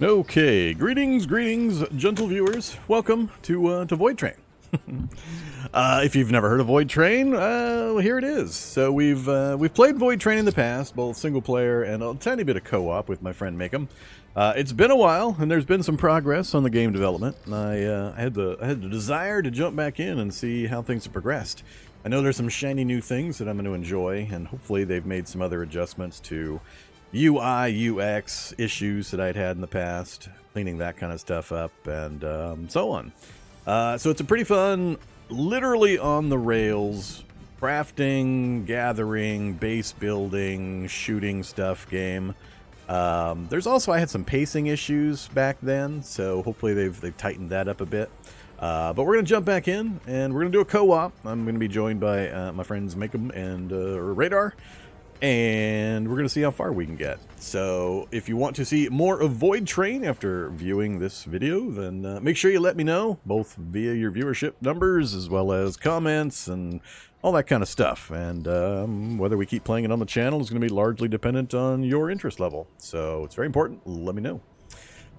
Okay, greetings, gentle viewers. Welcome to VoidTrain. If you've never heard of VoidTrain, well, here it is. So we've played VoidTrain in the past, both single player and a tiny bit of co-op with my friend Makkum. It's been a while, and there's been some progress on the game development. I had the desire to jump back in and see how things have progressed. I know there's some shiny new things that I'm going to enjoy, and hopefully they've made some other adjustments to UI, UX issues that I'd had in the past, cleaning that kind of stuff up, and so on. So it's a pretty fun, literally on the rails, crafting, gathering, base building, shooting stuff game. There's also, I had some pacing issues back then, so hopefully they've tightened that up a bit. But we're going to jump back in, and we're going to do a co-op. I'm going to be joined by my friends Makkum and Radar. And we're going to see how far we can get. So if you want to see more of VoidTrain after viewing this video, then make sure you let me know, both via your viewership numbers as well as comments and all that kind of stuff. And whether we keep playing it on the channel is going to be largely dependent on your interest level. So it's very important. Let me know.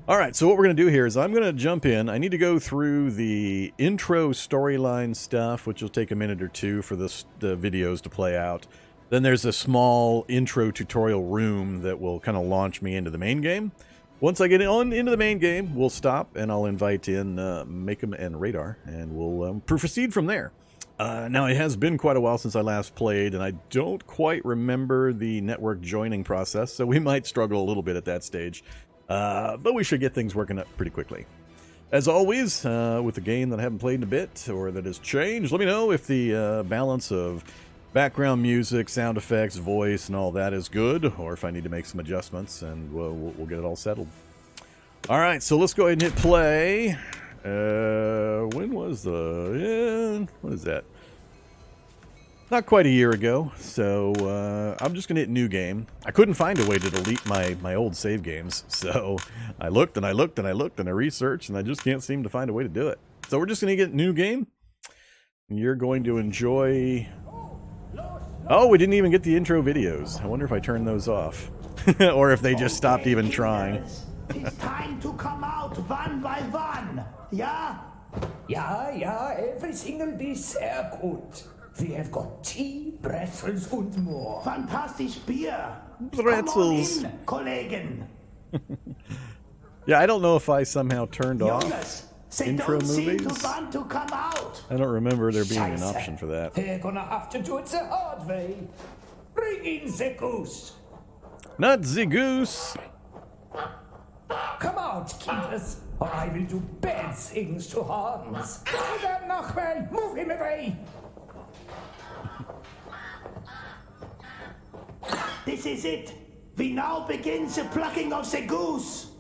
All right, so what we're going to do here is I'm going to jump in. I need to go through the intro storyline stuff, which will take a minute or two for the videos to play out. Then there's a small intro tutorial room that will kind of launch me into the main game. Once I get into the main game, we'll stop and I'll invite in Makkum and Radar, and we'll proceed from there. Now, it has been quite a while since I last played, and I don't quite remember the network joining process, so we might struggle a little bit at that stage. But we should get things working up pretty quickly. As always, with a game that I haven't played in a bit or that has changed, let me know if the balance of background music, sound effects, voice, and all that is good, or if I need to make some adjustments, and we'll get it all settled. All right, so let's go ahead and hit play. When was what is that? Not quite a year ago, so I'm just going to hit new game. I couldn't find a way to delete my old save games, so I looked and I looked and I looked and I researched, and I just can't seem to find a way to do it. So we're just going to get new game. You're going to enjoy... Oh, we didn't even get the intro videos. I wonder if I turned those off. Or if they just stopped even trying. It's time to come out one by one. Yeah? Ja, everything will be sehr gut. We have got tea, pretzels and more. Fantastisch Bier. Pretzels. Come on in, Kollegen. Yeah, I don't know if I somehow turned off Jonas, they intro don't seem movies. to want to come out. I don't remember there being an option for that. We're gonna have to do it the hard way. Bring in the goose. Not the goose. Come out, keepers, or I will do bad things to Hans. Madame Nachman, move him away. This is it. We now begin the plucking of the goose.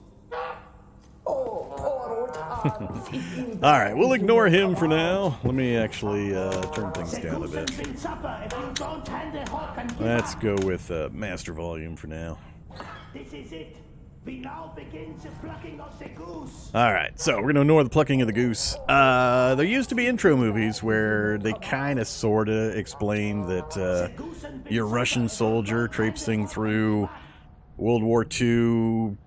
Oh, poor old Hans. All right, we'll ignore him for now. Let me actually turn things The down a goose bit. will suffer if you don't handle Hawk and Let's Gibber. go with master volume for now. This is it. We now begin the plucking of the goose. All right, so we're going to ignore the plucking of the goose. There used to be intro movies where they kind of, sort of explained that you're a Russian soldier traipsing through World War II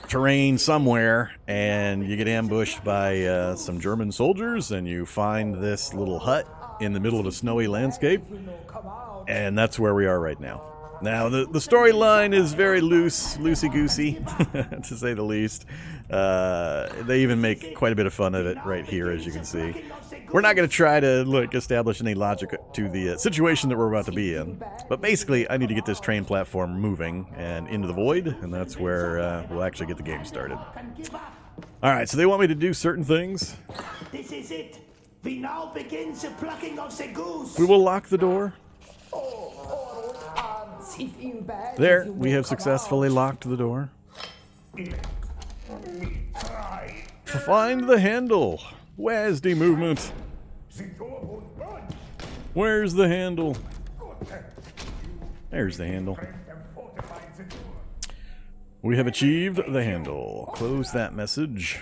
terrain somewhere, and you get ambushed by some German soldiers, and you find this little hut in the middle of a snowy landscape, and that's where we are right now. Now, the storyline is very loosey-goosey, to say the least. They even make quite a bit of fun of it right here, as you can see. We're not going to try to establish any logic to the situation that we're about to be in. But basically, I need to get this train platform moving and into the void, and that's where we'll actually get the game started. All right, so they want me to do certain things. This is it. We now begin the plucking of the goose. We will lock the door. Oh, poor old Hans, he feel bad. There, if you we won't have come successfully out. locked the door. Try. Find the handle. Where's the movement? The door won't budge. Where's the handle? Good. There's the handle. Friend have fortified the door. We have achieved the handle. Close that message.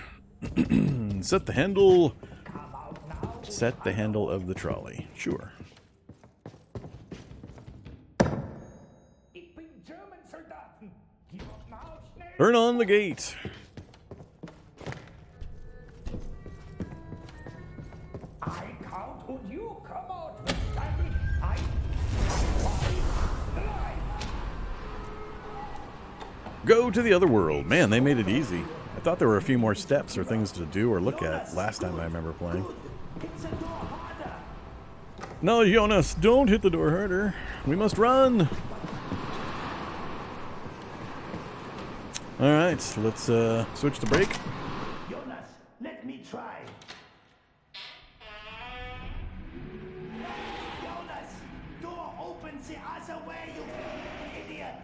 Set the handle. Come out now. Set the handle of the trolley. Sure. Ich bin German Soldaten. Gib up now, schnell. Turn on the gate. Could you come out with standing? I live. Go to the other world. Man, they made it easy. I thought there were a few more steps or things to do or look at last time I remember playing. Hit the door harder. No, Jonas, don't hit the door harder. We must run. All right, let's switch to brake. Jonas, let me try. Jonas, door opens the other way, you idiot.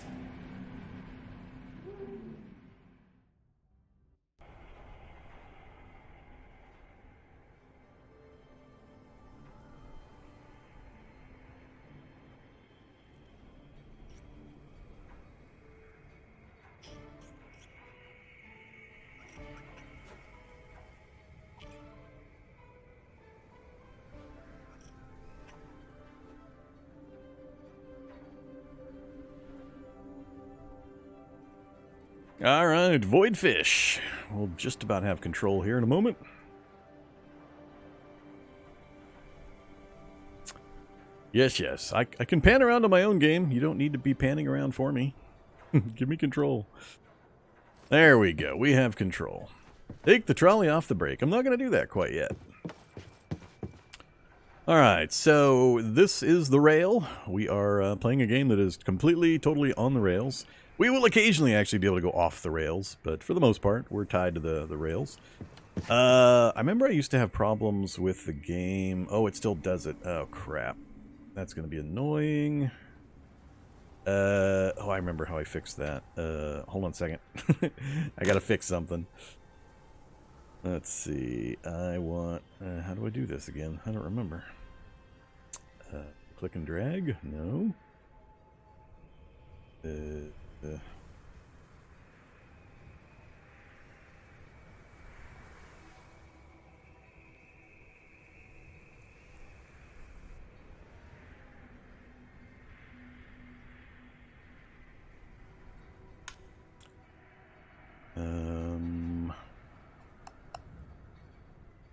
All right, Voidfish. We'll just about have control here in a moment. Yes. I can pan around on my own game. You don't need to be panning around for me. Give me control. There we go. We have control. Take the trolley off the brake. I'm not going to do that quite yet. All right, so this is the rail. We are playing a game that is completely, totally on the rails. We will occasionally actually be able to go off the rails, but for the most part, we're tied to the rails. I remember I used to have problems with the game. Oh, it still does it. Oh, crap. That's going to be annoying. Oh, I remember how I fixed that. Hold on a second. I got to fix something. Let's see. I want... how do I do this again? I don't remember. Click and drag? No.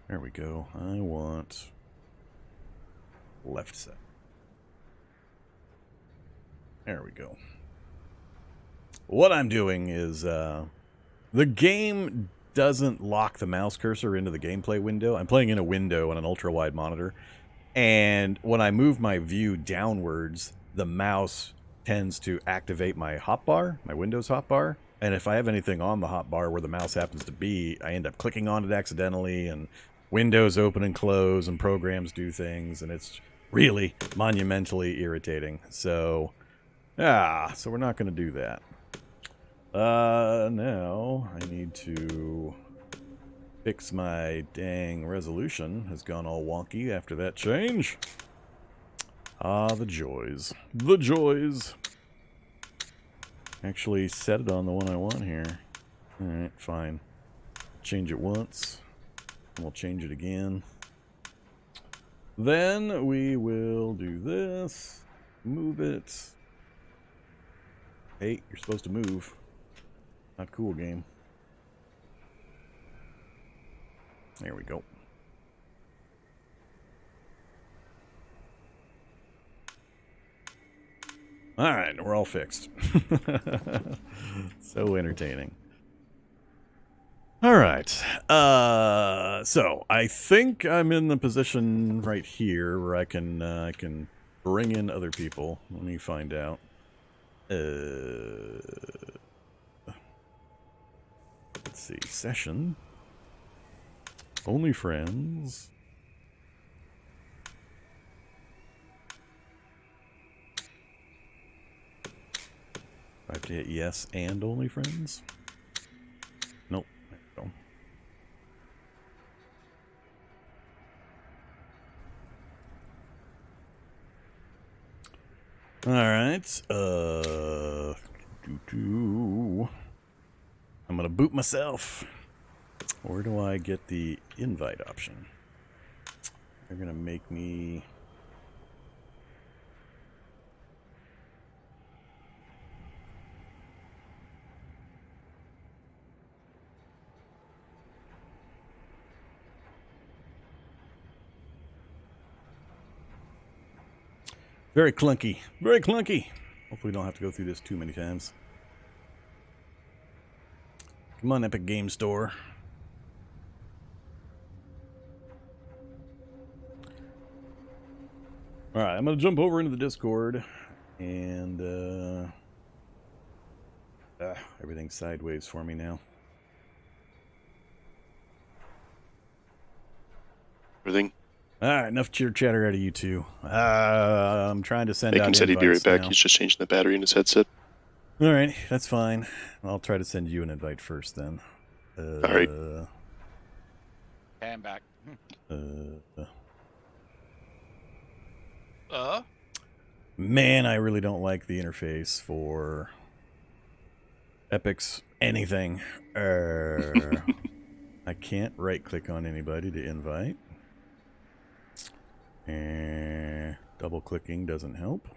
There we go. I want left side. There we go. What I'm doing is the game doesn't lock the mouse cursor into the gameplay window. I'm playing in a window on an ultra-wide monitor, and when I move my view downwards, the mouse tends to activate my hotbar, my Windows hotbar, and if I have anything on the hotbar where the mouse happens to be, I end up clicking on it accidentally, and windows open and close, and programs do things, and it's really monumentally irritating. So, so we're not going to do that. Now I need to fix my dang resolution. Has gone all wonky after that change. Ah, the joys. The joys. Actually set it on the one I want here. Alright, fine. Change it once. And we'll change it again. Then we will do this. Move it. Hey, you're supposed to move. Not cool, game. There we go. Alright, we're all fixed. So entertaining. Alright. So, I think I'm in the position right here where I can bring in other people. Let me find out. Let's see. Session. Only friends. I have to hit yes and only friends? Nope. There we go. Alright. I'm gonna boot myself. Where do I get the invite option? They're gonna make me... Very clunky. Very clunky. Hopefully we don't have to go through this too many times. Come on, Epic Game Store. Alright, I'm going to jump over into the Discord. And, everything's sideways for me now. Everything. Alright, enough chitter-chatter out of you two. I'm trying to send out Makkum said he'd be right back. now. He's just changing the battery in his headset. Alright, that's fine. I'll try to send you an invite first then. Alright. Okay, I'm back. Man, I really don't like the interface for Epic's anything. I can't right-click on anybody to invite. Double-clicking doesn't help.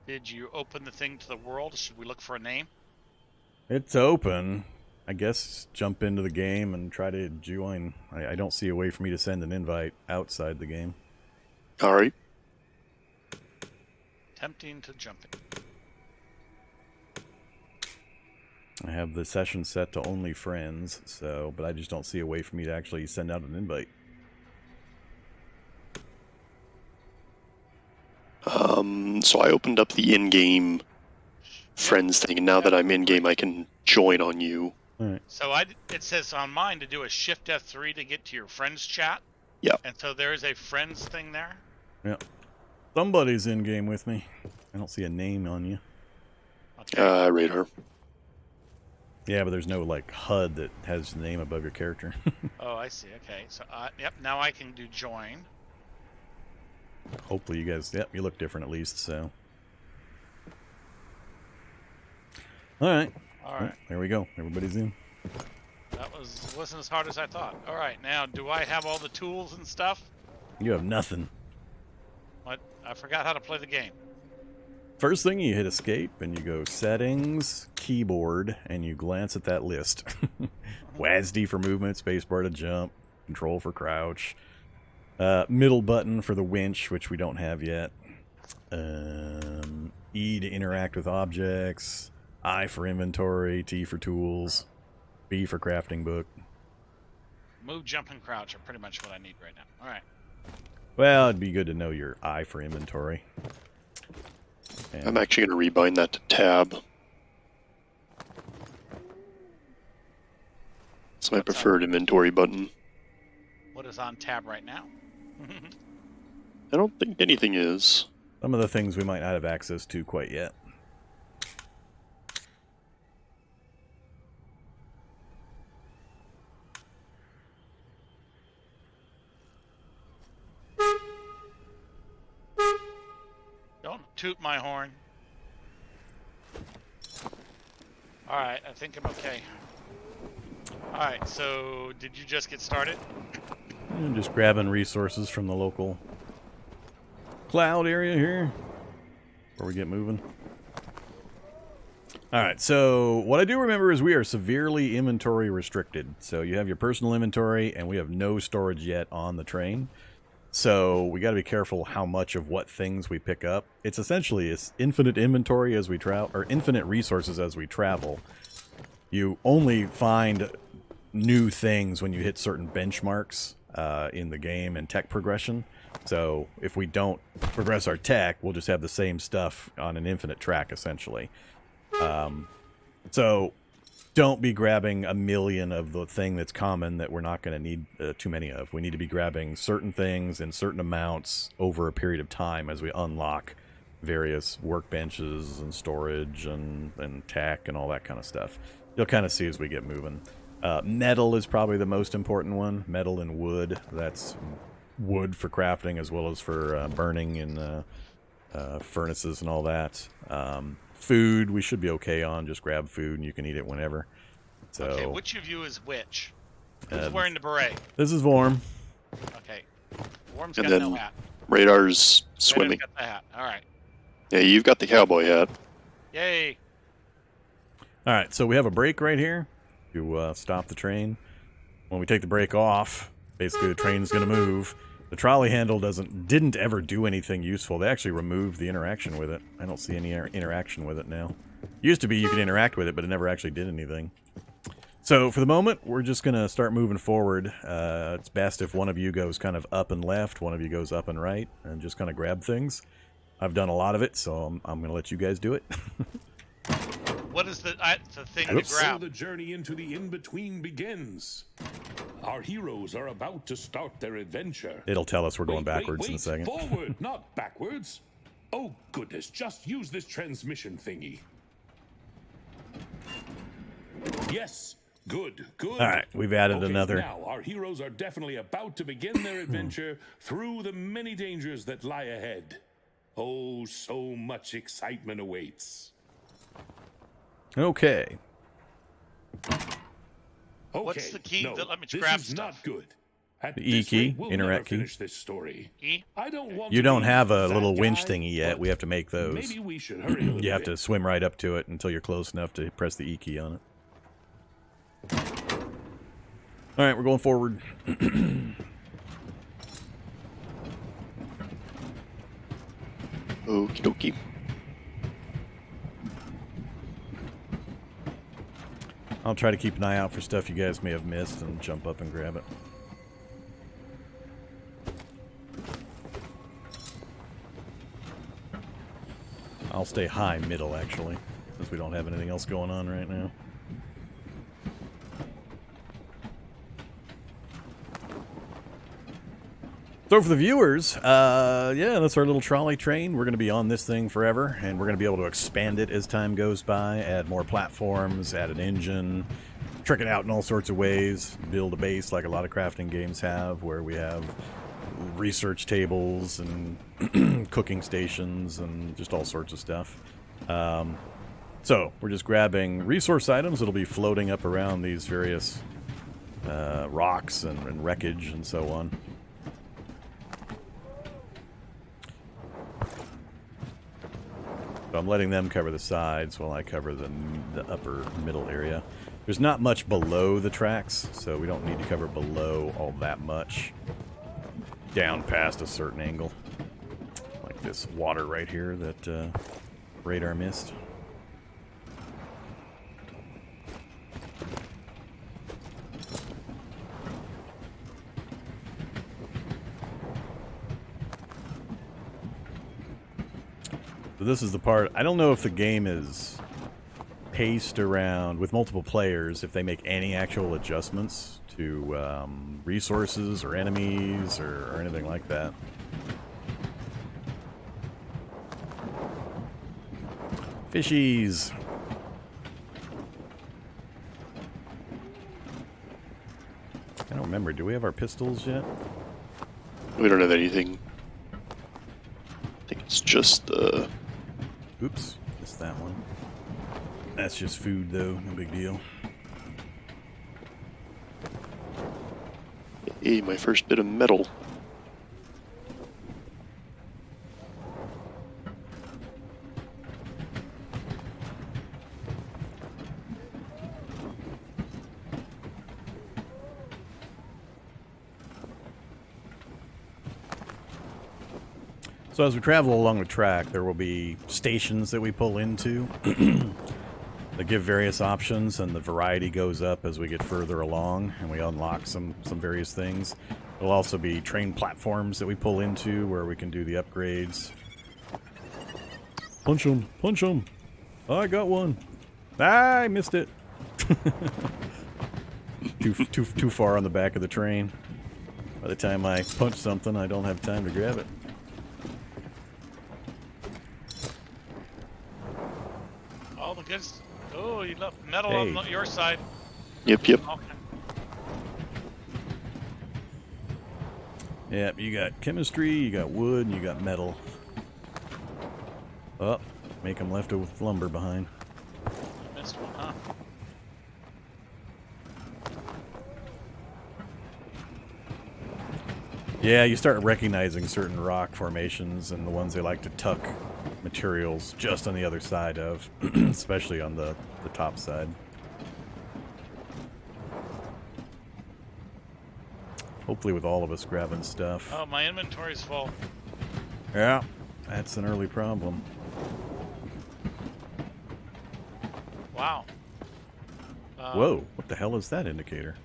Did you open the thing to the world? Should we look for a name? It's open. I guess jump into the game and try to join. I don't see a way for me to send an invite outside the game. Alright. Tempting to jump in. I have the session set to only friends, so but I just don't see a way for me to actually send out an invite. So I opened up the in-game friends thing, and now that I'm in-game, I can join on you. Alright. So it says on mine to do a Shift F3 to get to your friends chat. Yeah. And so there is a friends thing there. Yeah. Somebody's in game with me. I don't see a name on you. Okay. Radar. Yeah, but there's no like HUD that has the name above your character. Oh, I see. Okay. So yep. Now I can do join. Hopefully you guys, yep, you look different at least, so. Alright. All right. There we go. Everybody's in. That wasn't as hard as I thought. All right. Now, do I have all the tools and stuff? You have nothing. What? I forgot how to play the game. First thing, you hit escape and you go settings, keyboard, and you glance at that list. WASD for movement, spacebar to jump, control for crouch, middle button for the winch, which we don't have yet, E to interact with objects, I for inventory, T for tools, B for crafting book. Move, jump, and crouch are pretty much what I need right now. All right. Well, it'd be good to know your I for inventory. And I'm actually going to rebind that to tab. It's my preferred inventory button. What is on tab right now? I don't think anything is. some of the things we might not have access to quite yet. Don't toot my horn. Alright, I think I'm okay. Alright, so did you just get started? And just grabbing resources from the local cloud area here before we get moving. Alright, so what I do remember is we are severely inventory restricted. So you have your personal inventory, and we have no storage yet on the train. So we got to be careful how much of what things we pick up. It's essentially infinite inventory as we travel, or infinite resources as we travel. You only find new things when you hit certain benchmarks in the game and tech progression. So if we don't progress our tech, we'll just have the same stuff on an infinite track, essentially. So don't be grabbing a million of the thing that's common that we're not going to need too many of. We need to be grabbing certain things in certain amounts over a period of time as we unlock various workbenches and storage and tech and all that kind of stuff. You'll kind of see as we get moving. Metal is probably the most important one. Metal and wood. That's wood for crafting as well as for burning in furnaces and all that. Food, we should be okay on. Just grab food and you can eat it whenever. So, Okay, which of you is which? Who's wearing the beret? This is Vorm. Okay. Worm's And got then no hat. Radar's swimming. Radar's got the hat. Alright. Yeah, you've got the cowboy hat. Yay. Alright, so we have a break right here to stop the train. When we take the break off, basically the train's going to move. The trolley handle didn't ever do anything useful. They actually removed the interaction with it. I don't see any interaction with it now. Used to be you could interact with it, but it never actually did anything. So for the moment, we're just going to start moving forward. It's best if one of you goes kind of up and left, one of you goes up and right, and just kind of grab things. I've done a lot of it, so I'm going to let you guys do it. What is the thing Oops. to So grab? the journey into the in-between begins. Our heroes are about to start their adventure. It'll tell us we're going Wait, backwards in a wait, second. Forward, not backwards. Oh, goodness, just use this transmission thingy. Yes, good, good. All right, we've added Okay, another. Now, our heroes are definitely about to begin their adventure through the many dangers that lie ahead. Oh, so much excitement awaits. Okay. Okay, What's the key no, that let me this grab is stuff? not good. At The E this key, rate, we'll interact never key. finish this story. E? I don't want You to don't be have a that little winch guy, thingy yet. but We have to make those. maybe we should hurry a little You have bit. to swim right up to it until you're close enough to press the E key on it. All right, we're going forward. Okie dokie. I'll try to keep an eye out for stuff you guys may have missed and jump up and grab it. I'll stay high middle, actually, since we don't have anything else going on right now. So for the viewers, yeah, that's our little trolley train. We're going to be on this thing forever, and we're going to be able to expand it as time goes by, add more platforms, add an engine, trick it out in all sorts of ways, build a base like a lot of crafting games have, where we have research tables and cooking stations and just all sorts of stuff. So we're just grabbing resource items that'll be floating up around these various rocks and wreckage and so on. So I'm letting them cover the sides while I cover the upper middle area. There's not much below the tracks, so we don't need to cover below all that much. Down past a certain angle. Like this water right here that radar missed. So this is the part, I don't know if the game is paced around, with multiple players, if they make any actual adjustments to resources or enemies or anything like that. Fishies! I don't remember, do we have our pistols yet? We don't have anything. I think it's just the... Oops, missed that one. That's just food, though. No big deal. Hey, my first bit of metal. So as we travel along the track, there will be stations that we pull into that give various options, and the variety goes up as we get further along, and we unlock some various things. There'll also be train platforms that we pull into where we can do the upgrades. Punch 'em! Punch 'em! I got one! Ah, I missed it! too far on the back of the train. By the time I punch something, I don't have time to grab it. Oh, the goods. Oh, you left metal Hey. on your side. Yep, yep. Okay. Yep, you got chemistry, you got wood, and you got metal. Oh, make them left with lumber behind. Missed one, huh? Yeah, you start recognizing certain rock formations and the ones they like to tuck materials just on the other side of, especially on the top side. Hopefully with all of us grabbing stuff. Oh, my inventory's full. Yeah, that's an early problem. Wow. Whoa, what the hell is that indicator?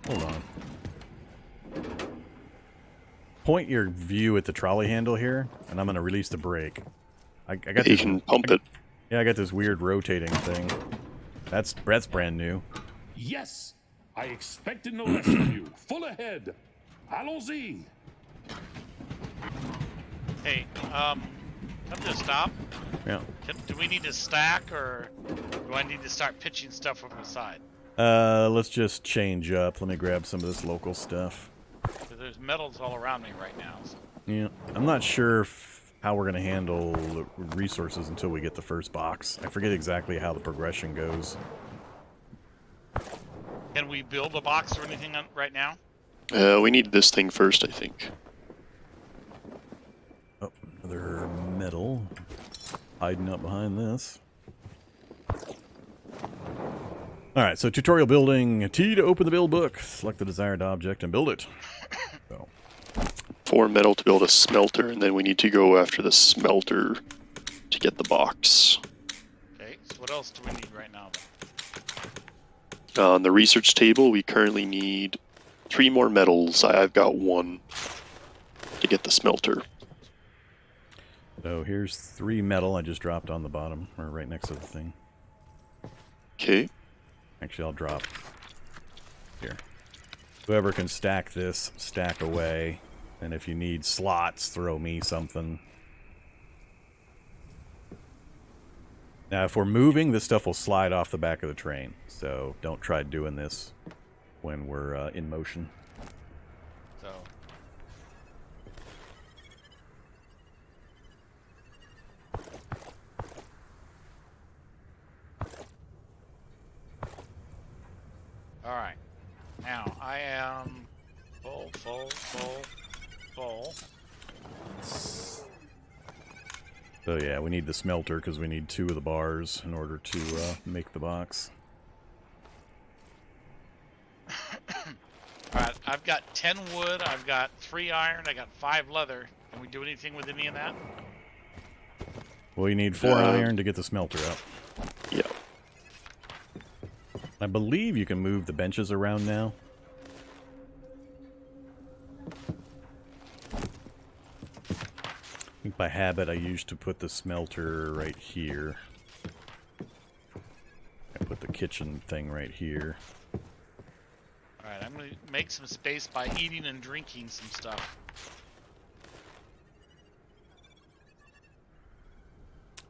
Hold on. Point your view at the trolley handle here, and I'm going to release the brake. I got You this, can pump it. Yeah, I got this weird rotating thing. That's brand new. Yes, I expected no less from you. Full ahead. Allons-y. Hey, come to a stop. Yeah. Do we need to stack, or do I need to start pitching stuff from the side? Let's just change up. Let me grab some of this local stuff. 'Cause there's metals all around me right now. So. Yeah, I'm not sure how we're going to handle the resources until we get the first box. I forget exactly how the progression goes. Can we build a box or anything right now? We need this thing first, I think. Oh, another metal. Hiding up behind this. Alright, so tutorial building. T to open the build book. Select the desired object and build it. So. 4 metal to build a smelter, and then we need to go after the smelter to get the box. Okay, so what else do we need right now? On the research table, we currently need 3 more metals. I've got 1 to get the smelter. So here's 3 metal I just dropped on the bottom, or right next to the thing. Okay. Actually, I'll drop here. Whoever can stack this, stack away. And if you need slots, throw me something. Now, if we're moving, this stuff will slide off the back of the train. So don't try doing this when we're in motion. So. Alright. Now, I am full. So yeah, we need the smelter because we need 2 of the bars in order to make the box. Alright, I've got 10 wood, I've got 3 iron, I got 5 leather. Can we do anything with any of that? Well, you need 4 iron to get the smelter up. Yeah. I believe you can move the benches around now. I think by habit I used to put the smelter right here. I put the kitchen thing right here. Alright, I'm going to make some space by eating and drinking some stuff.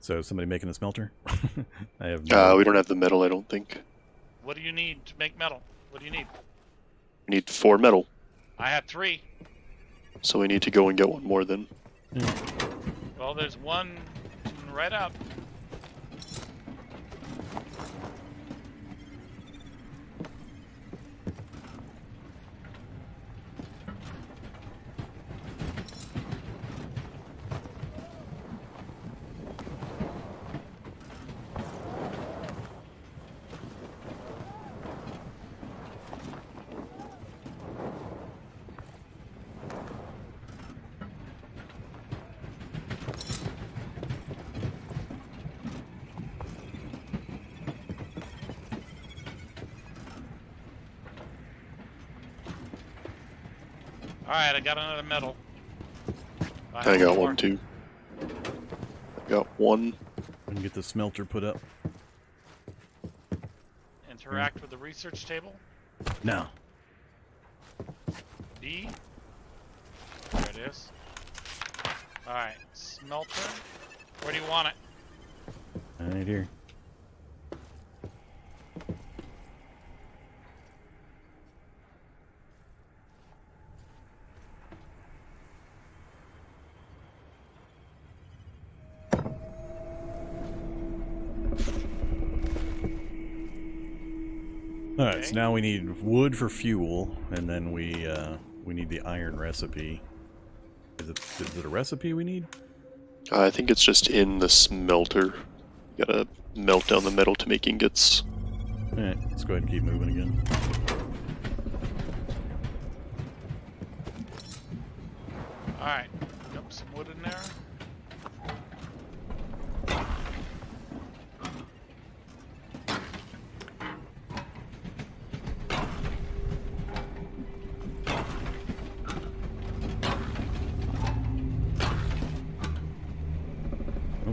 So, somebody making the smelter? I have We don't have the metal, I don't think. What do you need to make metal? What do you need? We need 4 metal. I have 3. So we need to go and get 1 more then. Well, there's 1 right up. Alright, I got another metal. I got 1 too. I got 1. We can get the smelter put up. Interact with the research table. No. B. There it is. Alright, smelter. Where do you want it? Right here. Alright, so now we need wood for fuel, and then we need the iron recipe. Is it a recipe we need? I think it's just in the smelter. You gotta melt down the metal to make ingots. Alright, let's go ahead and keep moving again. Alright, dump some wood in there.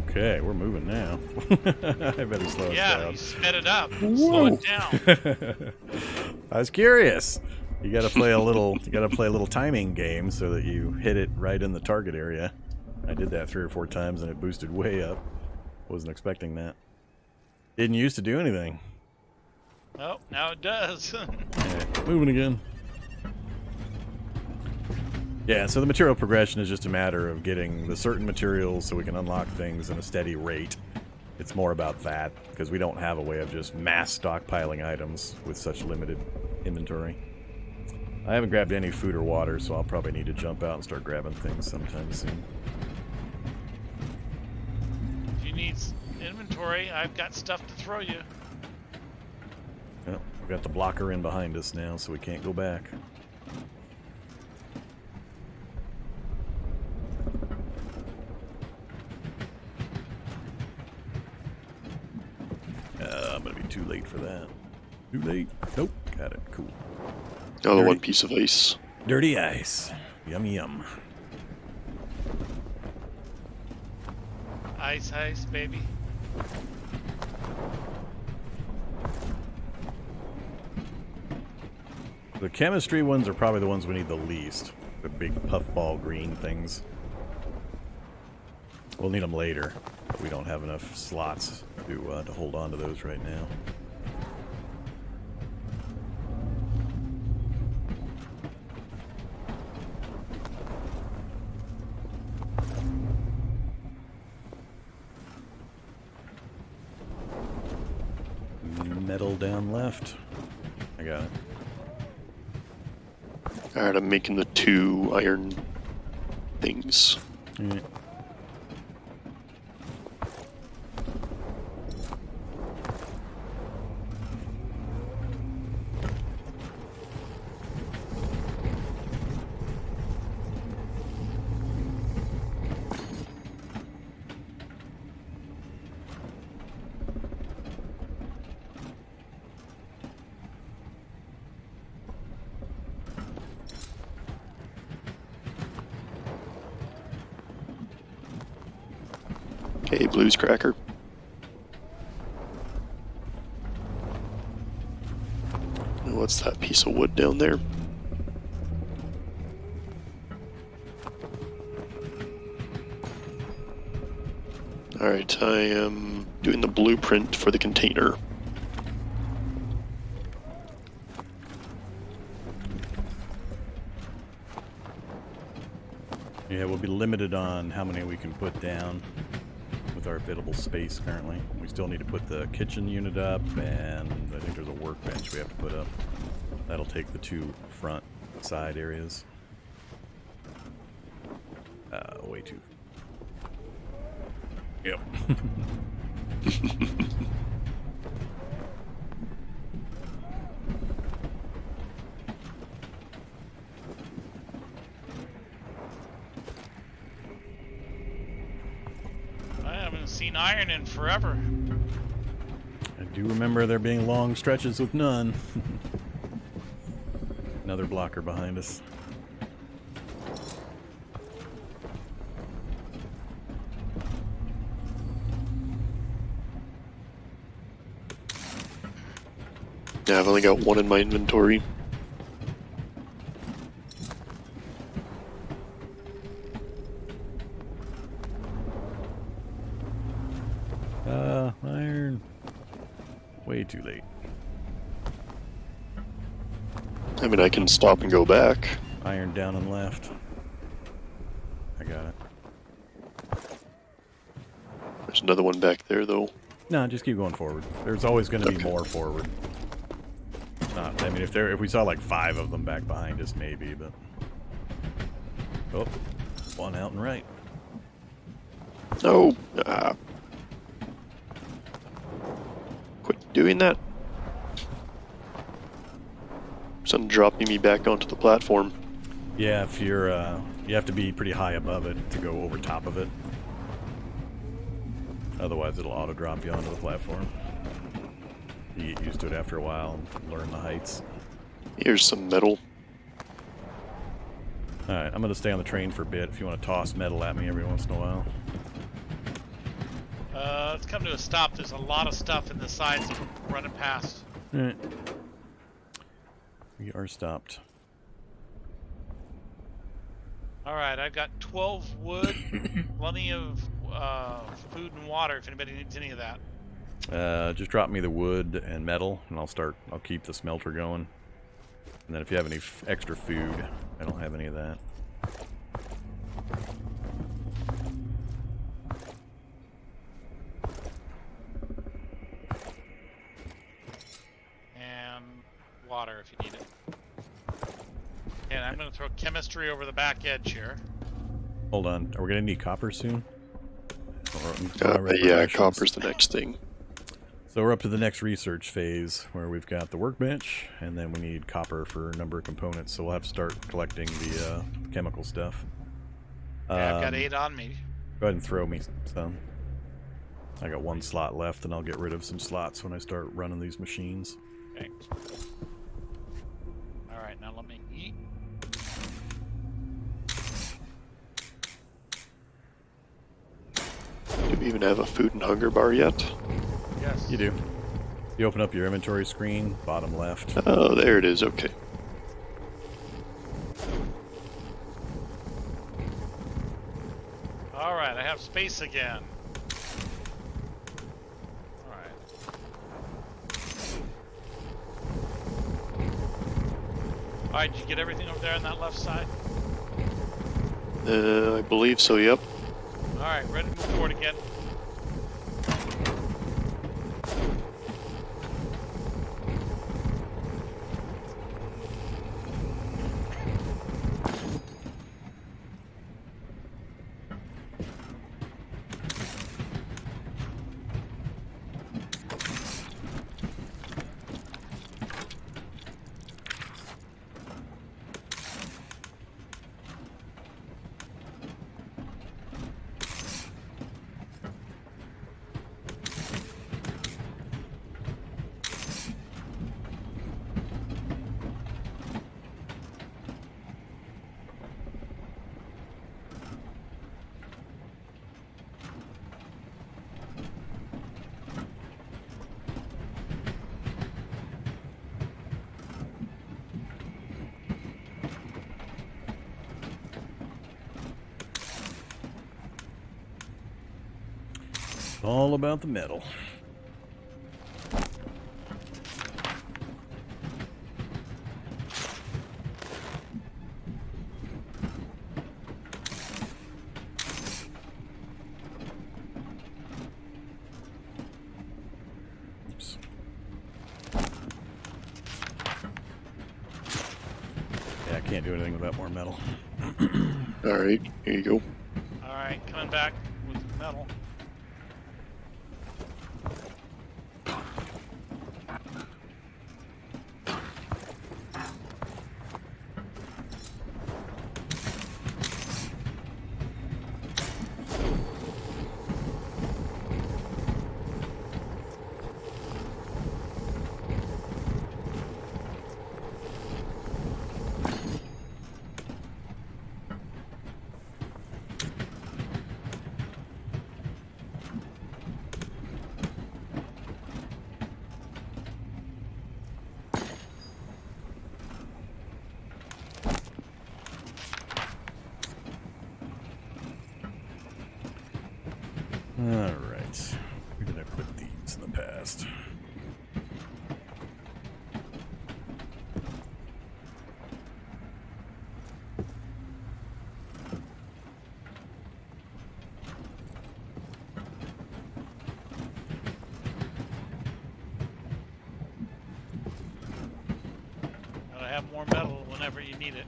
Okay, we're moving now. I better slow us Yeah, down. you sped it up. Slow it down. I was curious. You gotta play a little. You gotta play a little timing game so that you hit it right in the target area. I did that 3 or 4 times and it boosted way up. Wasn't expecting that. Didn't used to do anything. Oh, now it does. Alright, moving again. Yeah, so the material progression is just a matter of getting the certain materials so we can unlock things in a steady rate. It's more about that, because we don't have a way of just mass stockpiling items with such limited inventory. I haven't grabbed any food or water, so I'll probably need to jump out and start grabbing things sometime soon. If you need inventory, I've got stuff to throw you. Yep, we've got the blocker in behind us now, so we can't go back. I'm gonna be too late for that. Too late. Nope. Got it. Cool. Oh, the Dirty. one piece of ice. Dirty ice. Yum yum. Ice, ice, baby. The chemistry ones are probably the ones we need the least. The big puffball green things. We'll need them later, but we don't have enough slots to hold on to those right now. Metal down left. I got it. Alright, I'm making the 2 iron things. Alright. Okay, blues cracker. And what's that piece of wood down there? Alright, I am doing the blueprint for the container. Yeah, we'll be limited on how many we can put down with our biddable space currently. We still need to put the kitchen unit up, and I think there's a workbench we have to put up. That'll take the 2 front side areas. Way too. Yep. I haven't seen iron in forever. I do remember there being long stretches with none. Another blocker behind us. Yeah, I've only got 1 in my inventory. Iron. Way too late. I mean, I can stop and go back. Iron down and left. I got it. There's another one back there, though. No, just keep going forward. There's always going to be Okay. more forward. I mean, if we saw like 5 of them back behind us, maybe, but... Oh, one out and right. No! Quit doing that. Something dropping me back onto the platform. Yeah, if you're You have to be pretty high above it to go over top of it. Otherwise, it'll auto-drop you onto the platform. You get used to it after a while and learn the heights. Here's some metal. Alright, I'm going to stay on the train for a bit if you want to toss metal at me every once in a while. Let's come to a stop. There's a lot of stuff in the sides that we're running past. Alright. We are stopped. Alright, I've got 12 wood, plenty of food and water if anybody needs any of that. Just drop me the wood and metal, and I'll keep the smelter going. And then if you have any extra food, I don't have any of that. And water if you need it. And I'm going to throw chemistry over the back edge here. Hold on, are we going to need copper soon? Yeah, copper's the next thing. So we're up to the next research phase, where we've got the workbench, and then we need copper for a number of components, so we'll have to start collecting the chemical stuff. Yeah, I've got 8 on me. Go ahead and throw me some. I got 1 slot left, and I'll get rid of some slots when I start running these machines. Okay. Alright, now let me eat. Do we even have a food and hunger bar yet? Yes. You do. You open up your inventory screen, bottom left. Oh, there it is. Okay. Alright, I have space again. Alright. Alright, did you get everything over there on that left side? I believe so. Yep. Alright, ready to move forward again. All about the metal. Oops. Yeah, I can't do anything without more metal. All right. Here you go. Alright, coming back with metal. Alright. Where did I put these in the past? Gotta have more metal whenever you need it.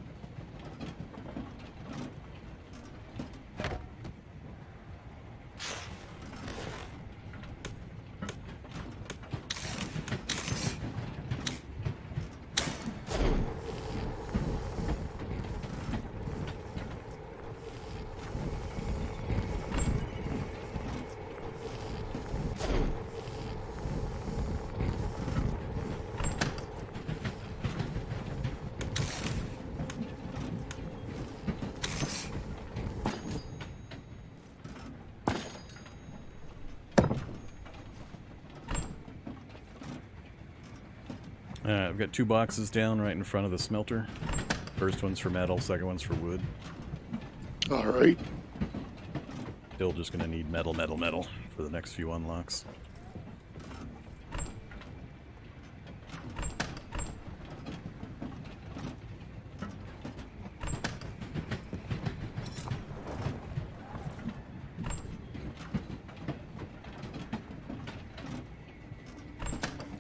I've got 2 boxes down right in front of the smelter. First one's for metal, second one's for wood. All right. Still just going to need metal for the next few unlocks.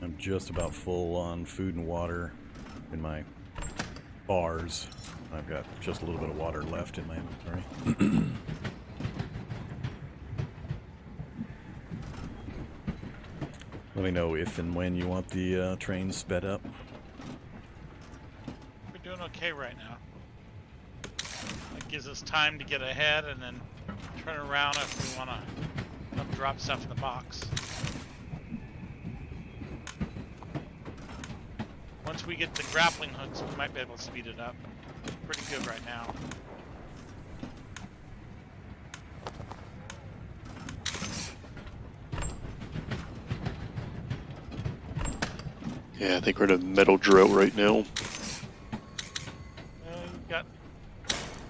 I'm just about full on food and water in my bars. I've got just a little bit of water left in my inventory. Let me know if and when you want the train sped up. We're doing okay right now. That gives us time to get ahead and then turn around if we want to come drop stuff in the box. Once we get the grappling hooks, we might be able to speed it up. Pretty good right now. Yeah, I think we're in a metal drought right now. You've got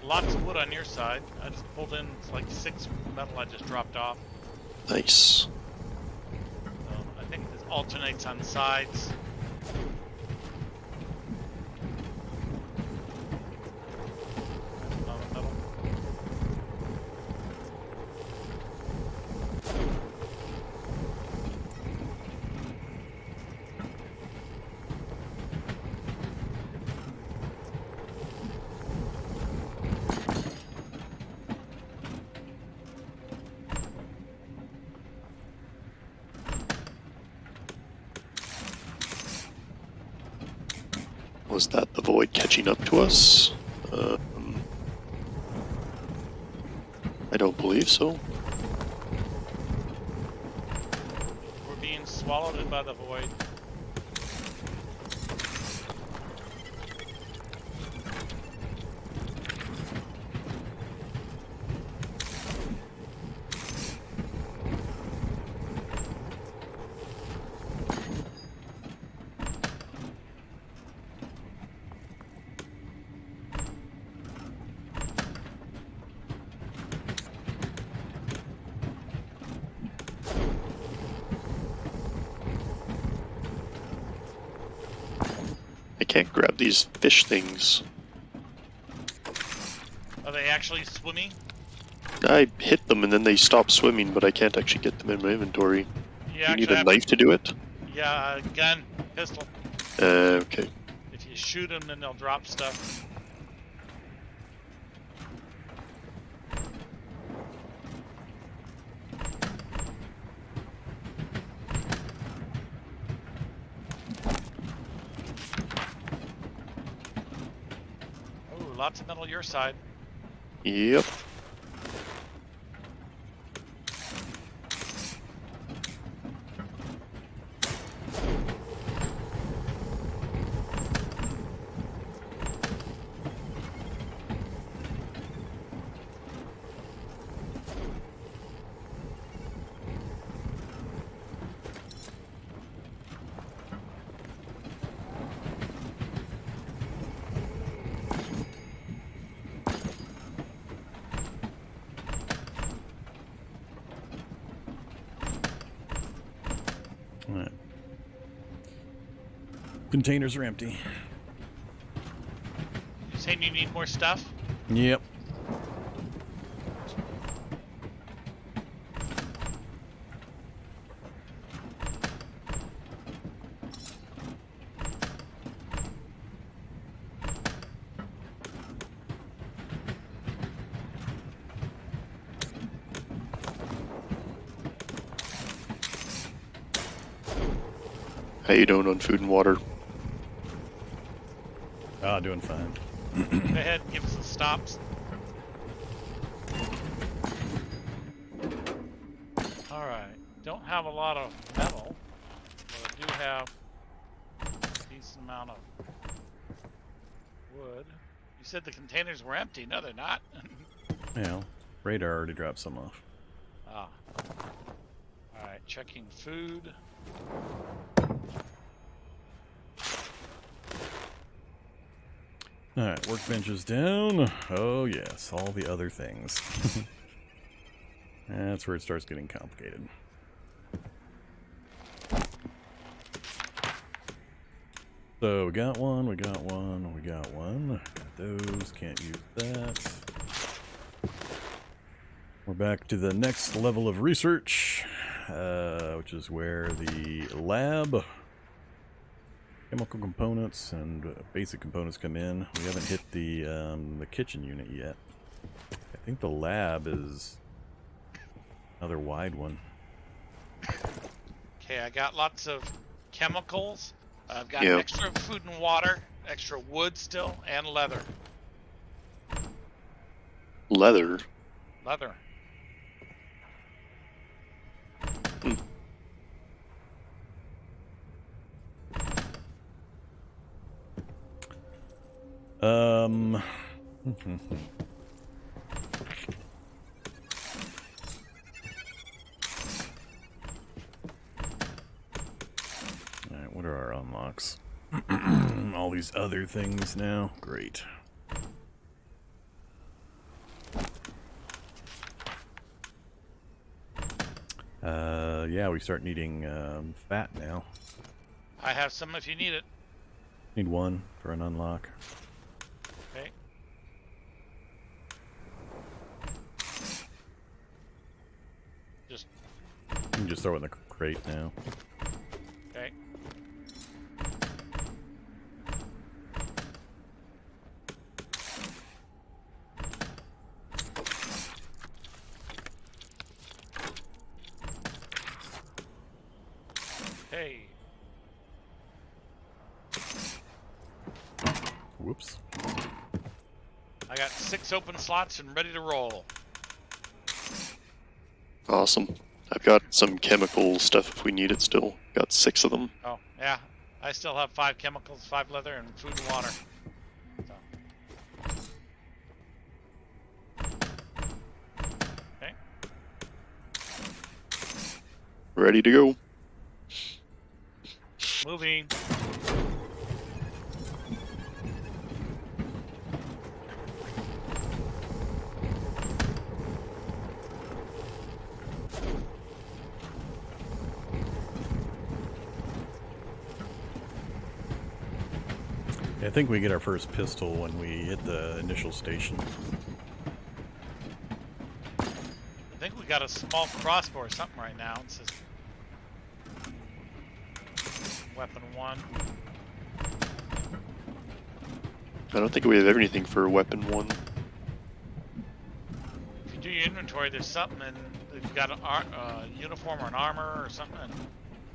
lots of wood on your side. I just pulled in like 6 metal I just dropped off. Nice. So I think this alternates on sides. Metal. Was that the void catching up to us? I don't believe so. We're being swallowed in by the void. I can't grab these fish things. Are they actually swimming? I hit them and then they stop swimming, but I can't actually get them in my inventory. You You need actually a have knife to do it? Yeah, a gun, pistol. Okay. If you shoot them, then they'll drop stuff. Oh, lots of metal your side. Yep. Alright. Containers are empty. You saying you need more stuff? Yep. How you doing on food and water? Ah, doing fine. Go ahead and give us the stops. Alright. Don't have a lot of metal, but I do have a decent amount of wood. You said the containers were empty. No, they're not. Yeah, radar already dropped some off. Ah. Alright, checking food. Alright, workbench is down. Oh yes, all the other things. That's where it starts getting complicated. So we got one, we got one, we got one. Got those, can't use that. We're back to the next level of research, which is where the lab, chemical components, and basic components come in. We haven't hit the kitchen unit yet. I think the lab is another wide one. Okay, I got lots of chemicals. I've got Yep. extra food and water, extra wood still, and leather. Leather. Leather. Um. Alright, what are our unlocks? All these other things now. Great. Yeah, we start needing fat now. I have some if you need it. Need one for an unlock. Okay. Just You can just throw it in the crate now. okay. Hey. Whoops. I got 6 open slots and ready to roll. Awesome. I've got some chemical stuff if we need it still. Got 6 of them. Oh, yeah. I still have 5 chemicals, 5 leather, and food and water. So. Okay. Ready to go. Moving. I think we get our first pistol when we hit the initial station. I think we got a small crossbow or something right now. It says weapon 1. I don't think we have everything for weapon 1. If you do your inventory, there's something in. If you got a uniform or an armor or something,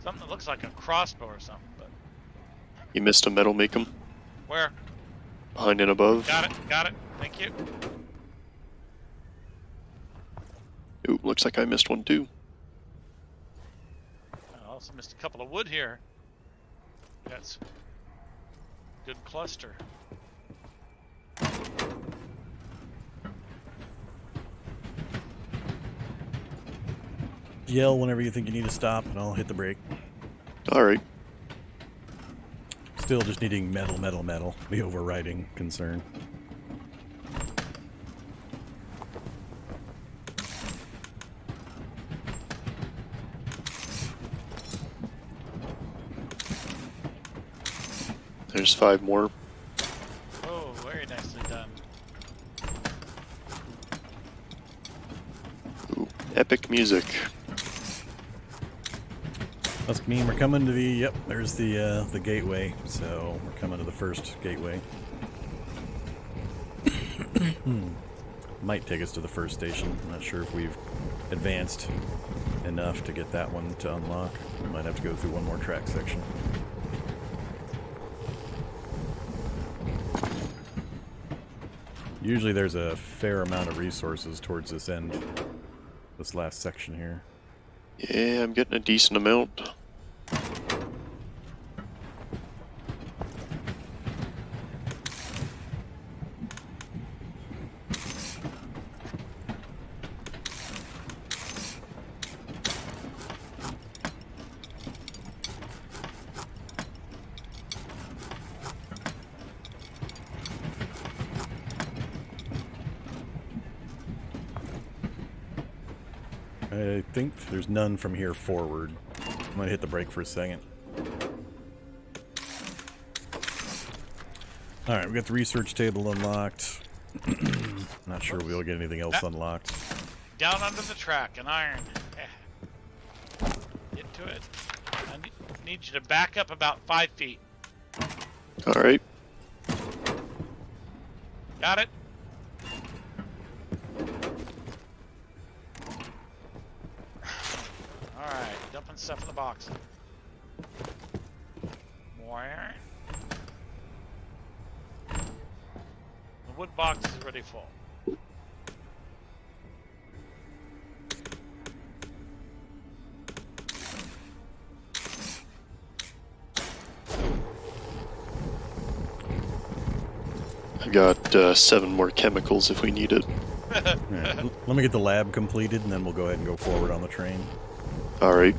something that looks like a crossbow or something. But You missed a metal Makkum. where? Behind and above. Got it. Got it. Thank you. Ooh, looks like I missed one too. I also missed a couple of wood here. That's good cluster. Yell whenever you think you need to stop, and I'll hit the brake. Alright. Still just needing metal, metal, metal. The overriding concern. There's 5 more. Oh, very nicely done. Ooh, epic music. Must mean we're coming to the, yep, there's the gateway, so we're coming to the first gateway. Might take us to the first station. I'm not sure if we've advanced enough to get that one to unlock. We might have to go through one more track section. Usually there's a fair amount of resources towards this end, this last section here. Yeah, I'm getting a decent amount. I think there's none from here forward. I'm gonna hit the brake for a second. Alright, we got the research table unlocked. Not sure we'll get anything else unlocked. Down under the track, an iron. Get to it. I need you to back up about 5 feet. Alright. Got it? Alright, dumping stuff in the box. More iron. The wood box is already full. I've got 7 more chemicals if we need it. Right, let me get the lab completed, and then we'll go ahead and go forward on the train. Alright.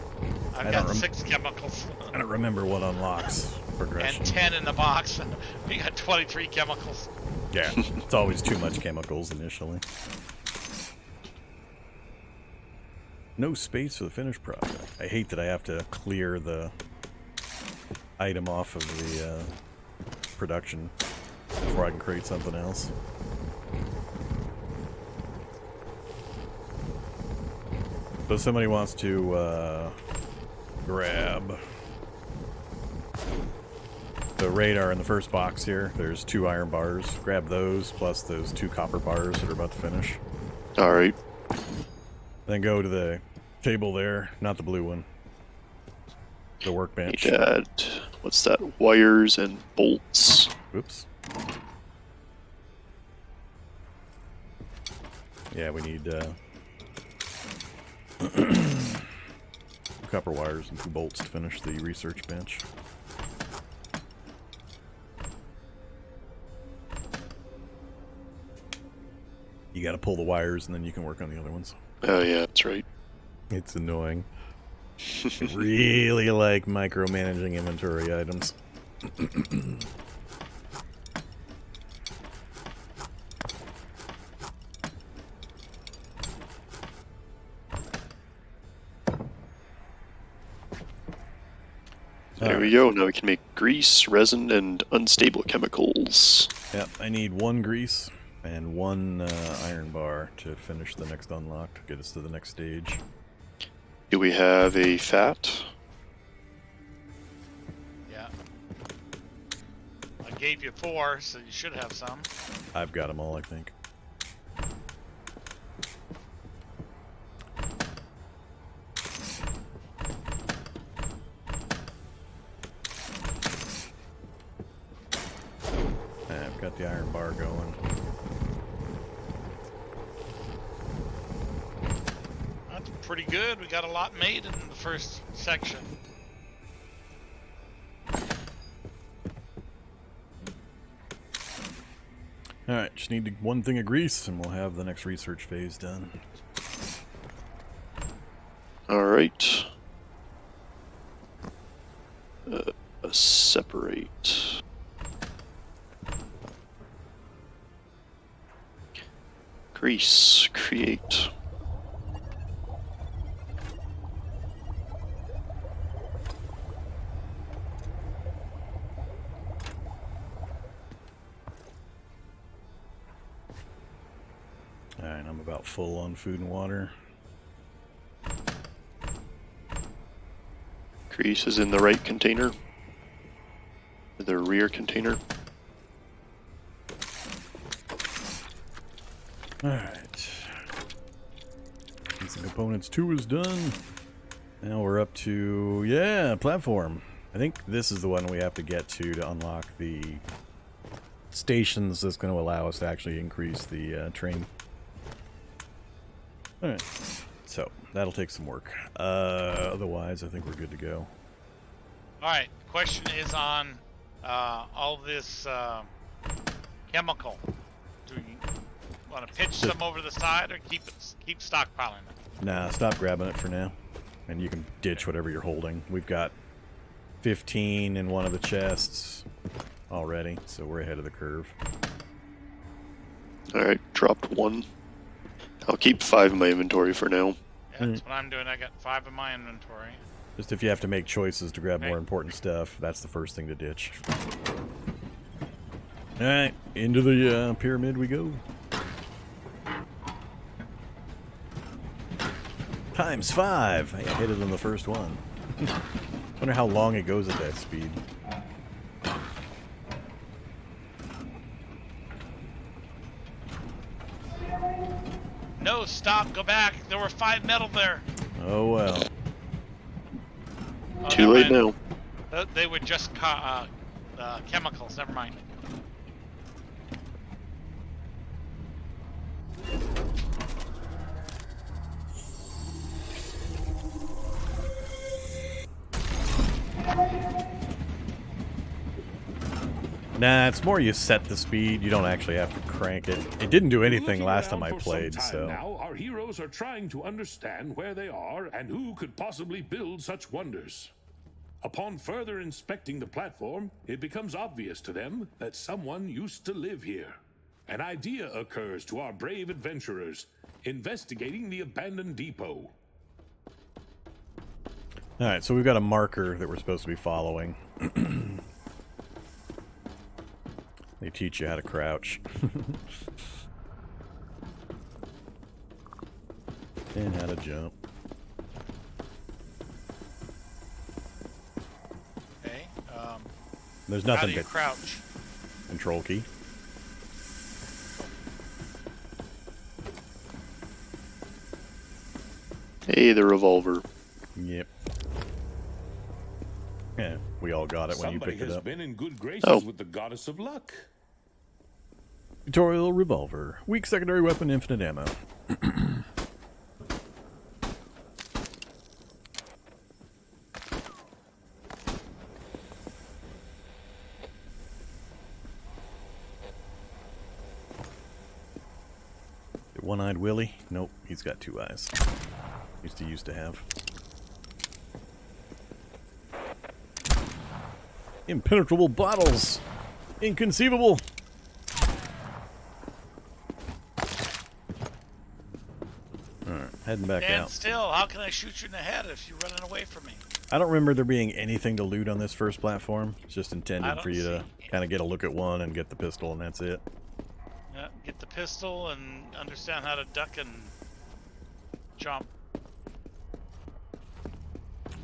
I've got 6 chemicals. I don't remember what unlocks progression. And 10 in the box. We got 23 chemicals. Yeah, it's always too much chemicals initially. No space for the finished product. I hate that I have to clear the item off of the production before I can create something else. So somebody wants to grab the radar in the first box here. There's 2 iron bars. Grab those, plus those 2 copper bars that are about to finish. Alright. Then go to the table there, not the blue one. The workbench. Got, what's that? Wires and bolts. Oops. Yeah, we need copper wires and 2 bolts to finish the research bench. You gotta pull the wires and then you can work on the other ones. Oh yeah, that's right. It's annoying. I really like micromanaging inventory items. There we go. Now we can make grease, resin, and unstable chemicals. Yep, I need 1 grease and 1 iron bar to finish the next unlock, to get us to the next stage. Do we have a fat? Yeah. I gave you 4, so you should have some. I've got them all, I think. I've got the iron bar going. That's pretty good. We got a lot made in the first section. Alright, just need 1 thing of grease and we'll have the next research phase done. Alright. Separate. Grease. Create. Alright, I'm about full on food and water. Grease is in the right container. The rear container. Alright. Piece of components 2 is done. Now we're up to, yeah, platform. I think this is the one we have to get to unlock the stations that's going to allow us to actually increase the train. Alright. So, that'll take some work. Otherwise, I think we're good to go. Alright, question is on all this chemical. Do you want to pitch some over the side or keep stockpiling it? Nah, stop grabbing it for now. And you can ditch whatever you're holding. We've got 15 in one of the chests already, so we're ahead of the curve. Alright, dropped 1. I'll keep 5 in my inventory for now. That's what I'm doing. I got 5 in my inventory. Just if you have to make choices to grab more important stuff, that's the first thing to ditch. Alright, into the pyramid we go. ×5. I hit it on the first one. Wonder how long it goes at that speed. No, stop. Go back. There were 5 metal there. Oh well. Oh, Too late now. They were just chemicals. Never mind. Nah, it's more you set the speed. You don't actually have to crank it. It didn't do anything Looking last time around I for some played, time so... Now, our heroes are trying to understand where they are and who could possibly build such wonders. Upon further inspecting the platform, it becomes obvious to them that someone used to live here. An idea occurs to our brave adventurers, investigating the abandoned depot. Alright, so we've got a marker that we're supposed to be following. They teach you how to crouch. And how to jump. Okay. There's How nothing do you but crouch? control key. Hey, the revolver. Yep. Yeah, we all got it when you Somebody picked it has up. been in good graces Oh. with the goddess of luck. Tutorial revolver. Weak secondary weapon, infinite ammo. One-eyed Willie? Nope, he's got 2 eyes. Used to have. Impenetrable bottles! Inconceivable! Alright, heading back Stand out. still. How can I shoot you in the head if you're running away from me? I don't remember there being anything to loot on this first platform. It's just I intended don't for you to see- kind of get a look at one and get the pistol, and that's it. Yeah, get the pistol and understand how to duck and jump.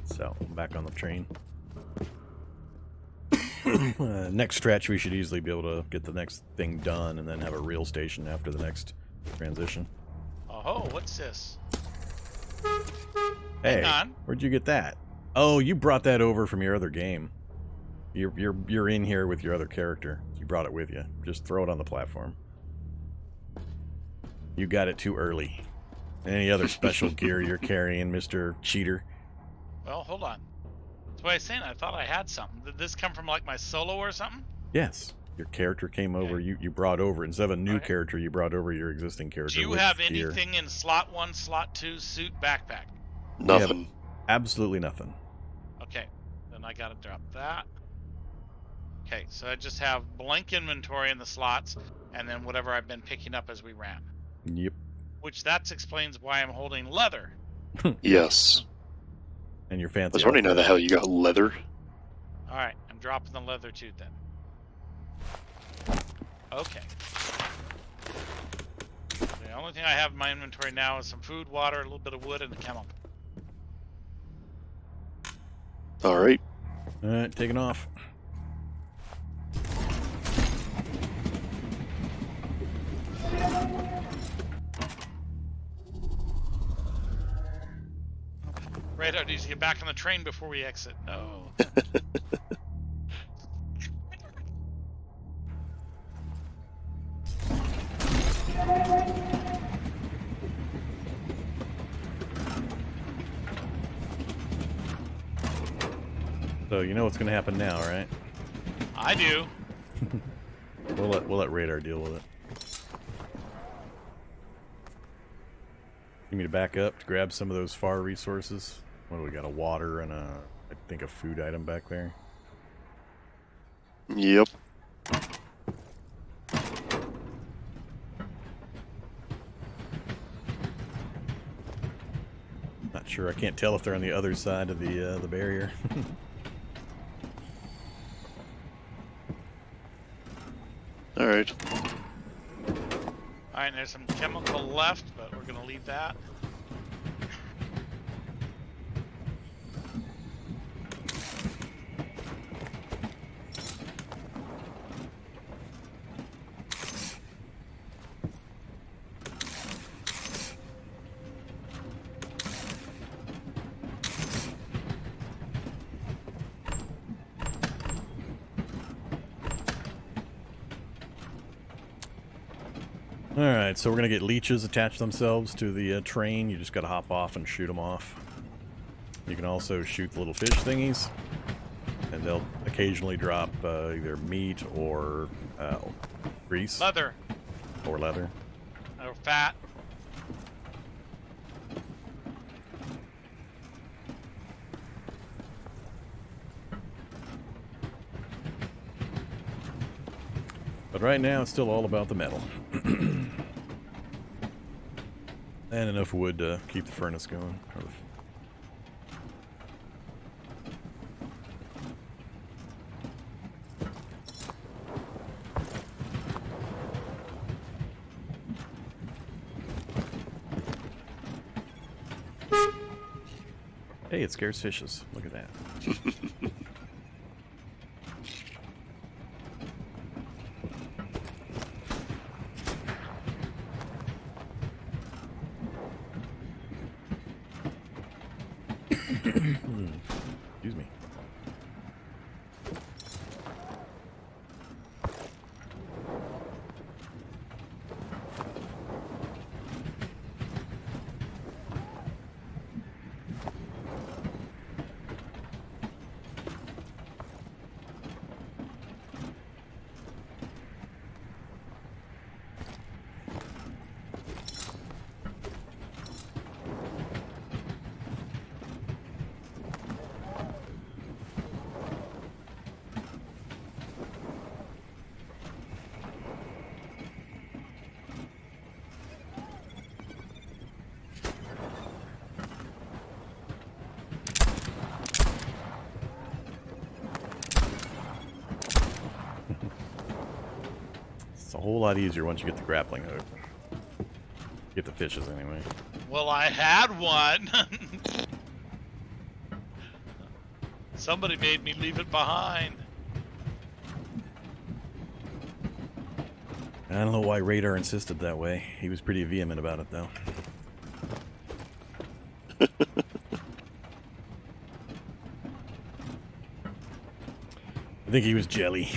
So, I'm back on the train. Next stretch, we should easily be able to get the next thing done and then have a real station after the next transition. Oh, what's this? Hey, on. where'd you get that? Oh, you brought that over from your other game. You're in here with your other character. You brought it with you. Just throw it on the platform. You got it too early. Any other special gear you're carrying, Mr. Cheater? Well, hold on. That's what I was saying. I thought I had something. Did this come from like my solo or something? Yes. Your character came over. Okay. You brought over, instead of a new Okay. character, you brought over your existing character. Do you with have gear. anything in slot 1, slot 2, suit, backpack? Nothing. Absolutely nothing. Okay, then I gotta drop that. Okay, so I just have blank inventory in the slots, and then whatever I've been picking up as we ran. Yep. Which that explains why I'm holding leather. Yes. And your fancy I was wondering how outfit. the hell you got leather. Alright, I'm dropping the leather too then. Okay. The only thing I have in my inventory now is some food, water, a little bit of wood, and a chemical. Alright. Alright, taking off. Radar needs to get back on the train before we exit. No. So you know what's gonna happen now, right? I do. We'll let Radar deal with it. You need me to back up to grab some of those far resources? What do we got? A water and I think a food item back there. Yep. sure. I can't tell if they're on the other side of the barrier. All right. Alright, there's some chemical left, but we're gonna leave that. Alright, so we're going to get leeches attach themselves to the train. You just got to hop off and shoot them off. You can also shoot the little fish thingies. And they'll occasionally drop either meat or grease. Leather. Or leather. Or fat. But right now, it's still all about the metal. And enough wood to keep the furnace going. Hey, it scares fishes. Look at that. Excuse me. It's a whole lot easier once you get the grappling hook. Get the fishes anyway. Well, I had one. Somebody made me leave it behind. I don't know why Radar insisted that way. He was pretty vehement about it, though. I think he was jelly.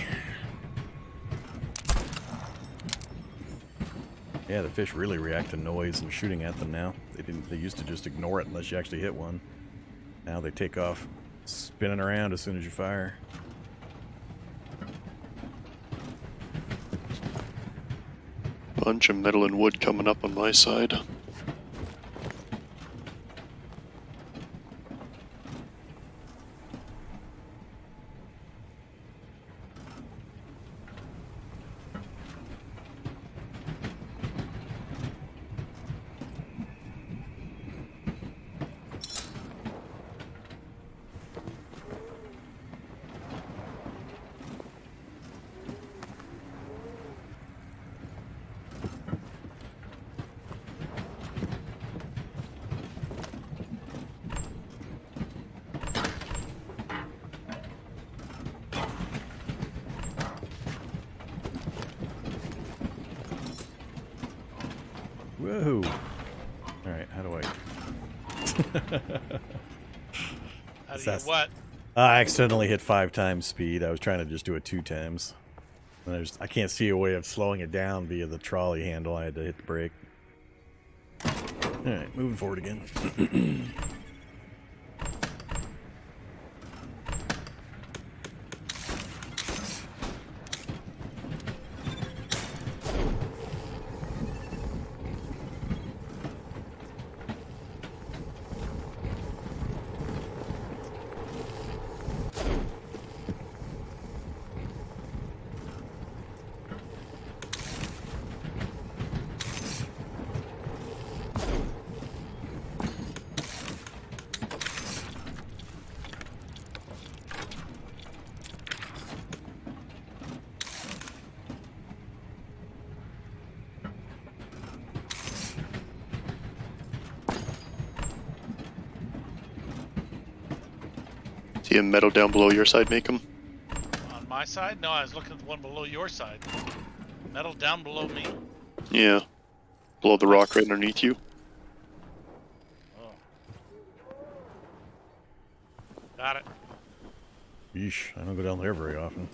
Yeah, the fish really react to noise and shooting at them now. They used to just ignore it unless you actually hit one. Now they take off spinning around as soon as you fire. Bunch of metal and wood coming up on my side. Whoa! Alright, how do I... How do you what? I accidentally hit 5 times speed. I was trying to just do it 2 times. And I can't see a way of slowing it down via the trolley handle. I had to hit the brake. Alright, moving forward again. See a metal down below your side, Makkum? On my side? No, I was looking at the one below your side. Metal down below me. Yeah. Below the rock right underneath you. Oh. Got it. Yeesh, I don't go down there very often.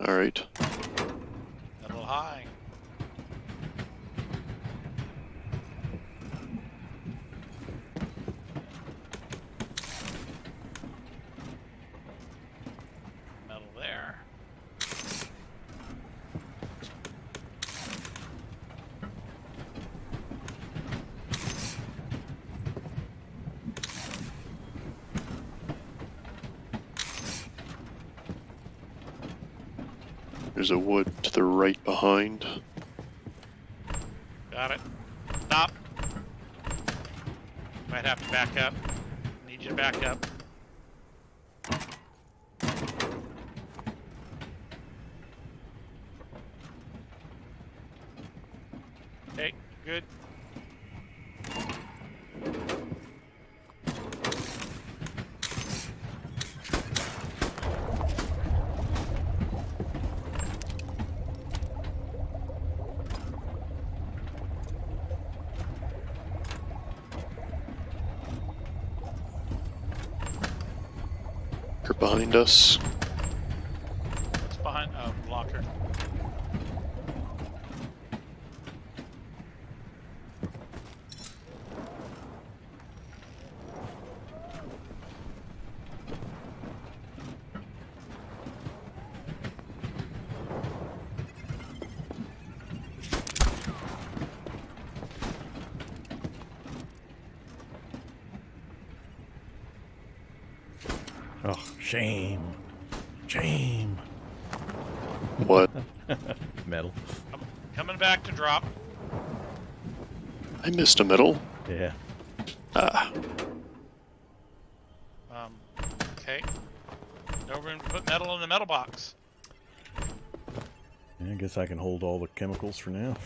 Alright. A little high. Metal there. There's a wood to the right behind. Got it. Stop. Might have to back up. Need you to back up. Okay, good. They're behind us. What's behind? Oh, blocker. Oh, shame. Shame. What? Metal. Coming back to drop. I missed a metal. Yeah. Ah. Okay. No room to put metal in the metal box. Yeah, I guess I can hold all the chemicals for now.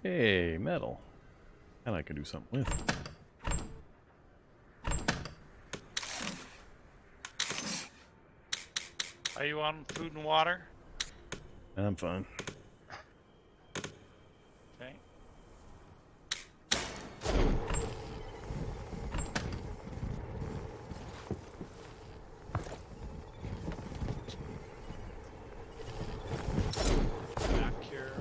Hey, metal. And I can do something with. Are you on food and water? I'm fine. Okay. Back here.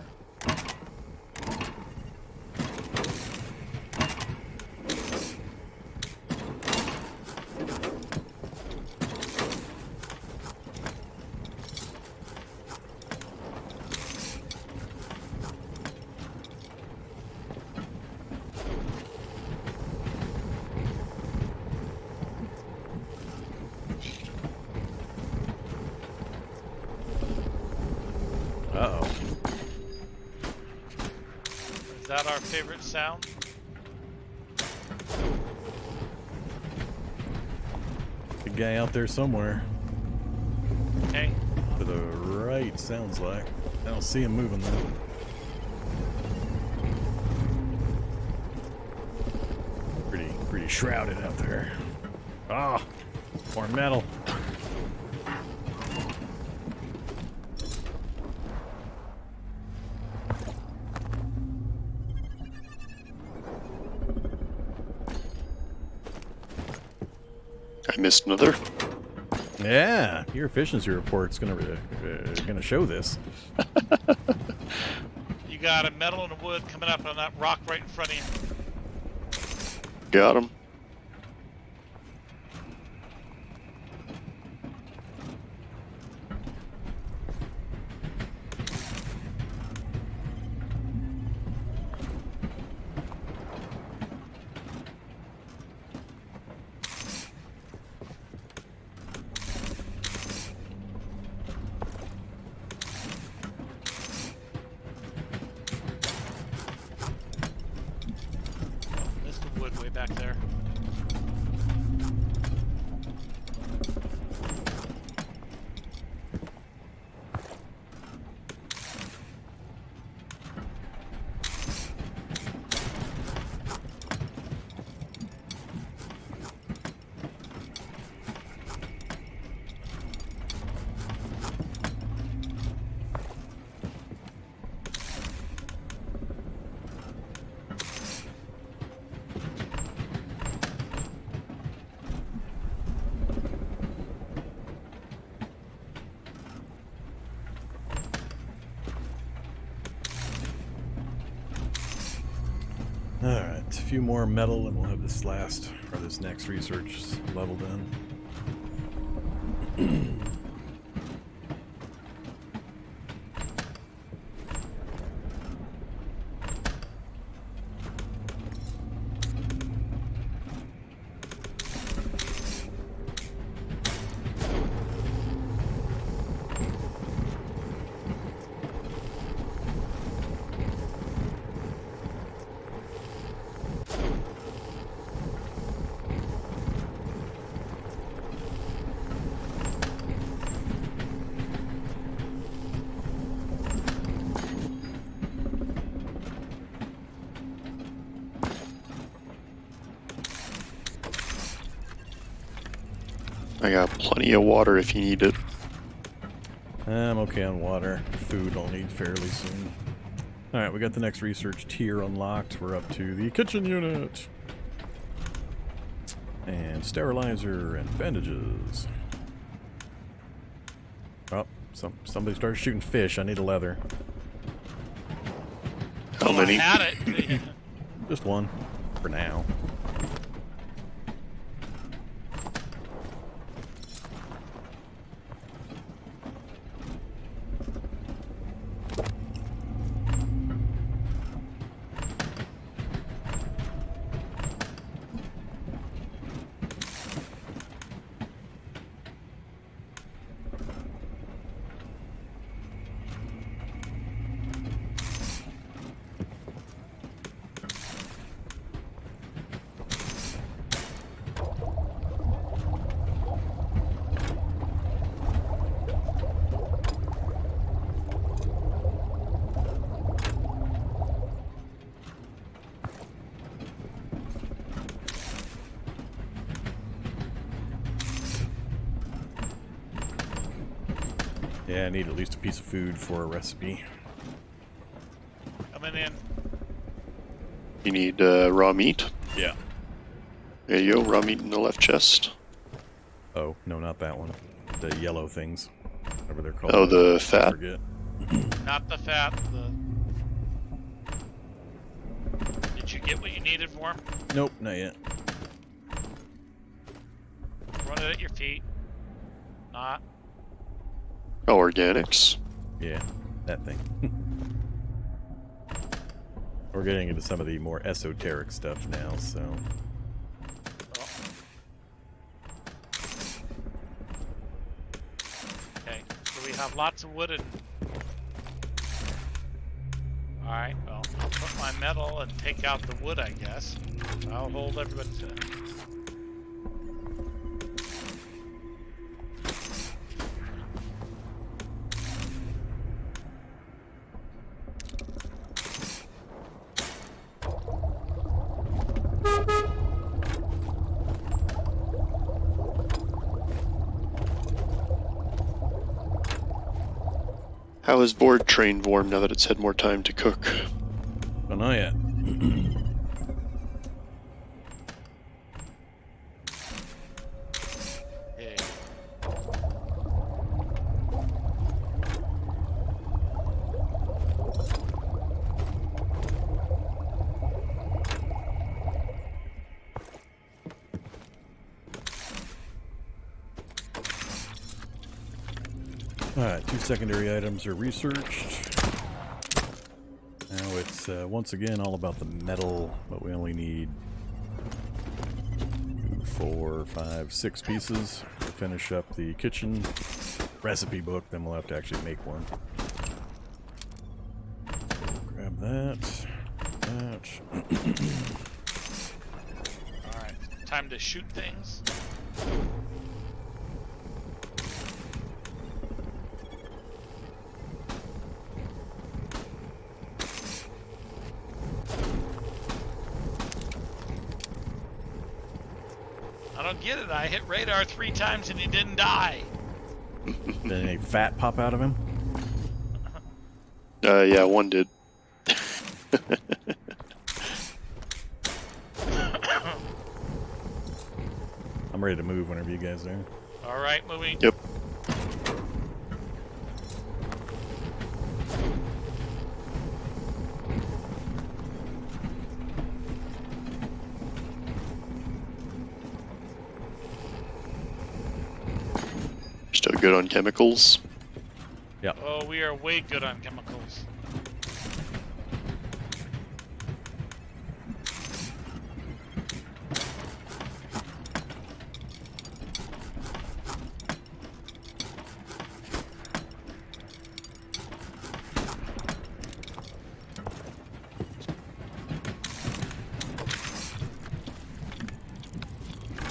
Uh-oh. Is that our favorite sound? Big guy out there somewhere. Okay. To the right, sounds like. I don't see him moving though. Pretty shrouded out there. Ah, more metal. I missed another. Yeah, your efficiency report's gonna show this. You got a metal and a wood coming up on that rock right in front of you. Got him. back there. Alright, a few more metal and we'll have this next research level done. I got plenty of water if you need it. I'm okay on water. Food I'll need fairly soon. Alright, we got the next research tier unlocked. We're up to the kitchen unit. And sterilizer and bandages. Oh, somebody started shooting fish. I need a leather. How many? I had it. Just one. For now. Yeah, I need at least a piece of food for a recipe. Coming in. You need raw meat? Yeah. There you go, raw meat in the left chest. Oh, no, not that one. The yellow things. Whatever they're called. Oh, the I fat? forget. Not the fat. Did you get what you needed for him? Nope, not yet. Run it at your feet. Not. Oh, organics. Yeah, that thing. We're getting into some of the more esoteric stuff now, so... Okay, so we have lots of wood and... Alright, well, I'll put my metal and take out the wood, I guess. I'll hold everybody to it. How is VoidTrain Vorm now that it's had more time to cook? Don't know yet. Okay. Alright, 2 secondary items are researched. Now it's once again all about the metal, but we only need 2, 4, 5, 6 pieces to finish up the kitchen recipe book, then we'll have to actually make one. Grab that. time to shoot things. I don't get it. I hit radar 3 times and he didn't die. Did any fat pop out of him? Yeah, one did. I'm ready to move whenever you guys are. All right, moving. Yep. Still good on chemicals. Yep. Oh, we are way good on chemicals.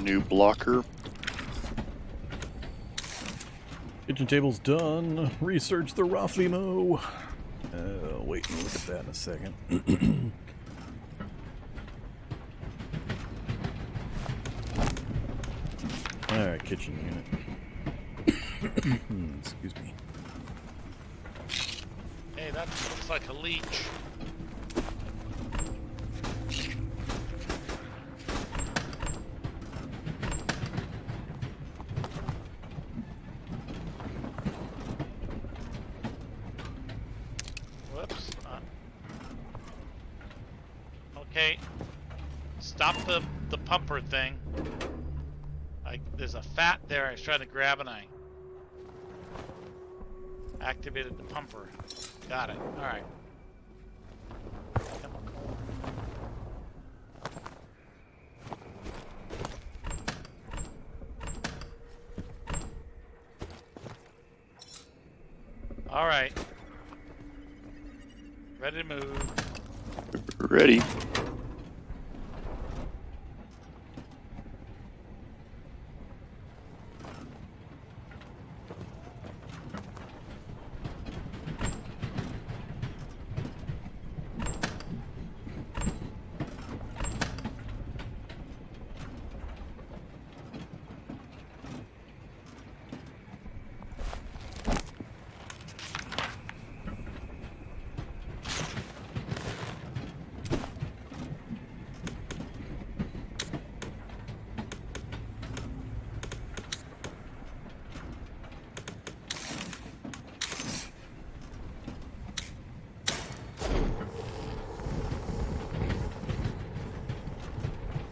New blocker. Kitchen table's done. Research the Raflimo. Wait and look at that in a second. Alright, kitchen unit. Excuse me. Hey, that looks like a leech. Whoops. Okay. Stop the pumper thing. There's a fat there I was trying to grab and I activated the pumper. Got it. Alright. Alright. Ready to move. Ready.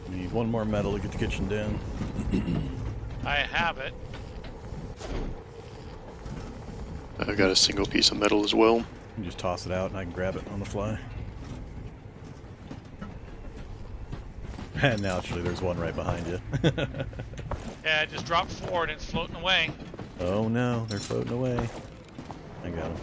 Need one more metal to get the kitchen down. I have it. I got a single piece of metal as well. You just toss it out and I can grab it on the fly. And naturally there's one right behind you. Yeah, I just dropped 4 and it's floating away. Oh no, they're floating away. I got them.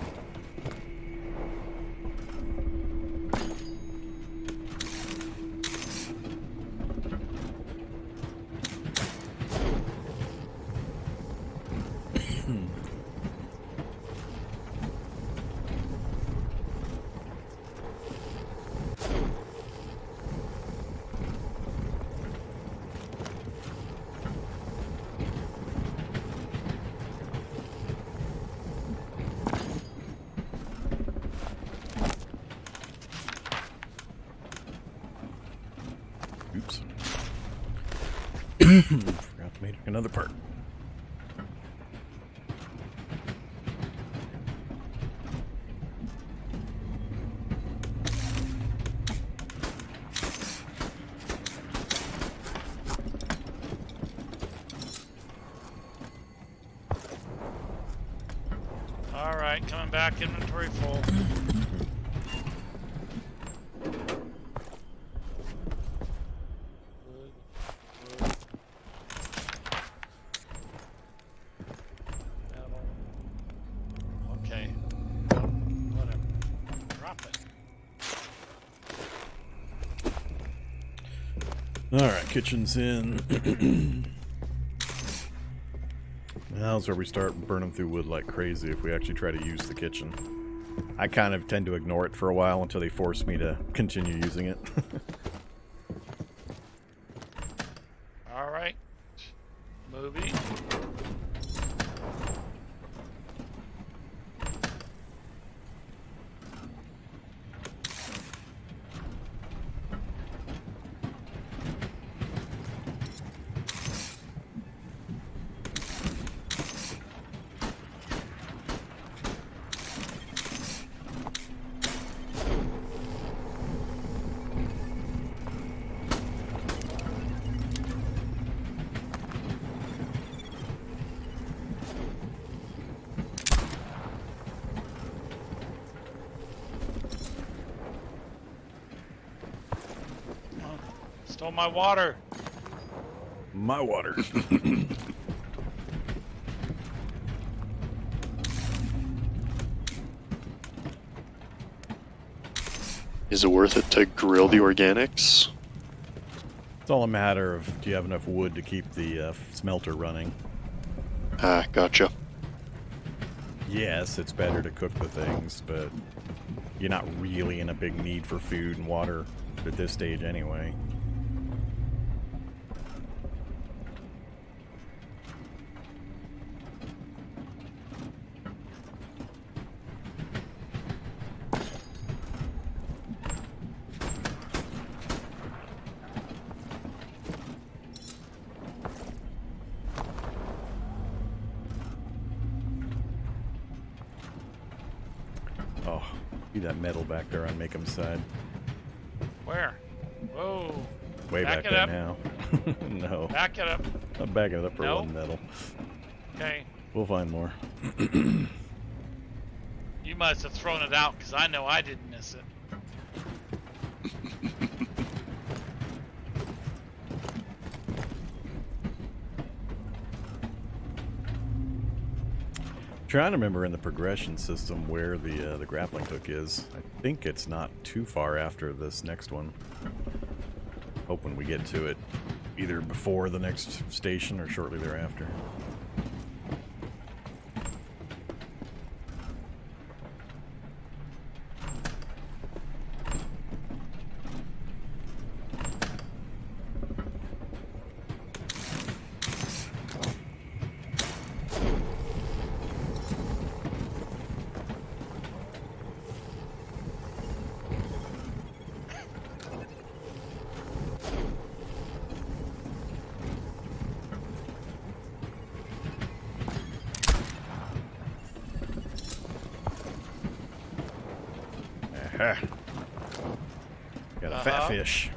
Oops. Forgot to make another part. Alright, coming back, inventory full. Okay. Whatever. Drop it. Alright, kitchen's in. Now's where we start burning through wood like crazy if we actually try to use the kitchen. I kind of tend to ignore it for a while until they force me to continue using it. Alright. Movie. Stole my water. My water. Is it worth it to grill the organics? It's all a matter of do you have enough wood to keep the smelter running. Ah, gotcha. Yes, it's better to cook the things, but you're not really in a big need for food and water at this stage anyway. Oh, see that metal back there on Makum's side. Where? Whoa. Way back it there up. now. No. Back it up. I'm backing it up for No. one metal. Okay. We'll find more. You must have thrown it out because I know I didn't miss it. Trying to remember in the progression system where the grappling hook is. I think it's not too far after this next one. Hoping we get to it either before the next station or shortly thereafter. Aha. Got a fat fish.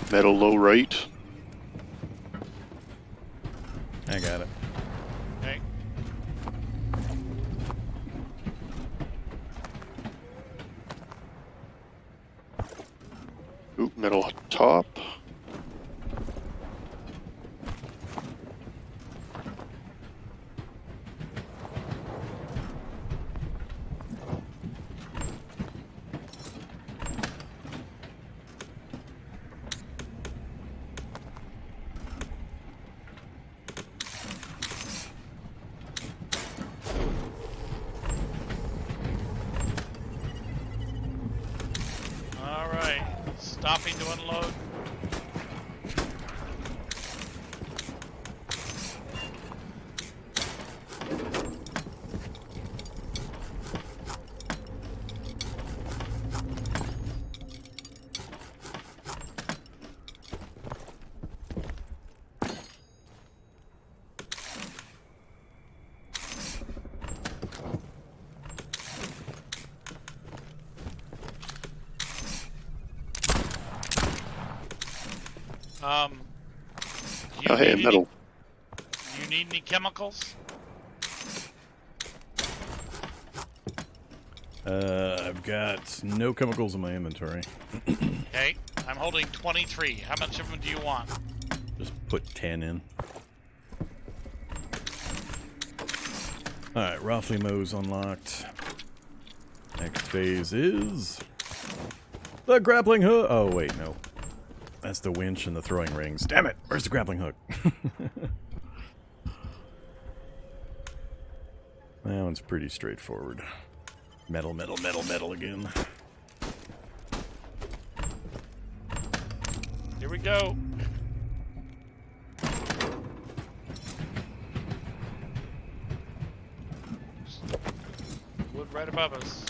Metal low right. I got it. Okay. Ooh, metal top. All right. Stopping to unload. Oh, hey, metal. You need any chemicals? I've got no chemicals in my inventory. Okay, I'm holding 23. How much of them do you want? Just put 10 in. Alright, Raflimo's unlocked. Next phase is the grappling hook. Oh, wait, no. That's the winch and the throwing rings. Damn it! Where's the grappling hook? That one's pretty straightforward. Metal, metal, metal, metal again. Here we go. Wood right above us.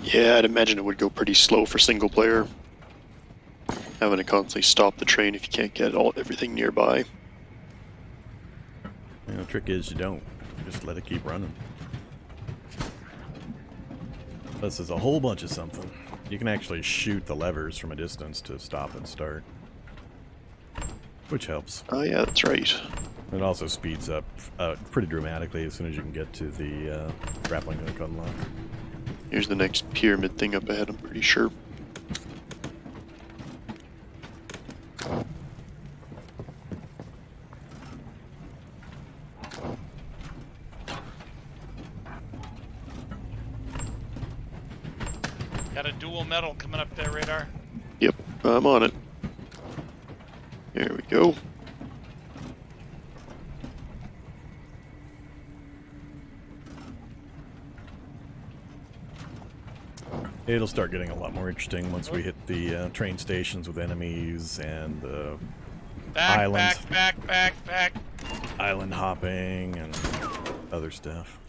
Yeah, I'd imagine it would go pretty slow for single player. Having to constantly stop the train if you can't get everything nearby. The trick is you don't. Just let it keep running. Plus, there's a whole bunch of something. You can actually shoot the levers from a distance to stop and start. Which helps. Oh yeah, that's right. It also speeds up pretty dramatically as soon as you can get to the grappling hook unlock. Here's the next pyramid thing up ahead, I'm pretty sure. Got a dual metal coming up there, Radar. Yep, I'm on it. There we go. It'll start getting a lot more interesting once we hit the train stations with enemies and islands. Back. Island hopping and other stuff.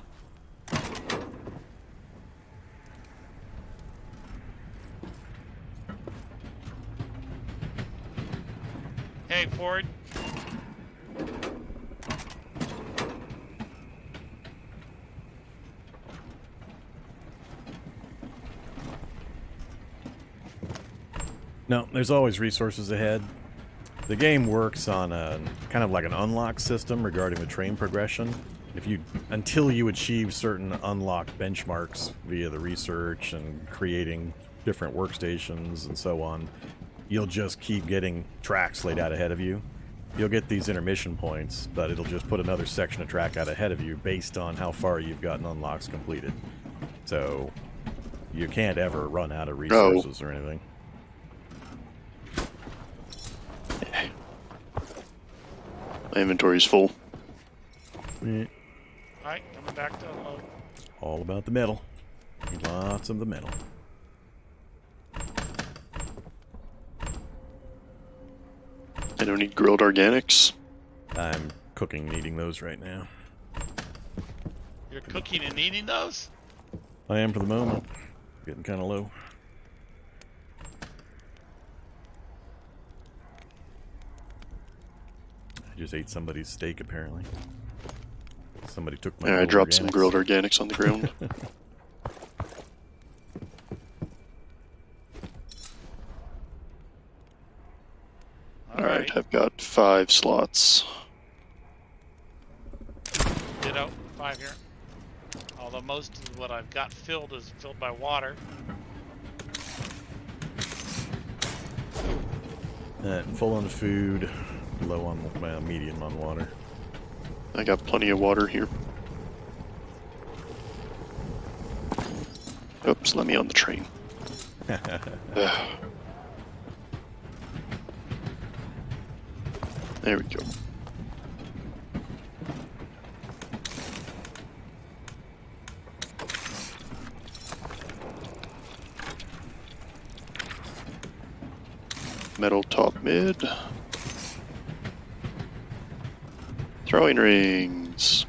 Hey, Ford. No, there's always resources ahead. The game works on a kind of like an unlock system regarding the train progression. Until you achieve certain unlock benchmarks via the research and creating different workstations and so on, you'll just keep getting tracks laid out ahead of you. You'll get these intermission points, but it'll just put another section of track out ahead of you based on how far you've gotten unlocks completed. So you can't ever run out of resources or anything. My inventory's full. Yeah. Alright, coming back to unload. All about the metal. Lots of the metal. I don't need grilled organics. I'm cooking and eating those right now. You're cooking and eating those? I am for the moment. Getting kind of low. I just ate somebody's steak, apparently. Somebody took my I dropped some grilled organics on the ground. Alright, I've got 5 slots. Ditto, 5 here. Although most of what I've got filled is filled by water. Full on food, low on medium on water. I got plenty of water here. Oops, let me on the train. There we go. Metal top mid. Throwing rings.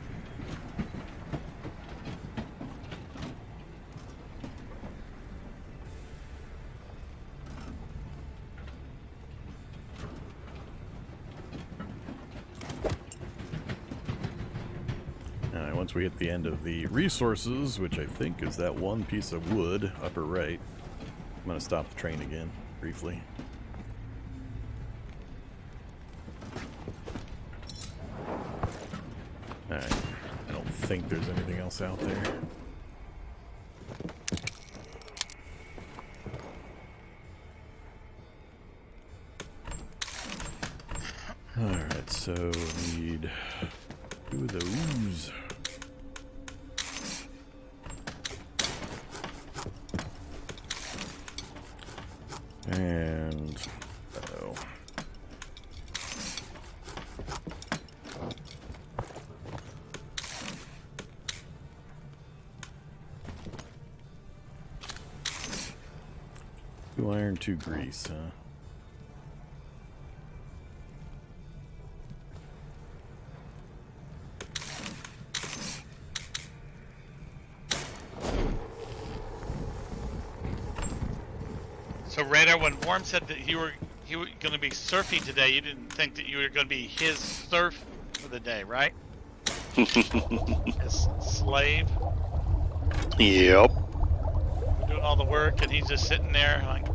Alright, once we hit the end of the resources, which I think is that one piece of wood, upper right, I'm going to stop the train again, briefly. Alright, I don't think there's anything else out there. Alright, so we need 2 of those. And uh-oh. Two iron, 2 grease, huh? So Radar, when Vorm said that you were going to be surfing today, you didn't think that you were going to be his surf for the day, right? His slave. Yep. Doing all the work, and he's just sitting there, like,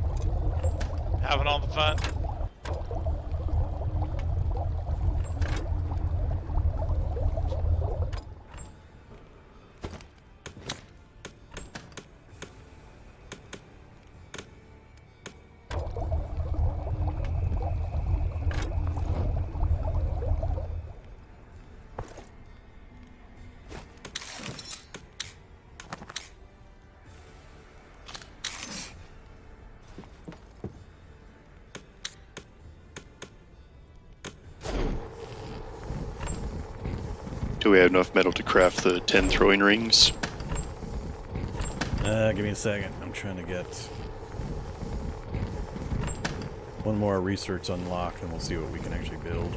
having all the fun. Do we have enough metal to craft the 10 throwing rings? Give me a second. I'm trying to get one more research unlocked, and we'll see what we can actually build.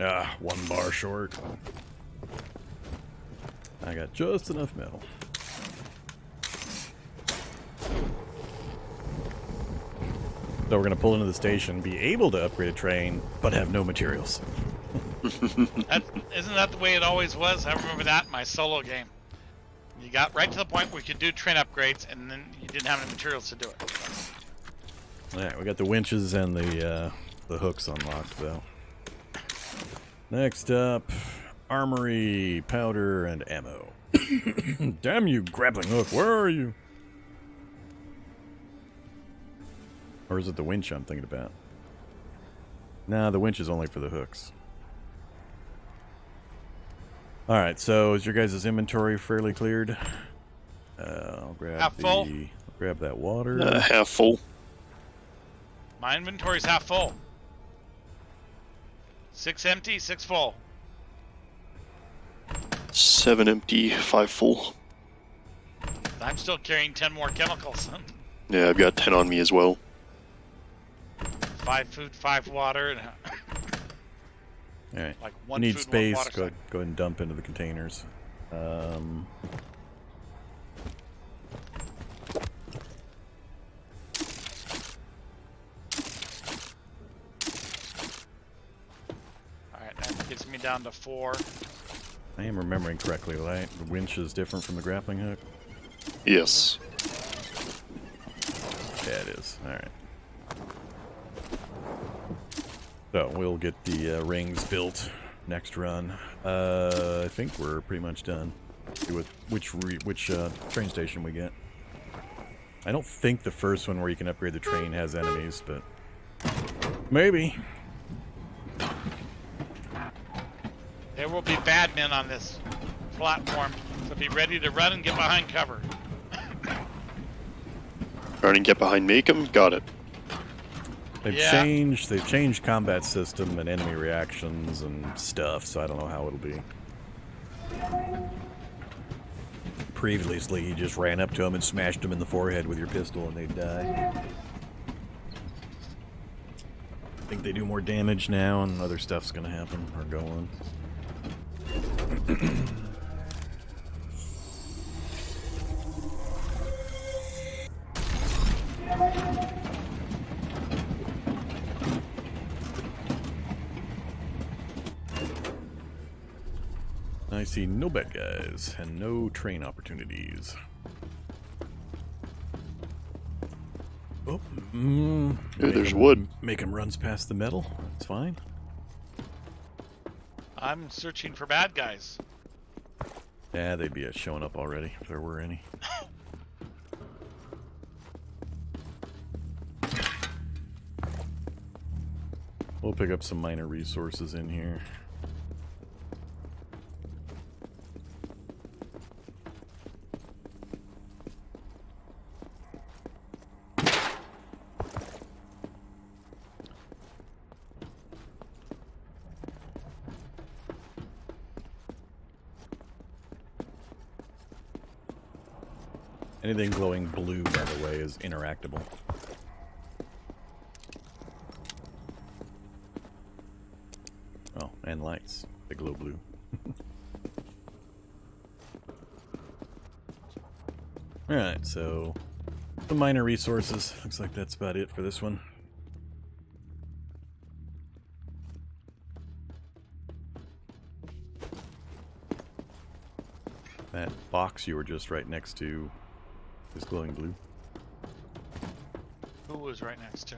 Ah, 1 bar short. I got just enough metal. So we're going to pull into the station, be able to upgrade a train, but have no materials. Isn't that the way it always was? I remember that in my solo game. You got right to the point where you could do train upgrades, and then you didn't have any materials to do it. Alright, we got the winches and the hooks unlocked, though. Next up, armory, powder, and ammo. Damn you, grappling hook, where are you? Or is it the winch I'm thinking about? Nah, the winch is only for the hooks. Alright, so is your guys' inventory fairly cleared? I'll grab Half full. I'll grab that water. Half full. My inventory's half full. 6 empty, 6 full. 7 empty, 5 full. I'm still carrying 10 more chemicals. Yeah, I've got 10 on me as well. 5 food, 5 water, and Alright. like 1 Need food, space, 1 water. go ahead and dump into the containers. Alright, that gets me down to 4. I am remembering correctly, right? The winch is different from the grappling hook? Yes. Yeah, it is. Alright. So, we'll get the rings built next run. I think we're pretty much done. See what, which train station we get. I don't think the first one where you can upgrade the train has enemies, but There will be bad men on this platform, so be ready to run and get behind cover. Run and get behind Makkum. Got it. They've changed combat system and enemy reactions and stuff, so I don't know how it'll be. Previously, you just ran up to them and smashed them in the forehead with your pistol and they'd die. I think they do more damage now and other stuff's gonna happen or go on. I see no bad guys and no train opportunities. Oh, Hey, there's wood. Makkum runs past the metal. It's fine. I'm searching for bad guys. Yeah, they'd be showing up already if there were any. We'll pick up some minor resources in here. Anything glowing blue, by the way, is interactable. Oh, and lights. They glow blue. Alright, so the minor resources. Looks like that's about it for this one. That box you were just right next to is glowing blue. Who was right next to?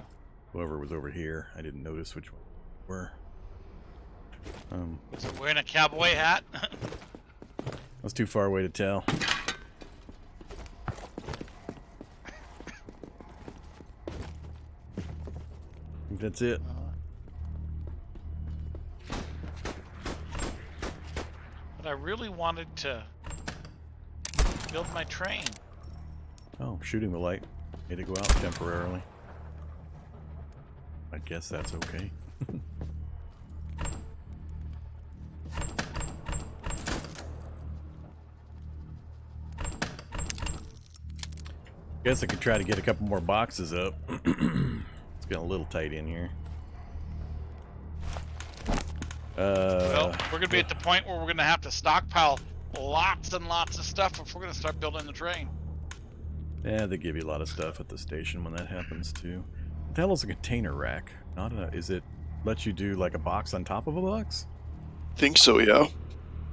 Whoever was over here, I didn't notice which one were. Was it wearing a cowboy hat? That's too far away to tell. I think that's it. But I really wanted to build my train. Oh, shooting the light made it go out temporarily. I guess that's okay. Guess I could try to get a couple more boxes up. It's getting a little tight in here. Well, we're gonna be at the point where we're gonna have to stockpile lots and lots of stuff if we're gonna start building the train. Yeah, they give you a lot of stuff at the station when that happens too. What the hell is a container rack? Not a. Is it let you do like a box on top of a box? Think so, yeah.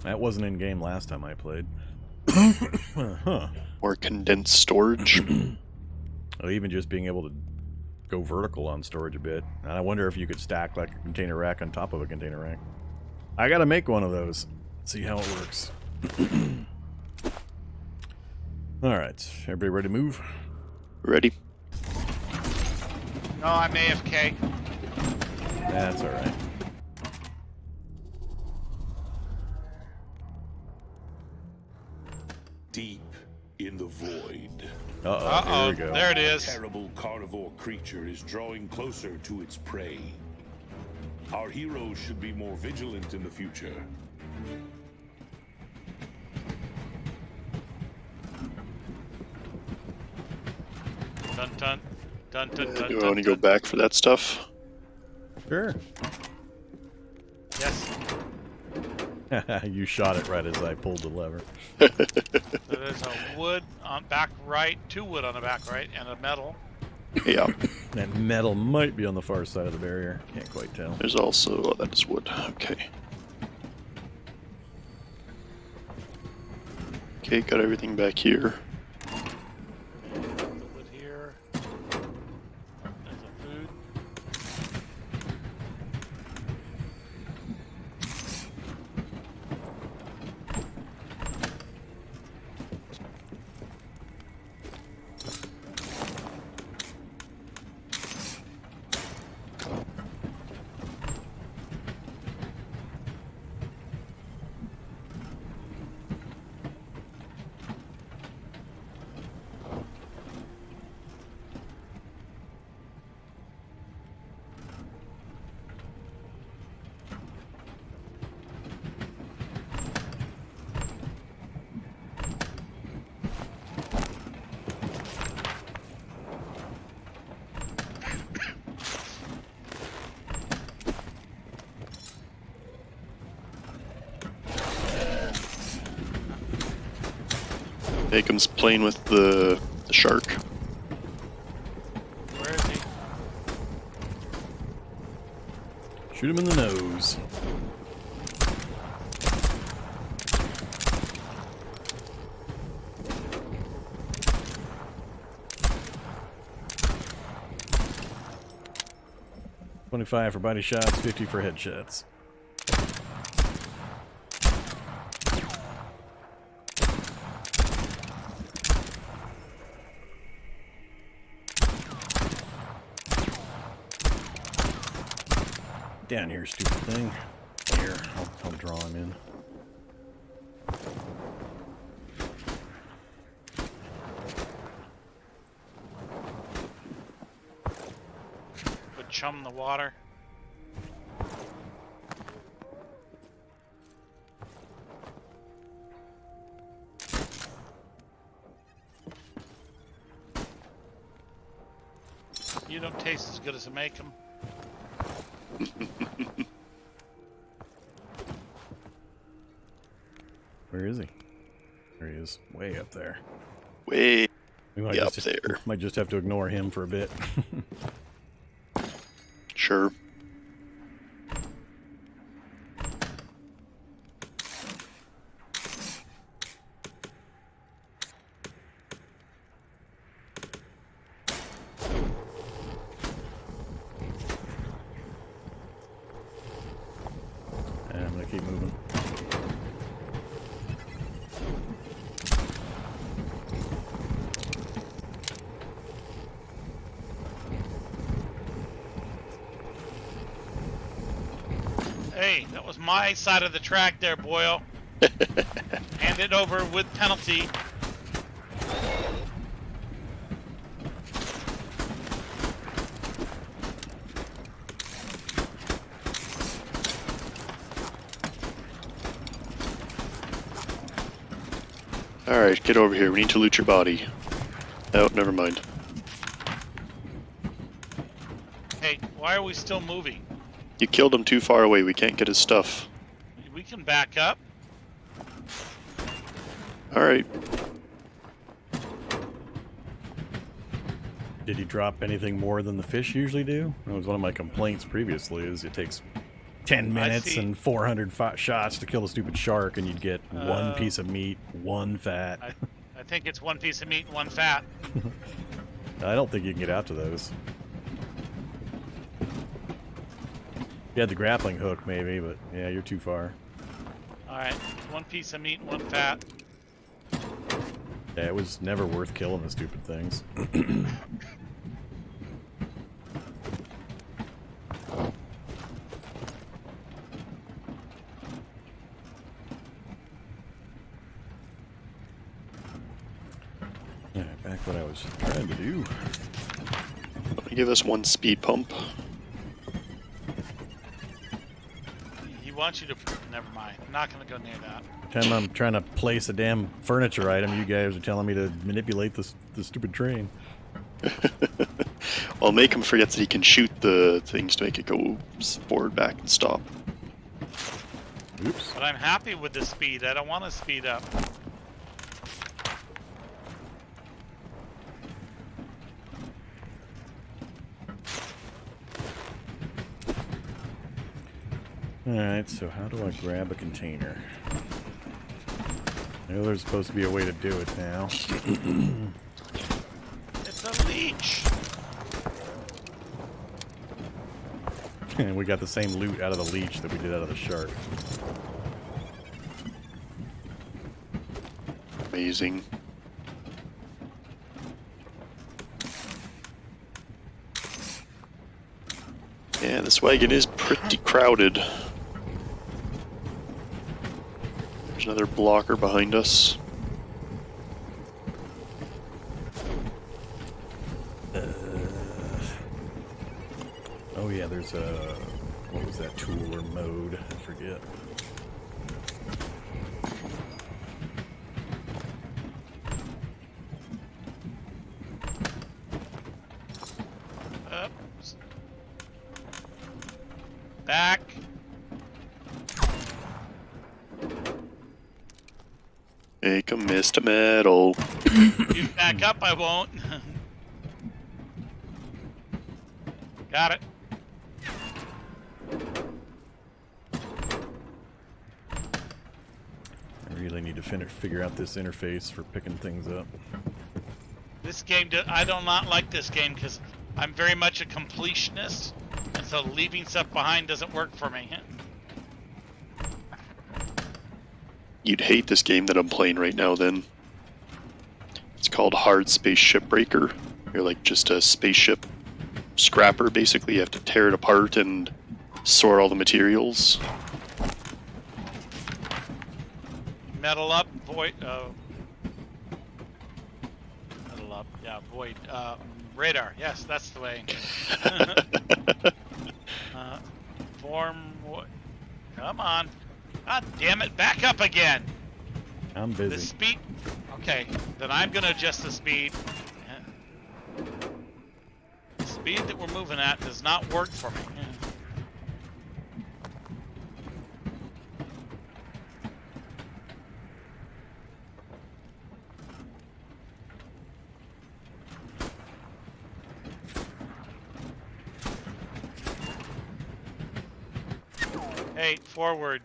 That wasn't in game last time I played. Huh. Or condensed storage. Well, even just being able to go vertical on storage a bit. And I wonder if you could stack like a container rack on top of a container rack. I gotta make one of those. See how it works. Alright, everybody ready to move? Ready? No, I'm AFK. That's alright. Deep in the void, Uh-oh, here we go. There it a is. terrible carnivore creature is drawing closer to its prey. Our heroes should be more vigilant in the future. Dun dun dun dun dun. Do I dun, want to go dun. back for that stuff? Sure. Yes. You shot it right as I pulled the lever. So there's a wood on back right, 2 wood on the back right, and a metal. Yeah. That metal might be on the far side of the barrier. Can't quite tell. There's also... Oh, that is wood. Okay. Okay, got everything back here. The wood here. There's a food. Makkum's playing with the shark. Where is he? Shoot him in the nose. $25 for body shots, $50 for headshots. Down here, stupid thing. Here, I'll draw him in. Put chum in the water. You don't taste as good as I make them. Where is he? There he is, way up there. Way We might up just, there. Might just have to ignore him for a bit. Sure. And I'm gonna keep moving. Hey, that was my side of the track there, Boyle. Hand it over with penalty. Alright, get over here. We need to loot your body. Oh, never mind. Hey, why are we still moving? You killed him too far away. We can't get his stuff. We can back up. Alright. Did he drop anything more than the fish usually do? That was one of my complaints previously, is it takes 10 minutes see. and 400 shots to kill a stupid shark, and you'd get one piece of meat, one fat. I think it's one piece of meat and one fat. I don't think you can get out to those. You had the grappling hook, maybe, but yeah, you're too far. Alright, one piece of meat and one fat. Yeah, it was never worth killing the stupid things. Alright, back what I was trying to do. Give us one speed pump. He wants you to... Never mind. I'm not going to go near that. Time I'm trying to place a damn furniture item, you guys are telling me to manipulate this stupid train. I'll make him forget that he can shoot the things to make it go forward, back, and stop. Oops. But I'm happy with the speed. I don't want to speed up. Alright, so how do I grab a container? I know there's supposed to be a way to do it now. It's a leech. And we got the same loot out of the leech that we did out of the shark. Amazing. Yeah, this wagon is pretty crowded. There's another blocker behind us. Oh yeah, there's a... what was that tool or mode? I forget. Oops. Back. Make a mist of metal. You back up, I won't. Got it. I really need to figure out this interface for picking things up. This game, I do not like this game because I'm very much a completionist, and so leaving stuff behind doesn't work for me. You'd hate this game that I'm playing right now then. It's called Hard Space Shipbreaker. You're like just a spaceship scrapper, basically. You have to tear it apart and sort all the materials. Metal up, void. Metal up, yeah, void. Radar, yes, that's the way. Vorm, come on. God damn it, back up again. I'm busy. The speed. Okay, then I'm gonna adjust the speed. The speed that we're moving at does not work for me. Hey, forward.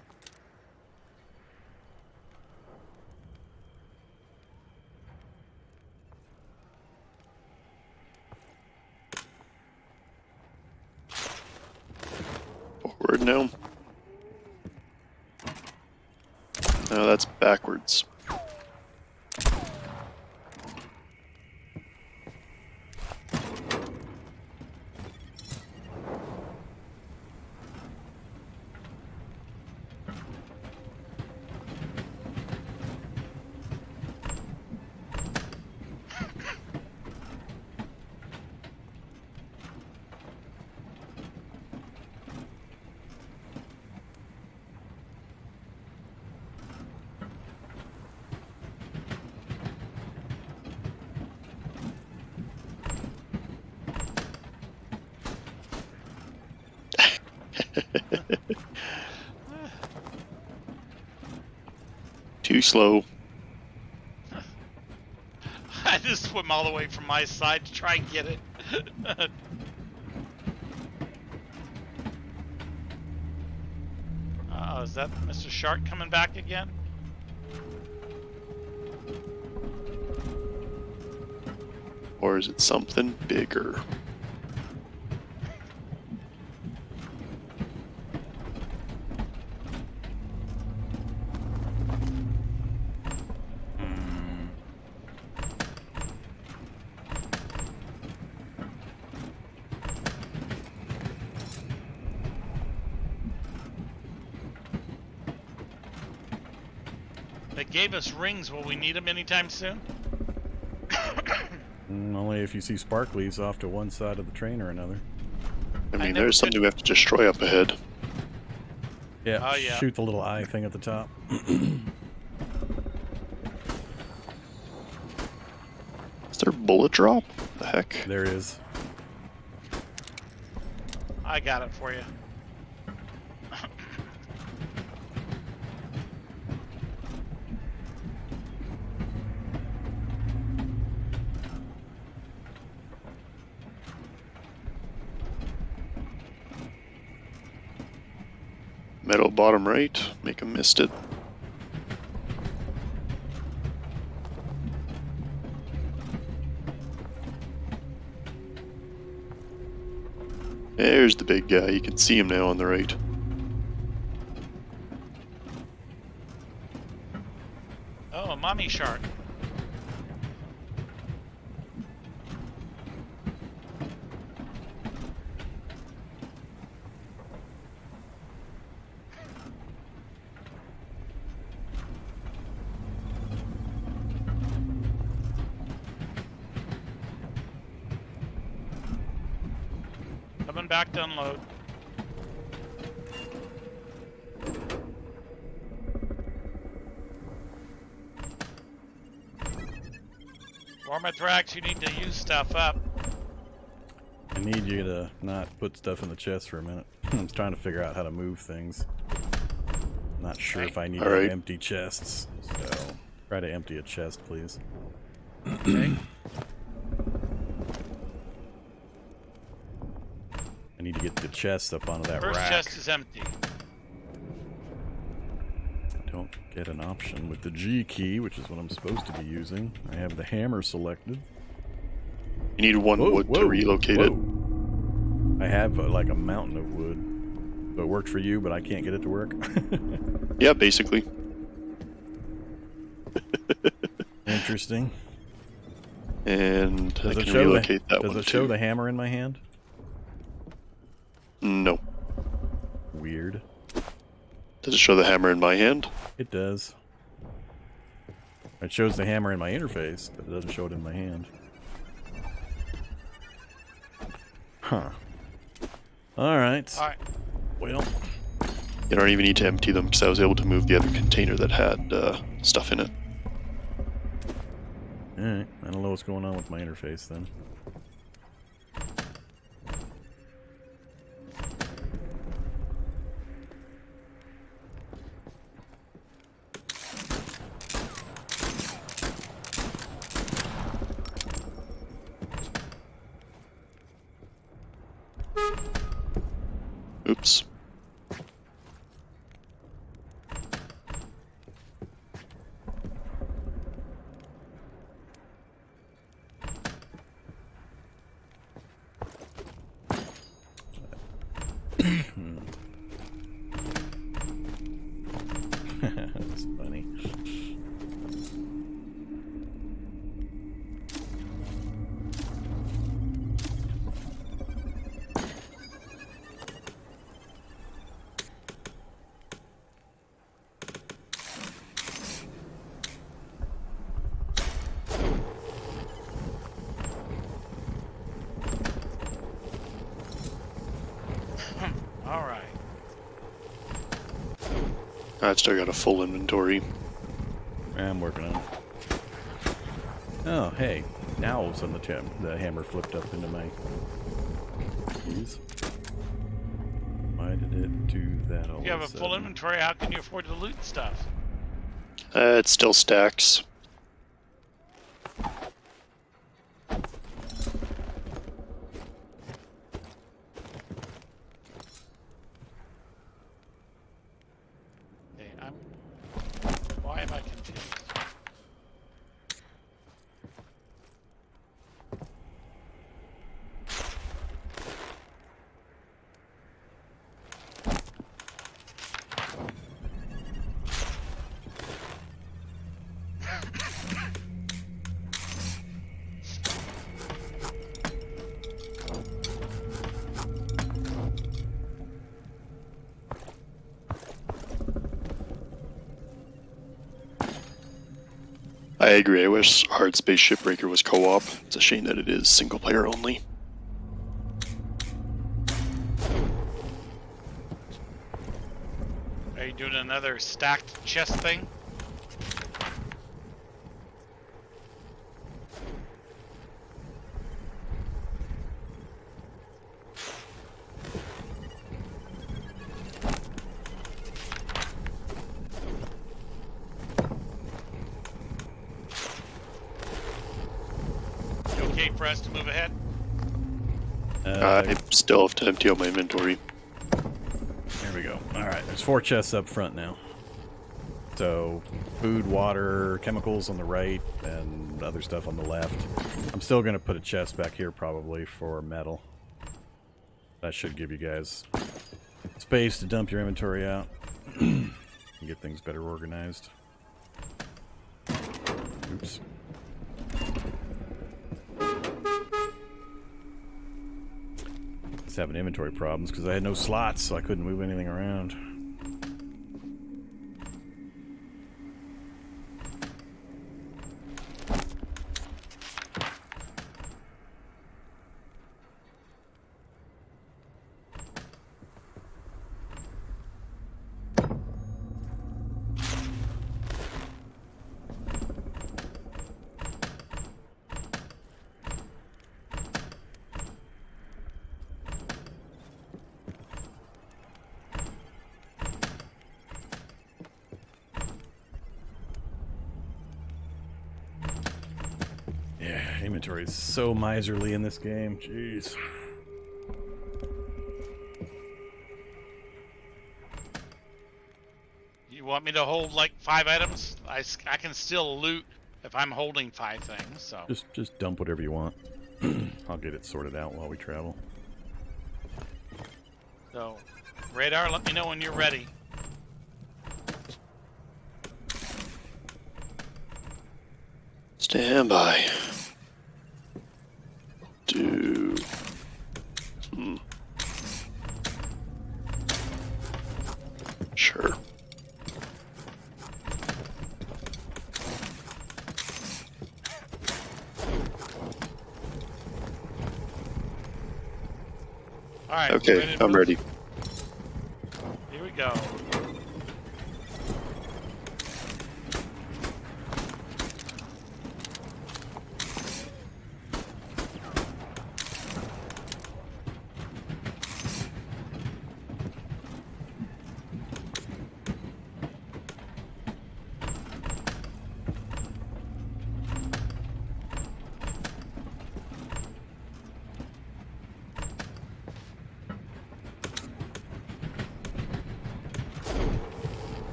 Forward now. No, that's backwards. Too slow. I just swim all the way from my side to try and get it. Is that Mr. Shark coming back again? Or is it something bigger? They gave us rings. Will we need them anytime soon? Only if you see sparklies off to one side of the train or another. I mean, there's something we have to destroy up ahead. Yeah, Oh, yeah. Shoot the little eye thing at the top. Is there a bullet drop? The heck? There is. I got it for you. Metal bottom right. Make him missed it. There's the big guy. You can see him now on the right. Oh, a mommy shark. Coming back to unload. Vormathrax, you need to use stuff up. I need you to not put stuff in the chest for a minute. I'm trying to figure out how to move things. Not sure if I need to have empty chests, so... Try to empty a chest, please. Okay. I need to get the chest up onto that First rack. chest is empty. Don't get an option with the G key, which is what I'm supposed to be using. I have the hammer selected. You need one wood to relocate it. I have like a mountain of wood. So it worked for you, but I can't get it to work. Yeah, basically. Interesting. And I Does it can show relocate that does one it show too. the hammer in my hand? No. Weird. Does it show the hammer in my hand? It does. It shows the hammer in my interface, but it doesn't show it in my hand. Huh. Alright. All right. Well, You don't even need to empty them because I was able to move the other container that had stuff in it. alright. I don't know what's going on with my interface then. Oops. That's funny. All right. I've still got a full inventory. I'm working on it. Oh, hey. Now all of a sudden the hammer flipped up into my keys. Why did it do that all If you have of a full sudden? inventory, how can you afford to loot stuff? It still stacks. Okay, why am I confused? I agree. I wish Hard Space Shipbreaker was co-op. It's a shame that it is single player only. Are you doing another stacked chest thing? You okay for us to move ahead? I still have to empty out my inventory. There we go. Alright, there's 4 chests up front now. So, food, water, chemicals on the right, and other stuff on the left. I'm still going to put a chest back here probably for metal. That should give you guys space to dump your inventory out. And get things better organized. Oops. Just having inventory problems because I had no slots, so I couldn't move anything around. Inventory is so miserly in this game. Jeez. You want me to hold like 5 items? I can still loot if I'm holding 5 things. So Just dump whatever you want. I'll get it sorted out while we travel. So, Radar, let me know when you're ready. Stand by. Sure. All right. Okay, I'm ready. Here we go.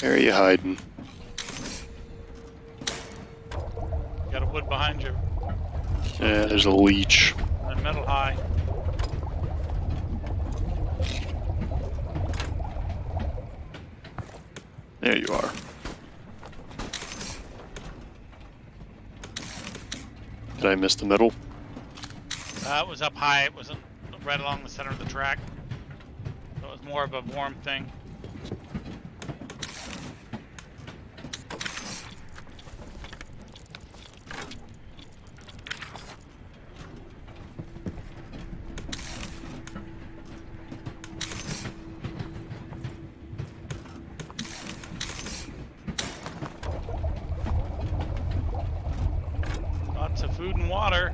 Where are you hiding? Got a wood behind you. Yeah, there's a leech. And metal high. There you are. Did I miss the middle? It was up high. It wasn't right along the center of the track. So it was more of a Vorm thing. Lots of food and water.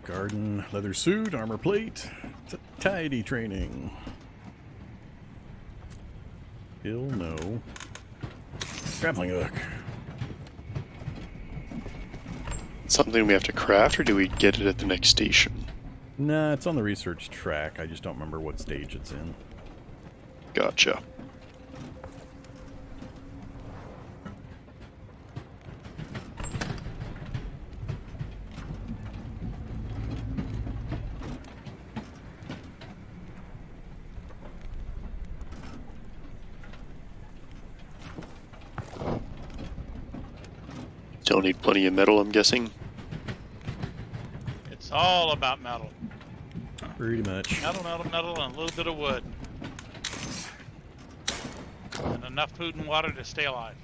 Garden, leather suit, armor plate, tidy training. Still no. Grappling hook. Something we have to craft, or do we get it at the next station? Nah, it's on the research track. I just don't remember what stage it's in. Gotcha. Still need plenty of metal, I'm guessing. It's all about metal. Pretty much. Metal, and a little bit of wood. And enough food and water to stay alive.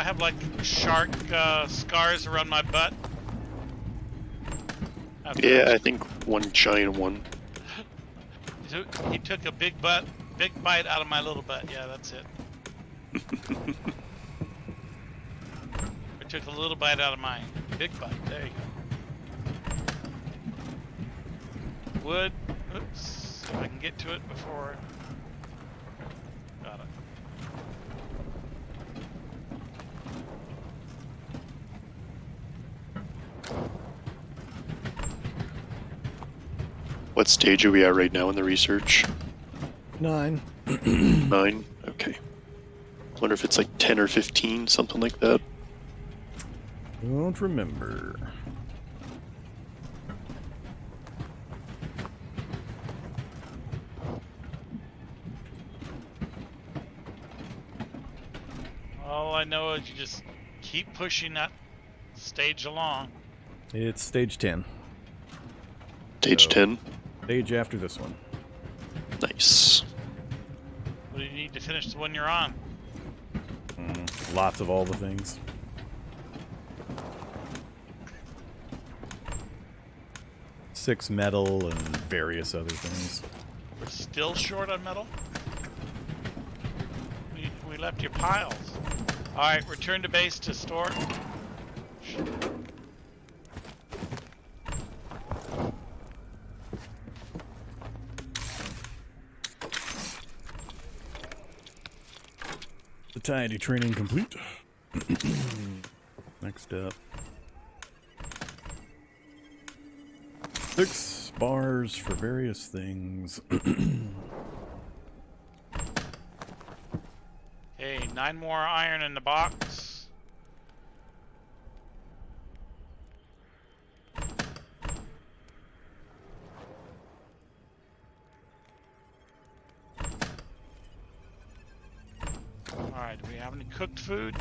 I have like shark scars around my butt? Yeah, I think one giant one. He took a big bite out of my little butt. Yeah, that's it. I took a little bite out of my big butt. There you go. Wood. Oops. If I can get to it before. Got it. What stage are we at right now in the research? 9. 9? Okay. Wonder if it's like 10 or 15, something like that. Don't remember. All I know is you just keep pushing that stage along. It's stage 10. Stage So- 10? Stage after this one. Nice. What do you need to finish the one you're on? Lots of all the things. Six metal and various other things. We're still short on metal? We left your piles. Alright, return to base to store. Satiety training complete. Next up. 6 bars for various things. Okay, 9 more iron in the box. Alright, do we have any cooked food?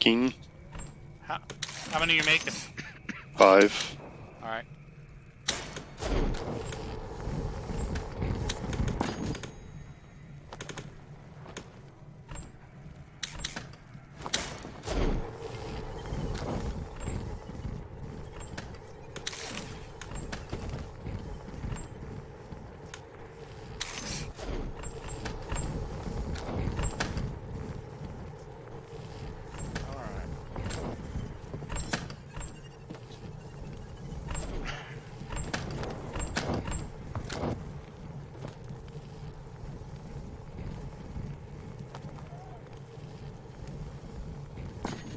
King? How many are you making? 5. Alright.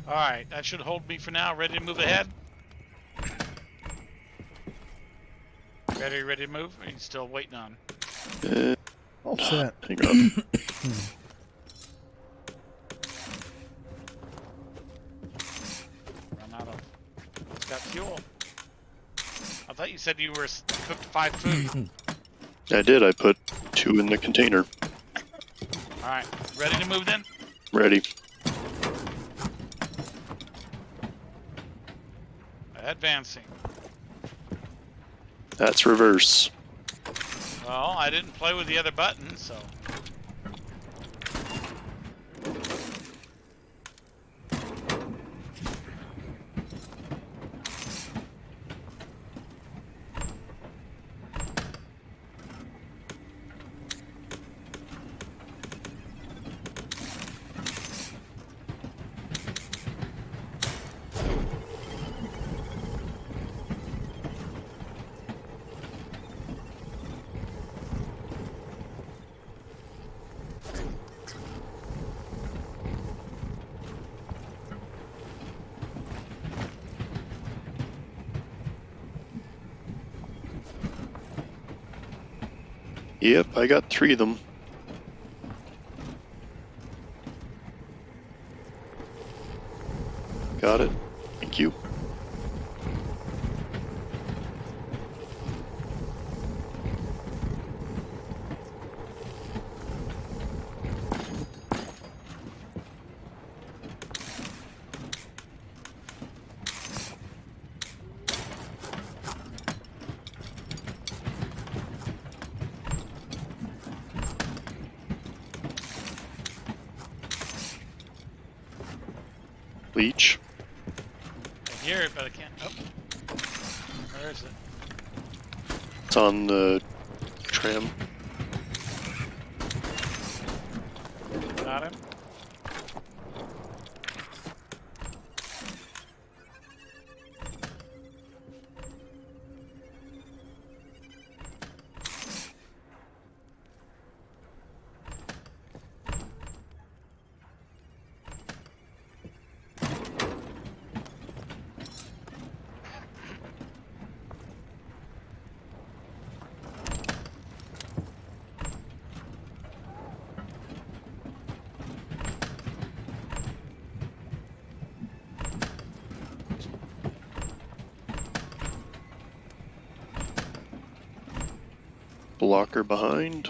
Alright, that should hold me for now. Ready to move ahead? Ready to move? Or are you still waiting on? All set. Hang on. Run out of... It's got fuel. I thought you said you were cooked 5 food. I did. I put 2 in the container. Alright, ready to move then? Ready. Advancing. That's reverse. Well, I didn't play with the other buttons, so... Yep, I got 3 of them. Got it. Thank you. Leech. I hear it, but I can't. Oh. Where is it? It's on the tram. Got him. Blocker behind.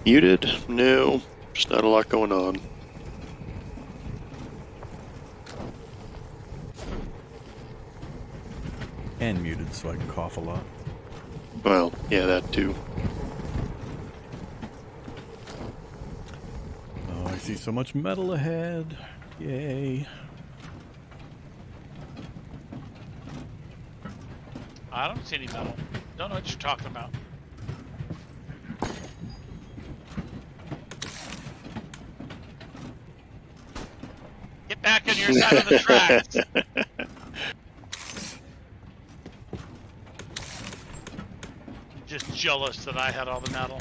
Muted? No, there's not a lot going on. And muted so I can cough a lot. Well, yeah, that too. Oh, I see so much metal ahead. Yay. I don't see any metal. Don't know what you're talking about. Get back on your side of the tracks. Just jealous that I had all the metal.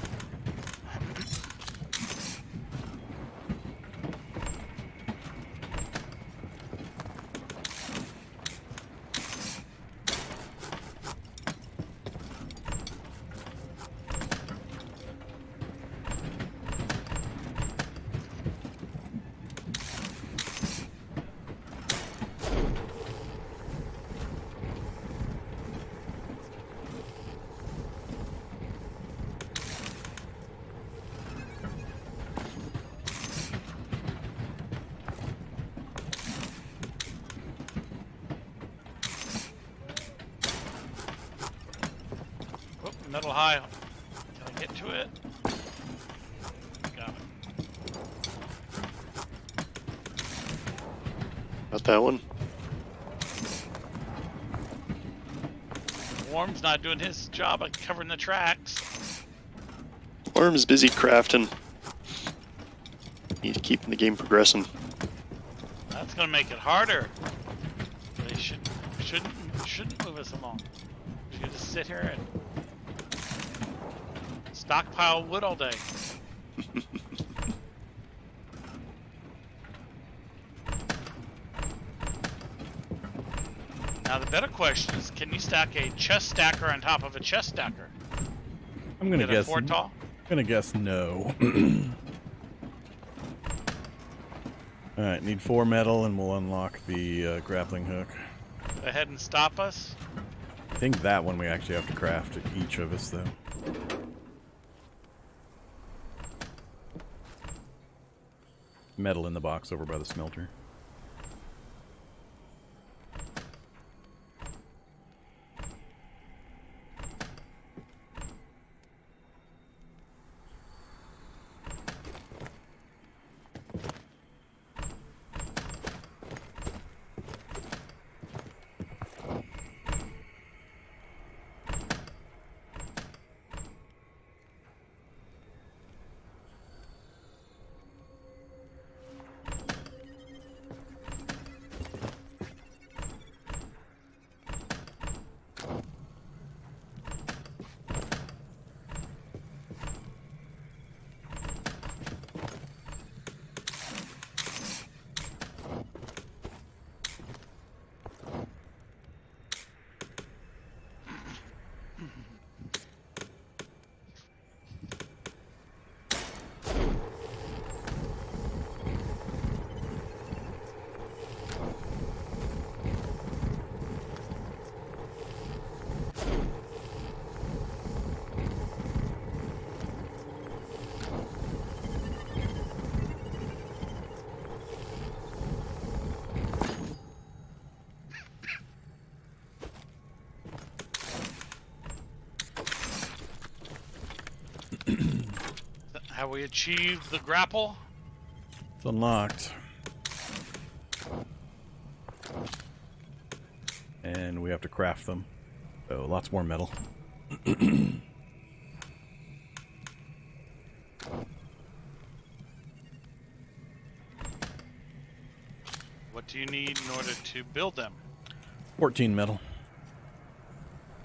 Oh, metal high. Can I get to it? Got it. Got that one. Worm's not doing his job of covering the tracks. Worm's busy crafting. He's keeping the game progressing. That's gonna make it harder. They shouldn't move us along. Should just sit here and stockpile wood all day. Now the better question is, can you stack a chest stacker on top of a chest stacker? I'm gonna Get a guess. four tall? Gonna guess no. All right, need 4 metal, and we'll unlock the grappling hook. Go ahead and stop us. I think that one we actually have to craft, each of us, though. Metal in the box over by the smelter. Have we achieved the grapple? It's unlocked. And we have to craft them. So lots more metal. What do you need in order to build them? 14 metal.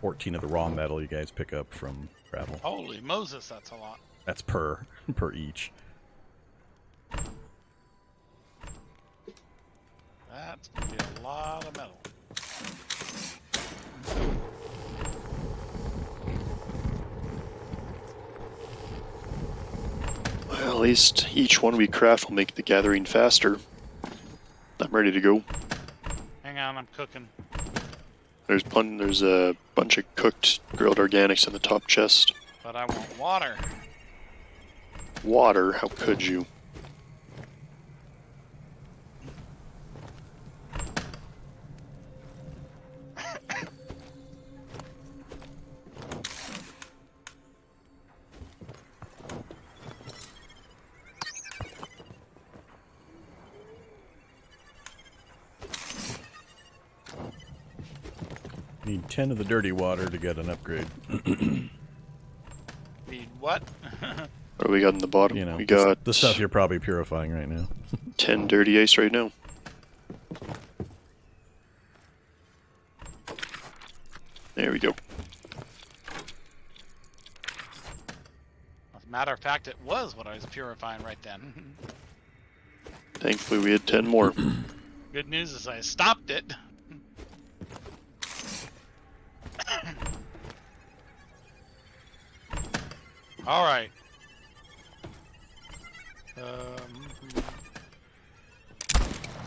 14 of the raw metal you guys pick up from gravel. Holy Moses, that's a lot. That's per each. That's going to be a lot of metal. Well, at least each one we craft will make the gathering faster. I'm ready to go. Hang on, I'm cooking. There's a bunch of cooked grilled organics in the top chest. But I want water. Water? How could you? Need 10 of the dirty water to get an upgrade. Need what? What do we got in the bottom? You know, we got the stuff you're probably purifying right now. 10 dirty ice right now. There we go. As a matter of fact, it was what I was purifying right then. Thankfully we had 10 more. Good news is I stopped it. All right.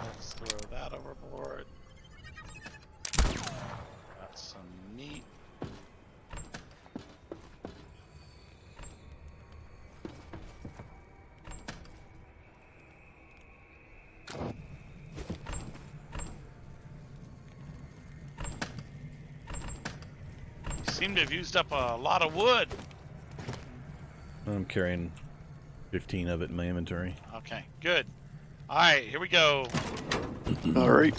Let's throw that overboard. Got some meat. You seem to have used up a lot of wood. I'm carrying 15 of it in my inventory. Okay, good. All right, here we go. All right.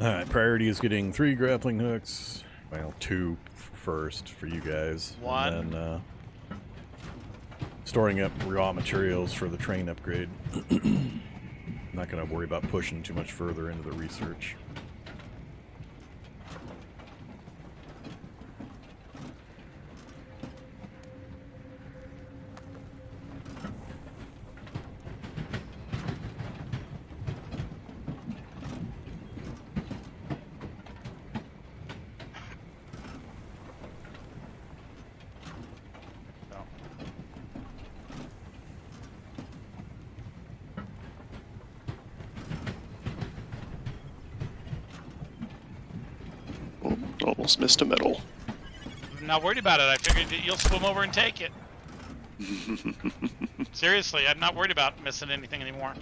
Alright, priority is getting 3 grappling hooks. Well, 2 first for you guys. One. And then, storing up raw materials for the train upgrade. Not going to worry about pushing too much further into the research. Oh, almost missed a medal. I'm not worried about it. I figured that you'll swim over and take it. Seriously, I'm not worried about missing anything anymore.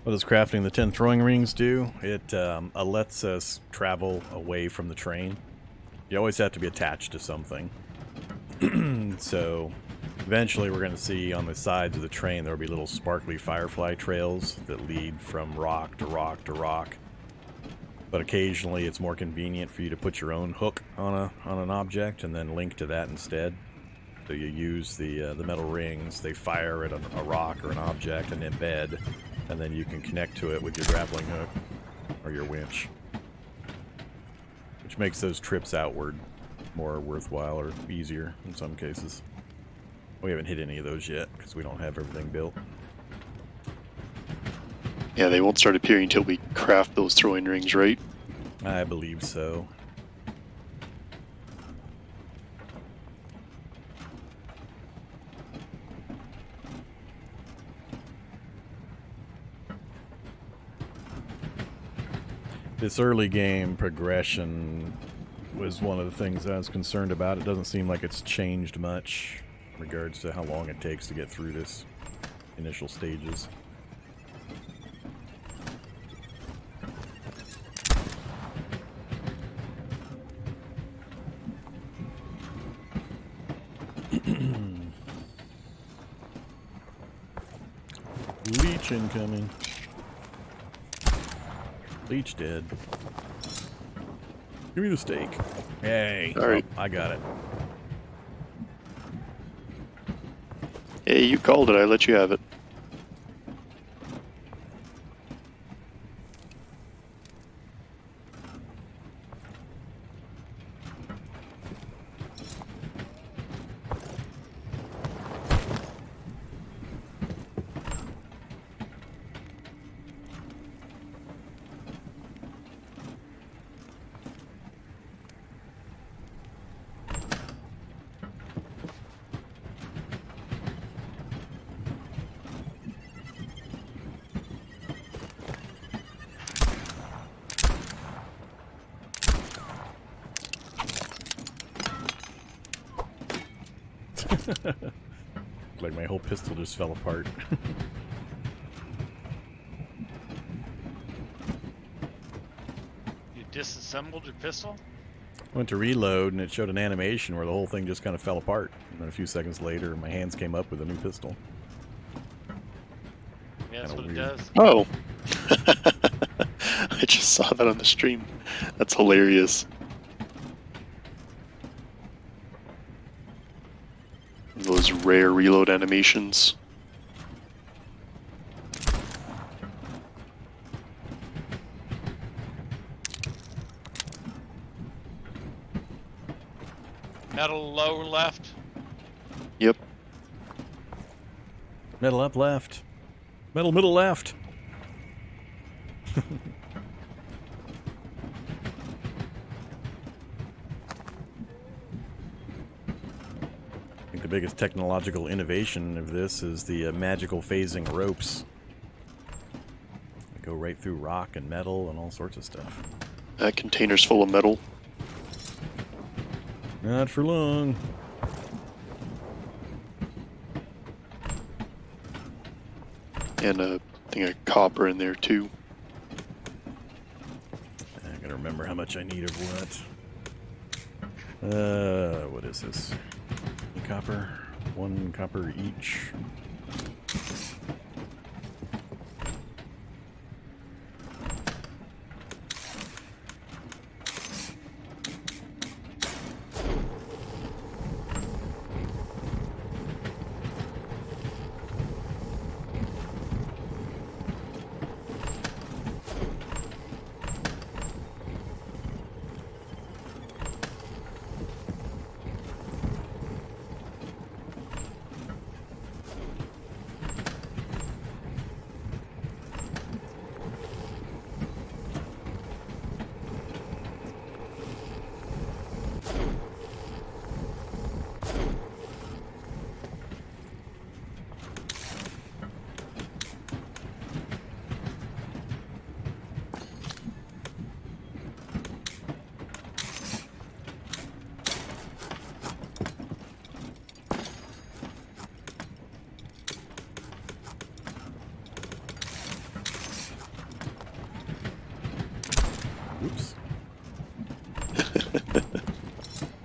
What does crafting the 10 throwing rings do? It lets us travel away from the train. You always have to be attached to something. So eventually we're going to see on the sides of the train there will be little sparkly firefly trails that lead from rock to rock to rock. But occasionally it's more convenient for you to put your own hook on an object and then link to that instead. So you use the metal rings, they fire at a rock or an object and embed, and then you can connect to it with your grappling hook or your winch. Which makes those trips outward more worthwhile or easier in some cases. We haven't hit any of those yet because we don't have everything built. Yeah, they won't start appearing until we craft those throwing rings, right? I believe so. This early game progression was one of the things I was concerned about. It doesn't seem like it's changed much in regards to how long it takes to get through this initial stages. Leech incoming. Leech dead. Give me the steak. Hey. All right. Oh, I got it. Hey, you called it. I let you have it. Like my whole pistol just fell apart. You disassembled your pistol? Went to reload and it showed an animation where the whole thing just kind of fell apart. And then a few seconds later, my hands came up with a new pistol. Yeah, that's what Kinda it weird. does. Oh. I just saw that on the stream. That's hilarious. Those rare reload animations. Metal low left. Yep. Metal up left. Metal middle left. I think the biggest technological innovation of this is the magical phasing ropes. They go right through rock and metal and all sorts of stuff. That container's full of metal. Not for long. And a thing of copper in there too. I gotta remember how much I need of what. What is this? Copper. 1 copper each. Oops.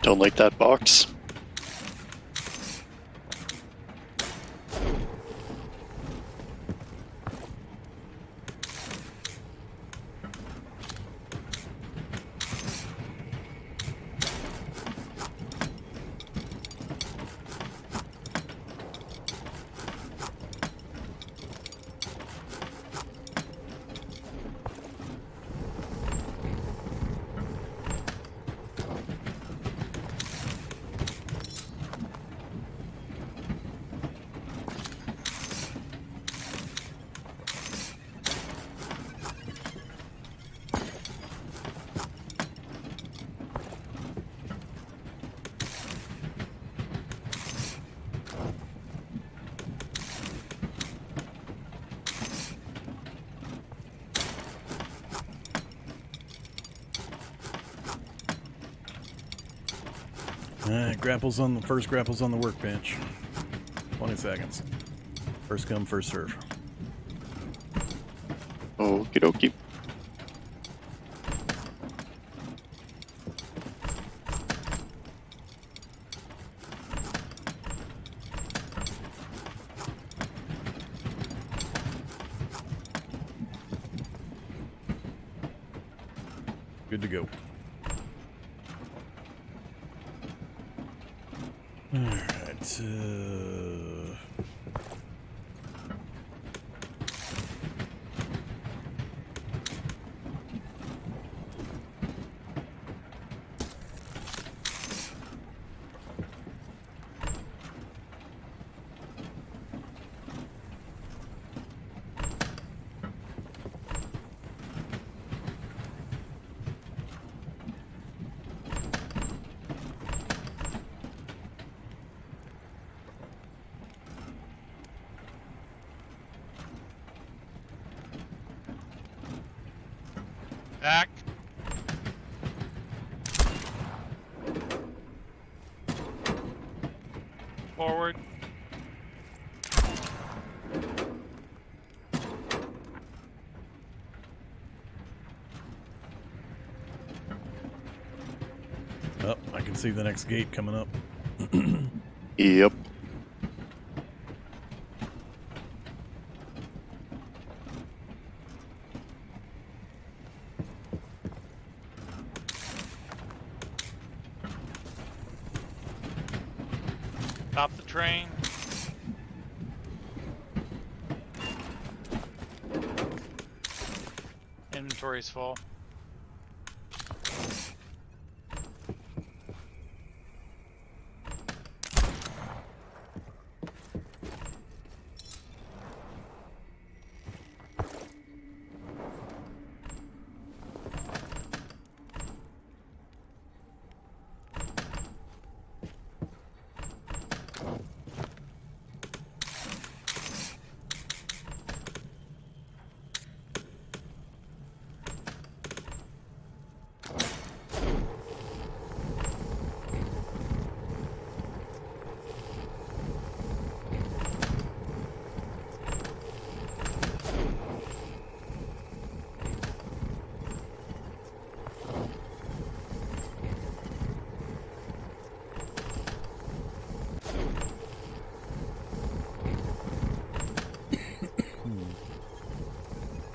Don't like that box. Alright, grapples on the first grapples on the workbench. 20 seconds. First come, first serve. Okie dokie. Good to go. Alright, Back. Forward. oh, I can see the next gate coming up. Yep. Stop the train. Inventory's full.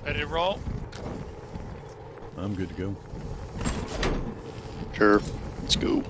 Ready to roll? I'm good to go. Sure. Let's go.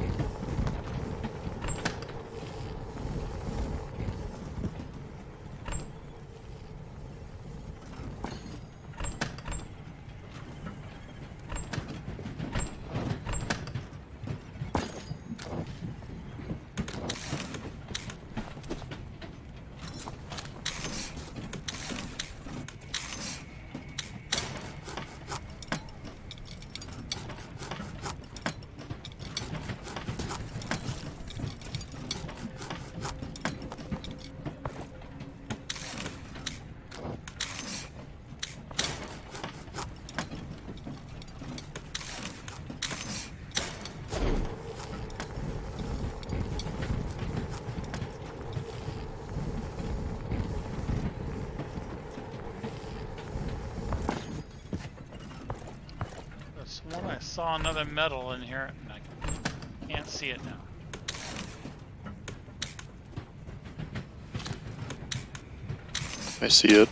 One I saw another metal in here, and I can't see it now. I see it.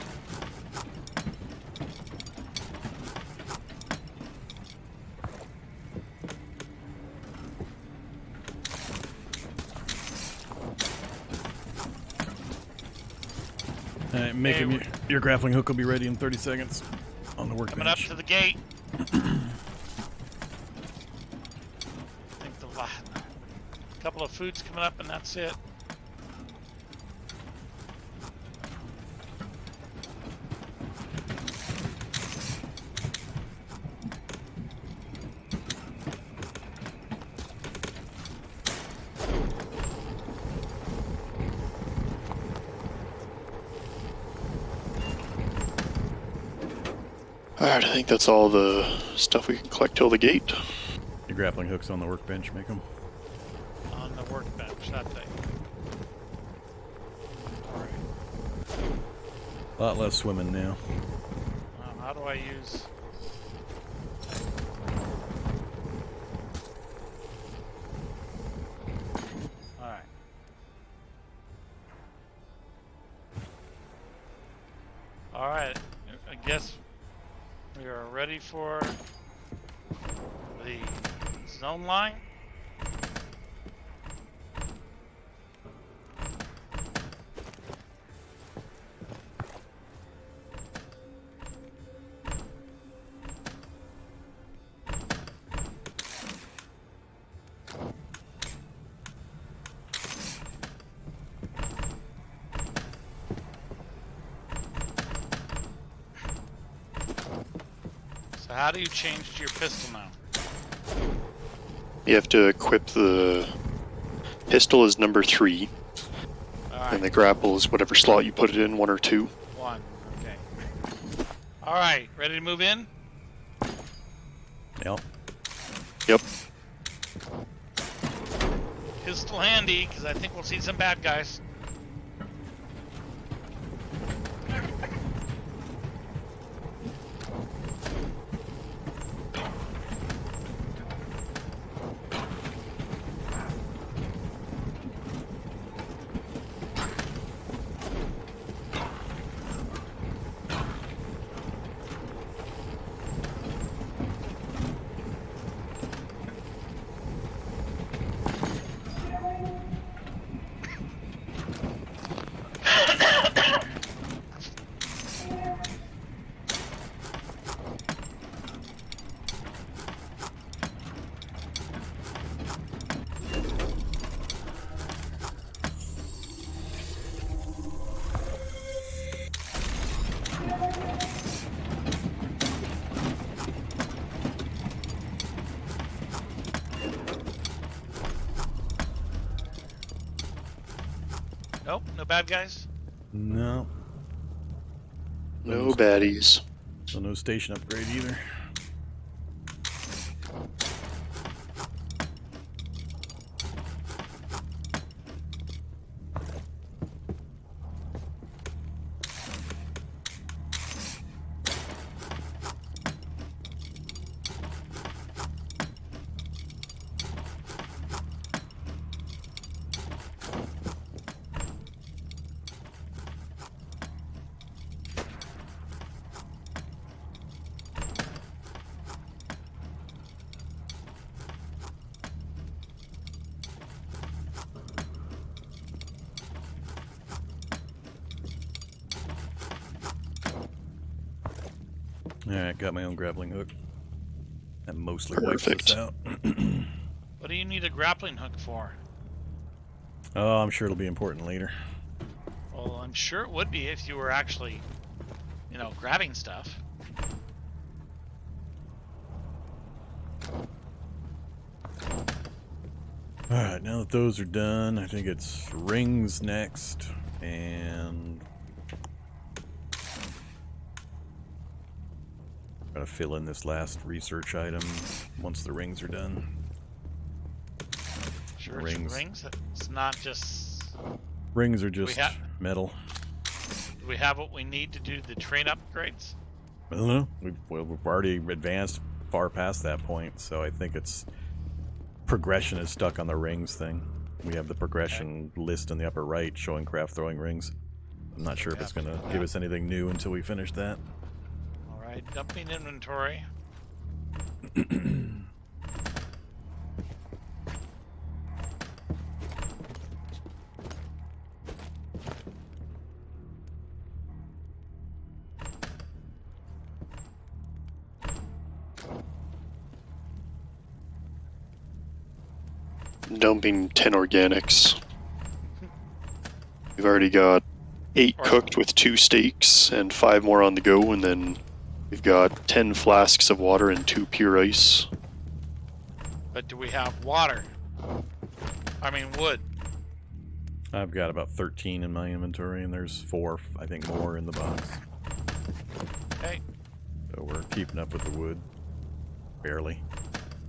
Alright, make him, your grappling hook will be ready in 30 seconds on the workbench. Coming up to the gate. I think the couple of foods coming up, and that's it. Alright, I think that's all the stuff we can collect till the gate. Your grappling hook's on the workbench, make them. On the workbench, that thing. A lot less swimming now. How do I use... Alright. Alright, I guess we are ready for the zone line. So how do you change to your pistol now? You have to equip the pistol as number 3, Alright. and the grapple is whatever slot you put it in, 1 or 2. 1. Okay. Alright, ready to move in? Yep. Yep. Pistol handy, because I think we'll see some bad guys. Nope, no bad guys. No. No baddies. So no station upgrade either. Alright, got my own grappling hook. That mostly wipes Perfect. this out. What do you need a grappling hook for? Oh, I'm sure it'll be important later. Well, I'm sure it would be if you were actually, you know, grabbing stuff. Alright, now that those are done, I think it's rings next, and gotta fill in this last research item once the rings are done. Sure, Rings. rings. It's not just. Rings are just ha- metal. Do we have what we need to do the train upgrades? I don't know. We've already advanced far past that point, so I think it's progression is stuck on the rings thing. We have the progression list in the upper right showing craft throwing rings. I'm not sure if it's going to give us anything new until we finish that. Alright, dumping inventory. Dumping 10 organics. We've already got 8 cooked with 2 steaks and 5 more on the go, and then we've got 10 flasks of water and 2 pure ice. But do we have water? I mean wood. I've got about 13 in my inventory, and there's 4, I think, more in the box. Okay. So we're keeping up with the wood. Barely.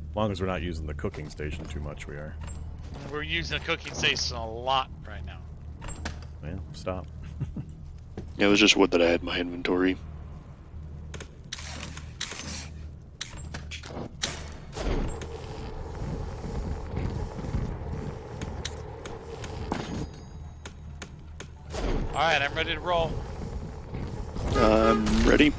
As long as we're not using the cooking station too much, we are. We're using a cooking station a lot right now. Yeah, stop. Yeah, it was just wood that I had in my inventory. Alright, I'm ready to roll. I'm ready.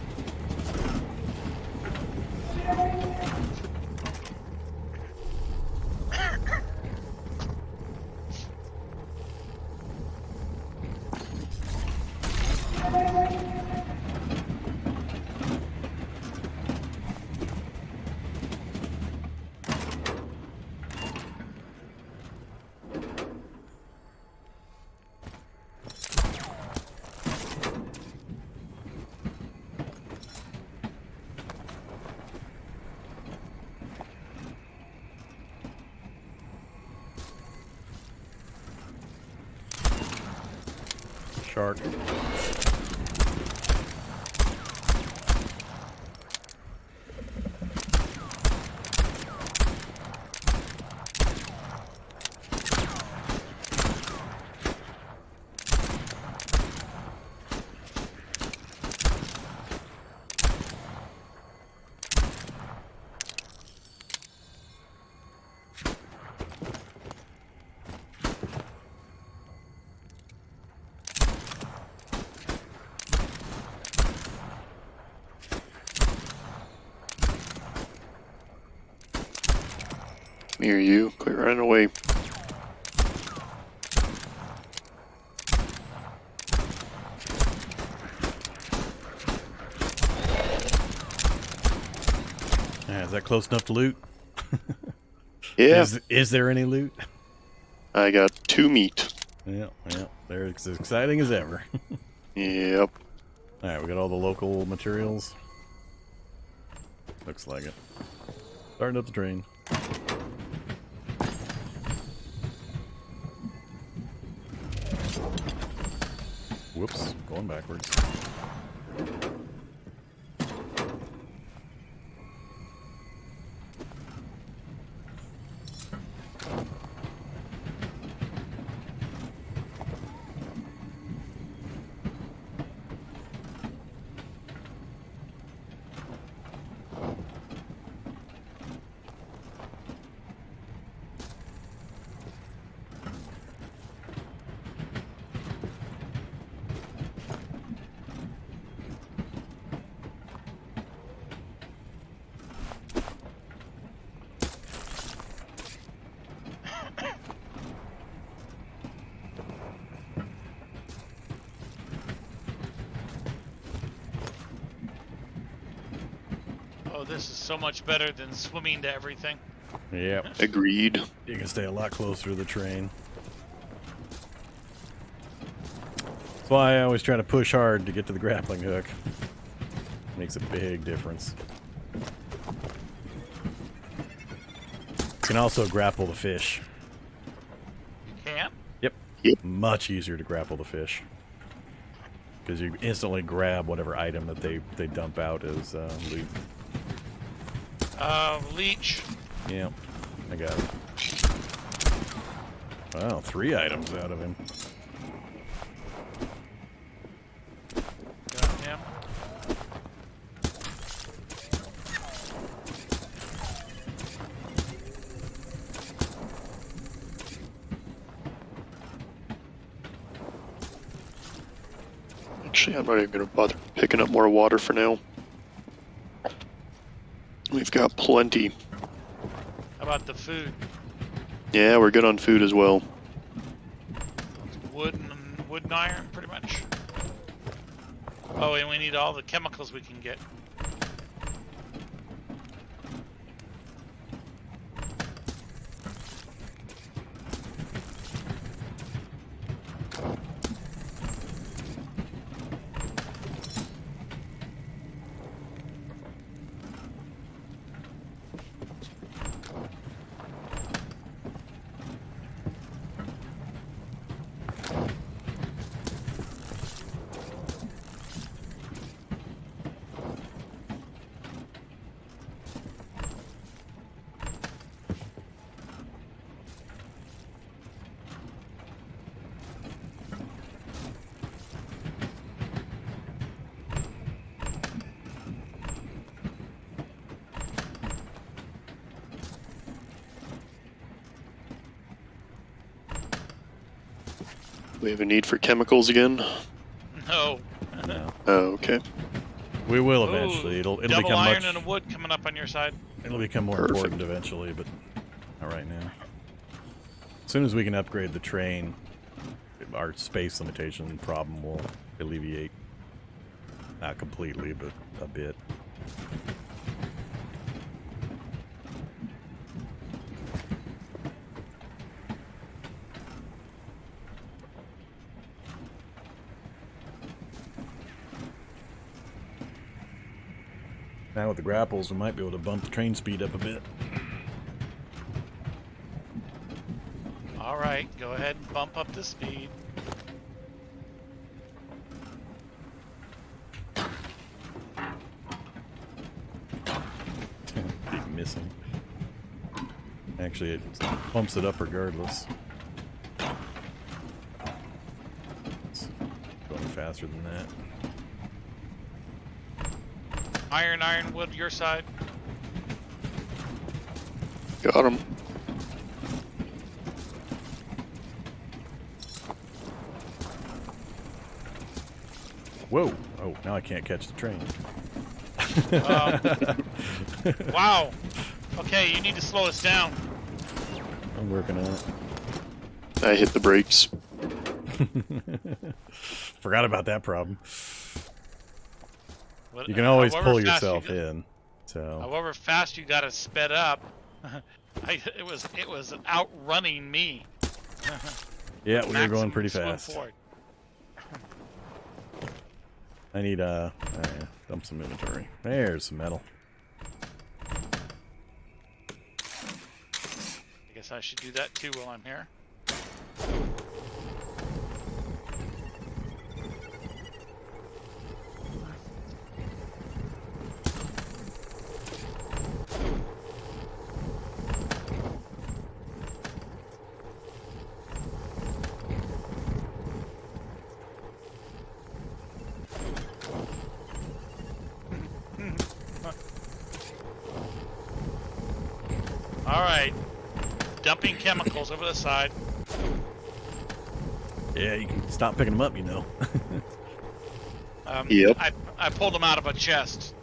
Shark. Near you. Quit running away. Yeah, is that close enough to loot? Yeah, Is there any loot? I got 2 meat. Yeah, yeah. They're as exciting as ever. Yep. Alright, we got all the local materials. Looks like it. Starting up the train. Whoops, going backwards. Oh, this is so much better than swimming to everything. Yep. Agreed. You can stay a lot closer to the train. That's why I always try to push hard to get to the grappling hook. Makes a big difference. You can also grapple the fish. You can? Yep. Yep. Much easier to grapple the fish. Because you instantly grab whatever item that they dump out as loot. Leech. Yep. I got it. Wow, 3 items out of him. Got him. Actually, I'm not even going to bother picking up more water for now. We've got plenty. How about the food? Yeah, we're good on food as well. Wood and iron, pretty much. Oh, and we need all the chemicals we can get. We have a need for chemicals again. No. No. Oh, okay. We will eventually. Ooh, It'll double become iron much. and a wood coming up on your side. It'll become more Perfect. important eventually, but not right now. As soon as we can upgrade the train, our space limitation problem will alleviate. Not completely, but a bit. Now with the grapples, we might be able to bump the train speed up a bit. All right, go ahead and bump up the speed. Keep missing. Actually, it bumps it up regardless. It's going faster than that. Iron, wood, your side. Got him. Whoa! Oh, now I can't catch the train. Wow. Okay, you need to slow us down. I'm working on it. I hit the brakes. Forgot about that problem. What- You can always however pull fast yourself you, in. So However fast you got it sped up, it was outrunning me. yeah, we were Maximum going pretty swim fast. forward. I need dump some inventory. There's some metal. I guess I should do that too while I'm here. All right, dumping chemicals over the side. Yeah, you can stop picking them up, you know. Yep. I pulled them out of a chest.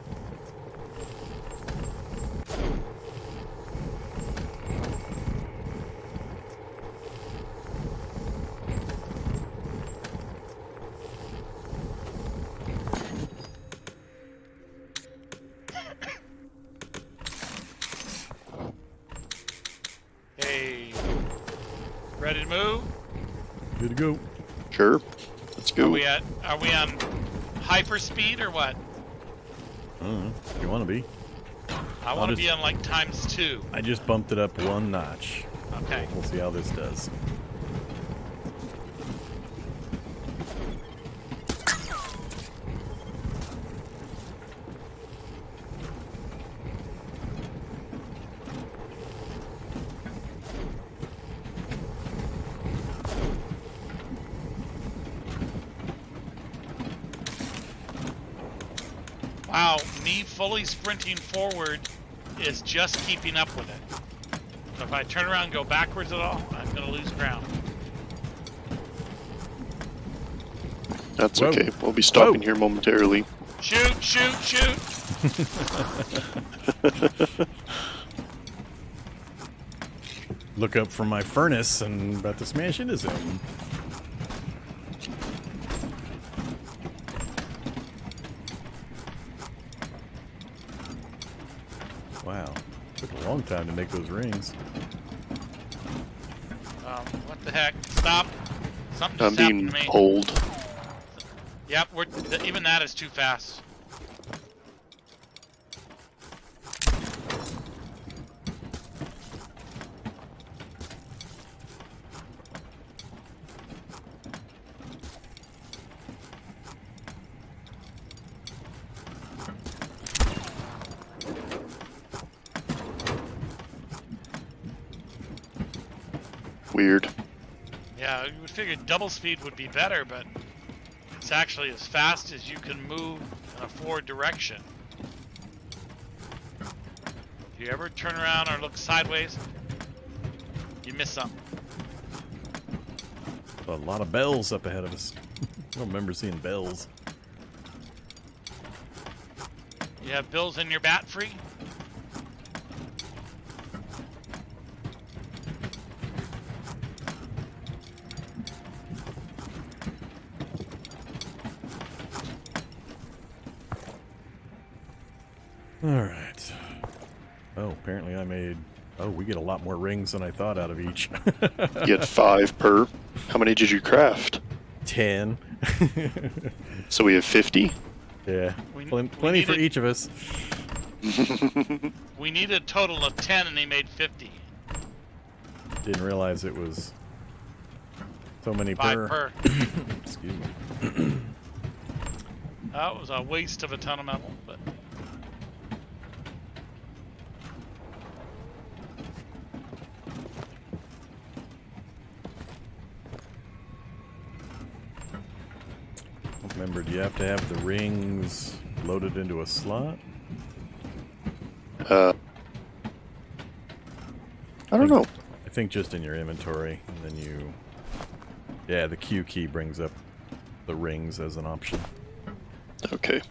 Hey, ready to move? Good to go. Sure. Let's Are go. we on hyperspeed or what? I don't know. If you want to be. I want to just- be on like ×2. I just bumped it up one notch. Okay. We'll see how this does. Wow, me fully sprinting forward is just keeping up with it. So if I turn around and go backwards at all, I'm going to lose ground. That's Whoa. okay. We'll be stopping Whoa. here momentarily. Shoot, shoot, shoot! Look up from my furnace and about to smash into something. Wow. Took a long time to make those rings. What the heck? Stop! Something I'm just happened being to me. pulled. Yep, even that is too fast. Weird. Yeah, you would figure double speed would be better, but it's actually as fast as you can move in a forward direction. If you ever turn around or look sideways, you miss something. A lot of bells up ahead of us. I don't remember seeing bells. You have bills in your bat free? Alright. Oh, apparently I made... Oh, we get a lot more rings than I thought out of each. You get 5 per. How many did you craft? 10. So we have 50? Yeah. We Plenty for needed- each of us. We need a total of 10 and he made 50. Didn't realize it was so many 5 per. Excuse me. That was a waste of a ton of metal, but Remember, do you have to have the rings loaded into a slot? I don't know. I think just in your inventory, and then you... Yeah, the Q key brings up the rings as an option. Okay.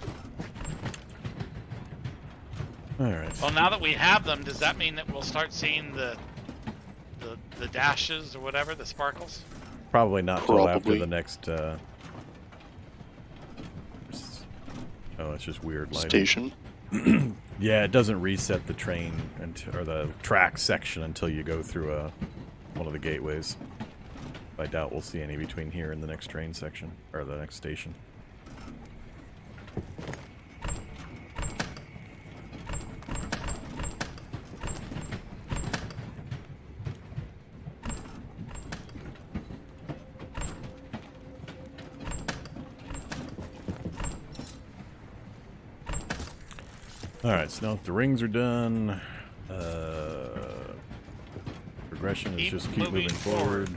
Alright. well, now that we have them, does that mean that we'll start seeing the dashes or whatever, the sparkles? Probably not till after Probably. the next... Oh, it's just weird lighting. Station. Yeah, it doesn't reset the train or the track section until you go through one of the gateways. I doubt we'll see any between here and the next train section, or the next station. Alright, so now the rings are done. Progression is just keep moving forward.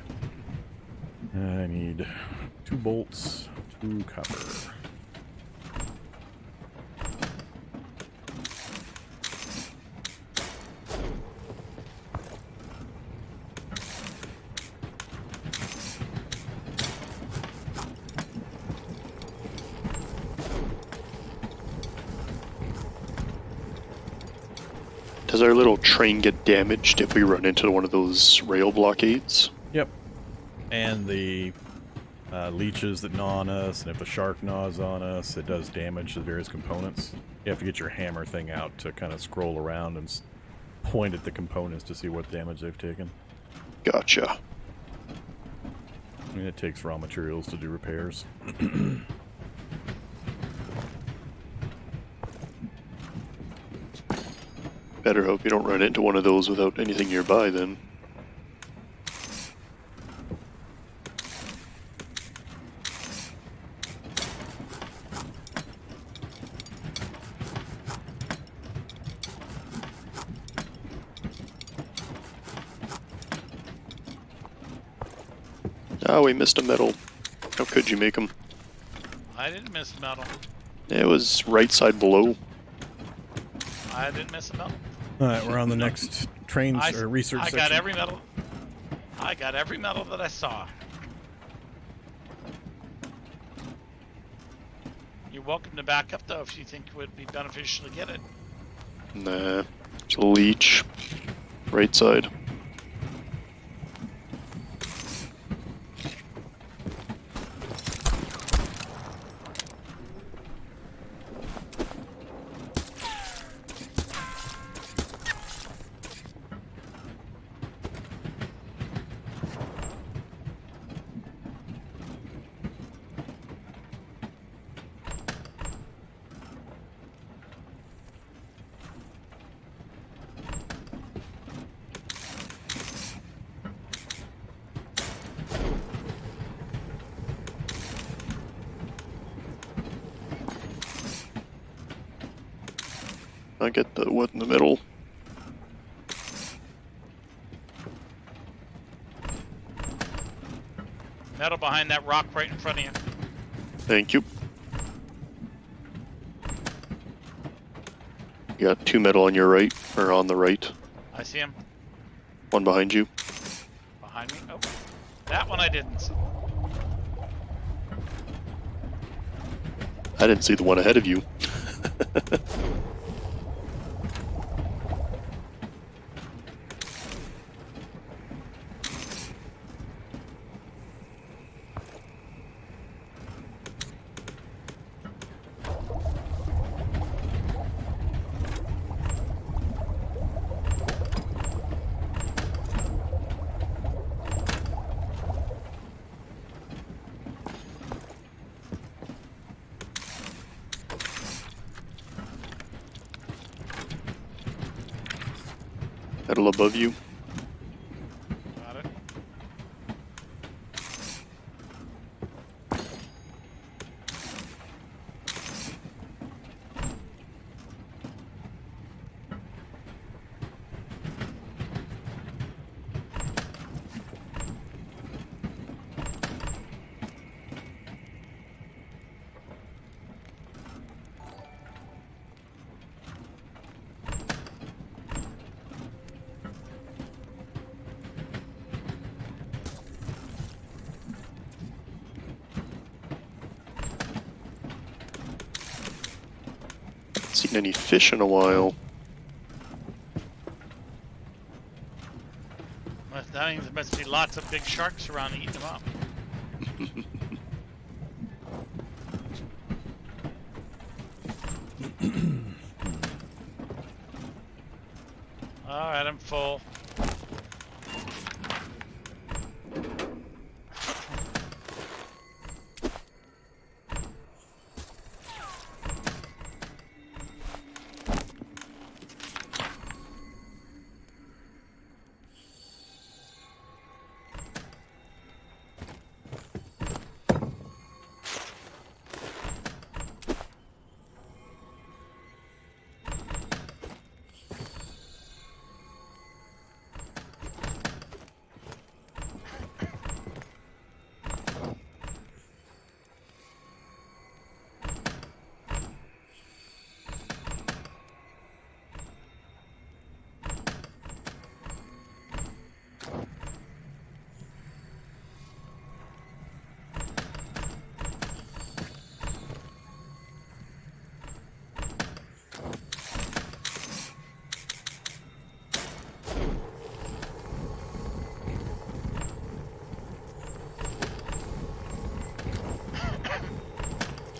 I need 2 bolts, 2 copper. Does our little train get damaged if we run into one of those rail blockades? Yep. And the leeches that gnaw on us, and if a shark gnaws on us, it does damage to various components. You have to get your hammer thing out to kind of scroll around and point at the components to see what damage they've taken. Gotcha. I mean, it takes raw materials to do repairs. Better hope you don't run into one of those without anything nearby then. Oh, we missed a metal. How could you make them? I didn't miss metal. It was right side below. I didn't miss a metal. Alright, we're on the next train I or research I section. got every metal. I got every metal that I saw. You're welcome to back up though if you think it would be beneficial to get it. Nah. There's a leech. Right side. I get the wood in the middle. Metal behind that rock right in front of you. Thank you. You got 2 metal on your right, or on the right. I see him 1 behind you. behind me. Oh, that one I didn't see. I didn't see the one ahead of you. Metal above you. Got it. Seen any fish in a while. Well, that means there must be lots of big sharks around eating them up. Alright, I'm full.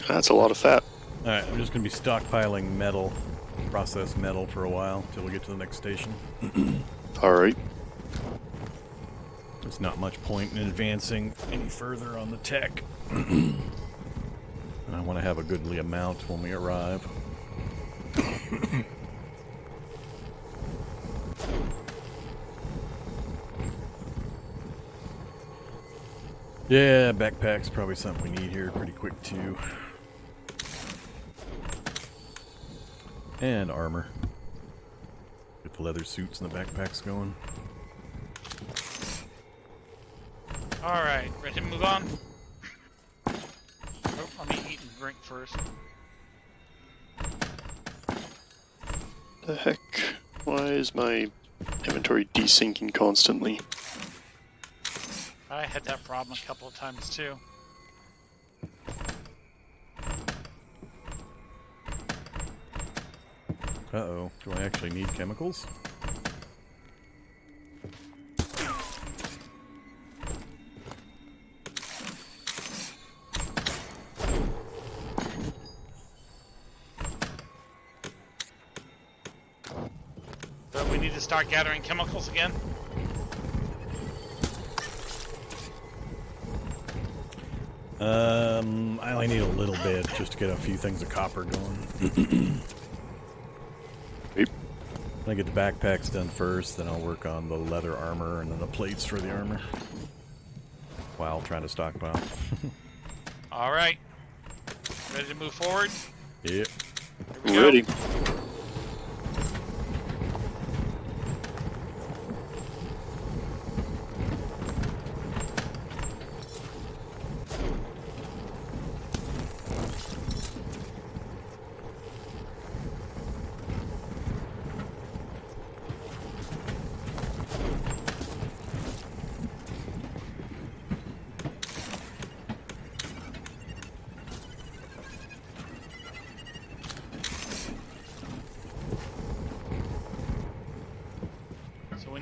That's a lot of fat. Alright, I'm just going to be stockpiling metal, processed metal for a while until we get to the next station. Alright. There's not much point in advancing any further on the tech. And I want to have a goodly amount when we arrive. Yeah, backpack's probably something we need here pretty quick too. And armor. Get the leather suits and the backpacks going. Alright, ready to move on? Oh, let me eat and drink first. The heck? Why is my inventory desyncing constantly? I had that problem a couple of times too. Uh-oh. Do I actually need chemicals? So we need to start gathering chemicals again? I only need a little bit just to get a few things of copper going. Yep. I get the backpacks done first, then I'll work on the leather armor and then the plates for the armor. While trying to stockpile. Alright. Ready to move forward? Yep. Here we go. Ready.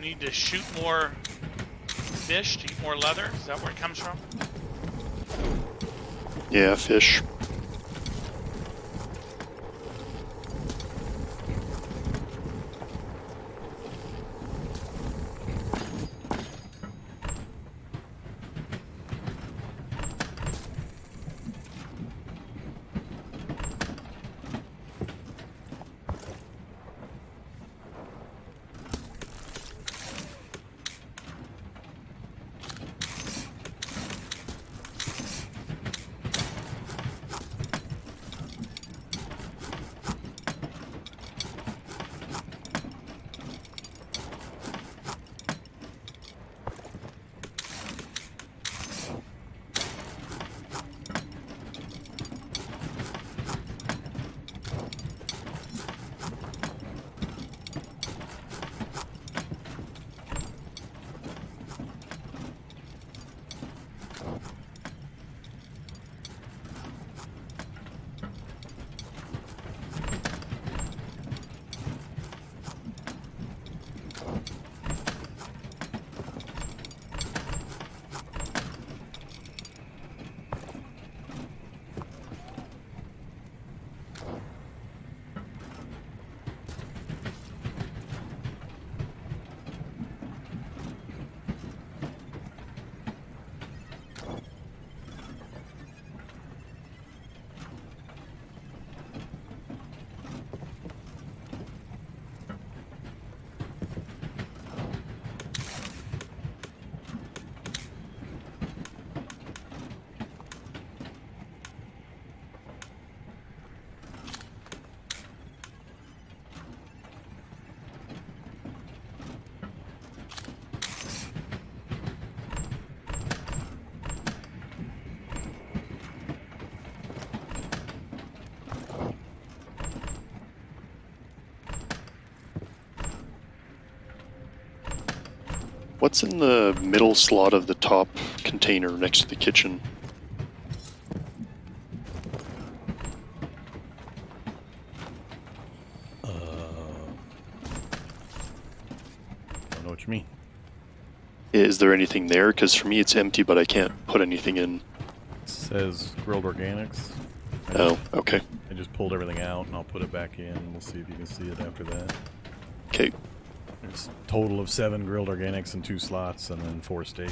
need to shoot more fish to eat more leather? Is that where it comes from? Yeah, fish. What's in the middle slot of the top container next to the kitchen? Don't know what you mean. Is there anything there? Because for me it's empty, but I can't put anything in. It says grilled organics. Oh, okay. I just pulled everything out and I'll put it back in. We'll see if you can see it after that. Okay. There's a total of 7 grilled organics in 2 slots and then 4 steak.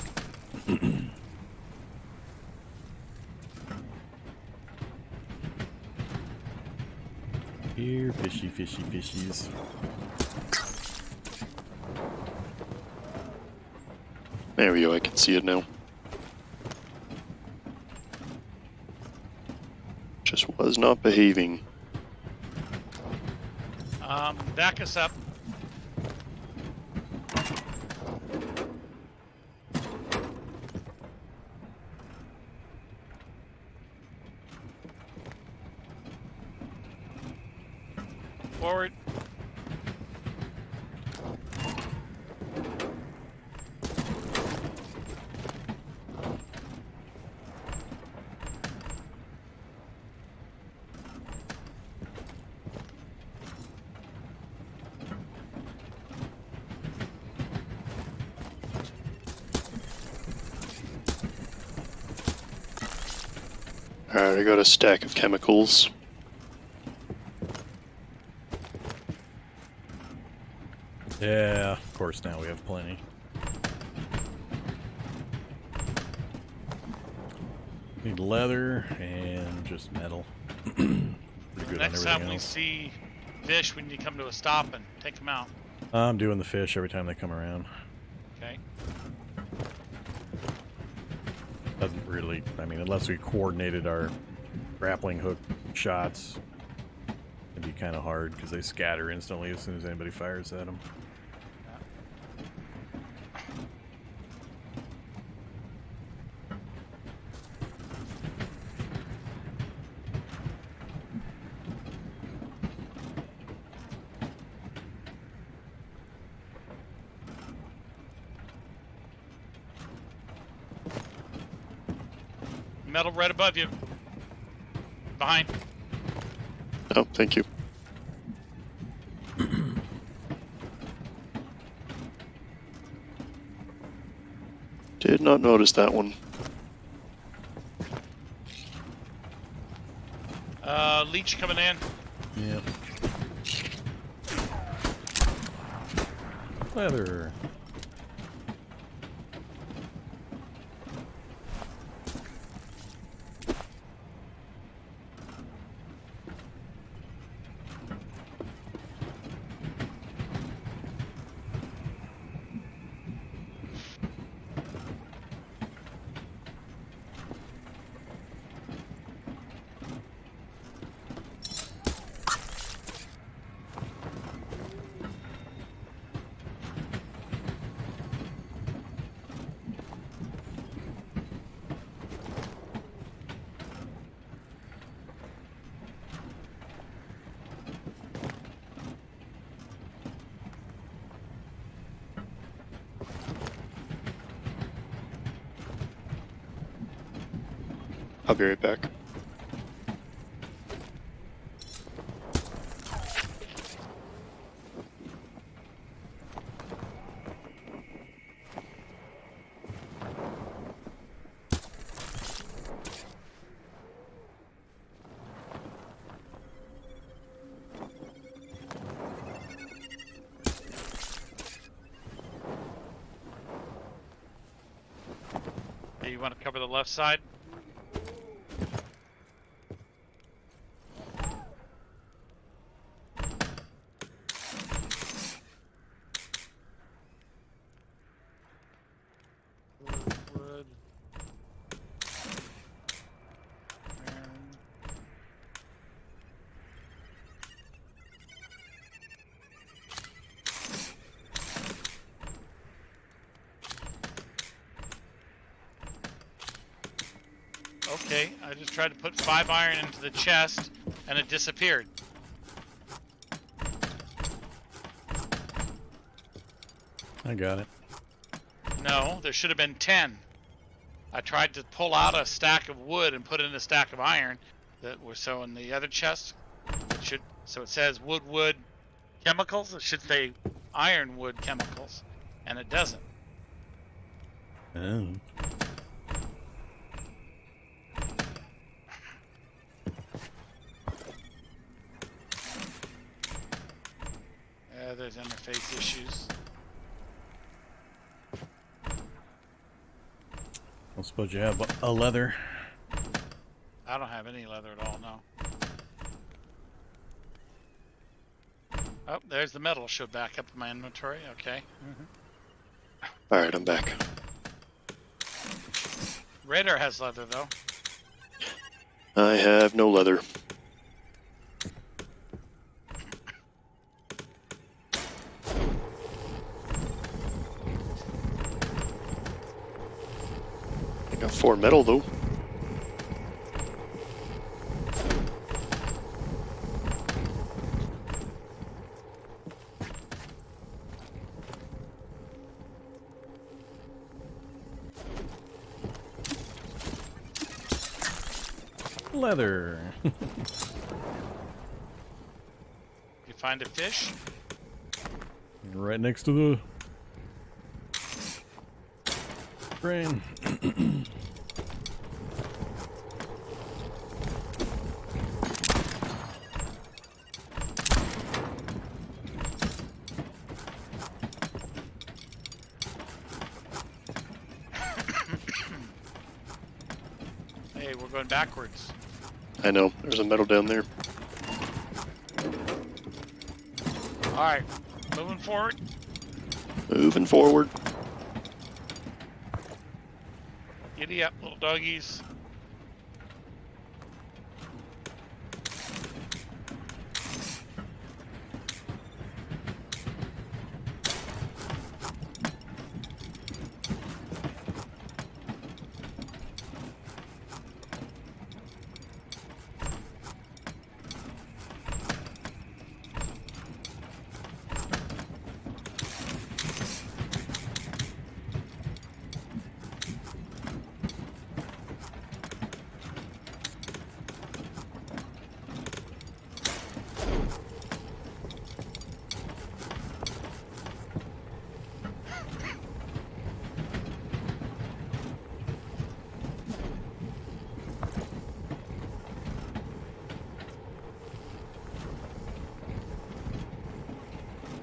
Here, fishy, fishy, fishies. There we go, I can see it now. Just was not behaving. Back us up. Forward. Alright, I got a stack of chemicals. Yeah, of course now we have plenty. Need leather and just metal. Pretty good Next on time everything we else. see fish, we need to come to a stop and take them out. I'm doing the fish every time they come around. Okay. Doesn't really, I mean, unless we coordinated our grappling hook shots, it'd be kind of hard because they scatter instantly as soon as anybody fires at them. Metal right above you. Behind. Oh, thank you. Did not notice that one. Leech coming in. Yep. Leather. I'll be right back. Hey, you want to cover the left side? Wood. Okay, I just tried to put 5 iron into the chest, and it disappeared. I got it. No, there should have been 10. I tried to pull out a stack of wood and put in a stack of iron that were so in the other chest. It should, so it says wood chemicals. It should say ironwood chemicals, and it doesn't. Oh. There's interface issues. I suppose you have a leather. I don't have any leather at all, no. Oh, there's the metal. Should back up in my inventory. Okay. Alright, I'm back. Radar has leather, though. I have no leather. I got 4 metal, though. Leather. You find a fish? Right next to the brain. Hey, we're going backwards. I know, there's a metal down there. Alright, moving forward. Moving forward. Giddy up, little doggies.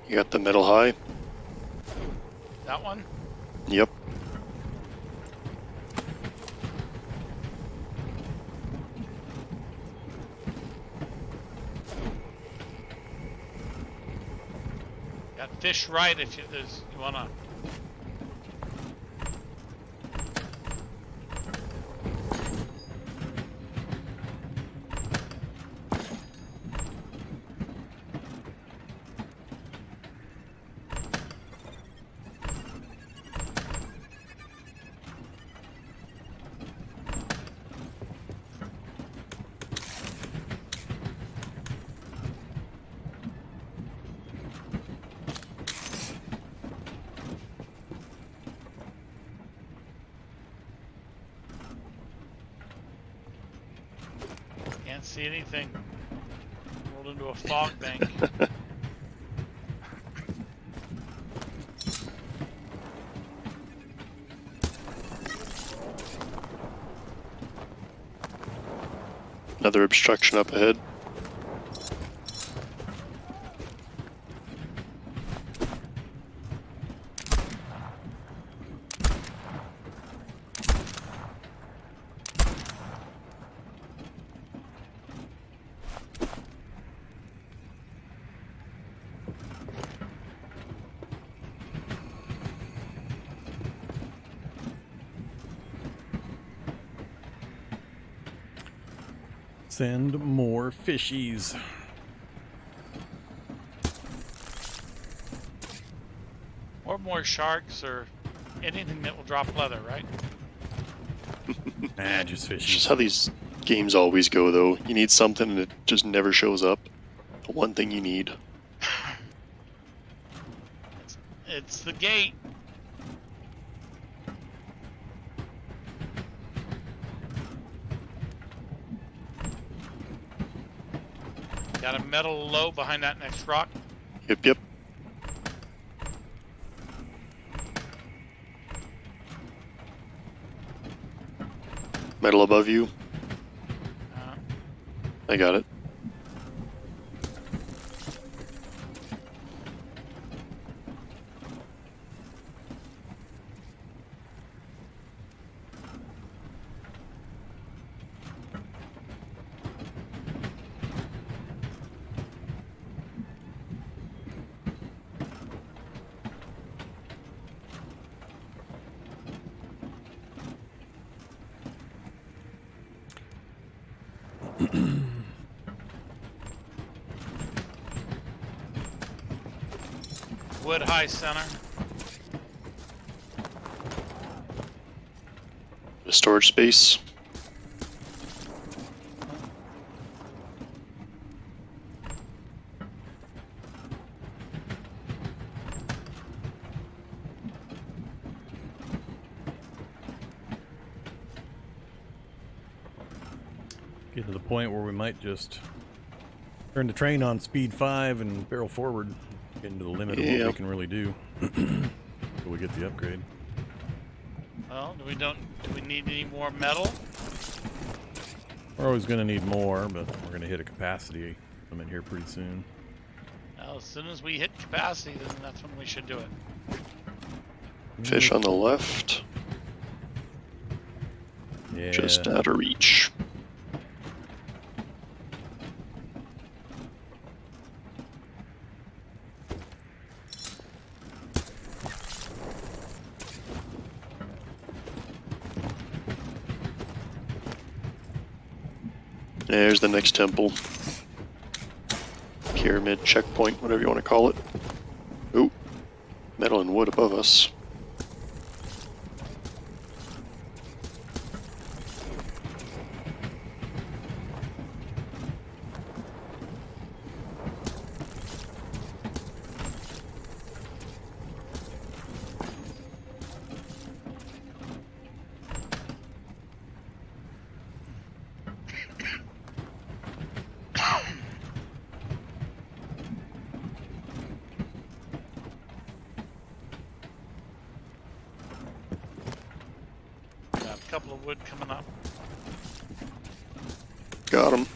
You got the middle high? That one? Yep. Got fish right if you wanna. Can't see anything. Rolled into a fog bank. Another obstruction up ahead. Send more fishies. Or more sharks or anything that will drop leather, right? Nah, just It's fishies. just how these games always go, though. You need something and it just never shows up. The one thing you need. It's the gate. Got a metal low behind that next rock. Yep, yep. Metal above you. I got it. Wood high center. The storage space. Get to the point where we might just turn the train on speed 5 and barrel forward, getting to the limit of what Yeah. we can really do until we get the upgrade. Well, do we need any more metal? We're always going to need more, but we're going to hit a capacity limit here pretty soon. Well, as soon as we hit capacity, then that's when we should do it. Fish on the left. Yeah. Just out of reach. There's the next temple. Pyramid, checkpoint, whatever you want to call it. Ooh, metal and wood above us. Got a couple of wood coming up. Got him.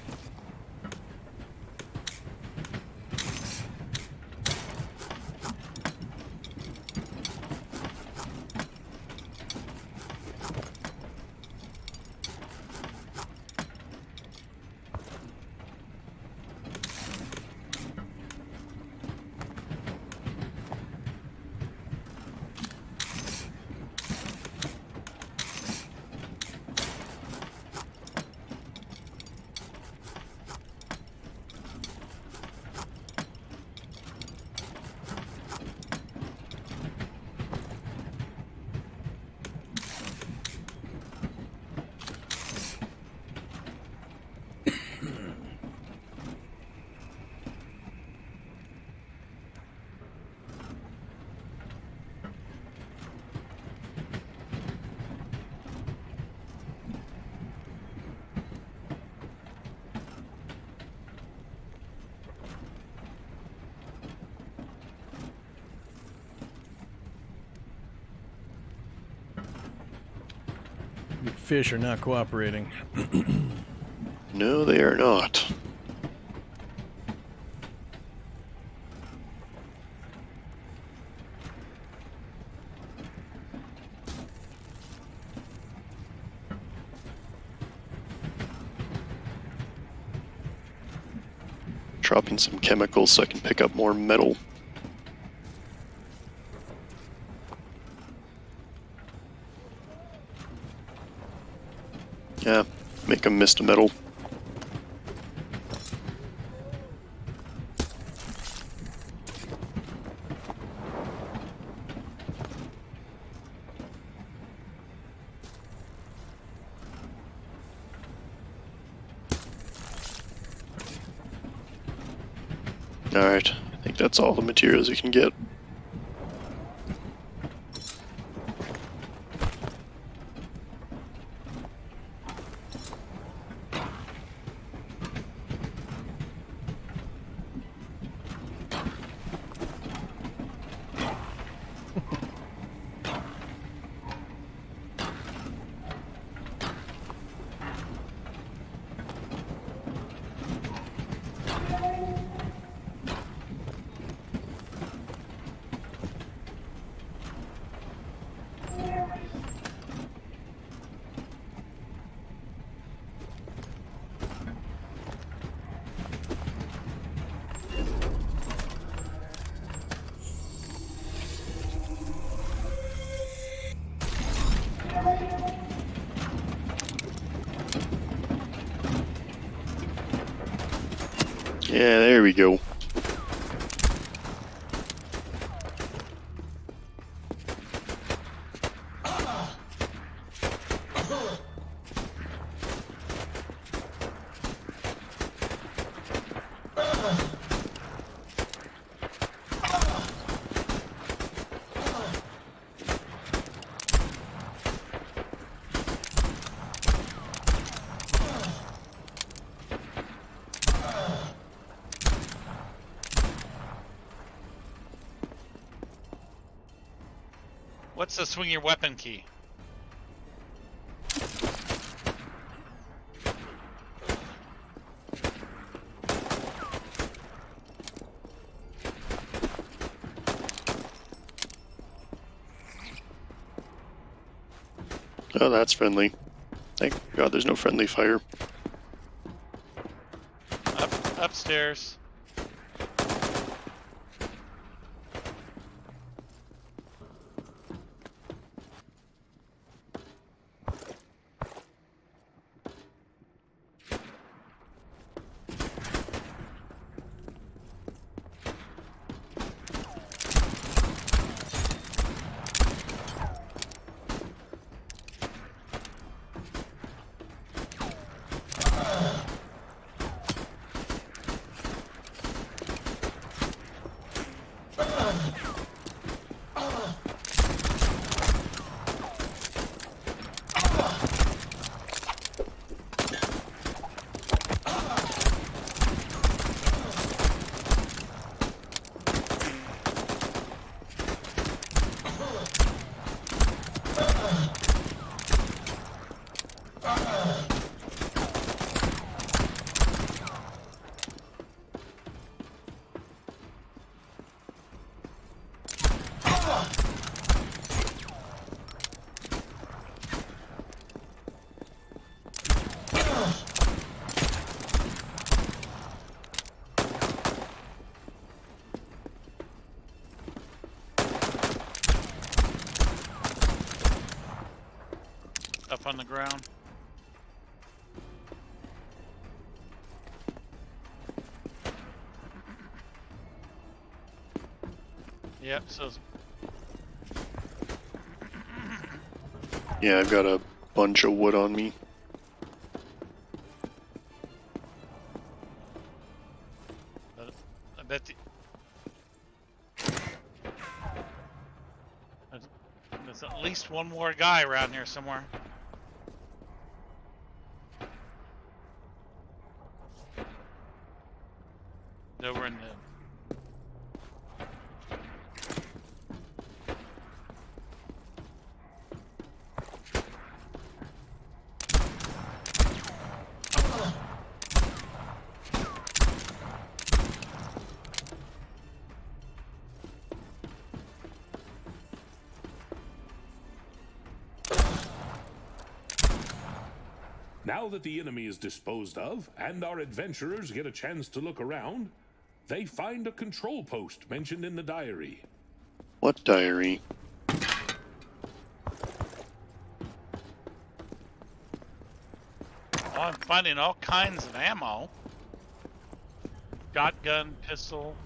fish are not cooperating. No, they are not. Dropping some chemicals so I can pick up more metal. Yeah, make a mist metal. Alright, I think that's all the materials you can get. Yeah, there we go. What's the swing your weapon key? Oh, that's friendly. Thank God there's no friendly fire. Upstairs. Up on the ground. Yep, so Yeah, I've got a bunch of wood on me. I bet there's at least one more guy around here somewhere. Over in the Now that the enemy is disposed of, and our adventurers get a chance to look around, they find a control post mentioned in the diary. What diary? Oh, I'm finding all kinds of ammo. Shotgun, pistol.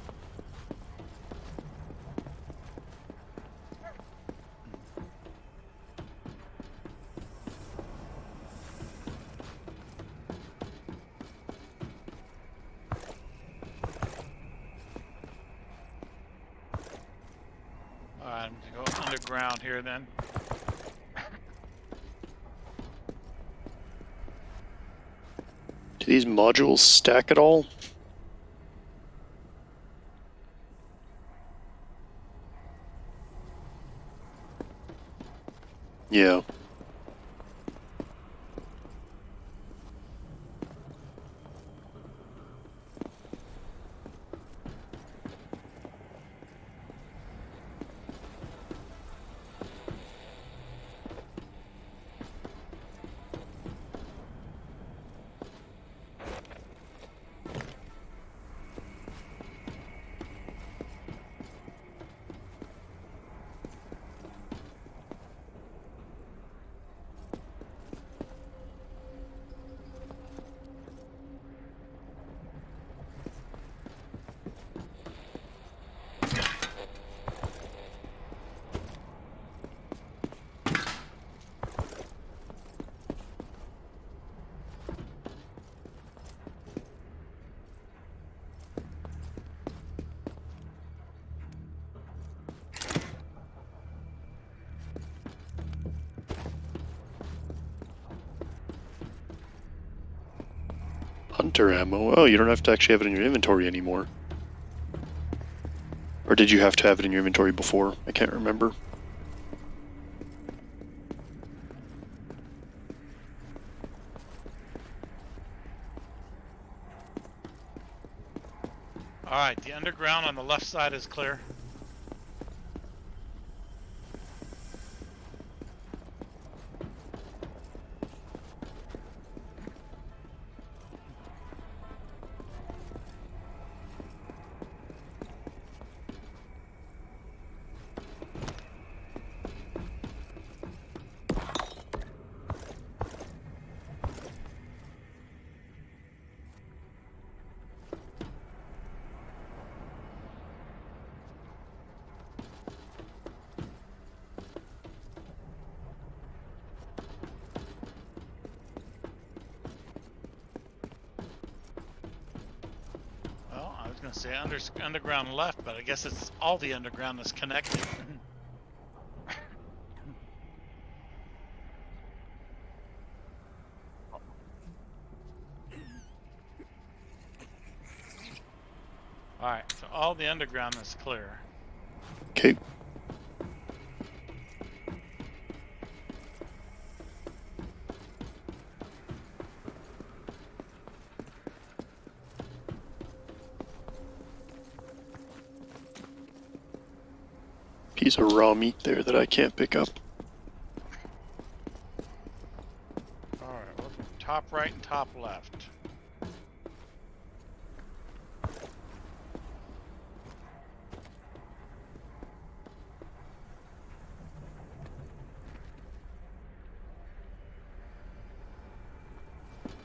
Alright, I'm gonna go underground here then. Do these modules stack at all? Yeah. Hunter ammo. Oh, you don't have to actually have it in your inventory anymore. Or did you have to have it in your inventory before? I can't remember. Alright, the underground on the left side is clear. Well, I was gonna say underground left, but I guess it's all the underground that's connected. Alright, so all the underground is clear. Okay. Piece of raw meat there that I can't pick up. Alright, looking top right and top left.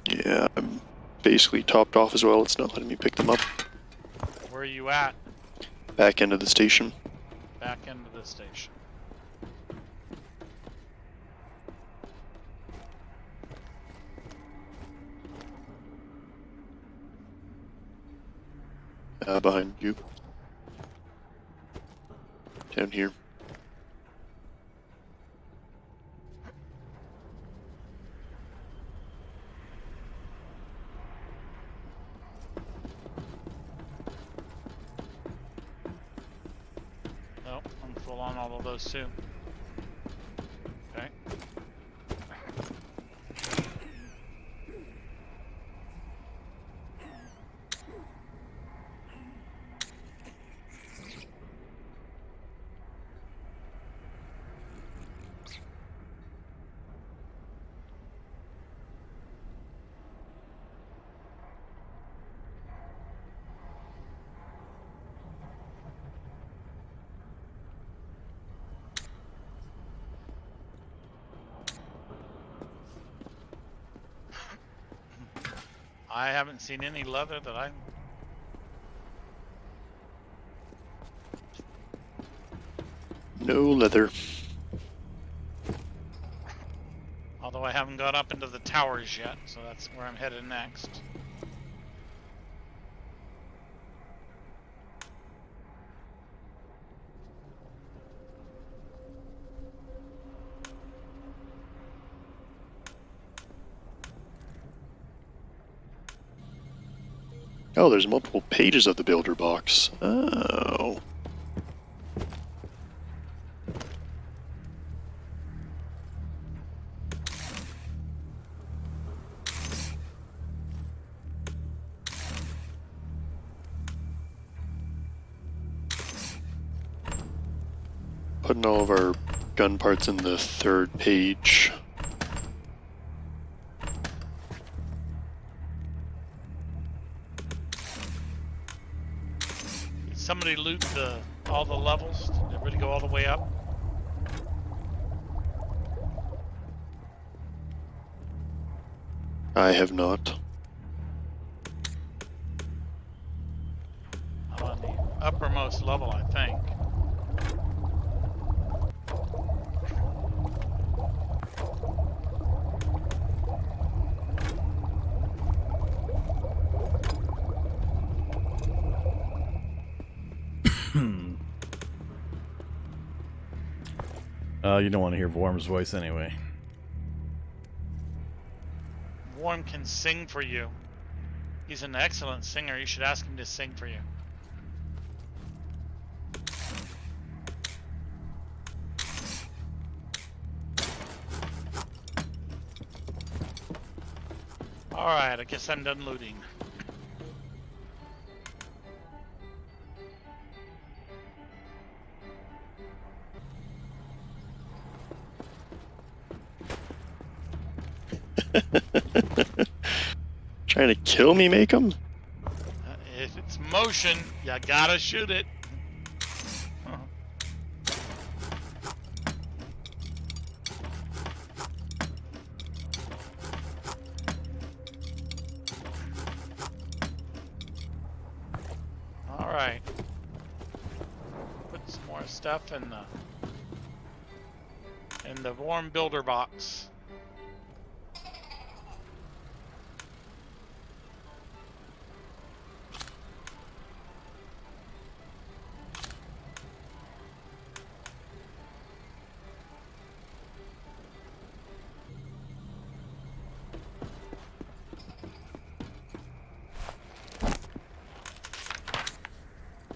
Yeah, I'm basically topped off as well. It's not letting me pick them up. Where are you at? Back end of the station. Back into the station. Behind you. Down here. Nope, I'm full on all of those too. Okay. I haven't seen any leather that I... No leather. Although I haven't got up into the towers yet, so that's where I'm headed next. Oh, there's multiple pages of the builder box. Oh. Putting all of our gun parts in the third page. Did somebody loot all the levels? Did everybody go all the way up? I have not. I'm on the uppermost level, I think. You don't want to hear Vorm's voice anyway. Vorm can sing for you. He's an excellent singer. You should ask him to sing for you. Alright, I guess I'm done looting. Trying to kill me, Makkum? If it's motion, you gotta shoot it. Alright. Put some more stuff in the Vorm builder box.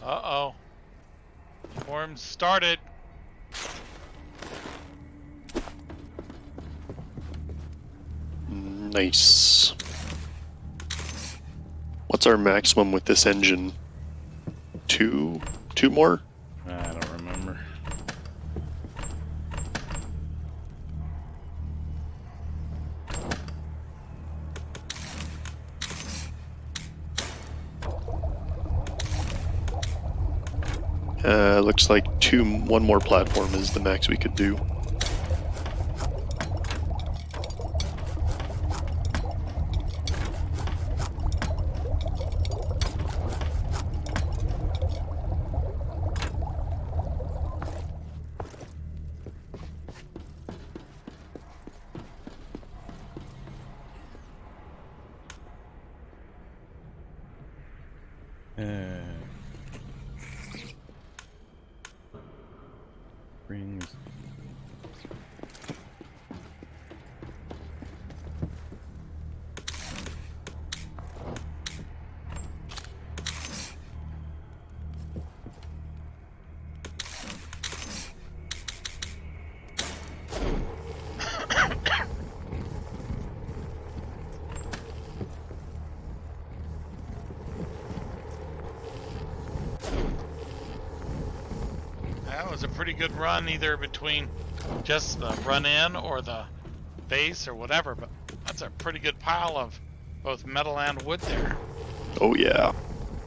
Uh-oh. Vorm started. Nice. What's our maximum with this engine? Two more? I don't remember. Looks like one more platform is the max we could do. Rings. That was a pretty good run, either between just the run in or the base or whatever, but that's a pretty good pile of both metal and wood there. Oh yeah.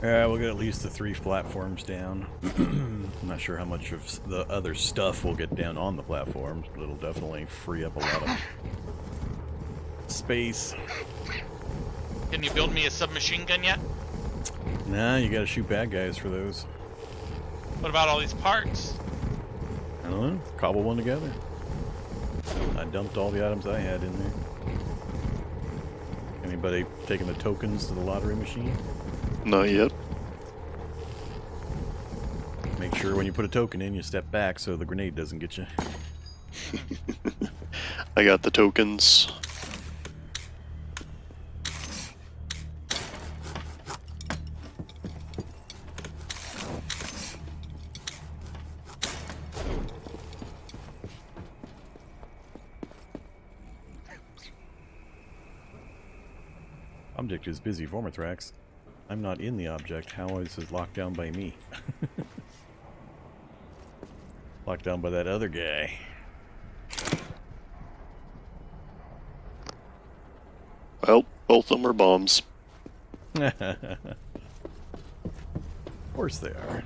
Yeah, we'll get at least the 3 platforms down. I'm not sure how much of the other stuff we'll get down on the platforms, but it'll definitely free up a lot of space. Can you build me a submachine gun yet? Nah, you gotta shoot bad guys for those. What about all these parts? I don't know. Cobble one together. I dumped all the items I had in there. Anybody taking the tokens to the lottery machine? Not yet. Make sure when you put a token in, you step back so the grenade doesn't get you. I got the tokens. Object is busy, Vormithrax. I'm not in the object. How is it locked down by me? Locked down by that other guy. Well, both of them are bombs. Of course they are.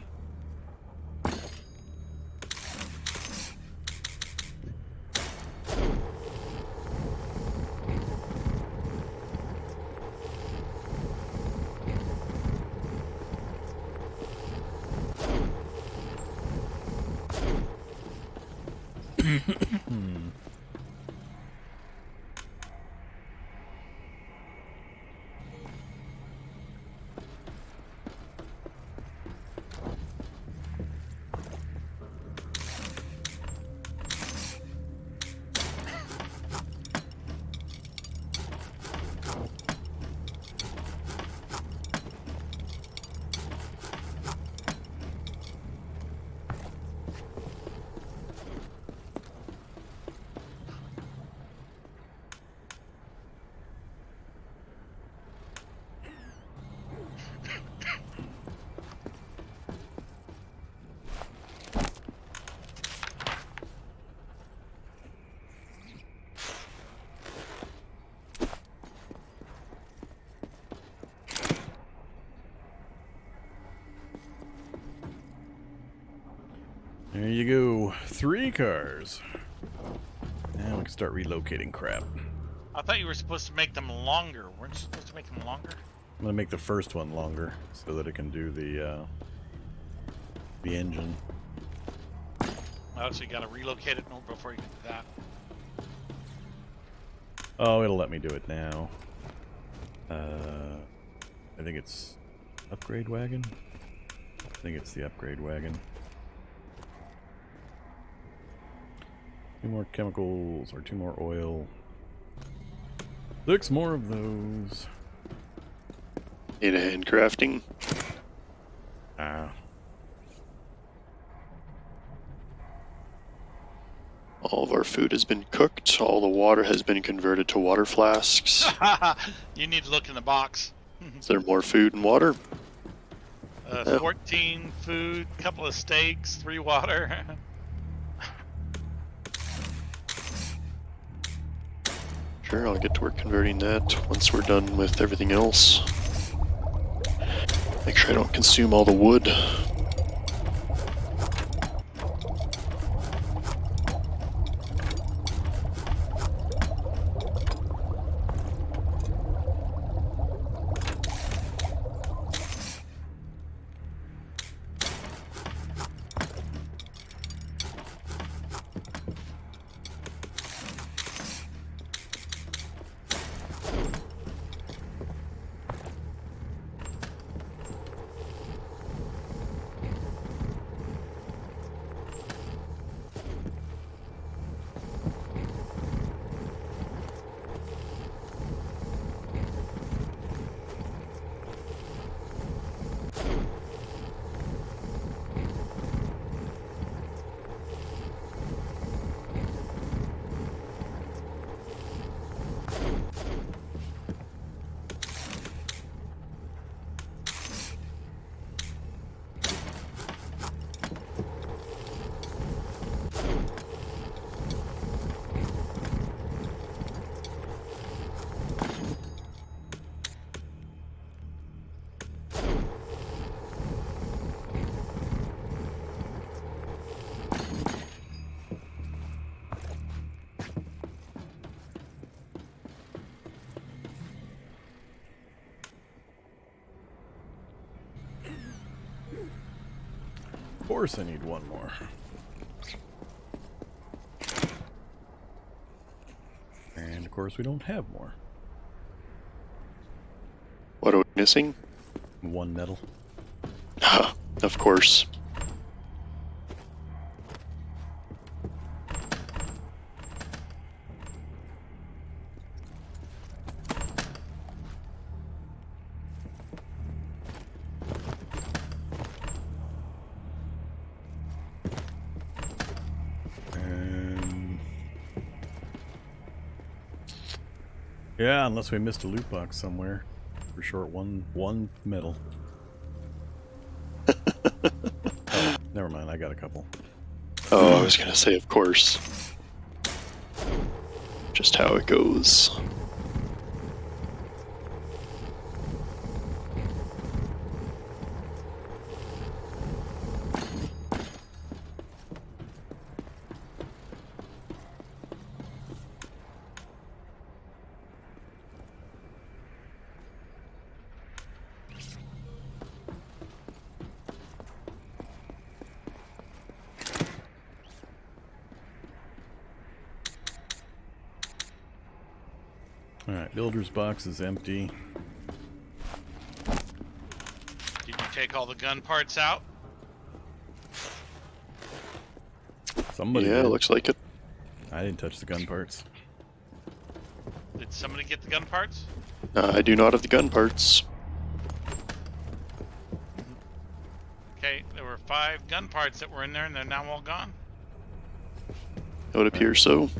There you go. 3 cars. Now we can start relocating crap. I thought you were supposed to make them longer. Weren't you supposed to make them longer? I'm gonna make the first one longer so that it can do the engine. Oh, so you gotta relocate it before you can do that. Oh, it'll let me do it now. I think it's upgrade wagon. I think it's the upgrade wagon. 2 more chemicals or 2 more oil. 6 more of those. Need a handcrafting. Ah. All of our food has been cooked. All the water has been converted to water flasks. You need to look in the box. Is there more food and water? 14 food, couple of steaks, 3 water. Sure, I'll get to work converting that once we're done with everything else. Make sure I don't consume all the wood. course I need one more. And of course we don't have more. What are we missing? One metal. Of course. Yeah, unless we missed a loot box somewhere. For short, one metal. Oh, never mind. I got a couple. Oh, I was gonna say, of course. Just how it goes. Alright, builder's box is empty. Did you take all the gun parts out? Somebody Yeah, did. looks like it. I didn't touch the gun parts. Did somebody get the gun parts? I do not have the gun parts. Okay, there were 5 gun parts that were in there and they're now all gone. It would appear so.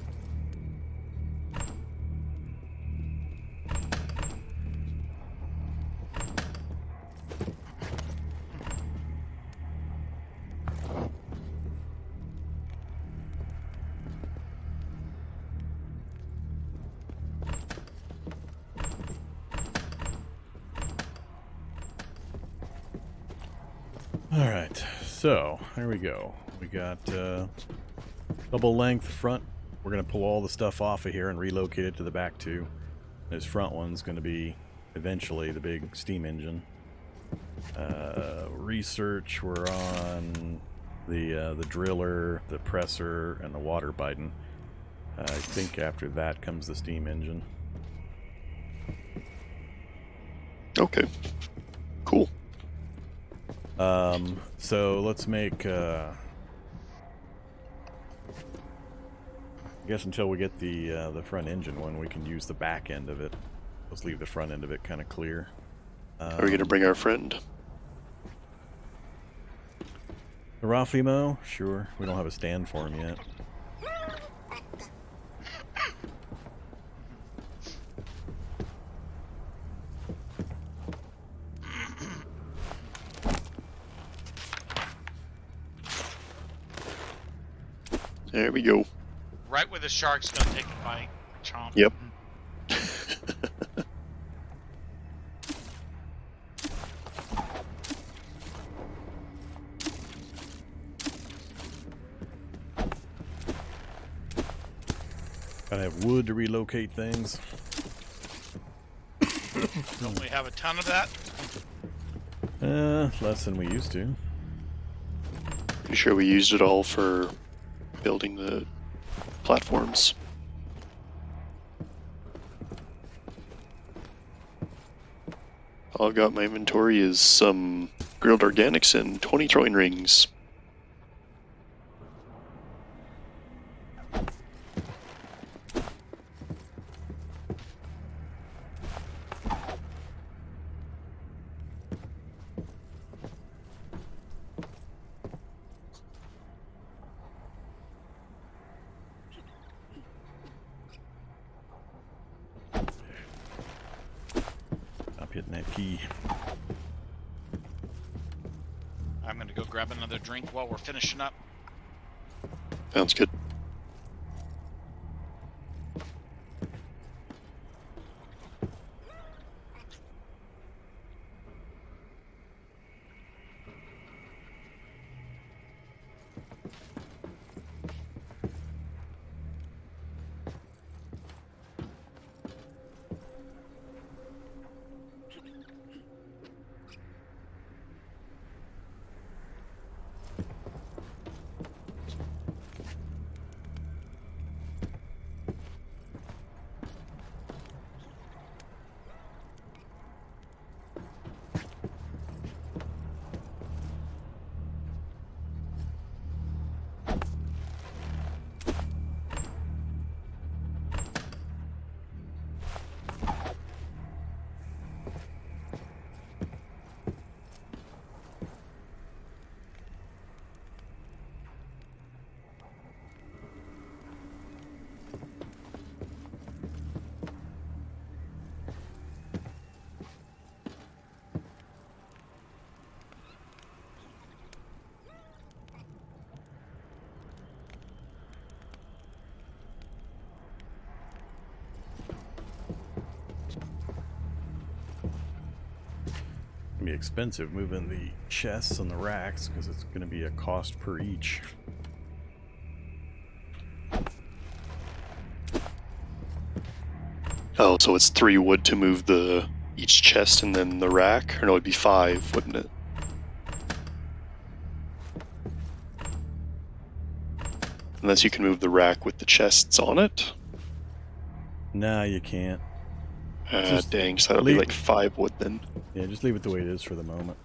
Alright, so here we go. We got double length front. We're going to pull all the stuff off of here and relocate it to the back two. This front one's going to be eventually the big steam engine. Research, we're on the driller, the presser, and the water Biden. I think after that comes the steam engine. Okay. Cool. So let's make, I guess until we get the front engine one, we can use the back end of it. Let's leave the front end of it kind of clear. Are we gonna bring our friend? Rafimo? Sure. We don't have a stand for him yet. There we go. Right where the shark's gonna take a bite. Chomp. Yep. Gotta have wood to relocate things. Don't we have a ton of that? Less than we used to. Pretty sure we used it all for building the platforms. All I've got in my inventory is some grilled organics and 20 throwing rings. Stop hitting that key. I'm gonna go grab another drink while we're finishing up. Sounds good. be expensive moving the chests and the racks because it's going to be a cost per each. Oh, so it's 3 wood to move each chest and then the rack? Or no, it'd be 5, wouldn't it? Unless you can move the rack with the chests on it? Nah, you can't. Dang, so that'll be like 5 wood then. Yeah, just leave it the way it is for the moment.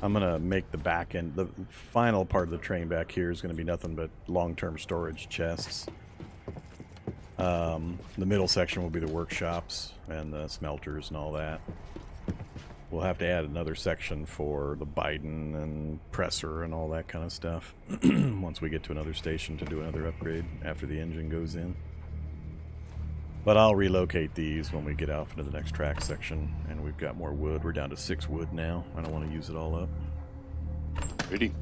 I'm going to make the back end, the final part of the train back here is going to be nothing but long-term storage chests. The middle section will be the workshops and the smelters and all that. We'll have to add another section for the Biden and presser and all that kind of stuff once we get to another station to do another upgrade after the engine goes in. But I'll relocate these when we get out into the next track section, and we've got more wood. We're down to 6 wood now. I don't want to use it all up. Ready?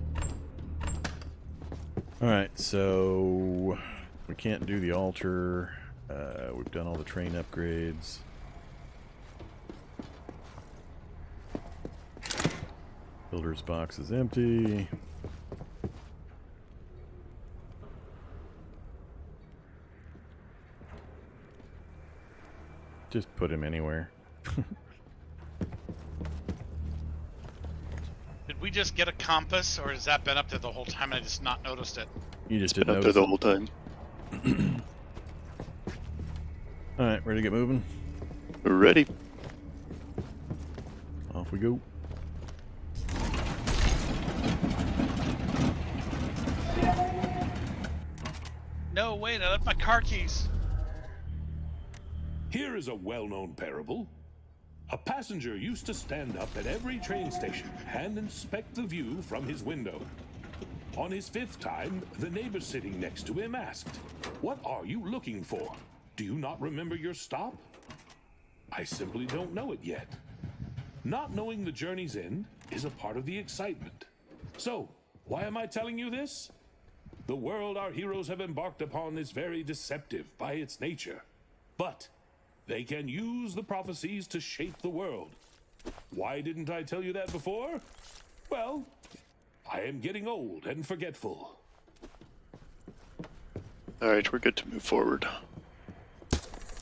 Alright, so we can't do the altar. We've done all the train upgrades. Builder's box is empty. Just put him anywhere. Did we just get a compass, or has that been up there the whole time and I just not noticed it? You just Been didn't up there notice the it. whole time. Alright, ready to get moving? We're ready. Off we go. No, wait, I left my car keys. Here is a well-known parable. A passenger used to stand up at every train station and inspect the view from his window. On his 5th time, the neighbor sitting next to him asked, "What are you looking for? Do you not remember your stop?" "I simply don't know it yet." Not knowing the journey's end is a part of the excitement. So, why am I telling you this? The world our heroes have embarked upon is very deceptive by its nature. But they can use the prophecies to shape the world. Why didn't I tell you that before? Well, I am getting old and forgetful. Alright, we're good to move forward.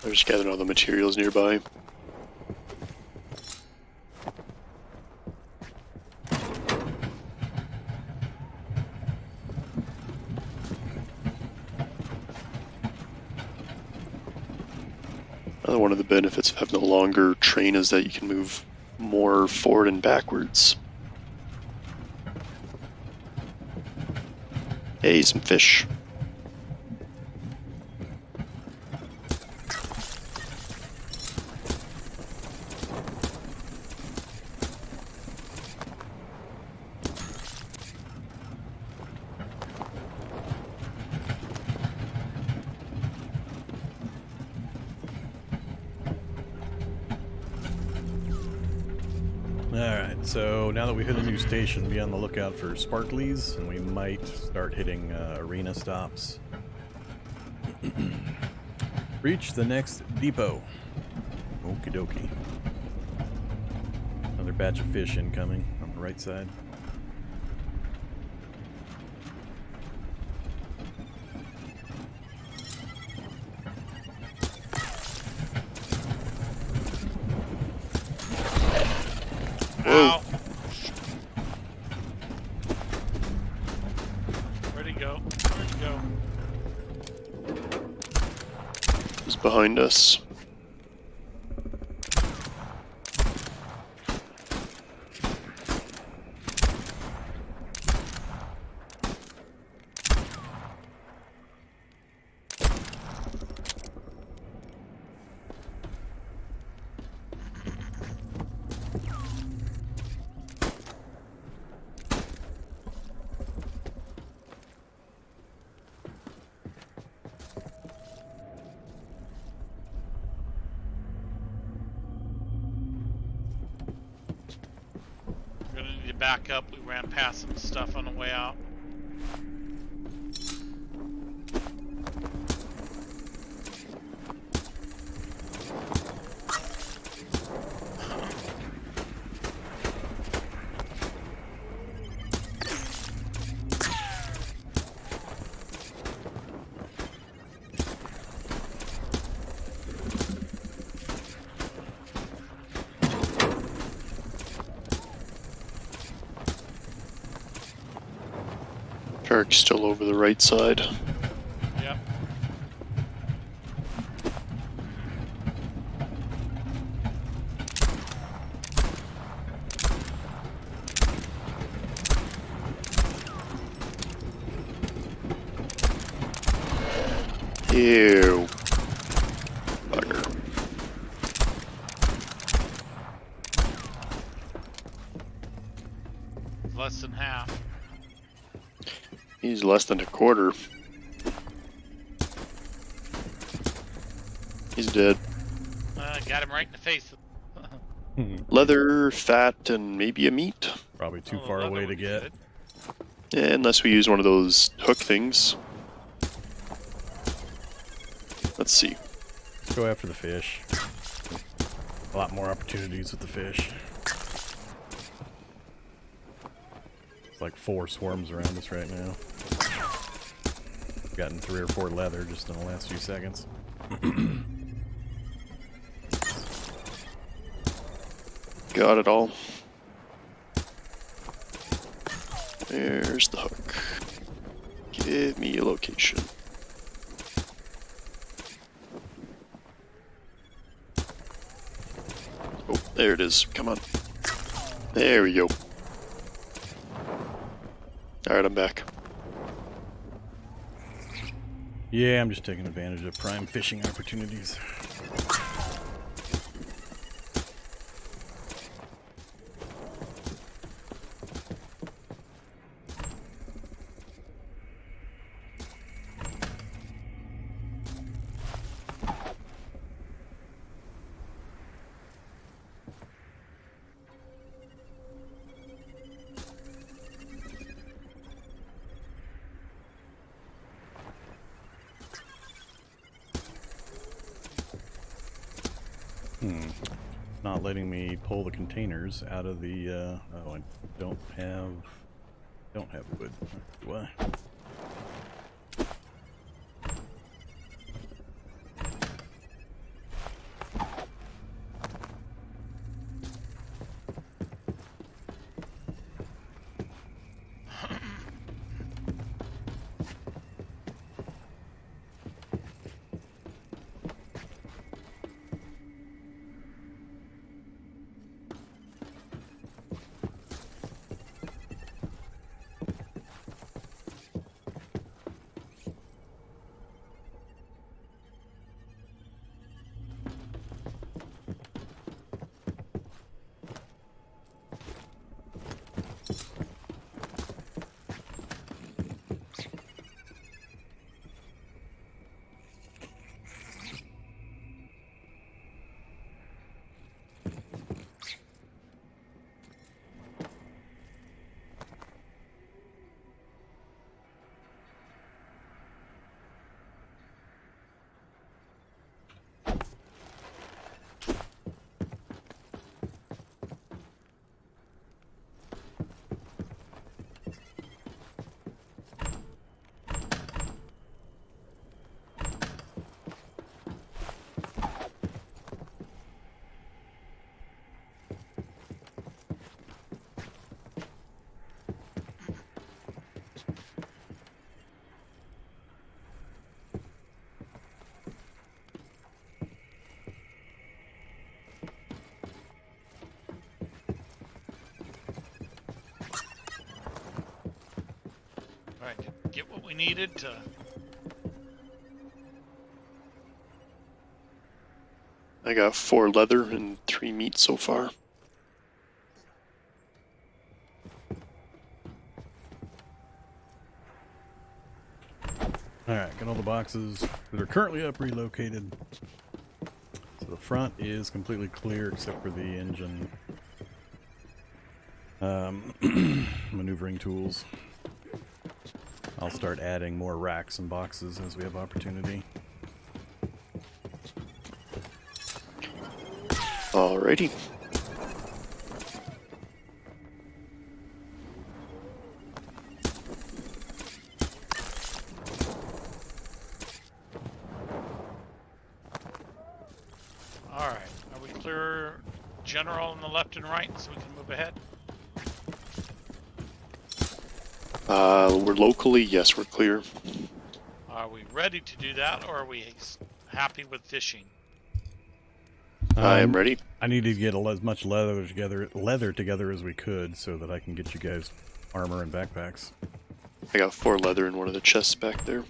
I'm just gathering all the materials nearby. Another one of the benefits of having a longer train is that you can move more forward and backwards. Hey, some fish. Alright, so now that we hit a new station, be on the lookout for sparklies, and we might start hitting arena stops. Reach the next depot. Okie dokie. Another batch of fish incoming on the right side. Ow! Where'd he go? Where'd he go? He's behind us. We're gonna need to back up. We ran past some stuff on the way out. Shark's still over the right side. Yep. Ew. Bugger. Less than half. He's less than a quarter. He's dead. Got him right in the face. Leather, fat, and maybe a meat. Probably too Oh, far leather away to would be get. good. Yeah, unless we use one of those hook things. Let's see. Let's go after the fish. A lot more opportunities with the fish. It's like 4 swarms around us right now. Gotten 3 or 4 leather just in the last few seconds. Got it all. There's the hook. Give me a location. Oh, there it is. Come on. There we go. Alright, I'm back. Yeah, I'm just taking advantage of prime fishing opportunities. Not letting me pull the containers out of the, oh, I don't have wood. Do I? Alright, get what we needed to... I got 4 leather and 3 meat so far. Alright, got all the boxes that are currently up relocated. So the front is completely clear except for the engine maneuvering tools. I'll start adding more racks and boxes as we have opportunity. Alrighty. Alright, are we clear general on the left and right so we can move ahead? We're locally, yes, we're clear. Are we ready to do that, or are we happy with fishing? I am ready. I need to get as much leather together as we could so that I can get you guys armor and backpacks. I got 4 leather in one of the chests back there.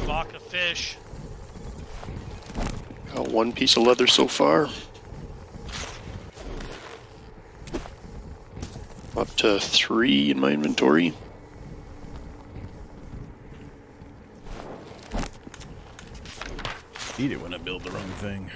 Flock of fish. Got 1 piece of leather so far. Up to 3 in my inventory. Eat it when I build the wrong thing.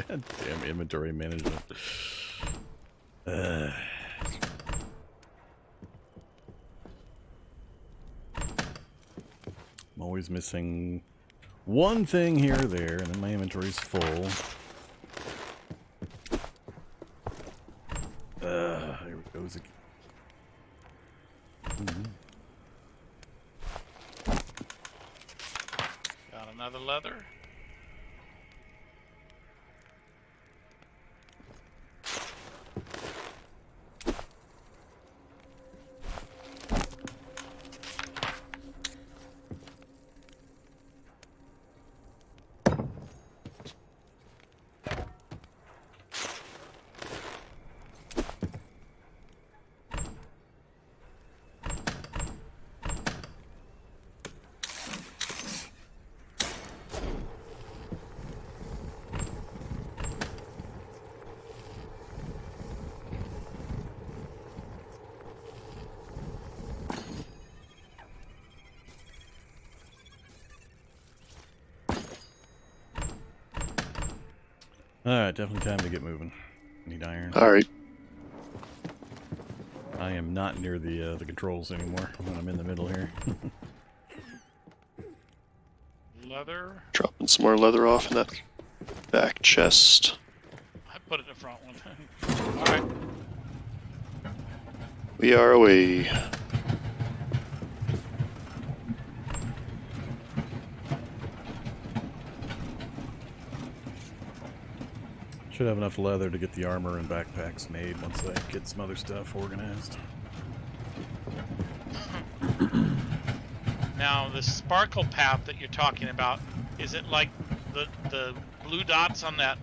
God damn inventory management. I'm always missing one thing here or there, and then my inventory's full. Here it goes again. Got another leather. Alright, definitely time to get moving. Need iron. Alright. I am not near the controls anymore when I'm in the middle here. Leather. Dropping some more leather off in that back chest. I put it in the front one. Alright. We are away. Should have enough leather to get the armor and backpacks made once I get some other stuff organized. Now, the sparkle path that you're talking about, is it like the blue dots on that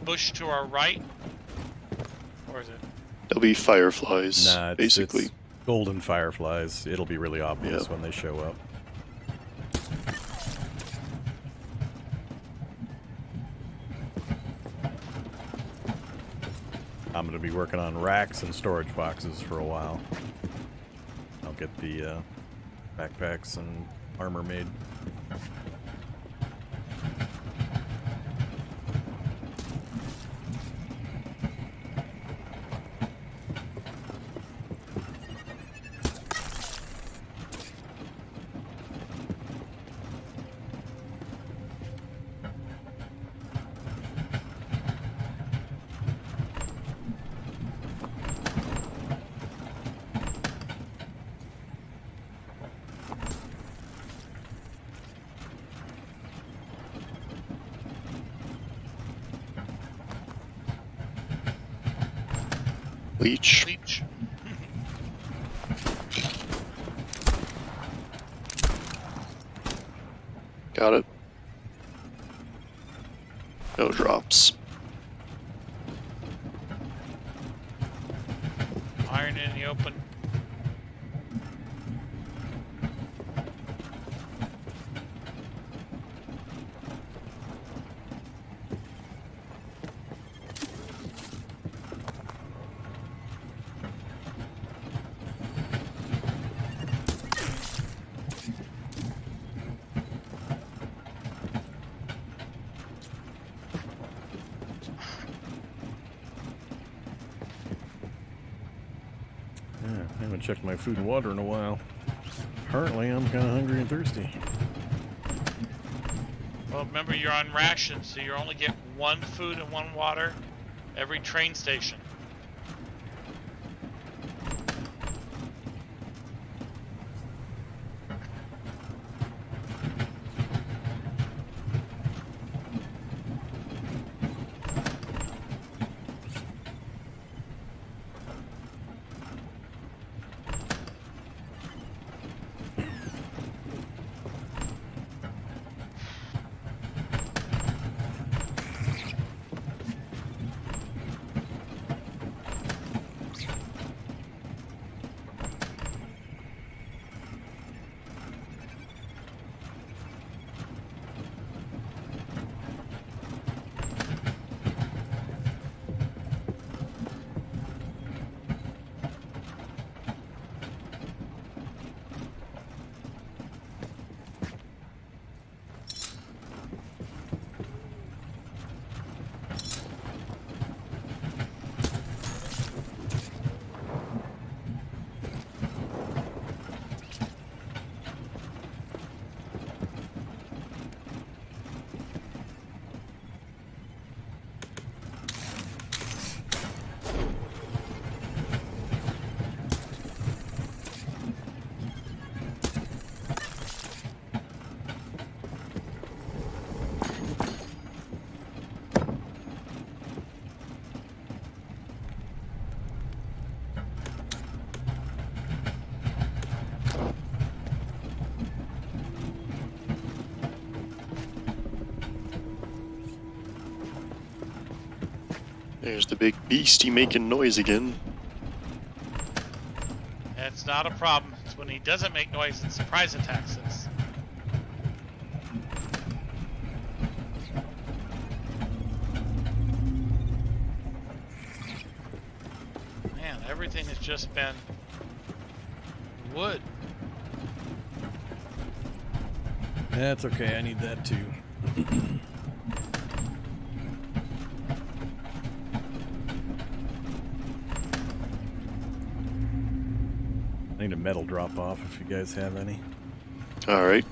bush to our right? Or is it? There'll be fireflies, Nah, basically. it's golden fireflies. It'll be really obvious Yep. when they show up. I'm going to be working on racks and storage boxes for a while. I'll get the backpacks and armor made. Leech. Leech. Got it. No drops. Iron in the open. Yeah, I haven't checked my food and water in a while. Apparently, I'm kind of hungry and thirsty. Well, remember you're on rations, so you only get 1 food and 1 water every train station. There's the big beastie making noise again. That's not a problem. It's when he doesn't make noise and surprise attacks us. Man, everything has just been wood. That's okay, I need that too. I need a metal drop off if you guys have any. Alright.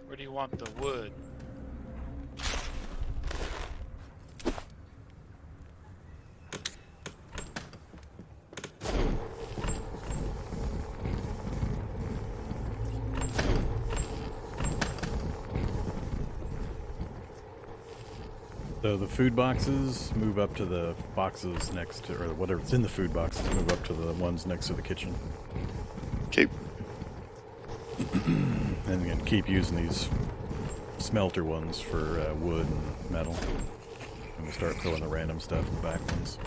Where do you want the wood? So the food boxes move up to the boxes next to, or whatever's in the food boxes move up to the ones next to the kitchen. Okay. And again, keep using these smelter ones for wood and metal. And we'll start throwing the random stuff in the back ones.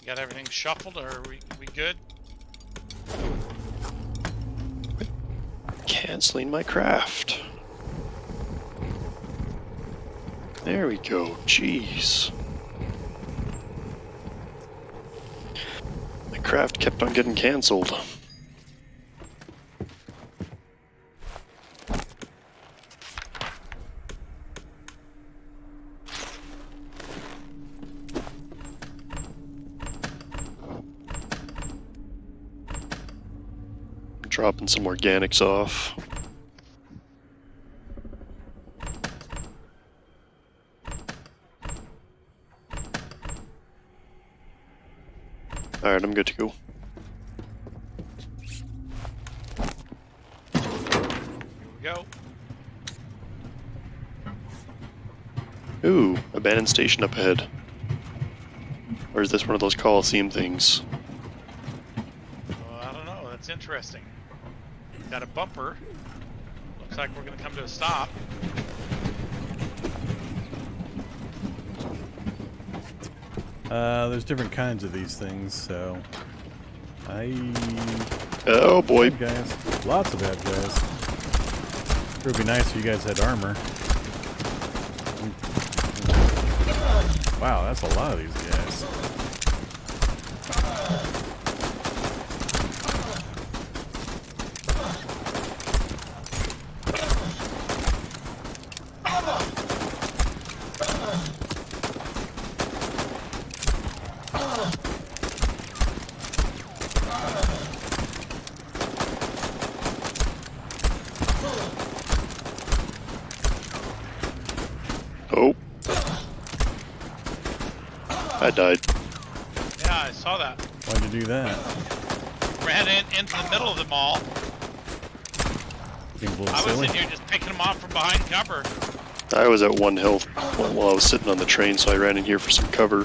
Got everything shuffled, or are we good? Canceling my craft. There we go. Jeez. My craft kept on getting canceled. Dropping some organics off. Alright, I'm good to go. Here we go. Ooh, abandoned station up ahead. Or is this one of those Coliseum things? Well, I don't know. That's interesting. Got a bumper. Looks like we're going to come to a stop. There's different kinds of these things, so Oh boy. bad guys. Lots of bad guys. It would be nice if you guys had armor. Wow, that's a lot of these guys. Oh. I died. Yeah, I saw that. Why'd you do that? Ran into the middle of them all. Being a little I was silly. in here just picking them off from behind cover. I was at 1 health while I was sitting on the train, so I ran in here for some cover.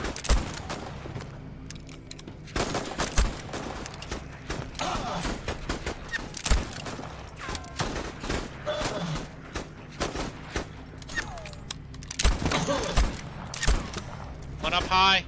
One up high.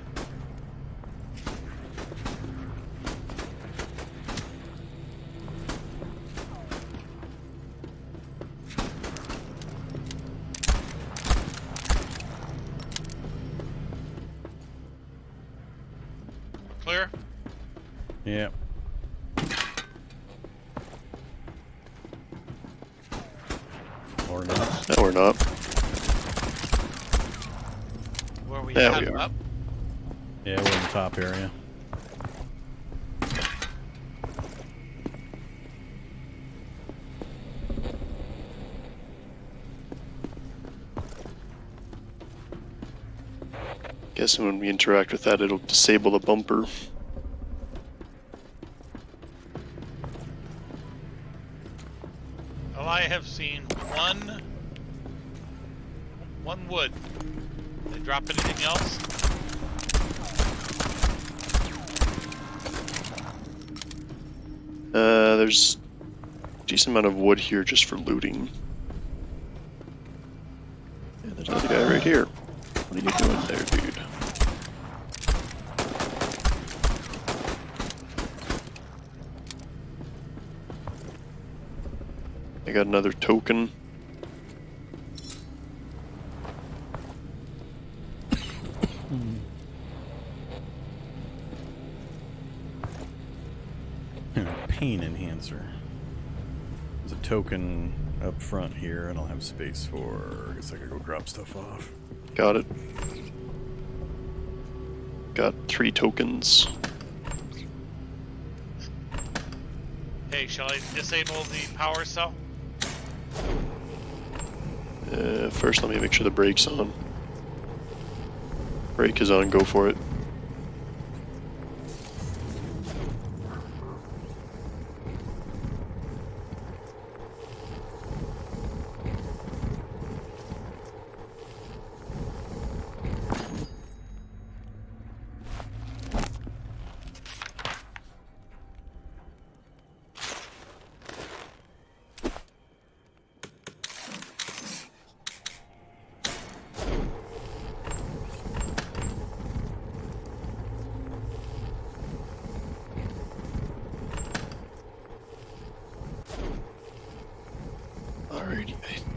Clear? Yeah. Or not. No, we're not. Where we There have we are. up. Yeah, we're in the top area. Guessing when we interact with that, it'll disable the bumper. Well, I have seen one wood. They drop anything else? There's a decent amount of wood here just for looting. And there's another guy right here. What are you doing there, dude? I got another token. Pain enhancer. There's a token up front here, and I'll have space for. I guess I could go drop stuff off. Got it. Got 3 tokens. Hey, shall I disable the power cell? First, let me make sure the brake's on. Brake is on, go for it.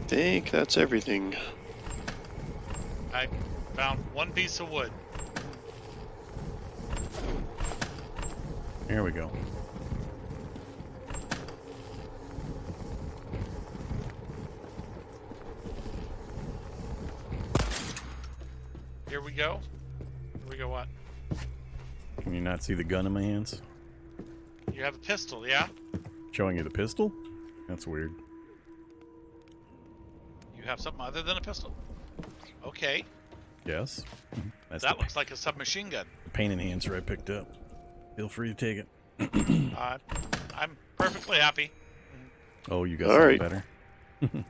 think that's everything. I found one piece of wood. Here we go. Here we go. Here we go what? Can you not see the gun in my hands? You have a pistol, yeah? Showing you the pistol? That's weird. You have something other than a pistol? Okay. Yes. That's That the looks like a submachine gun. pain enhancer I picked up. Feel free to take it. I'm perfectly happy. Oh, you got All something right. better.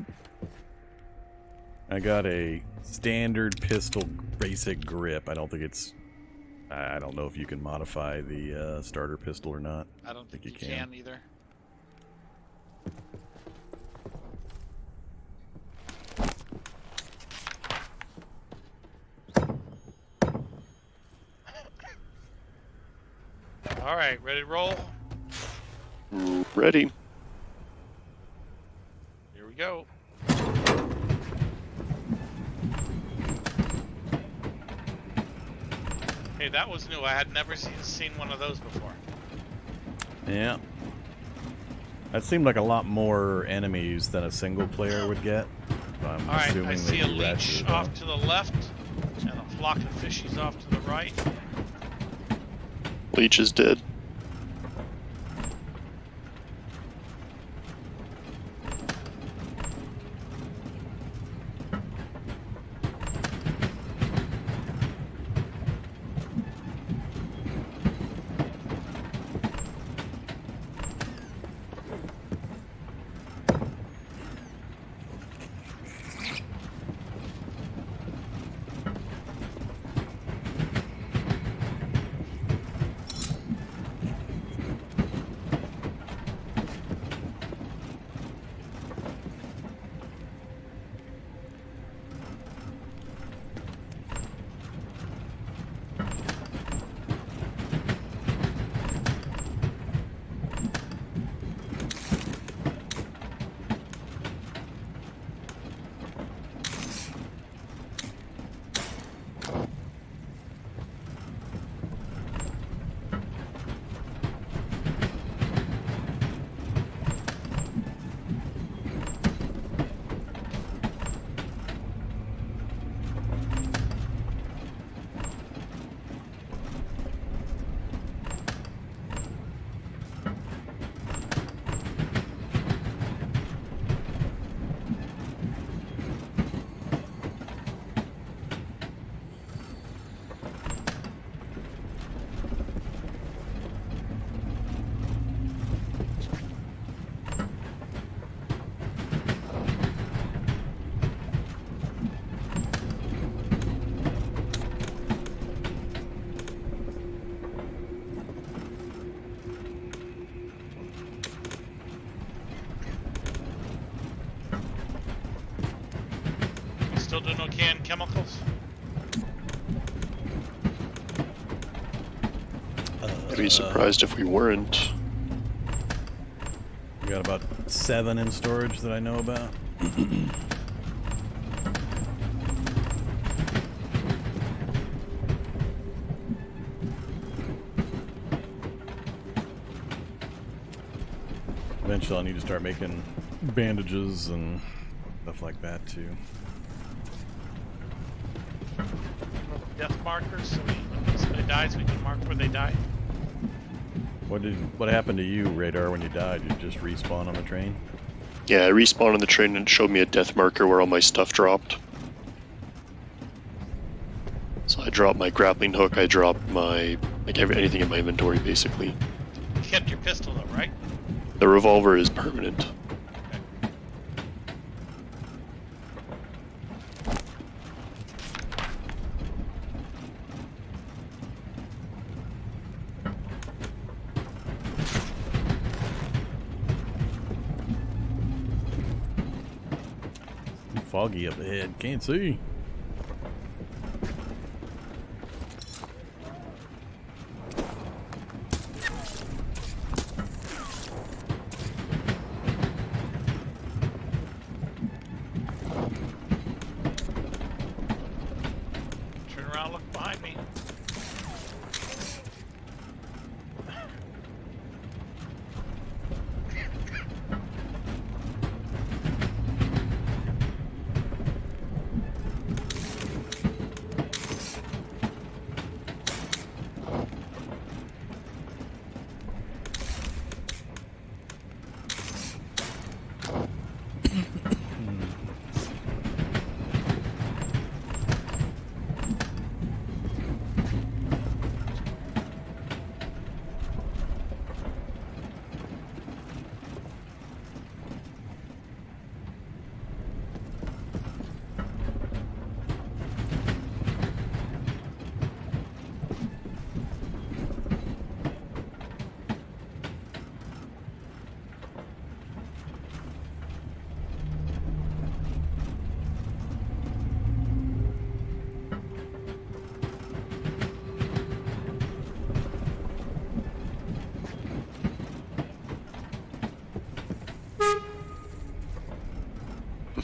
I got a standard pistol basic grip. I don't think it's... I don't know if you can modify the starter pistol or not. I don't think you can either. All right, ready to roll? Ready. Here we go. Hey, that was new. I had never seen one of those before. Yeah. That seemed like a lot more enemies than a single player would get. I'm All right, assuming I that see a you leech ratcheted it off up. to the left and a flock of fishies off to the right. Leech is dead. Still do no canned chemicals? I'd be surprised if we weren't. We got about 7 in storage that I know about. Eventually I'll need to start making bandages and stuff like that too. Death markers, so when somebody dies, we can mark where they died. What happened to you, Radar, when you died? You just respawn on the train? Yeah, I respawned on the train and it showed me a death marker where all my stuff dropped. So I dropped my grappling hook, I dropped my, anything in my inventory basically. You kept your pistol though, right? The revolver is permanent. Foggy up ahead, can't see.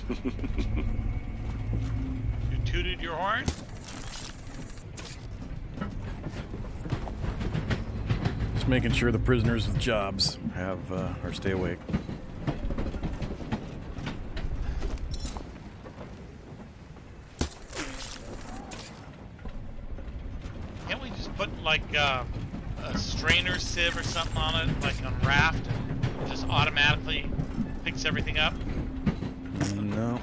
You tooted your horn? Just making sure the prisoners with jobs have or stay awake. Can't we just put like a strainer sieve or something on it, like on raft, and just automatically picks everything up? No.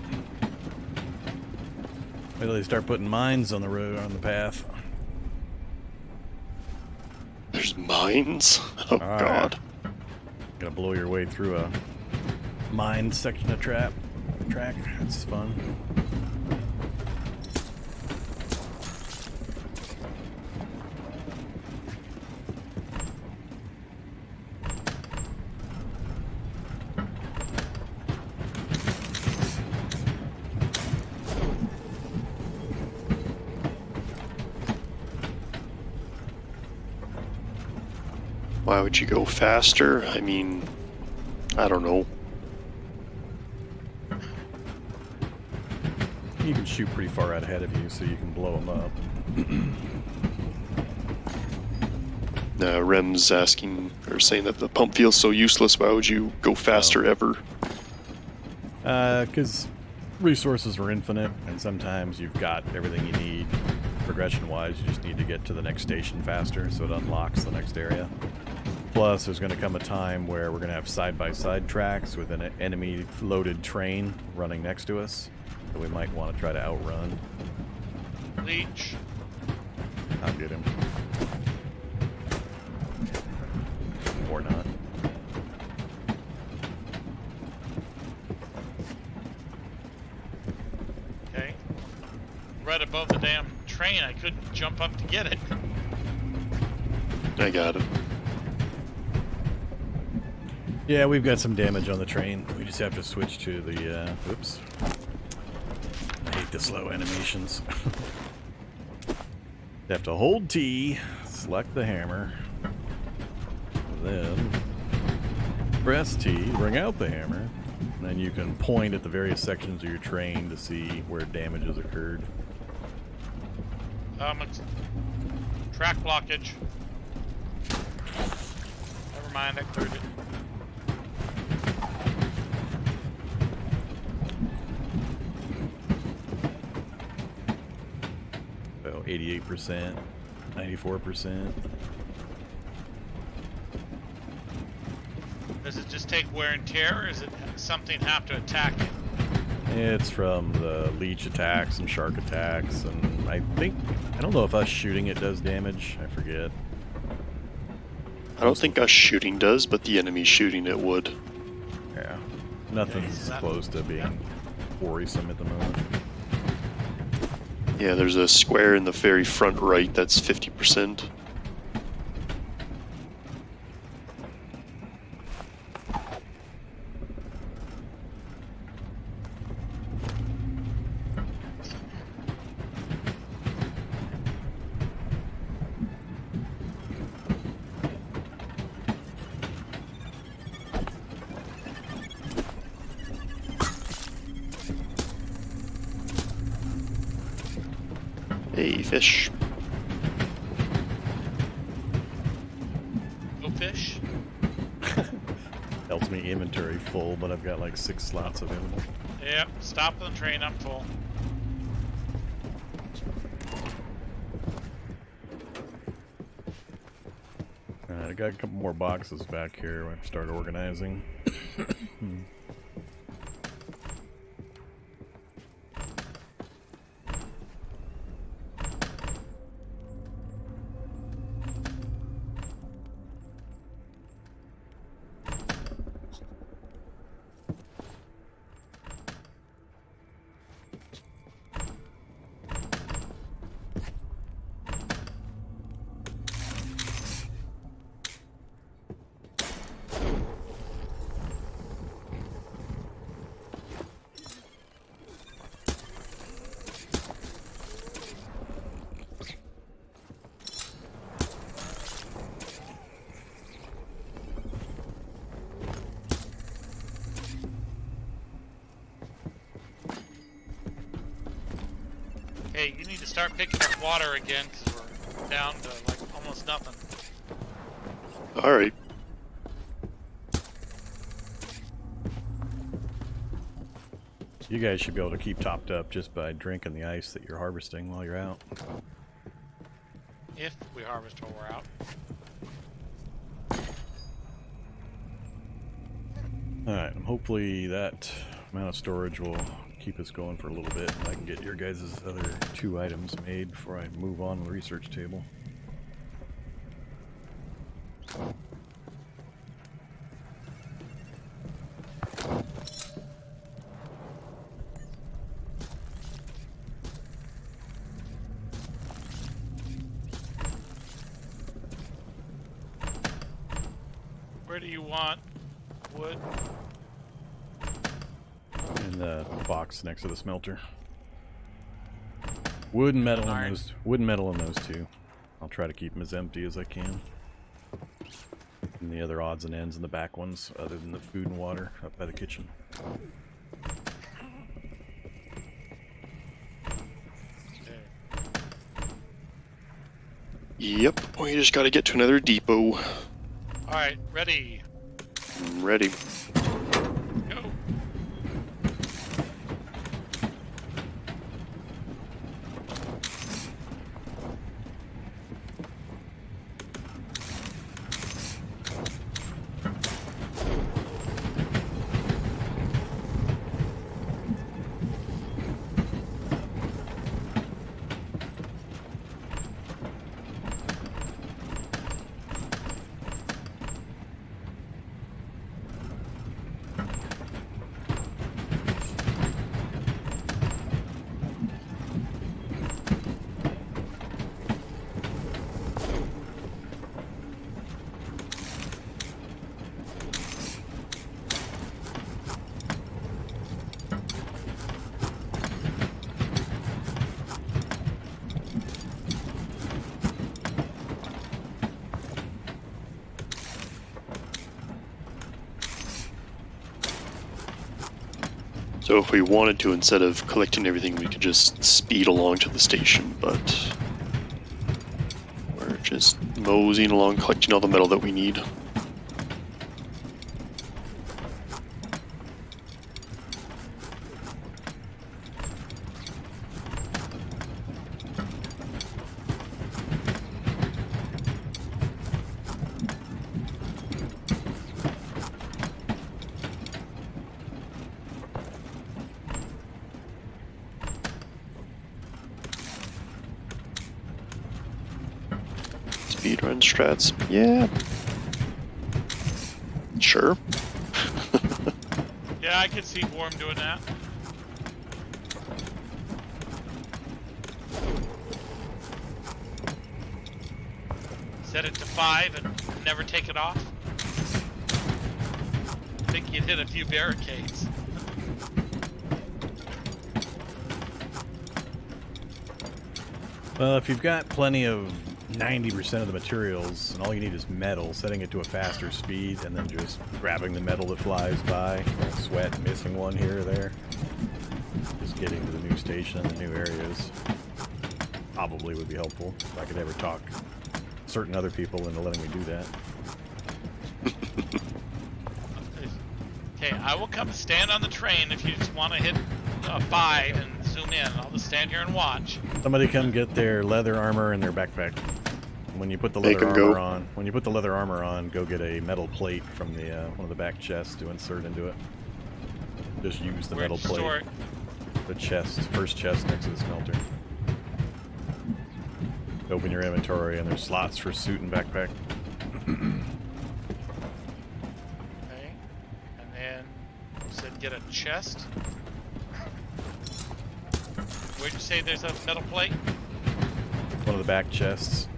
Wait till they start putting mines on the road, on the path. There's mines? Oh, All God. right. Gonna blow your way through a mine section of track. That's fun. Why would you go faster? I mean, I don't know. You can shoot pretty far out ahead of you, so you can blow them up. Rem's asking, or saying that the pump feels so useless. Why would you go faster ever? Because resources are infinite, and sometimes you've got everything you need. Progression-wise, you just need to get to the next station faster, so it unlocks the next area. Plus, there's going to come a time where we're going to have side-by-side tracks with an enemy-loaded train running next to us that we might want to try to outrun. Leech. I'll get him. Or not. Okay. Right above the damn train, I couldn't jump up to get it. I got it. Yeah, we've got some damage on the train. We just have to switch to the, oops. I hate the slow animations. You have to hold T, select the hammer, then press T, bring out the hammer, and then you can point at the various sections of your train to see where damage has occurred. It's track blockage. Never mind, I cleared it. So 88%, 94%. Does it just take wear and tear, or is it something have to attack it? It's from the leech attacks and shark attacks, and I don't know if us shooting it does damage. I forget. I don't think us shooting does, but the enemy shooting it would. Yeah, nothing's close to being worrisome at the moment. Yeah, there's a square in the very front right that's 50%. Hey, fish. Go fish. Tells me inventory full, but I've got like 6 slots available. Yep, stop the train, I'm full. I got a couple more boxes back here. I have to start organizing. Hey, you need to start picking up water again, because we're down to like almost nothing. All right. You guys should be able to keep topped up just by drinking the ice that you're harvesting while you're out. If we harvest while we're out. Alright, hopefully that amount of storage will keep us going for a little bit. I can get your guys' other 2 items made before I move on to the research table. Where do you want wood? In the box next to the smelter. Wood and metal in those. Wood and metal in those 2. I'll try to keep them as empty as I can. And the other odds and ends in the back ones, other than the food and water, up by the kitchen. Yep, we just gotta get to another depot. Alright, ready. I'm ready. Go. So if we wanted to, instead of collecting everything, we could just speed along to the station, but we're just moseying along, collecting all the metal that we need. Speedrun strats, yeah. Sure. Yeah, I could see Vorm doing that. Set it to 5 and never take it off. I think you'd hit a few barricades. Well, if you've got plenty of 90% of the materials and all you need is metal, setting it to a faster speed and then just grabbing the metal that flies by, don't sweat missing one here or there. Just getting to the new station and the new areas probably would be helpful if I could ever talk certain other people into letting me do that. Okay, I will come stand on the train if you just want to hit 5 and zoom in. I'll just stand here and watch. Somebody come get their leather armor and their backpack. When you put the leather armor on, go get a metal plate from the one of the back chests to insert into it. Just use the metal plate. Store it? The chest, first chest next to the smelter. Open your inventory and there's slots for suit and backpack. Okay, and then you said get a chest. Where'd you say there's a metal plate? One of the back chests.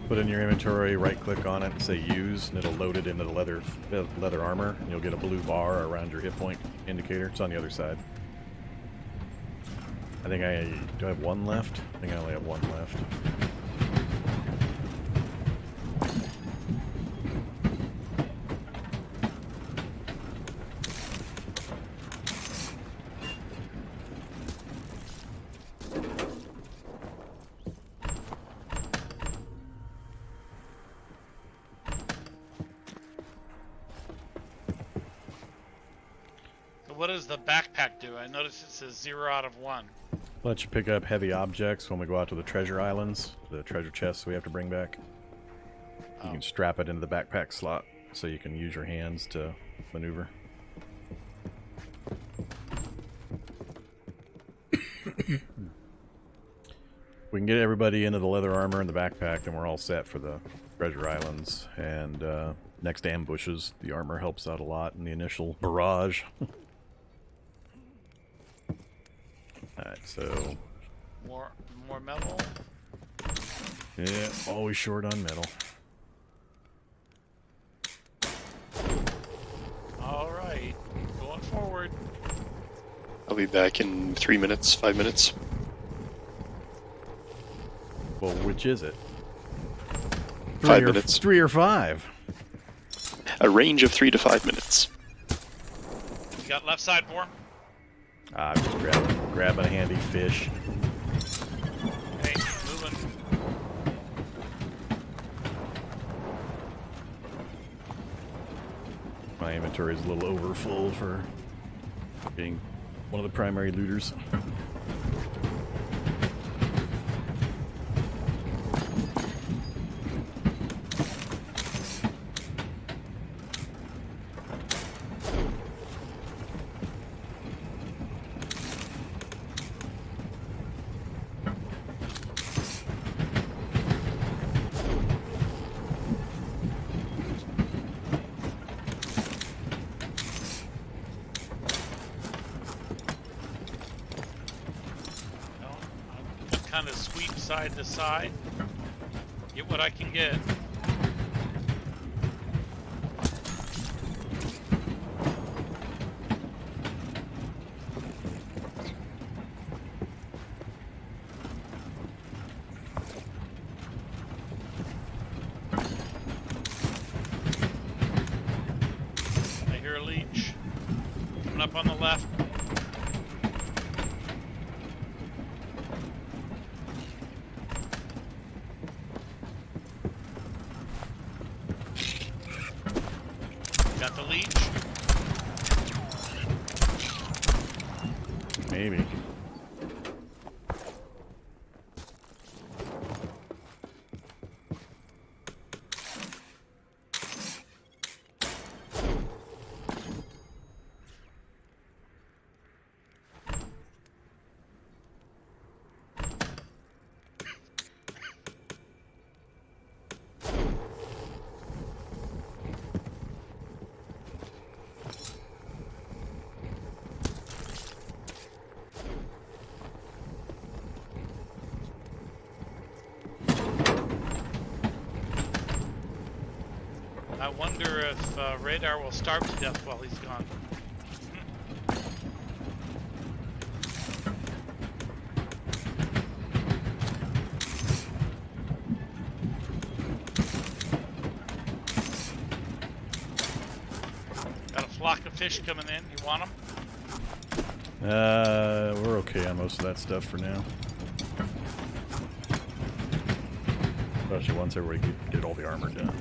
Put in your inventory, right click on it, say use, and it'll load it into the leather armor, and you'll get a blue bar around your hit point indicator. It's on the other side. Do I have one left? I think I only have one left. what does the backpack do? I noticed it says 0 out of 1. Let you pick up heavy objects when we go out to the treasure islands, the treasure chests we have to bring back. You can strap it into the backpack slot so you can use your hands to maneuver. We can get everybody into the leather armor and the backpack, and we're all set for the treasure islands. And next ambushes, the armor helps out a lot in the initial barrage. Alright, so... More metal. Yeah, always short on metal. Alright, going forward. I'll be back in 3 minutes, 5 minutes. Well, which is it? 5 minutes. 3 or 5? A range of 3 to 5 minutes. You got left side, Vorm? I'm just grabbing a handy fish. Hey, moving. My inventory is a little overfull for being one of the primary looters. Kind of sweep side to side. Get what I can get. I hear a leech. Coming up on the left. Got the leech. Maybe. I wonder if Radar will starve to death while he's gone. Got a flock of fish coming in. You want them? We're okay on most of that stuff for now. Especially once everybody get all the armor done.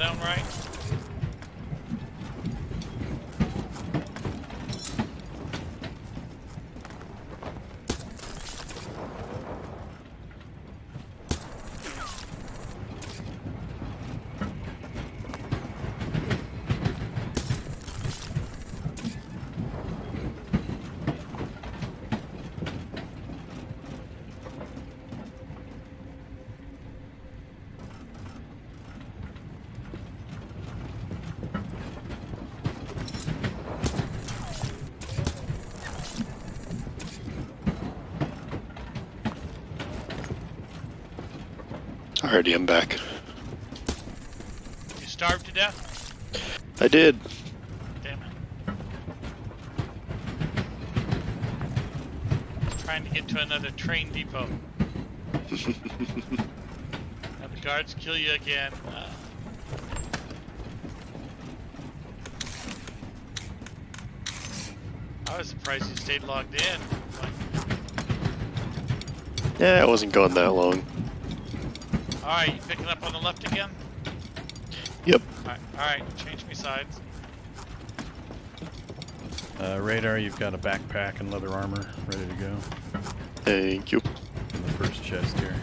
down right. Alrighty, I'm back. You starved to death? I did. Damn it. Just trying to get to another train depot. Have the guards kill you again. I was surprised you stayed logged in. Yeah, it wasn't going that long. Alright, you picking up on the left again? Yep. Alright, change me sides. Radar, you've got a backpack and leather armor ready to go. Thank you. In the first chest here.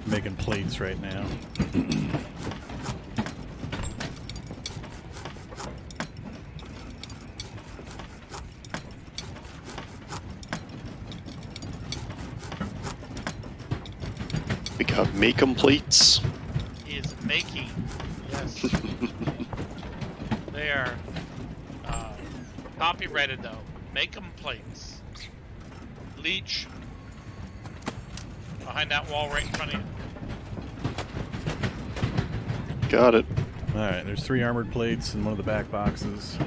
Making plates right now. We got Makkum plates. Is making. Yes. They are copyrighted though. Makkum plates. Leech. Behind that wall right in front of you. Got it. Alright, there's 3 armored plates in one of the back boxes.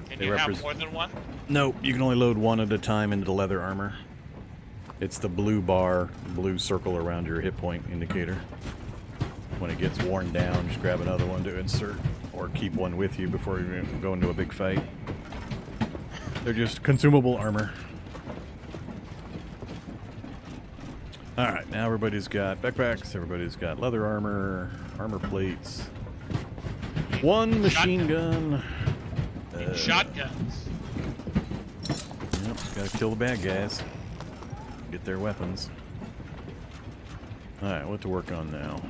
Can They you have represent- more than one? Nope, you can only load one at a time into the leather armor. It's the blue bar, blue circle around your hit point indicator. When it gets worn down, just grab another one to insert, or keep one with you before you go into a big fight. They're just consumable armor. Alright, now everybody's got backpacks, everybody's got leather armor, armor plates, one machine gun. Shotguns. Yep, gotta kill the bad guys. Get their weapons. Alright, what to work on now?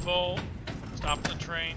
Full. Stop the train.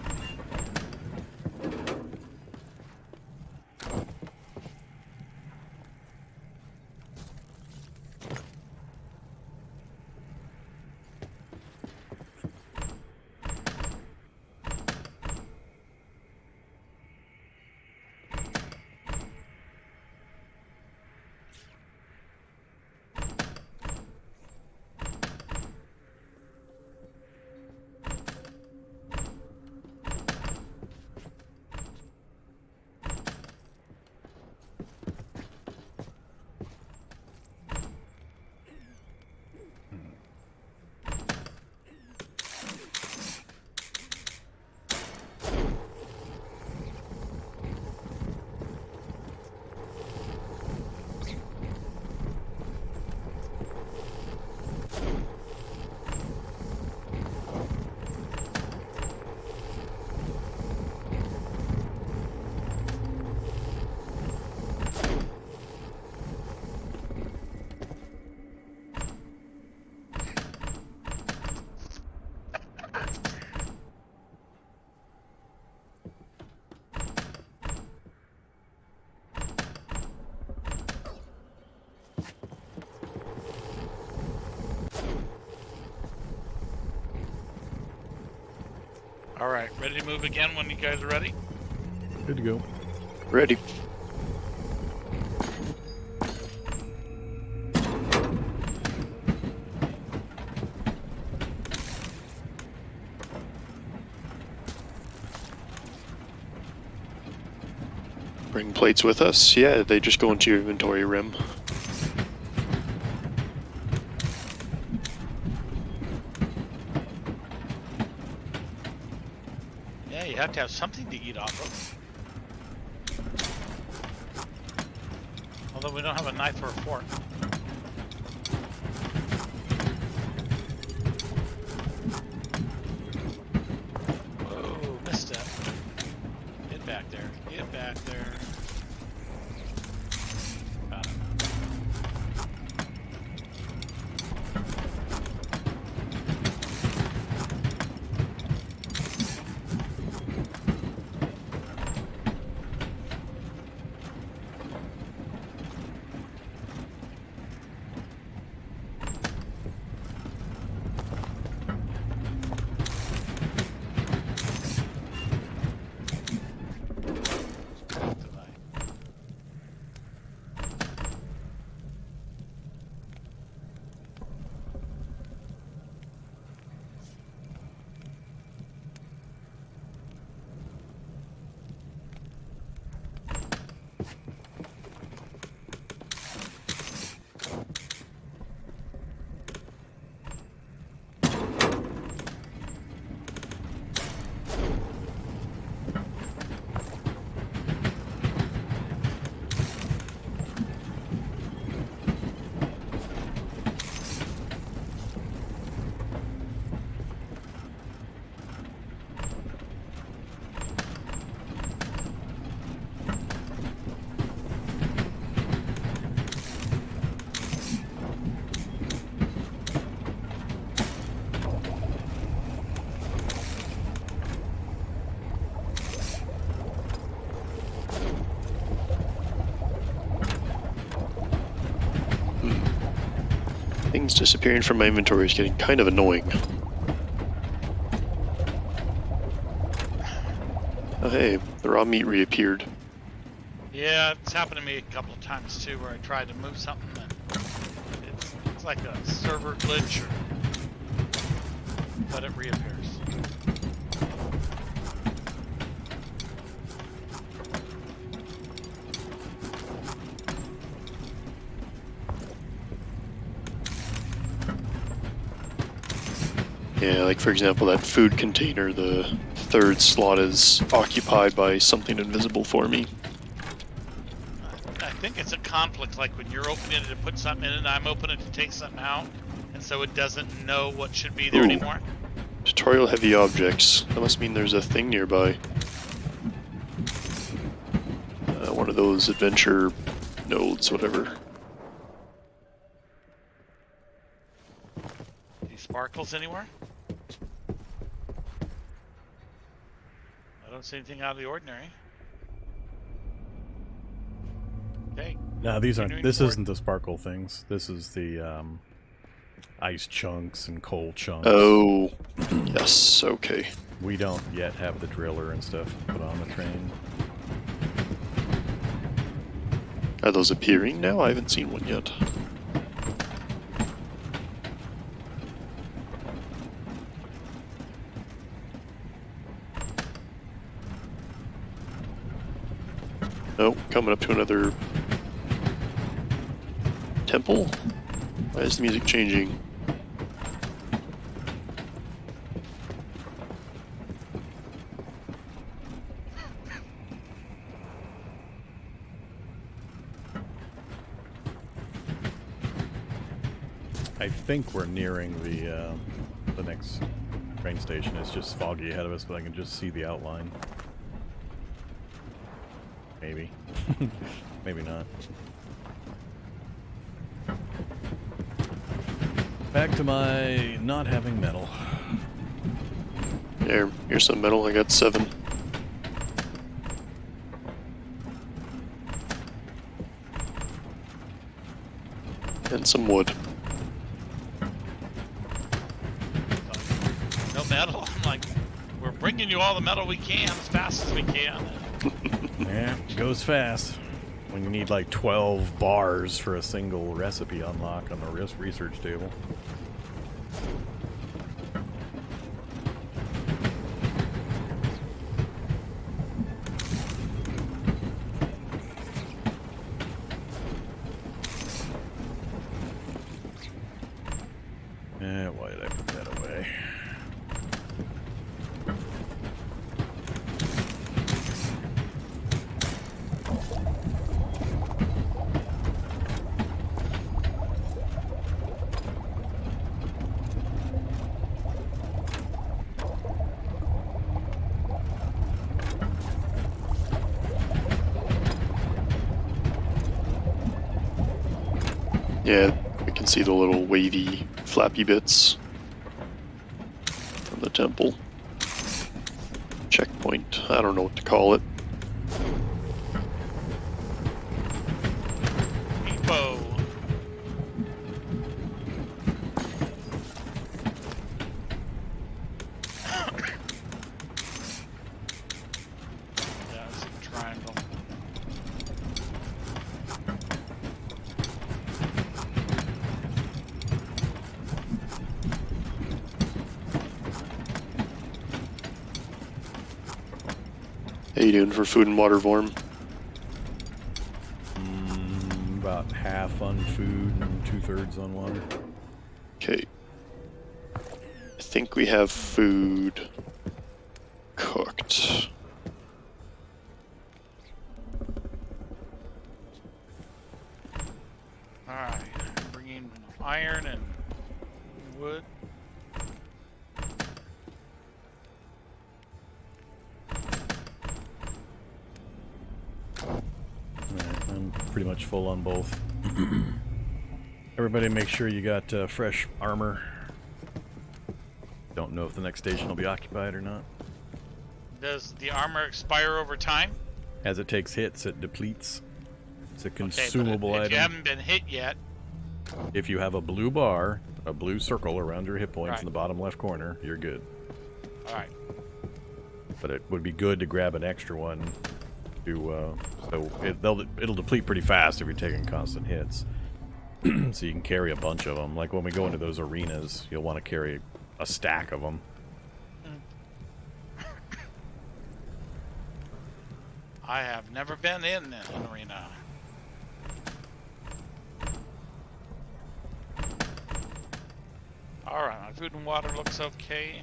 All right, ready to move again when you guys are ready? Good to go. Ready. Bring plates with us? Yeah, they just go into your inventory rim. Yeah, you have to have something to eat off of. Although we don't have a knife or a fork. Oh, misstep. Get back there. Get back there. Got it. Things disappearing from my inventory is getting kind of annoying. Oh hey, the raw meat reappeared. Yeah, it's happened to me a couple of times too, where I tried to move something and it's like a server glitch, but it reappears. Yeah, like for example, that food container, the third slot is occupied by something invisible for me. I think it's a conflict, like when you're opening it to put something in and I'm opening it to take something out, and so it doesn't know what should be there Ooh. anymore. Tutorial heavy objects. That must mean there's a thing nearby. One of those adventure nodes, whatever. Any sparkles anywhere? I don't see anything out of the ordinary. Okay. No, these aren't. Continuing This forward. isn't the sparkle things. This is the ice chunks and coal chunks. Oh, yes, okay. We don't yet have the driller and stuff put on the train. Are those appearing now? I haven't seen one yet. Oh, coming up to another temple? Why is the music changing? I think we're nearing the next train station. It's just foggy ahead of us, but I can just see the outline. Maybe. Maybe not. Back to my not having metal. Here's some metal, I got 7. And some wood. No metal? I'm like, We're bringing you all the metal we can as fast as we can. Yeah, it goes fast. When you need like 12 bars for a single recipe unlock on the research table. Why did I put that away? Yeah, we can see the little wavy, flappy bits from the temple. Checkpoint. I don't know what to call it. Depot. Yeah, it's a triangle. How you doing for food and water, Vorm? About half on food and 2/3 on water. Okay. I think we have food cooked. Alright, bringing iron and wood. Alright, I'm pretty much full on both. Everybody make sure you got fresh armor. Don't know if the next station will be occupied or not. Does the armor expire over time? As it takes hits, it depletes. It's a Okay, but consumable if item. you haven't been hit yet, If you have a blue bar, a blue circle around your hit points Right. in the bottom left corner, you're good. alright. But it would be good to grab an extra one to it'll deplete pretty fast if you're taking constant hits. So you can carry a bunch of them. Like when we go into those arenas, you'll want to carry a stack of them. I have never been in an arena. Alright, my food and water looks okay.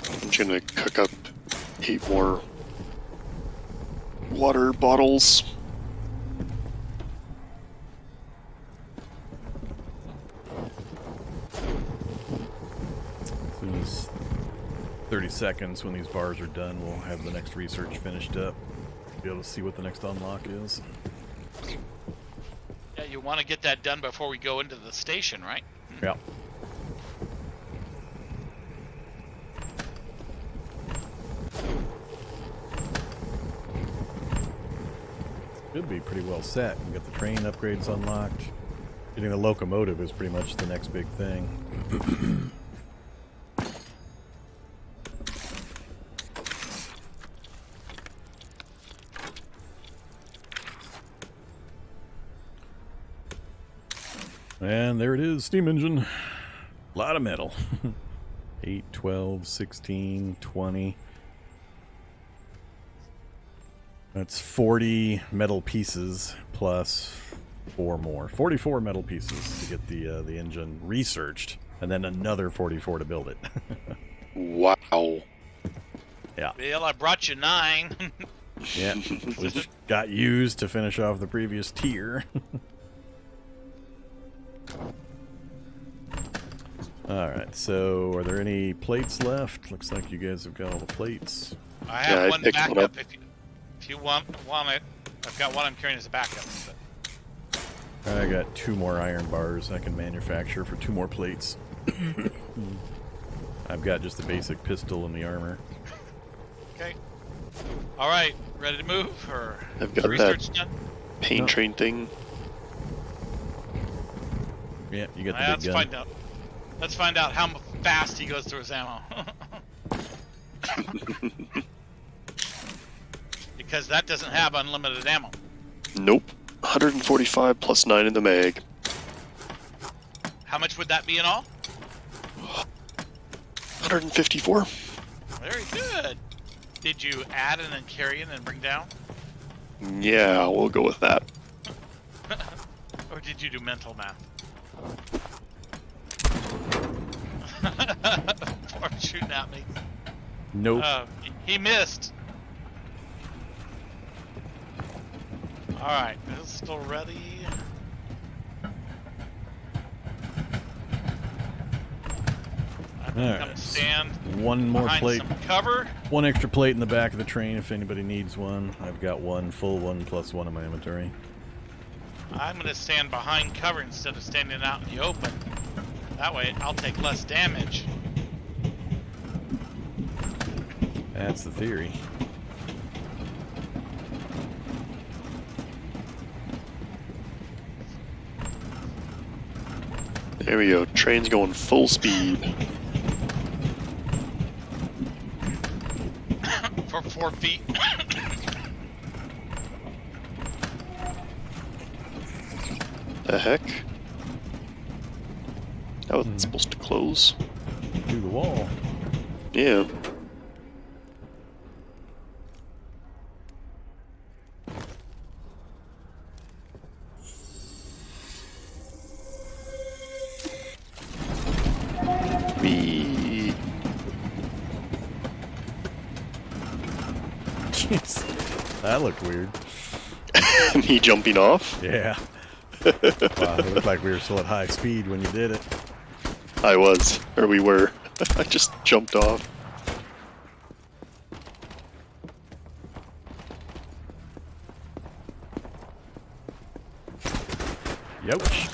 I'm just gonna cook up 8 more water bottles. As soon as 30 seconds, when these bars are done, we'll have the next research finished up. Be able to see what the next unlock is. Yeah, you want to get that done before we go into the station, right? Yeah. Should be pretty well set. We got the train upgrades unlocked. Getting the locomotive is pretty much the next big thing. And there it is, steam engine. A lot of metal. 8, 12, 16, 20. That's 40 metal pieces plus 4 more. 44 metal pieces to get the engine researched, and then another 44 to build it. Wow. Yeah. Well, I brought you 9. Yeah. Which got used to finish off the previous tier. Alright, so are there any plates left? Looks like you guys have got all the plates. I have I one picked one backup up. if you want it. I've got one I'm carrying as a backup. But I got 2 more iron bars I can manufacture for 2 more plates. I've got just the basic pistol and the armor. okay. All right, ready to move or I've got research that done? pain No. train thing. Yeah, you got the Let's big gun. find out. Let's find out how fast he goes through his ammo. Because that doesn't have unlimited ammo. Nope. 145 plus 9 in the mag. How much would that be in all? 154. Very good. Did you add and then carry in and bring down? Yeah, we'll go with that. Or did you do mental math? Vorm shooting at me. Nope. He missed. Alright, pistol ready. I'm gonna come stand One more behind plate. some cover. One extra plate in the back of the train if anybody needs one. I've got one, full one, plus one in my inventory. I'm gonna stand behind cover instead of standing out in the open. That way I'll take less damage. That's the theory. There we go. Train's going full speed. For 4 feet. The heck? How was it supposed to close? Through the wall. Yeah. Me. Jeez. That looked weird. Me jumping off? Yeah. Wow, it looked like we were still at high speed when you did it. I was. Or we were. I just jumped off. Youch.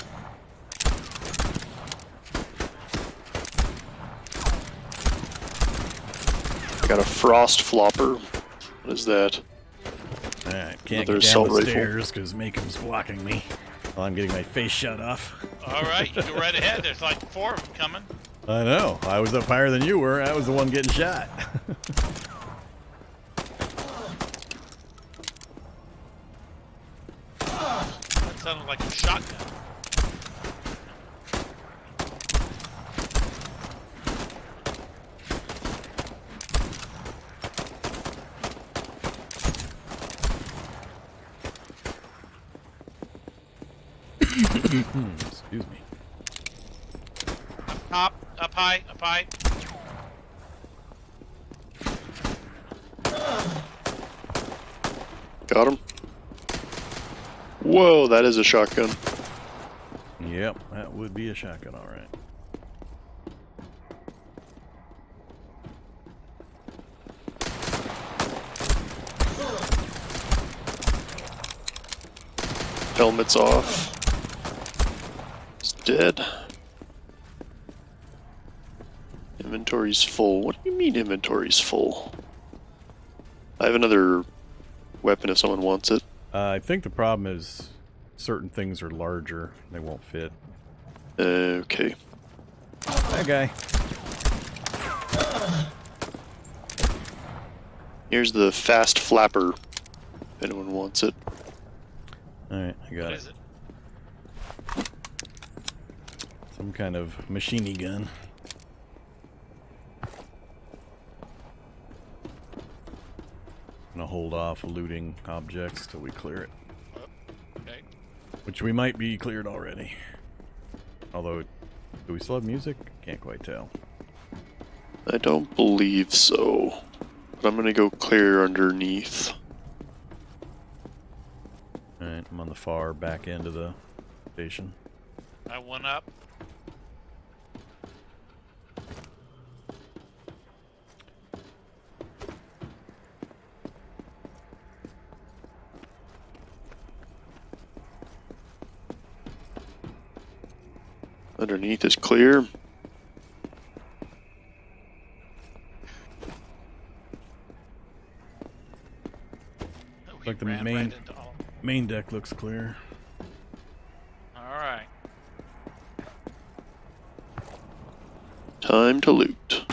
I got a frost flopper. What is that? Alright, can't Another get assault down the rifle. stairs because Makkum's blocking me while I'm getting my face shut off. Alright, you go right ahead. There's like 4 of them coming. I know. I was up higher than you were. I was the one getting shot. That sounded like a shotgun. Excuse me. Up high, up high. Got him. Whoa, that is a shotgun. Yep, that would be a shotgun, alright. Helmet's off. It's dead. Inventory's full. What do you mean inventory's full? I have another weapon if someone wants it. I think the problem is certain things are larger. They won't fit. Okay. That guy. Here's the fast flapper. If anyone wants it. Alright, I got What it. is it? Some kind of machine gun. Gonna hold off looting objects till we clear it. Okay. Which we might be cleared already. Although, do we still have music? Can't quite tell. I don't believe so. But I'm gonna go clear underneath. Alright, I'm on the far back end of the station. I went up. Underneath is clear. We Like the ran main- right into all. Main deck looks clear. Alright. Time to loot.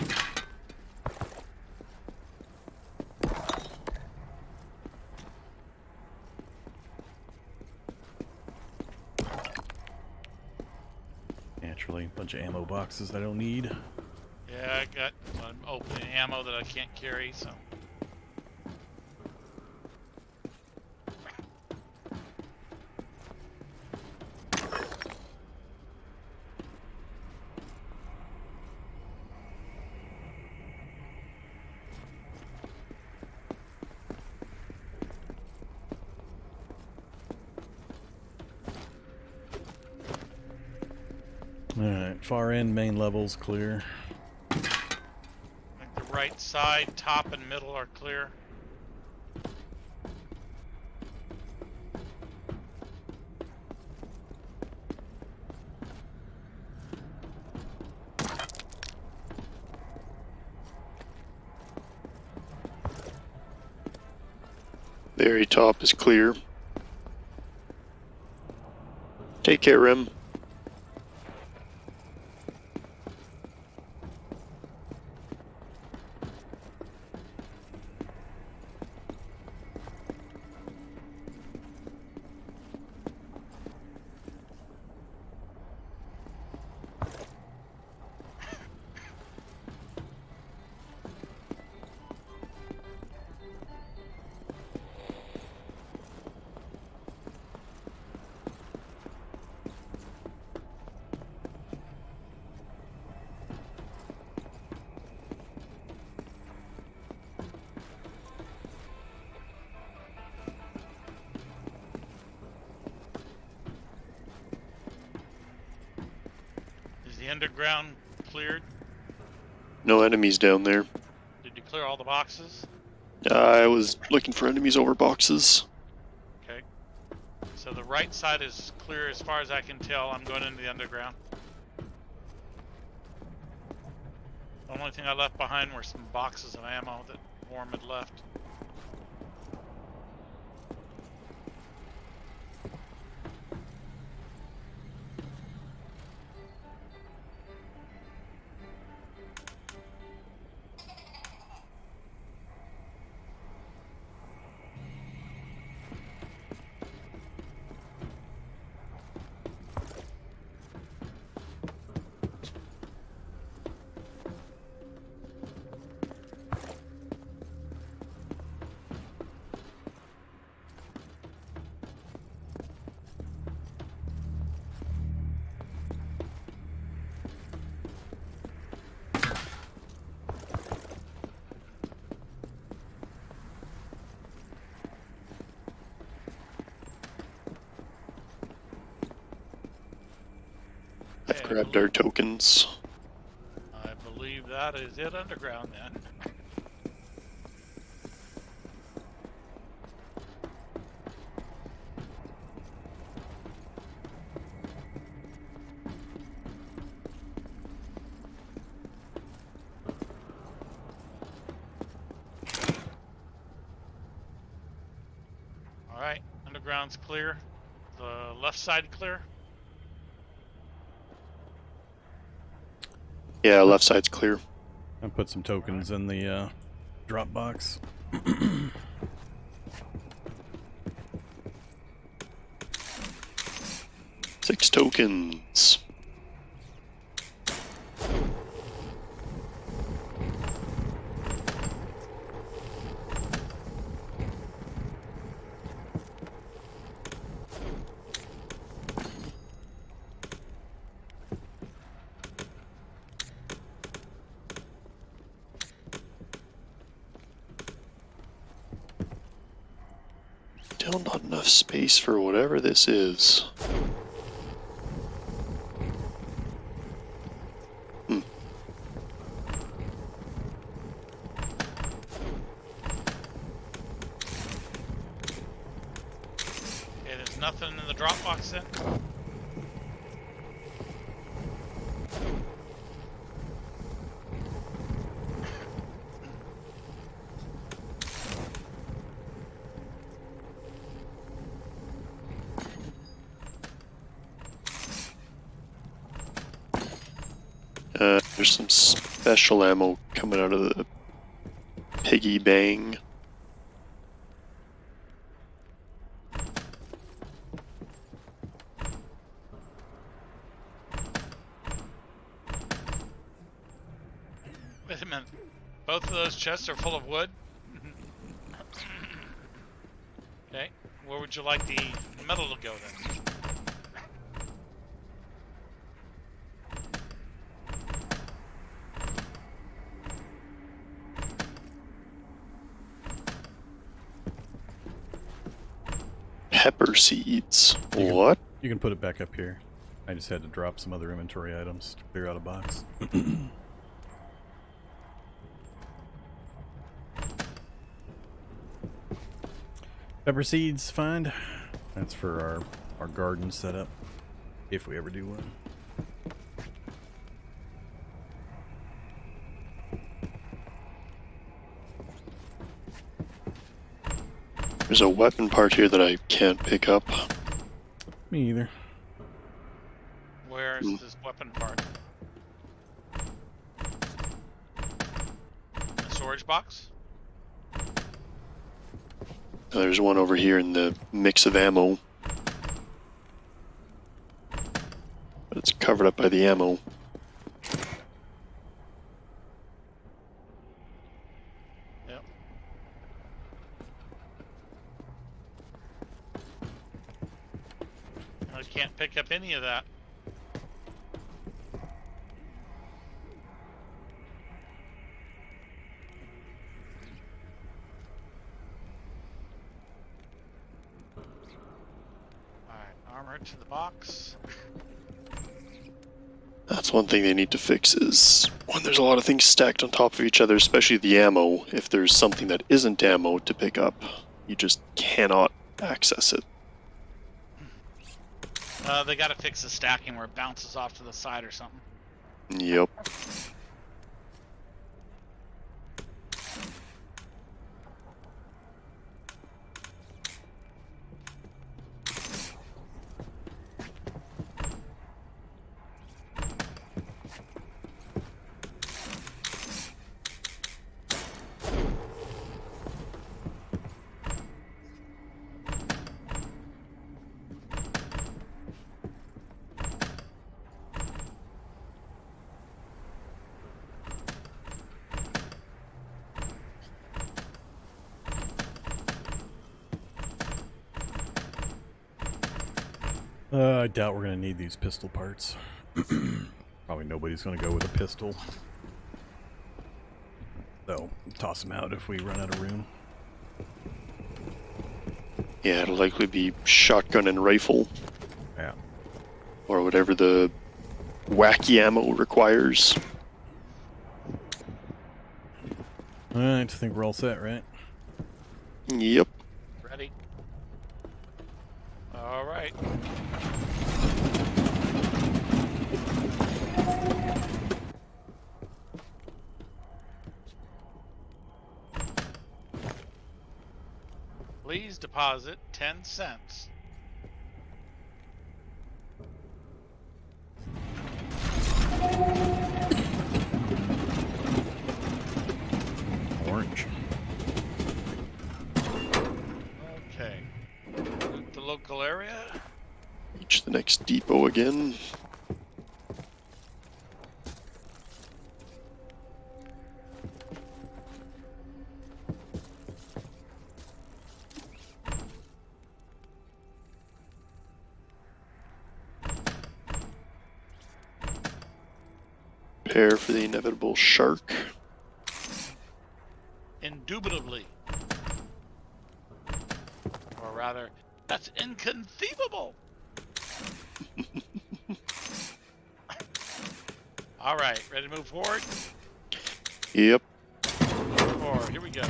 ammo boxes I don't need. Yeah, I got opening ammo that I can't carry, so. Alright, far end, main levels clear. I think the right side, top, and middle are clear. Very top is clear. Take care, Rim. Is the underground cleared? No enemies down there. Did you clear all the boxes? I was looking for enemies over boxes. Okay. So the right side is clear as far as I can tell. I'm going into the underground. The only thing I left behind were some boxes of ammo that Vorm had left. I've grabbed our tokens. I believe that is it underground then. Alright, underground's clear. The left side clear? Yeah, left side's clear. I put some tokens in the drop box. 6 tokens. Still not enough space for whatever this is. Okay, there's nothing in the drop box then? There's some special ammo coming out of the piggy bang. Wait a minute. Both of those chests are full of wood? Okay. Where would you like the metal to go then? Pepper seeds. What? You can put it back up here. I just had to drop some other inventory items to clear out a box. Pepper seeds, find. That's for our garden setup, if we ever do one. There's a weapon part here that I can't pick up. Me either. Where's this weapon part? The storage box? There's one over here in the mix of ammo. But it's covered up by the ammo. Yep. I can't pick up any of that. Armor to the box. That's one thing they need to fix is when there's a lot of things stacked on top of each other, especially the ammo, if there's something that isn't ammo to pick up, you just cannot access it. They gotta fix the stacking where it bounces off to the side or something. Yep. I doubt we're going to need these pistol parts. Probably nobody's going to go with a pistol. So, toss them out if we run out of room. Yeah, it'll likely be shotgun and rifle. Yeah. Or whatever the wacky ammo requires. Alright, I think we're all set, right? Yep. Ready? Alright. Please deposit 10 cents. Orange. Okay. The local area. Reach the next depot again. Prepare for the inevitable shark. Indubitably. Or rather, that's inconceivable. Alright, ready to move forward? Yep. 4, here we go.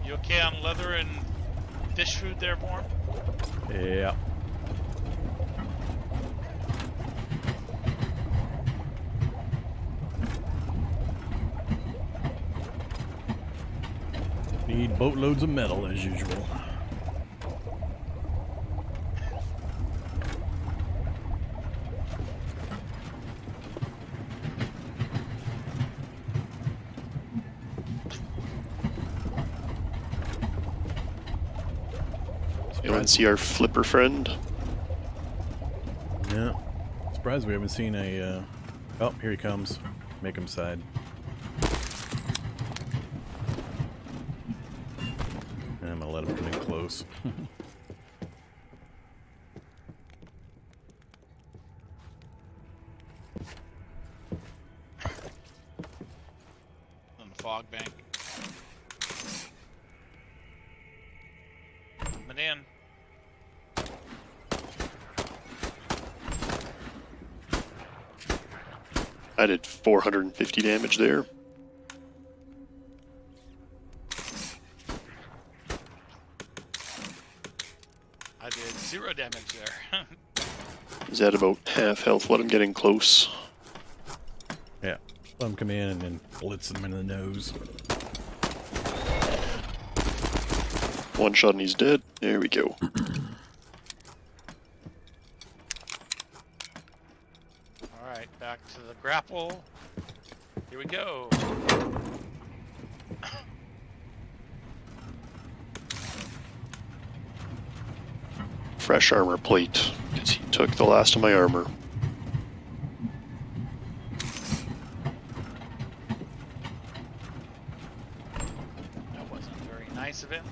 You okay on leather and dish food there, Vorm? Yeah. Need boatloads of metal as usual. surprised. see our flipper friend. Yeah. Surprised we haven't seen a... Oh, here he comes. Make him side. I'm gonna let him come in close. On the fog bank. Coming in. I did 450 damage there. I did 0 damage there. He's at about half health. Let him get in close. Yeah. Let him come in and then blitz him in the nose. One shot and he's dead. There we go. Alright, back to the grapple. Here we go. Fresh armor plate, because he took the last of my armor. That wasn't very nice of him.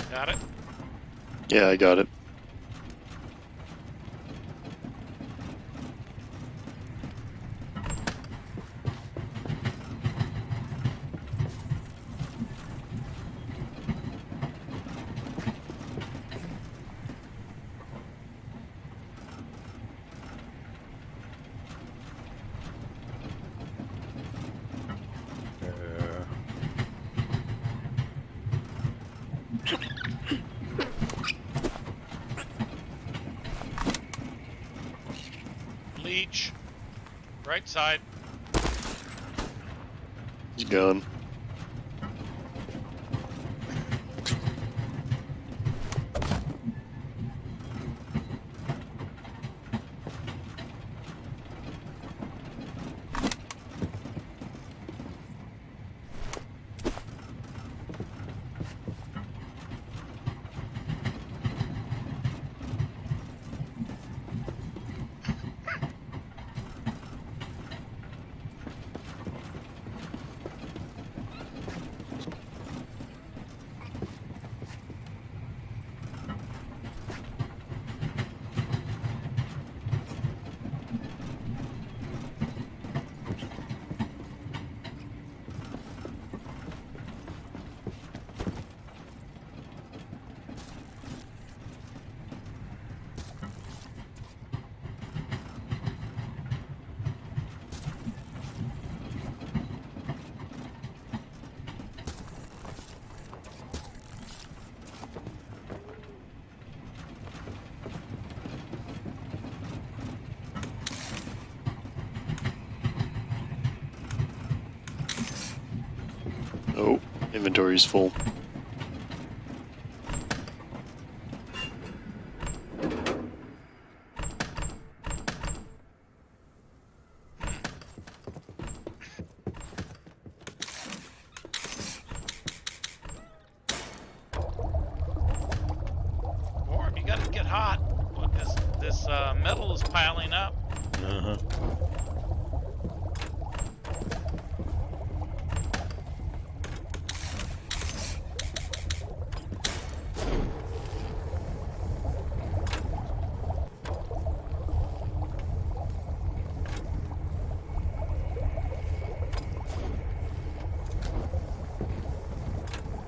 Got it? Yeah, I got it. Leech. Right side. He's gone. Oh, inventory's full. Vorm, you gotta get hot. Look, this metal is piling up. Uh-huh.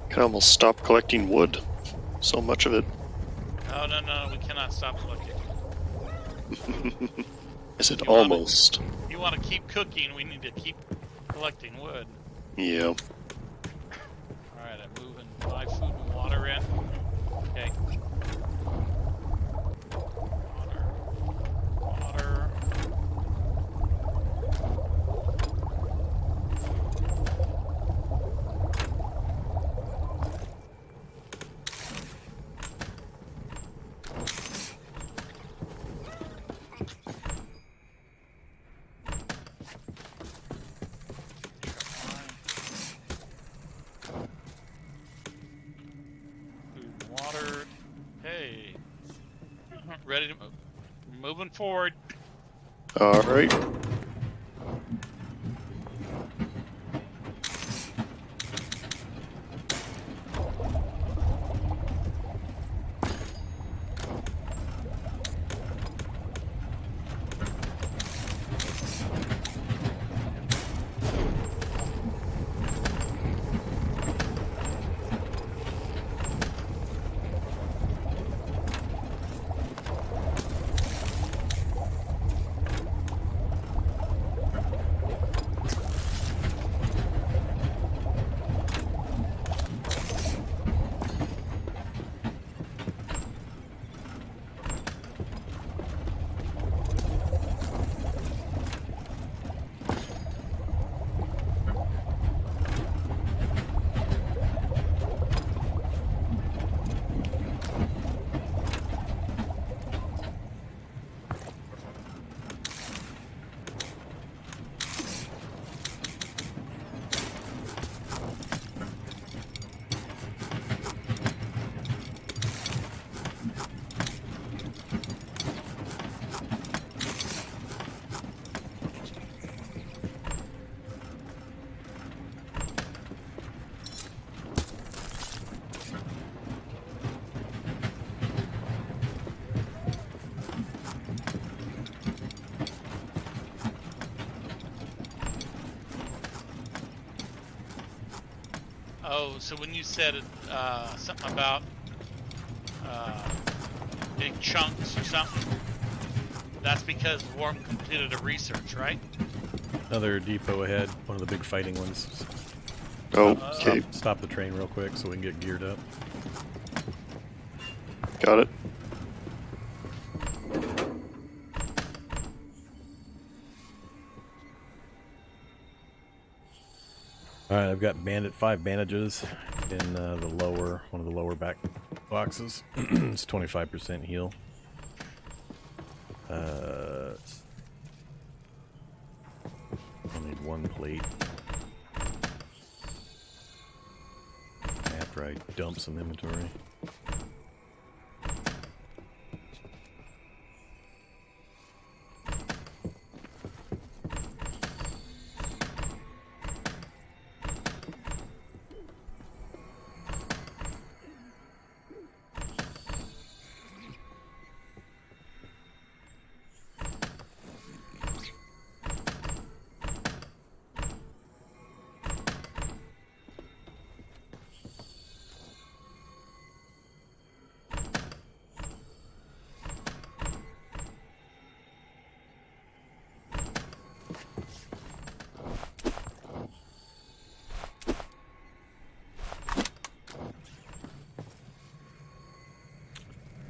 Can almost stop collecting wood. So much of it. Oh, no, we cannot stop collecting. I said You want it? almost. You want to keep cooking, we need to keep collecting wood. Yeah. Alright, I'm moving my food and water in. Okay. Water. Food, water. Hey. Ready to move. Moving forward. All right. Oh, so when you said something about big chunks or something, that's because Vorm completed a research, right? Another depot ahead, one of the big fighting ones. Okay. Stop the train real quick so we can get geared up. Got it. All right, I've got 5 bandages in one of the lower back boxes. It's 25% heal. I'll need 1 plate after I dump some inventory.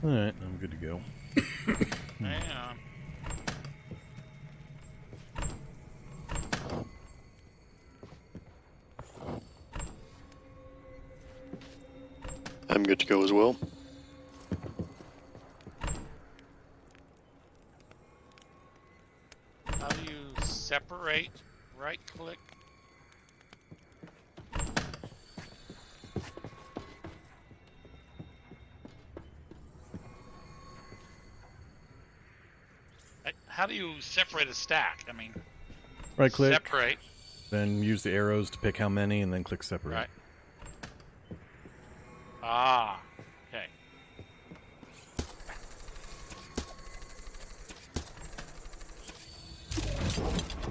Alright, I'm good to go. Hang on. I'm good to go as well. How do you separate? Right click. How do you separate a stack? I mean, Right click, separate. then use the arrows to pick how many, and then click separate. Right. Ah. Okay.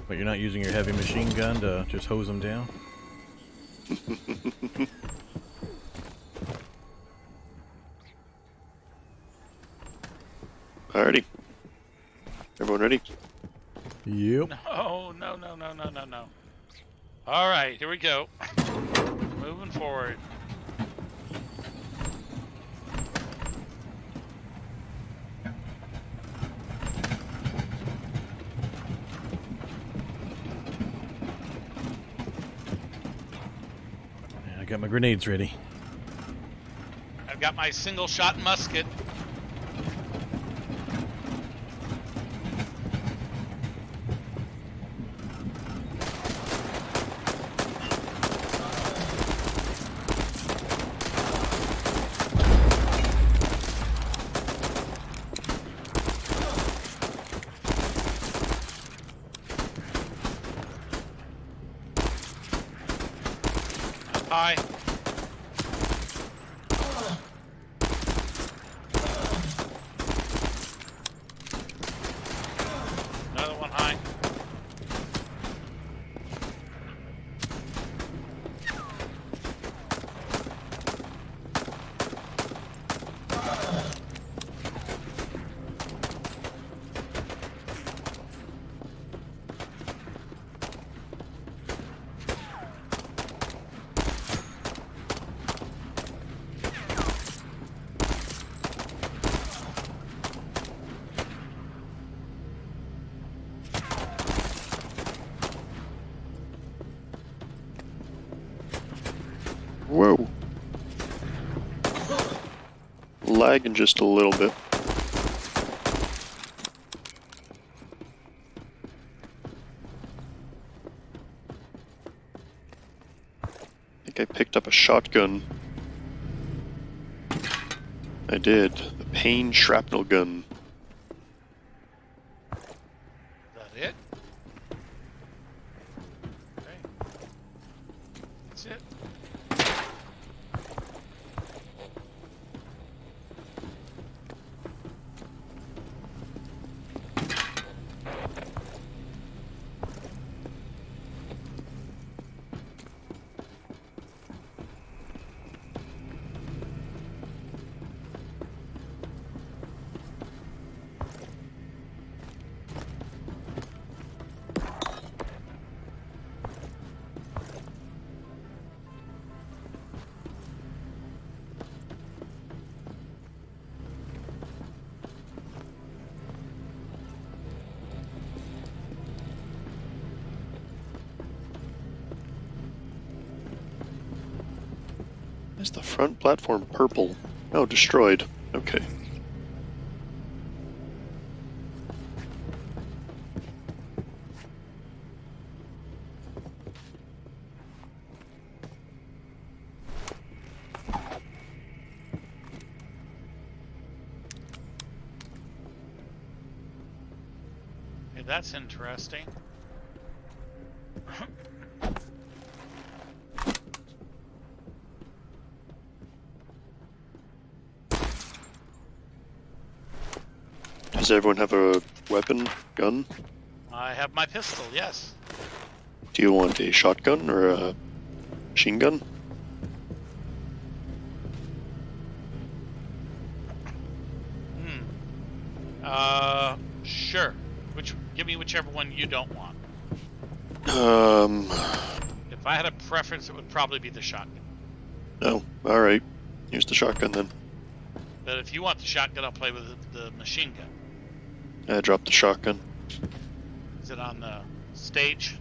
But you're not using your heavy machine gun to just hose them down? Alrighty. Everyone ready? Yep. No. All right, here we go. Moving forward. got my grenades ready. I've got my single shot musket. Hi. Another one high. Whoa. Lagging just a little bit. I think I picked up a shotgun. I did. The Pain Shrapnel Gun. Is that it? Okay. That's it. Is the front platform purple? Oh, destroyed. Okay. Hey, that's interesting. Does everyone have a weapon? Gun? I have my pistol, yes. Do you want a shotgun or a machine gun? Sure. Give me whichever one you don't want. If I had a preference, it would probably be the shotgun. No. Alright. Here's the shotgun then. But if you want the shotgun, I'll play with the machine gun. I dropped the shotgun. Is it on the stage?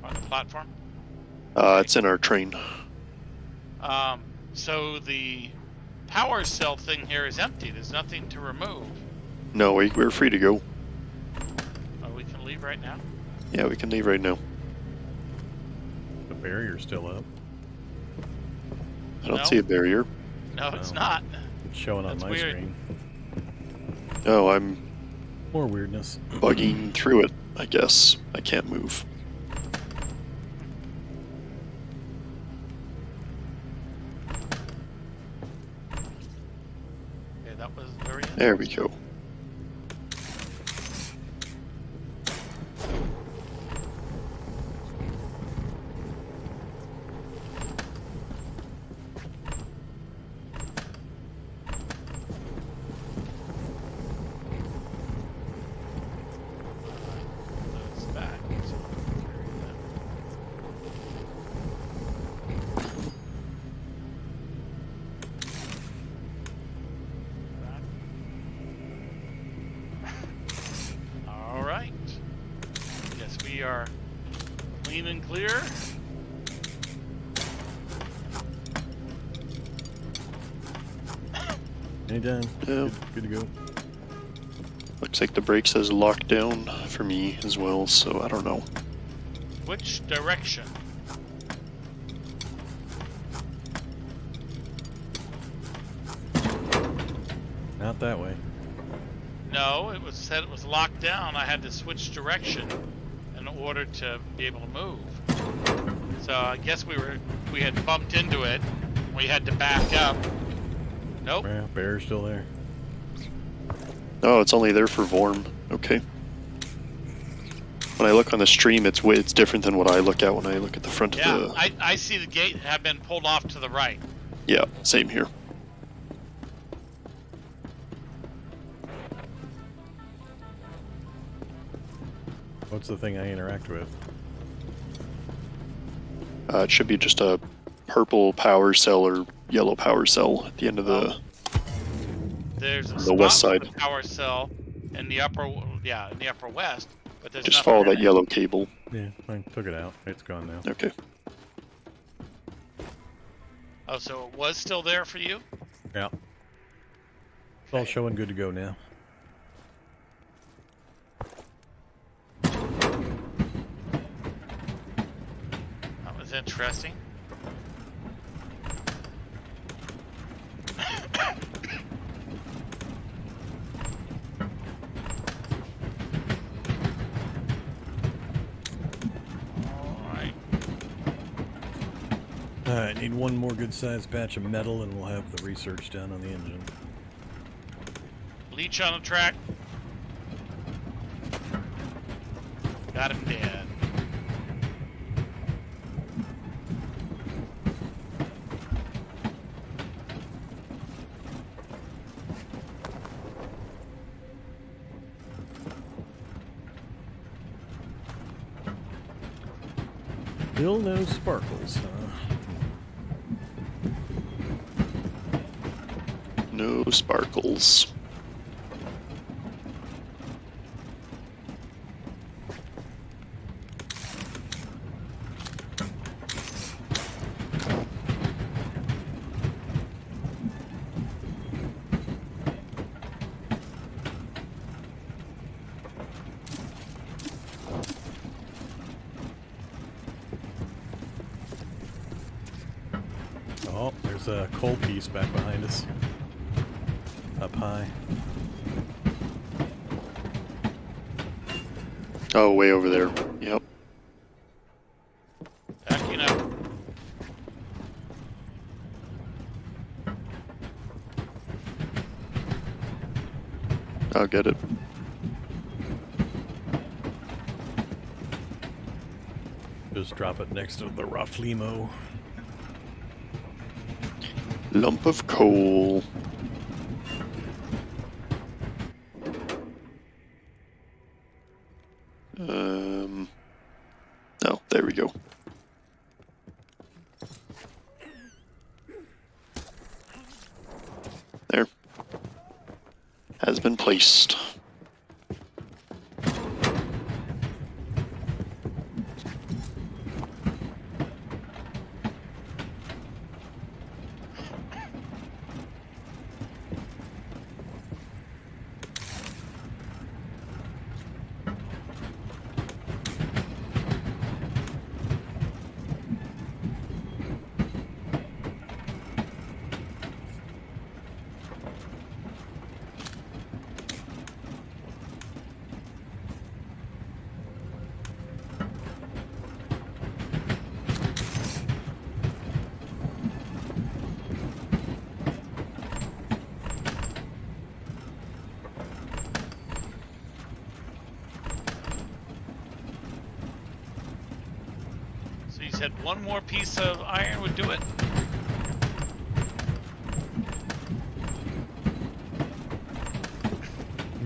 On the platform? It's in our train. So the power cell thing here is empty. There's nothing to remove. No, we're free to go. Oh, we can leave right now? Yeah, we can leave right now. The barrier's still up. I don't No. see a barrier. No, it's No. not. It's showing on That's my weird. screen. No, I'm More weirdness. bugging through it, I guess. I can't move. Okay, that was very There we go. It's back. So all right. Yes, we are clean and clear. Anytime. Yeah. Good to go. Looks like the brake says locked down for me as well, so I don't know. Which direction? Not that way. No, it was said it was locked down. I had to switch direction in order to be able to move. So I guess we had bumped into it. We had to back up. Nope. Yeah, bear's still there. Oh, it's only there for Vorm. Okay. When I look on the stream, it's different than what I look at when I look at the front Yeah, of the... I see the gate have been pulled off to the right. Yeah, same here. What's the thing I interact with? It should be just a purple power cell or yellow power cell at the end of the... There's a the spot west with side. the power cell in the upper west, but there's Just nothing follow in that it. yellow cable. Yeah, I took it out. It's gone now. Okay. Oh, so it was still there for you? Yeah. It's all showing good to go now. That was interesting. Alright. Alright, need one more good sized batch of metal and we'll have the research done on the engine. Leech on the track. Got him dead. Still no sparkles, huh? No sparkles. Oh, there's a coal piece back behind us. Up high. Oh, way over there. Yep. Backing up. I'll get it. Just drop it next to the rough limo. Lump of coal. Oh, there we go. There. Has been placed. So you said one more piece of iron would do it?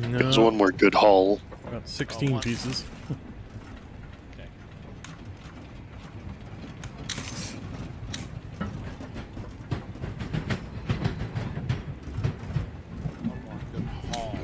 No, There's one more good haul. about 16 one. pieces. Okay. One more good haul.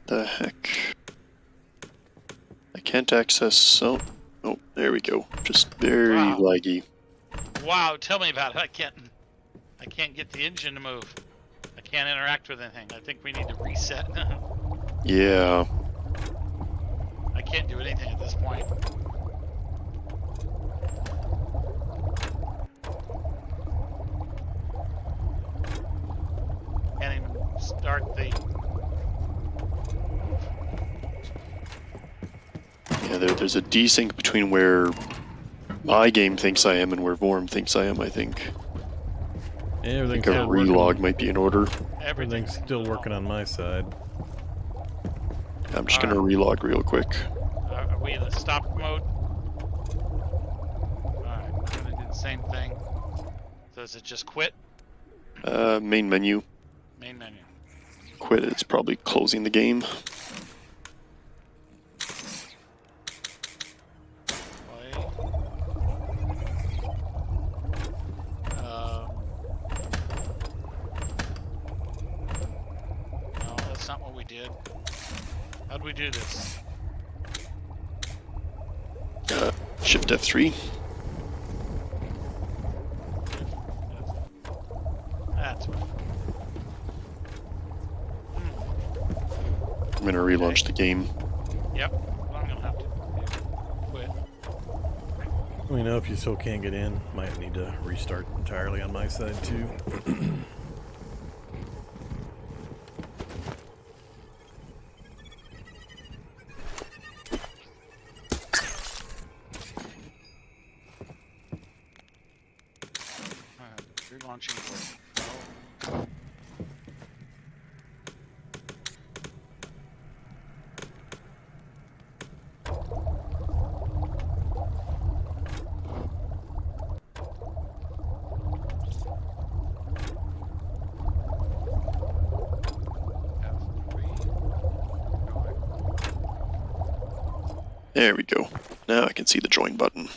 The heck? I can't access. Oh, there we go. Just very Wow. laggy. Wow, tell me about it. I can't get the engine to move. I can't interact with anything. I think we need to reset. Yeah. I can't do anything at this point. Can't even start the... Yeah, there's a desync between where my game thinks I am and where Vorm thinks I am, I think. I Everything's think a still relog working. might be in order. Everything's still working on my side. I'm just gonna relog real quick. Are we in the stop mode? Alright, I'm gonna do the same thing. So is it just quit? Main menu. Main menu. Quit, it's probably closing the game. Play. No, that's not what we did. How'd we do this? Shift F3. That's what. I'm gonna relaunch the game. Yep. Well, I'm gonna have to quit. Let me know if you still can't get in. Might need to restart entirely on my side too. Relaunching quit. There we go. Now I can see the join button.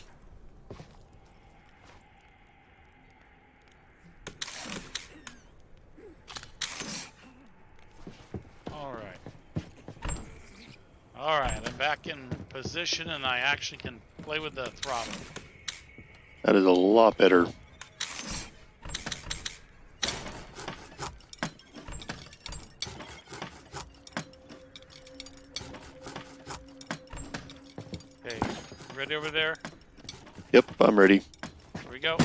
Alright, I'm back in position and I actually can play with the throttle. That is a lot better. Okay, ready over there? Yep, I'm ready. Here we go.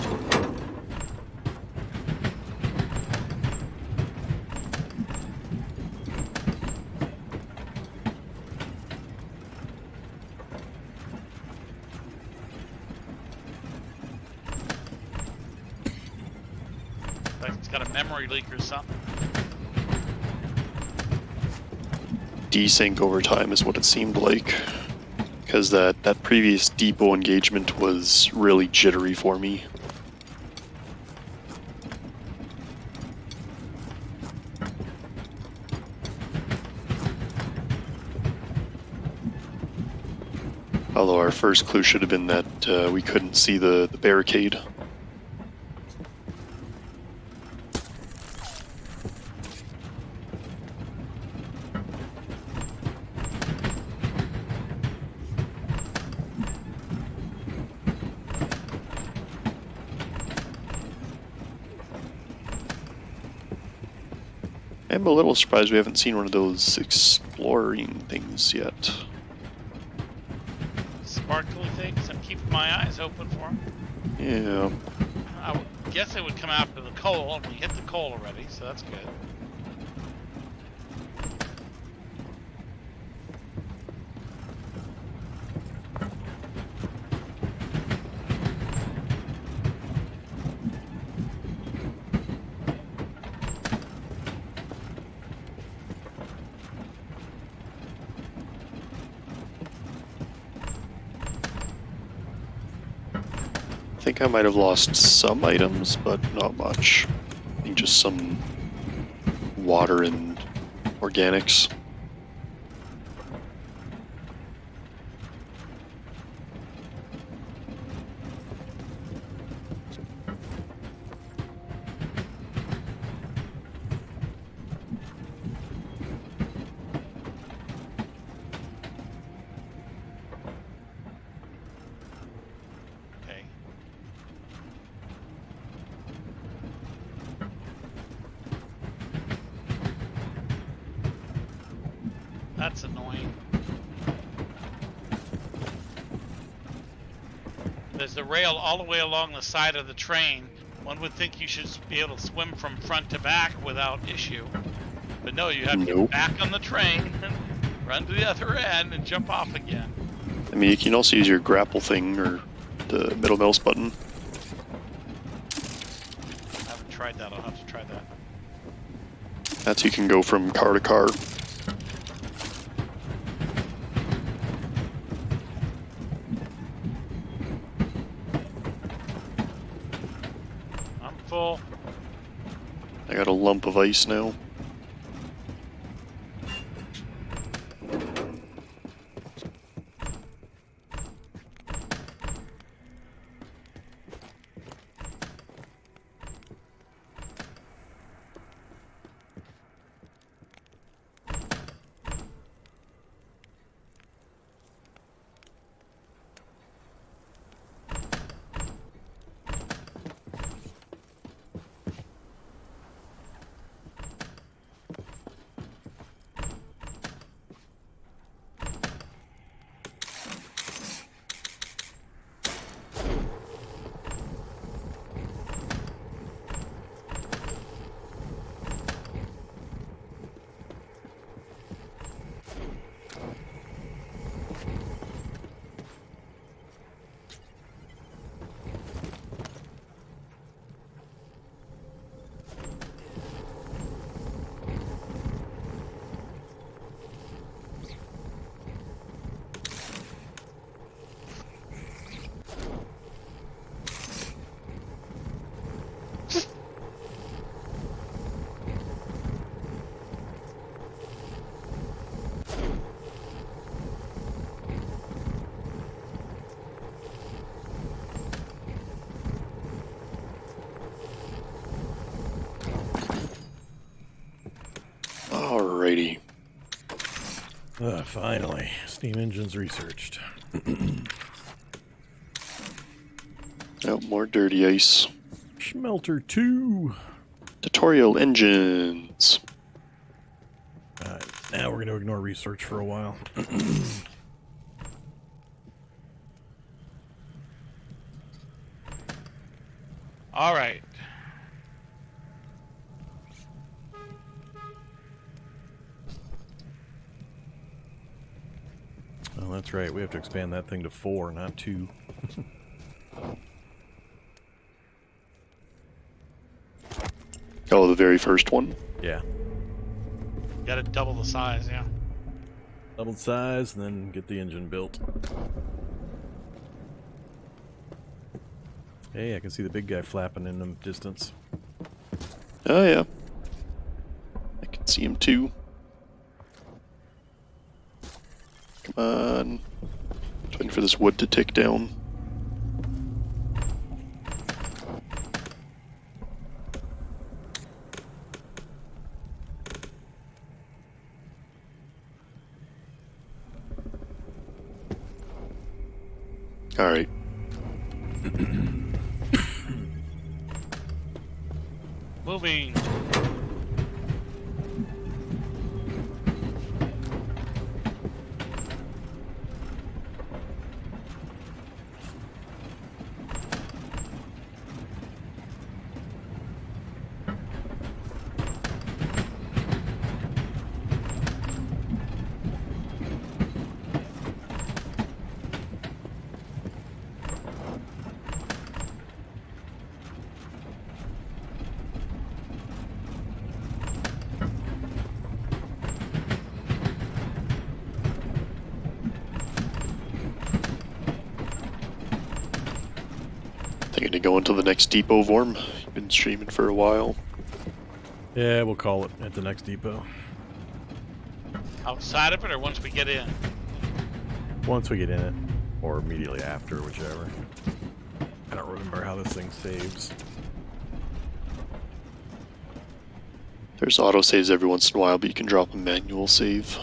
Like it's got a memory leak or something. Desync over time is what it seemed like. Because that previous depot engagement was really jittery for me. Although our first clue should have been that we couldn't see the barricade. I'm a little surprised we haven't seen one of those exploring things yet. Sparkly things. I'm keeping my eyes open for them. Yeah. I would guess it would come after the coal, and we hit the coal already, so that's good. I think I might have lost some items, but not much. I think just some water and organics. That's annoying. There's the rail all the way along the side of the train. One would think you should be able to swim from front to back without issue. But no, you have to Nope. get back on the train, run to the other end, and jump off again. I mean, you can also use your grapple thing or the middle mouse button. I haven't tried that. I'll have to try that. That's you can go from car to car. I'm full. I got a lump of ice now. Alrighty. Finally, steam engines researched. Oh, more dirty ice. Smelter 2. Tutorial engines. Now we're going to ignore research for a while. All right. Oh, that's right. We have to expand that thing to 4, not 2. Oh, the very first one? Yeah. Got to double the size, yeah. Double size, and then get the engine built. Hey, I can see the big guy flapping in the distance. Oh, yeah. I can see him too. Come on. Just waiting for this wood to tick down. Alright. Moving. Thinking to go into the next depot, Vorm. You've been streaming for a while. Yeah, we'll call it at the next depot. Outside of it or once we get in? Once we get in it, or immediately after, whichever. I don't remember how this thing saves. There's autosaves every once in a while, but you can drop a manual save.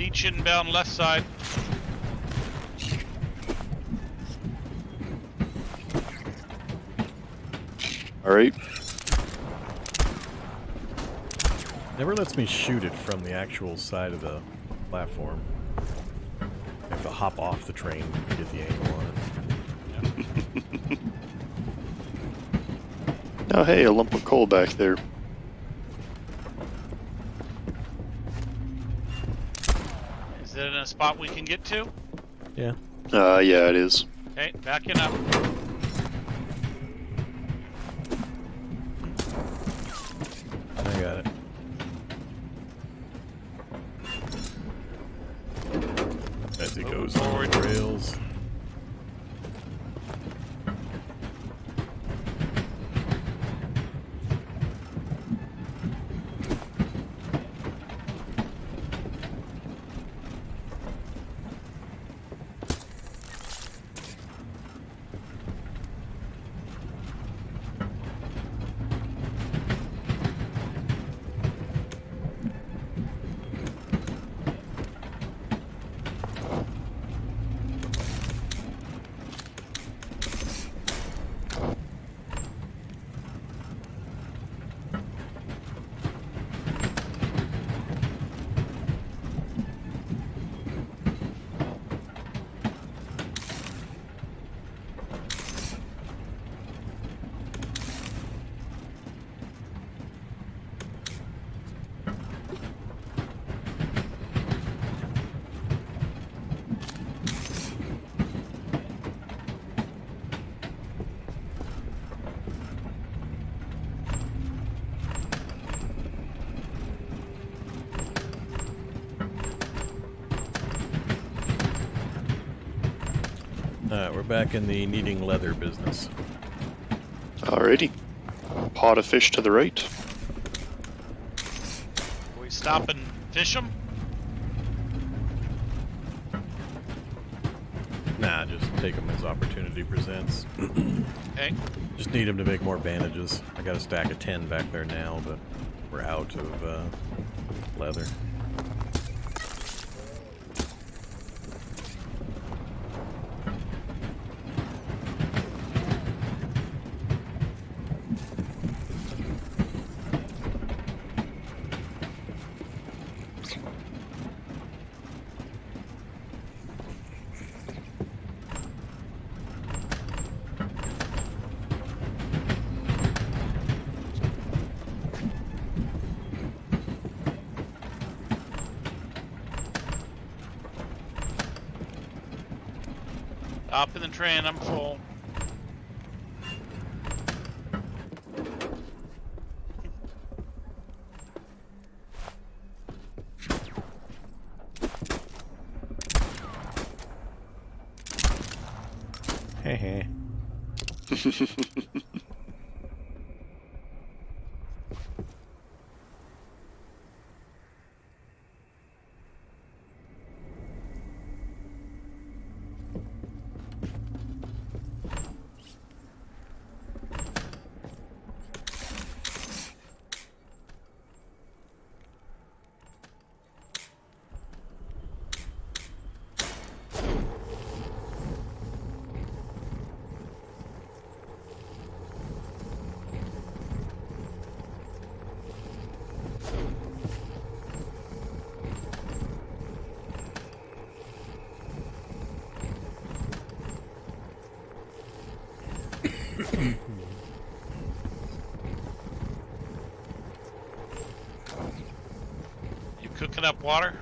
Leech inbound left side. All right. Never lets me shoot it from the actual side of the platform. I have to hop off the train to get the angle on it. Oh, hey, a lump of coal back there. Is it in a spot we can get to? Yeah. Yeah, it is. Okay, backing up. I got it. As it goes forward. on the rails. Alright, we're back in the needing leather business. Alrighty. Pot of fish to the right. We stop and fish them? Nah, just take them as opportunity presents. Okay. Just need them to make more bandages. I got a stack of 10 back there now, but we're out of leather. Up in the train, I'm full. Heh. You cooking up water?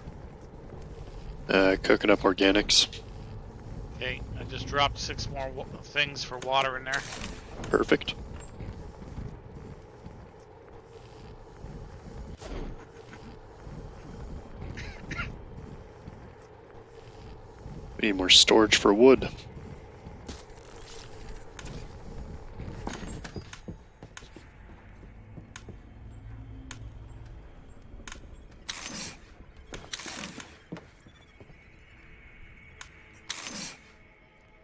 Cooking up organics. Okay, I just dropped 6 more things for water in there. Perfect. We need more storage for wood.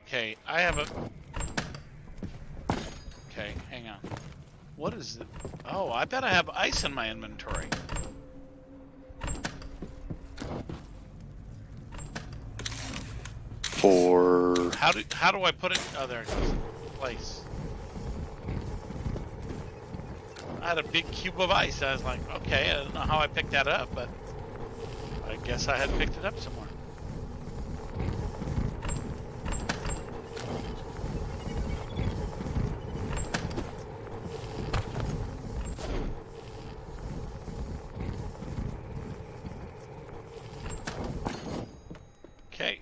Okay, I have a... Okay, hang on. What is it? Oh, I bet I have ice in my inventory. for... How do I put it? Oh, there it goes. Place. I had a big cube of ice. I was like, okay, I don't know how I picked that up, but I guess I had picked it up somewhere. Okay.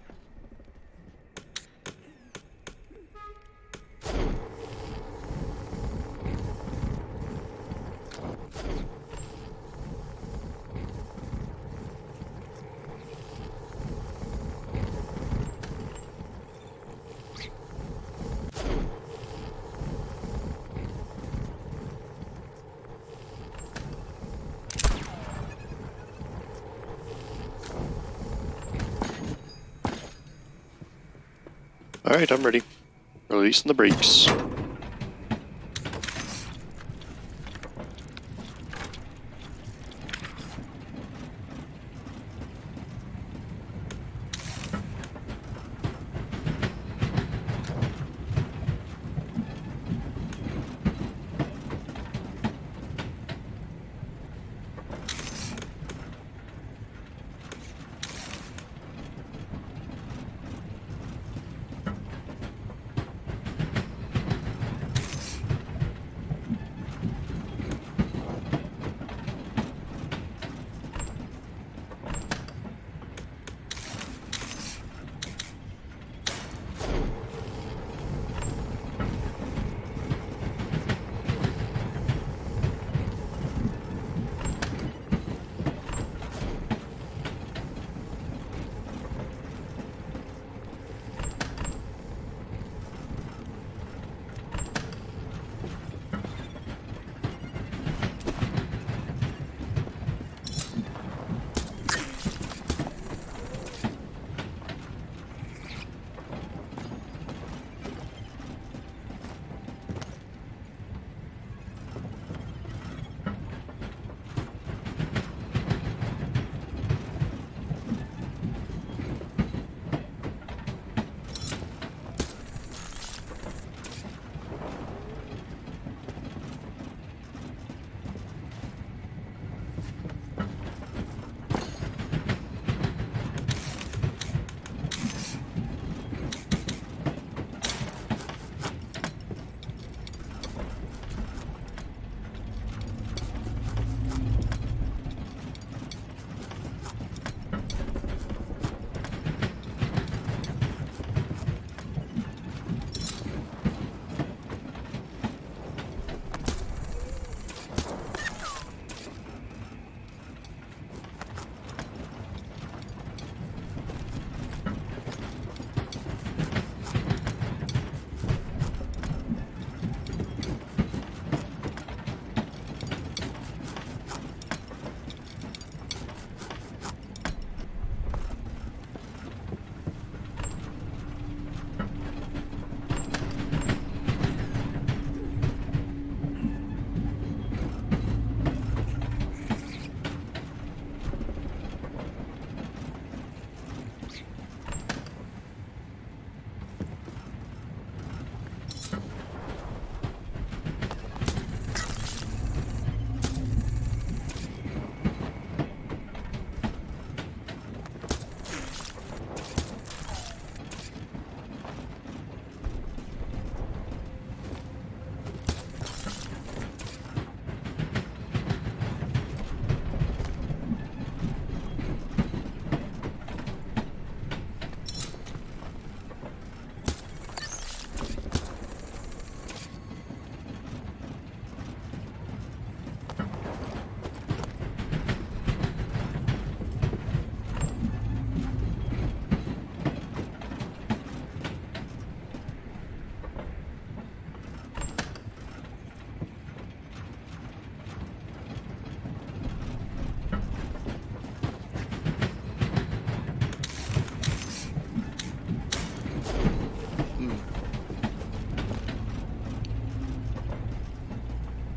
Alright, I'm ready. Releasing the brakes.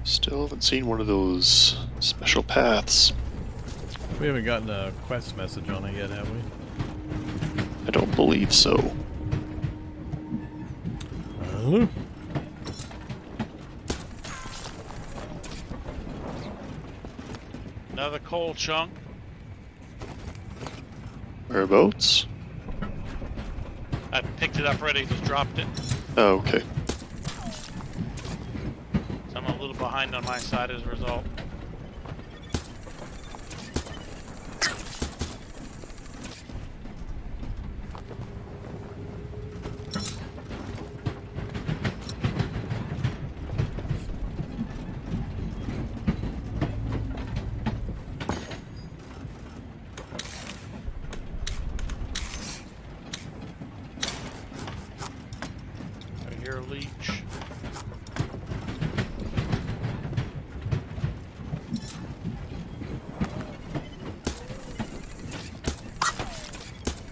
Still haven't seen one of those special paths. We haven't gotten a quest message on it yet, have we? I don't believe so. Hello? Another coal chunk. Whereabouts? I picked it up already, just dropped it. Oh, okay. So I'm a little behind on my side as a result. I hear a leech.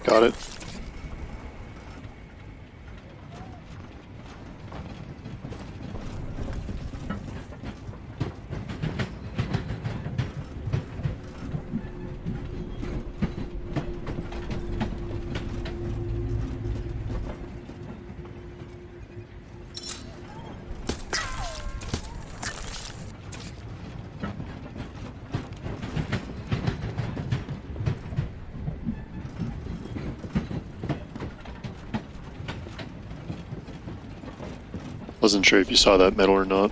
Got it. Wasn't sure if you saw that metal or not.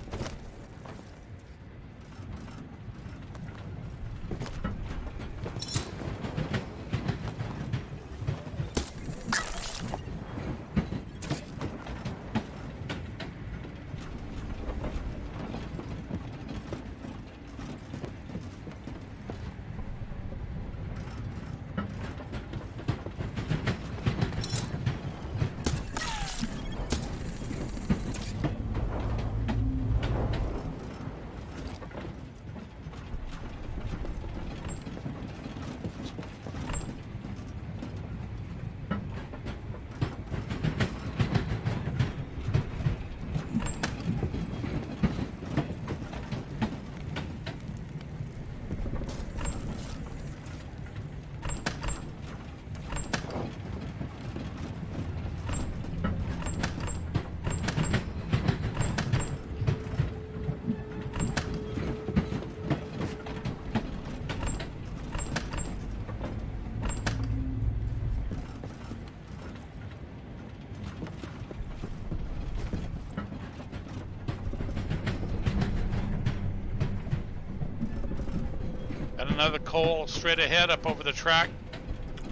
Got another coal straight ahead up over the track.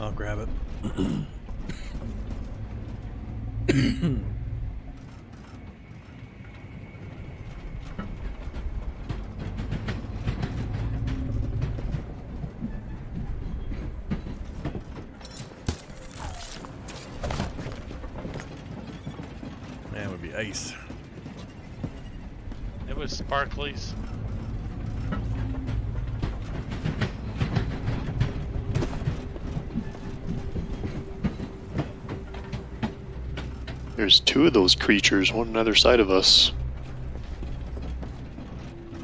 I'll grab it. That would be ice. It was sparklies. There's two of those creatures, one on either side of us.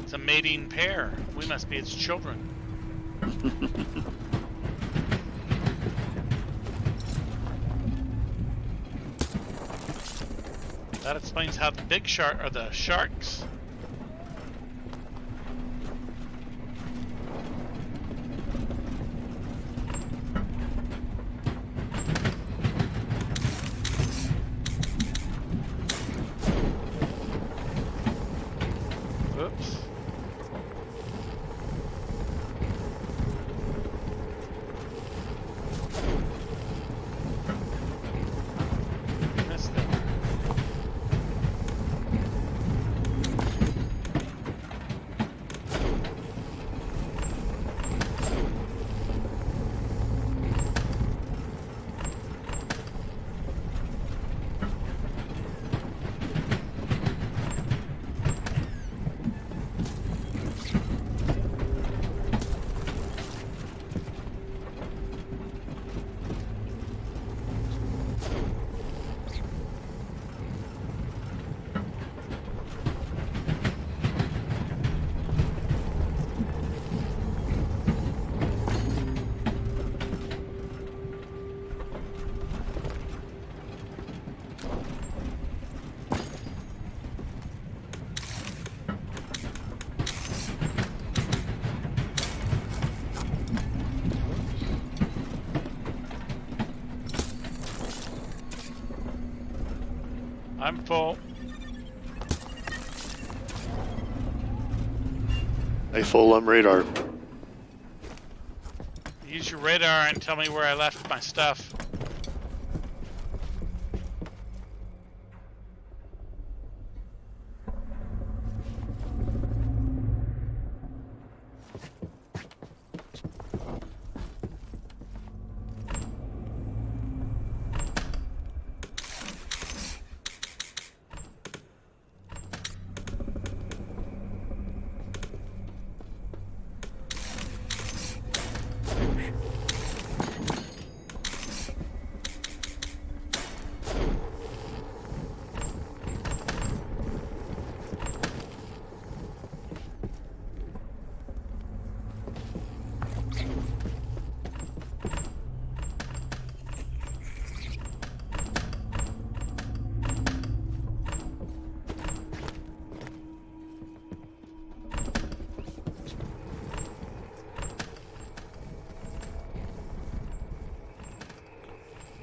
It's a mating pair. We must be its children. That explains how the big shark are the sharks. Oops. Missed it. I'm full. I full on radar. Use your radar and tell me where I left my stuff.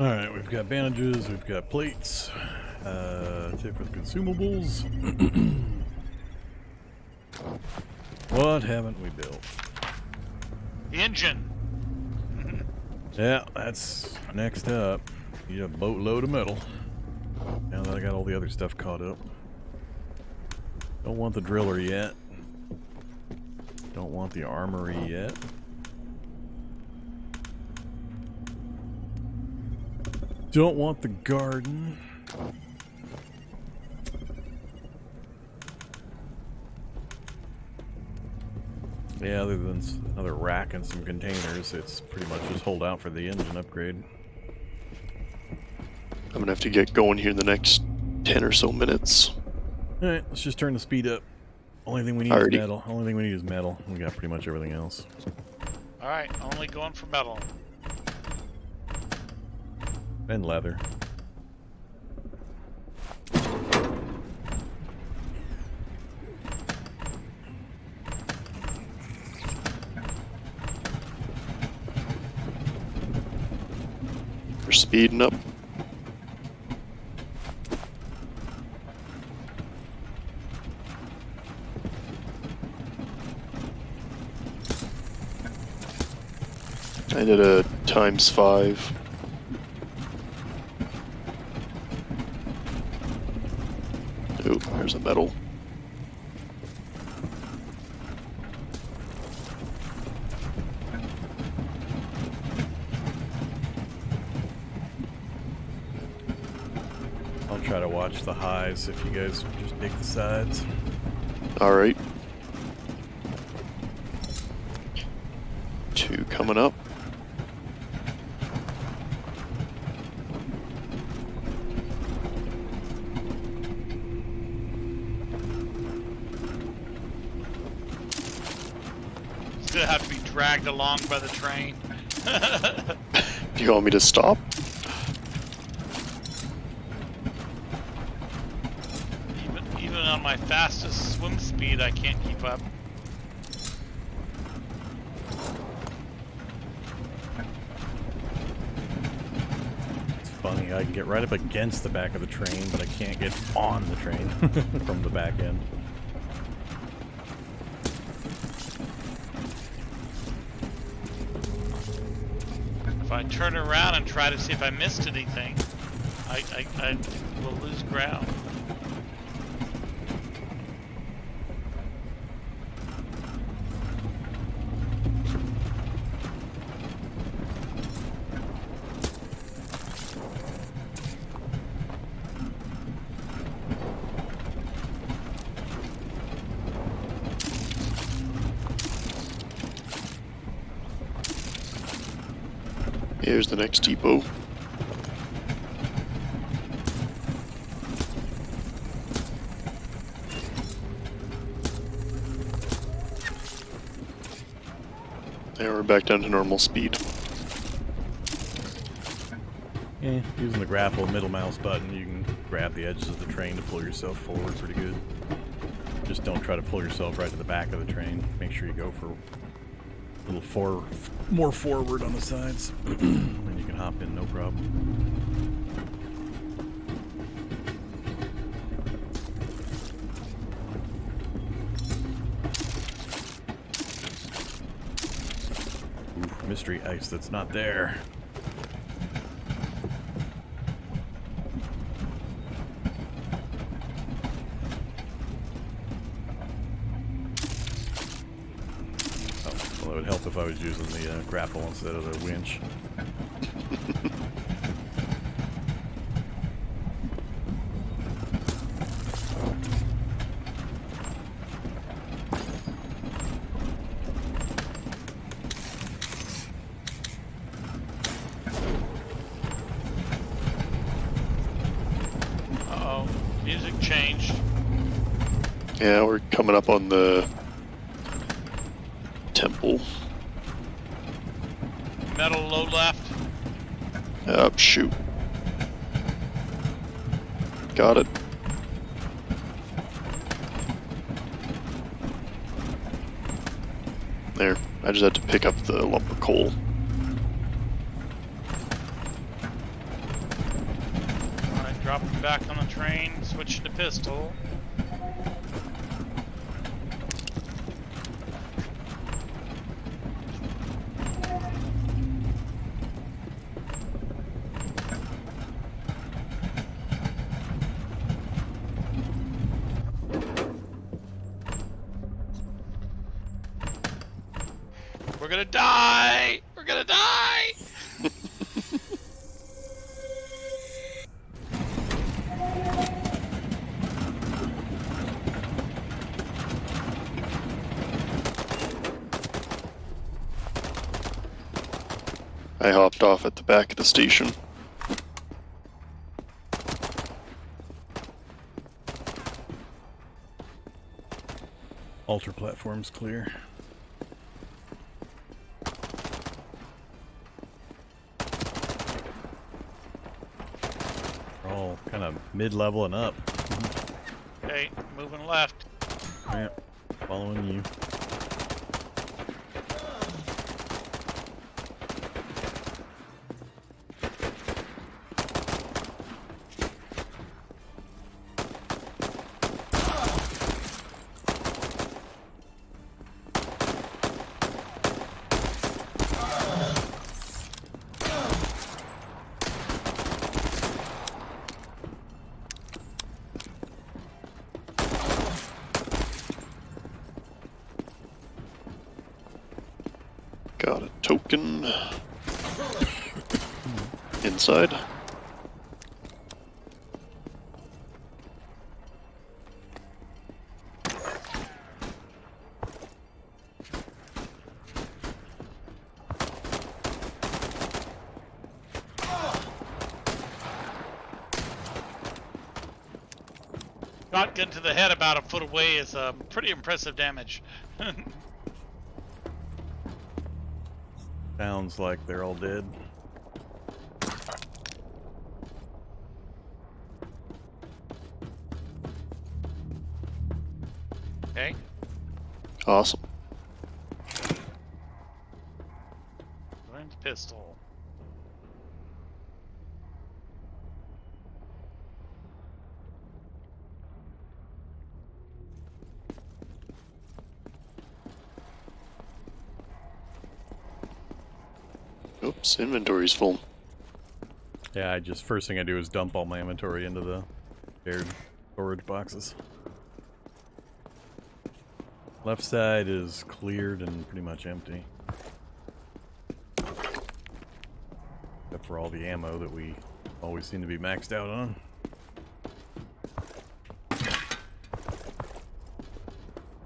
Alright, we've got bandages, we've got plates, take for the consumables. What haven't we built? The engine. Yeah, that's next up. Need a boatload of metal. Now that I got all the other stuff caught up. Don't want the driller yet. Don't want the armory yet. Don't want the garden. Yeah, other than another rack and some containers, it's pretty much just hold out for the engine upgrade. I'm gonna have to get going here in the next 10 or so minutes. Alright, let's just turn the speed up. Only thing we need Alrighty. is metal. Only thing we need is metal. We got pretty much everything else. Alright, only going for metal. And leather. We're speeding up. I did a ×5. Oh, there's a metal. I'll try to watch the highs if you guys just take the sides. Alright. 2 coming up. Still have to be dragged along by the train. Do you want me to stop? Even on my fastest swim speed, I can't keep up. It's funny, I can get right up against the back of the train, but I can't get on the train from the back end. If I turn around and try to see if I missed anything, I will lose ground. Here's the next depot. There, we're back down to normal speed. Yeah, using the grapple middle mouse button, you can grab the edges of the train to pull yourself forward pretty good. Just don't try to pull yourself right to the back of the train. Make sure you go for a little more forward on the sides. Then you can hop in, no problem. Ooh, mystery ice that's not there. Oh, well, it would help if I was using the grapple instead of the winch. Music changed. Yeah, we're coming up on the temple. Metal low left. Shoot. Got it. There. I just had to pick up the lump of coal. Alright, dropping back on the train, switch to pistol. We're gonna die! We're gonna die! I hopped off at the back of the station. Altar platform's clear. We're all kind of mid-level and up. Okay, moving left. Yeah, following you. Got a token. Inside. Shotgun to the head about a foot away is pretty impressive damage. Sounds like they're all dead. Okay. Awesome. Going to pistol. Oops, inventory's full. Yeah, first thing I do is dump all my inventory into the shared storage boxes. Left side is cleared and pretty much empty. Except for all the ammo that we always seem to be maxed out on.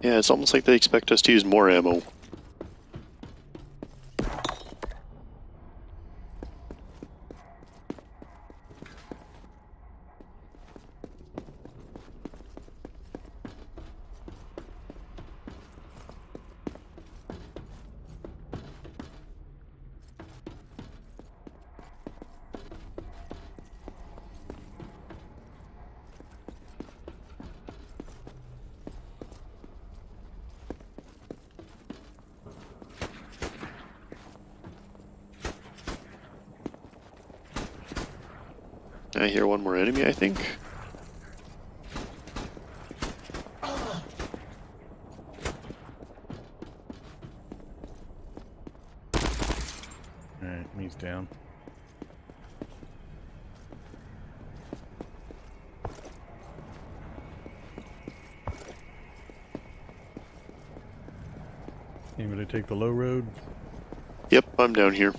Yeah, it's almost like they expect us to use more ammo. I hear one more enemy, I think. Alright, he's down. Anybody take the low road? Yep, I'm down here.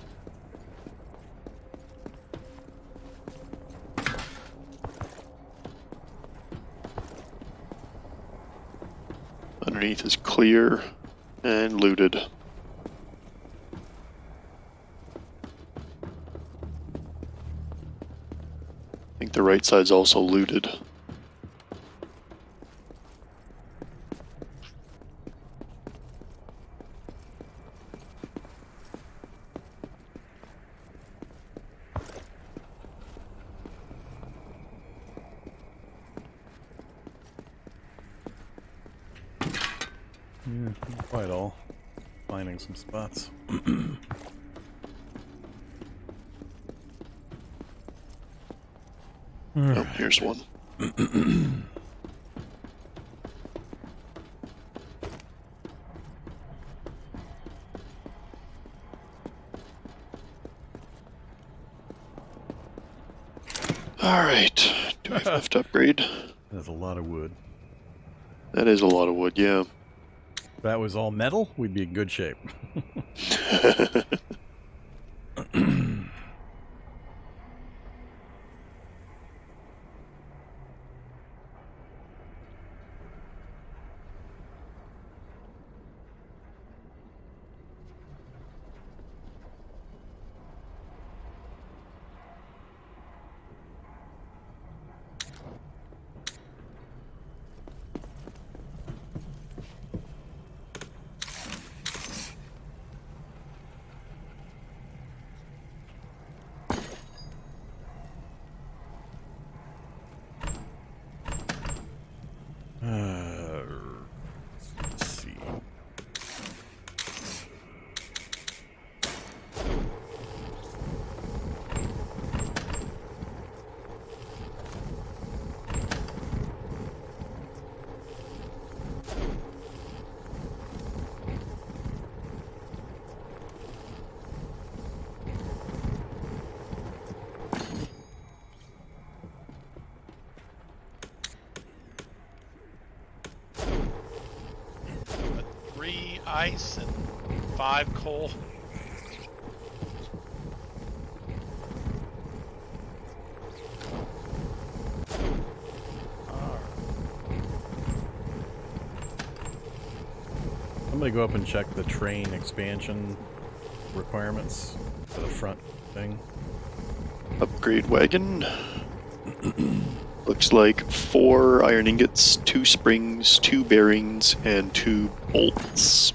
Underneath is clear and looted. I think the right side's also looted. Yeah, not quite all. Finding some spots. Oh, here's one. Alright, do I have enough to upgrade? That's a lot of wood. That is a lot of wood, yeah. If that was all metal, we'd be in good shape. Let's see. Ice and 5 coal. I'm gonna go up and check the train expansion requirements for the front thing. Upgrade wagon. Looks like 4 iron ingots, 2 springs, 2 bearings, and 2 bolts.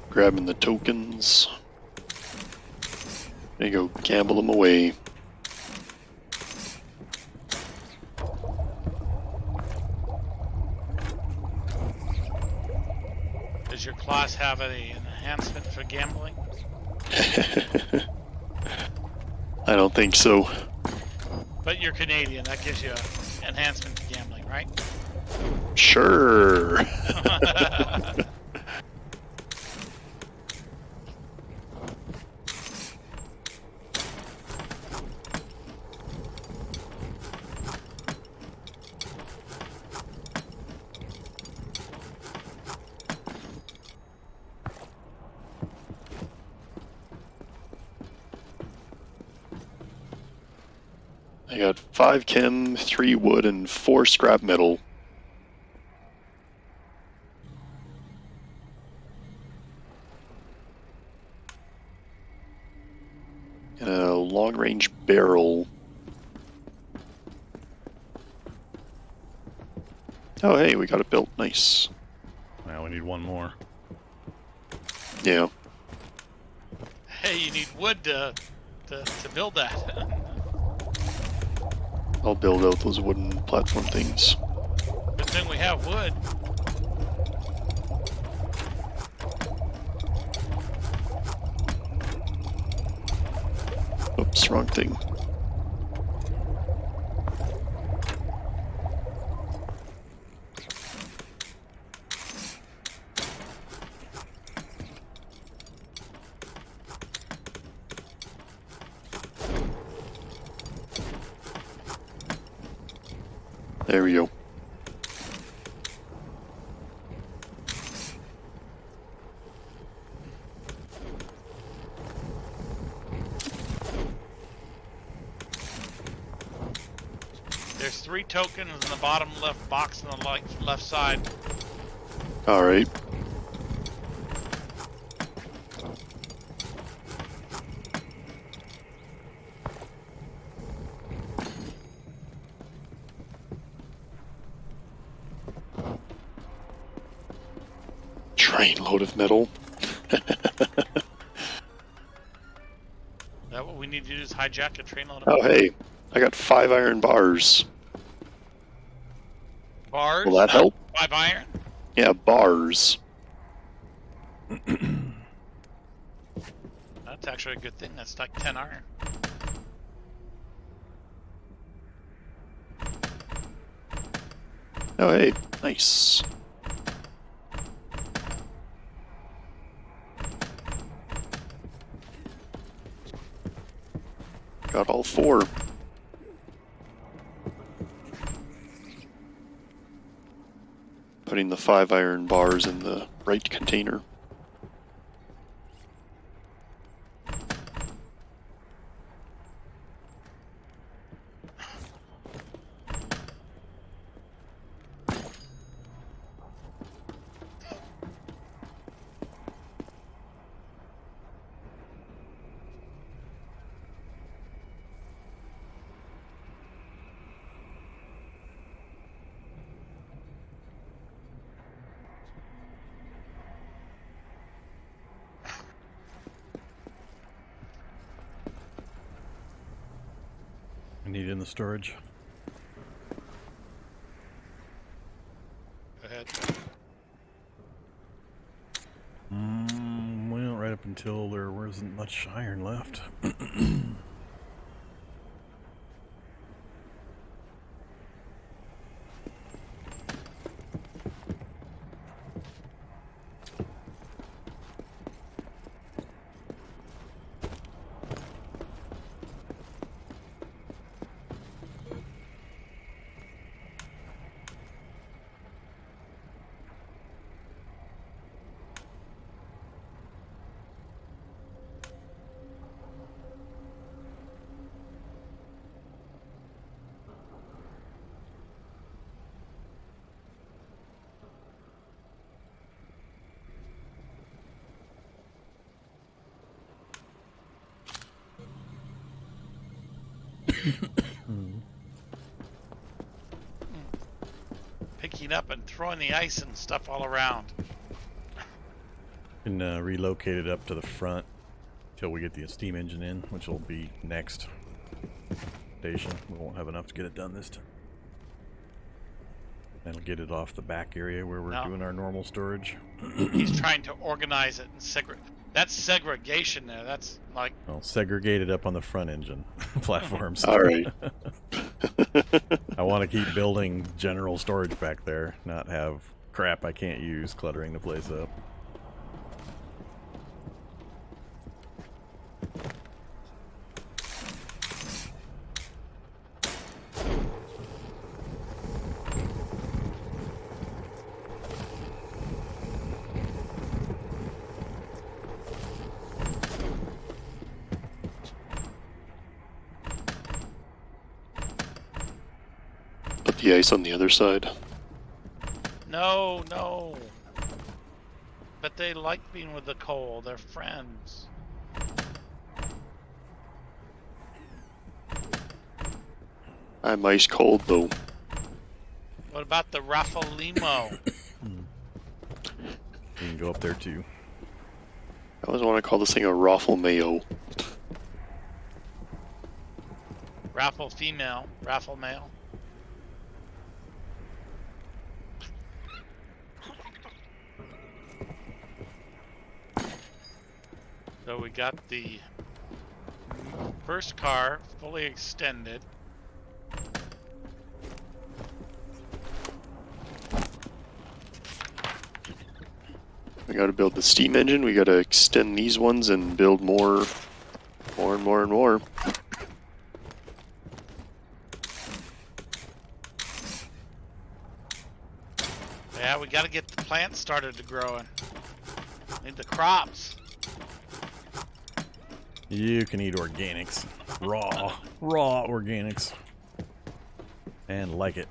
Grabbing the tokens. There you go, gamble them away. Does your class have an enhancement for gambling? I don't think so. But you're Canadian, that gives you an enhancement to gambling, right? Sure. I got 5 chem, 3 wood, and 4 scrap metal. long-range barrel. Oh, hey, we got it built. Nice. Now we need one more. Yeah. Hey, you need wood to build that. I'll build out those wooden platform things. Good thing we have wood. Oops, wrong thing. There we go. There's 3 tokens in the bottom left box on the left side. Alright. Trainload of metal. That what we need to do is hijack a train load of Oh, hey. I got 5 iron bars. bars. Will that help? 5 iron. Yeah, bars. That's actually a good thing. That's like 10 iron. Oh, hey. Nice. Got all 4. Putting the 5 iron bars in the right container. I need it in the storage. Go ahead. Well, right up until there wasn't much iron left. Picking up and throwing the ice and stuff all around. And relocate it up to the front until we get the steam engine in, which will be next station. We won't have enough to get it done this time. That'll get it off the back area where we're doing our normal storage. He's trying to organize it and segregate. That's segregation there. That's like... Well, segregate it up on the front engine platforms. Alright. I want to keep building general storage back there, not have crap I can't use cluttering the place up. Put the ice on the other side. No, no. But they like being with the coal. They're friends. I'm ice cold though. What about the Raffalimo? You can go up there too. I always want to call this thing a raffle mayo. Raffle female, raffle male. So we got the first car fully extended. We gotta build the steam engine, we gotta extend these ones and build more and more and more. Yeah, we gotta get the plants started to growing. Need the crops. You can eat organics. Raw organics. And like it.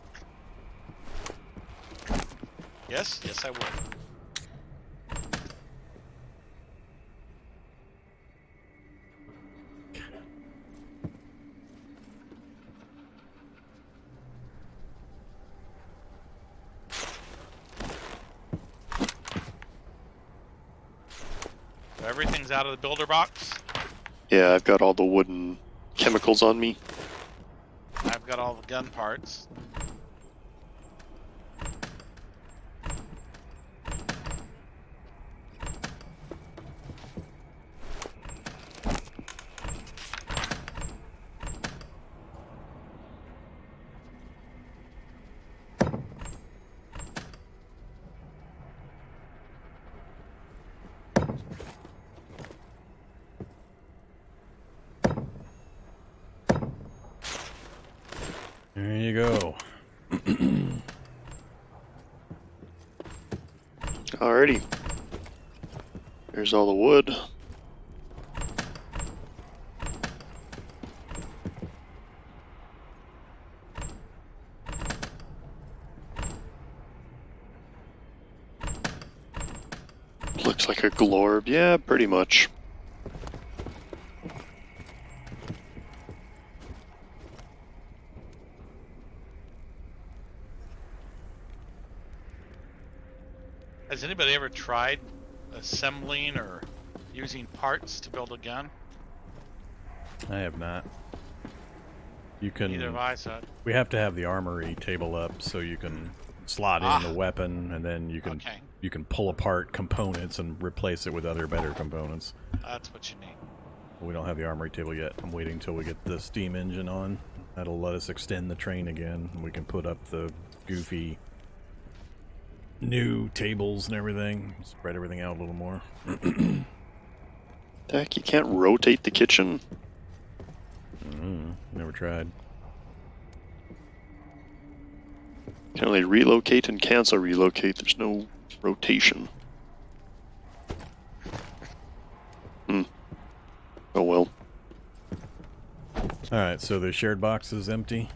Yes, yes I would. So everything's out of the builder box. Yeah, I've got all the wooden chemicals on me. I've got all the gun parts. There you go. Alrighty. There's all the wood. Looks like a glorb. Yeah, pretty much. Has anybody ever tried assembling or using parts to build a gun? I have not. You can. Neither have I, so. We have to have the armory table up so you can slot in the weapon, and then you can you can pull apart components and replace it with other better components. That's what you need. We don't have the armory table yet. I'm waiting until we get the steam engine on. That'll let us extend the train again, and we can put up the goofy new tables and everything. Spread everything out a little more. Heck, you can't rotate the kitchen. Never tried. You can only relocate and cancel relocate. There's no rotation. Oh well. Alright, so the shared box is empty.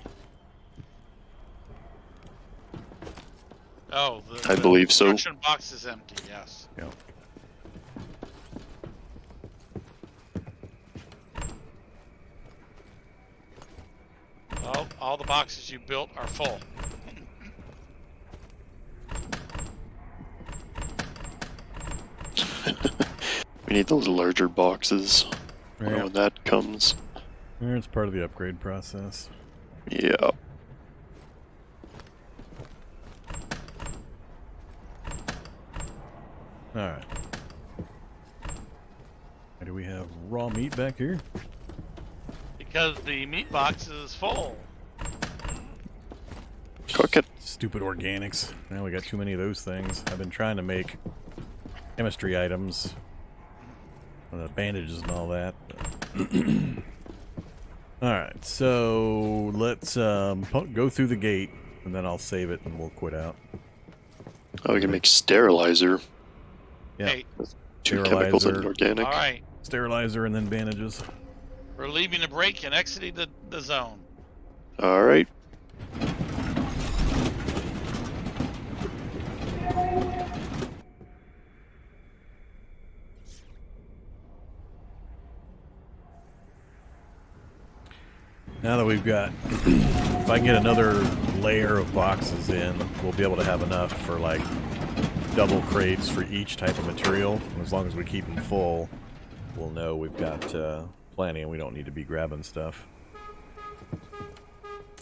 Oh, I believe so. The construction box is empty, yes. Yeah. Well, all the boxes you built are full. We need those larger boxes Yeah. when that comes. It's part of the upgrade process. Yeah. Alright. Why do we have raw meat back here? Because the meat box is full. Cook it. Stupid organics. Now we got too many of those things. I've been trying to make chemistry items. Bandages and all that. Alright, so let's go through the gate, and then I'll save it and we'll quit out. Oh, we can make sterilizer. Yeah. Hey, Two chemicals and Sterilizer. organic. alright. Sterilizer and then bandages. We're leaving a break and exiting the zone. Alright. Now that we've got If I can get another layer of boxes in, we'll be able to have enough for like double crates for each type of material. And as long as we keep them full, we'll know we've got plenty and we don't need to be grabbing stuff.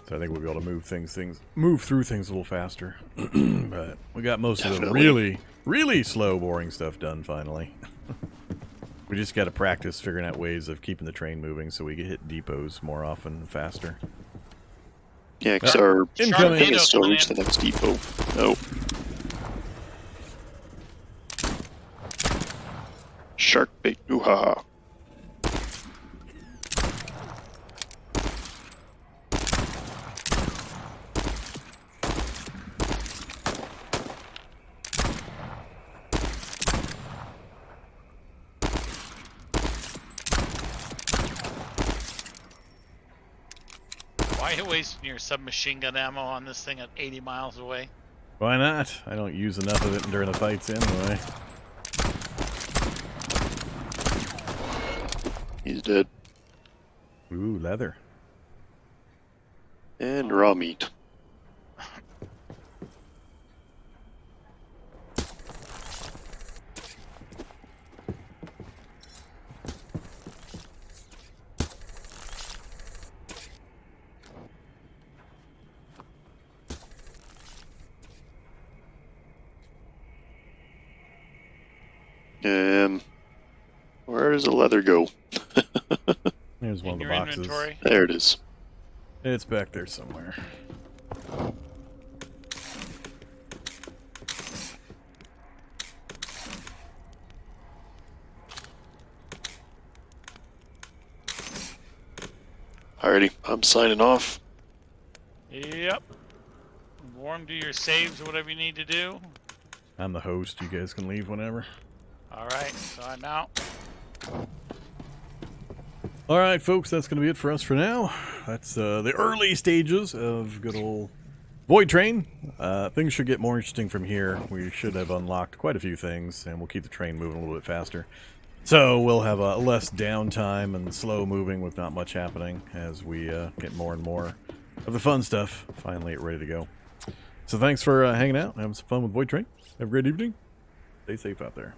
So I think we'll be able to move through things a little faster. But we got most of the really slow, boring stuff done finally. We just got to practice figuring out ways of keeping the train moving so we can hit depots more often and faster. Yeah, because our incoming. thing is still reach the next depot. No. Shark bait. Ooh ha ha. Why are you wasting your submachine gun ammo on this thing at 80 miles away? Why not? I don't use enough of it during the fights anyway. He's dead. Ooh, leather. And raw meat. Where does the leather go? Here's one of the boxes. Inventory? There it is. It's back there somewhere. Alrighty, I'm signing off. Yep. Vorm, do your saves or whatever you need to do. I'm the host. You guys can leave whenever. Alright, so I'm out. Alright, folks, that's going to be it for us for now. That's the early stages of good old VoidTrain. Things should get more interesting from here. We should have unlocked quite a few things, and we'll keep the train moving a little bit faster. So we'll have less downtime and slow moving with not much happening as we get more and more of the fun stuff finally ready to go. So thanks for hanging out and having some fun with VoidTrain. Have a great evening. Stay safe out there.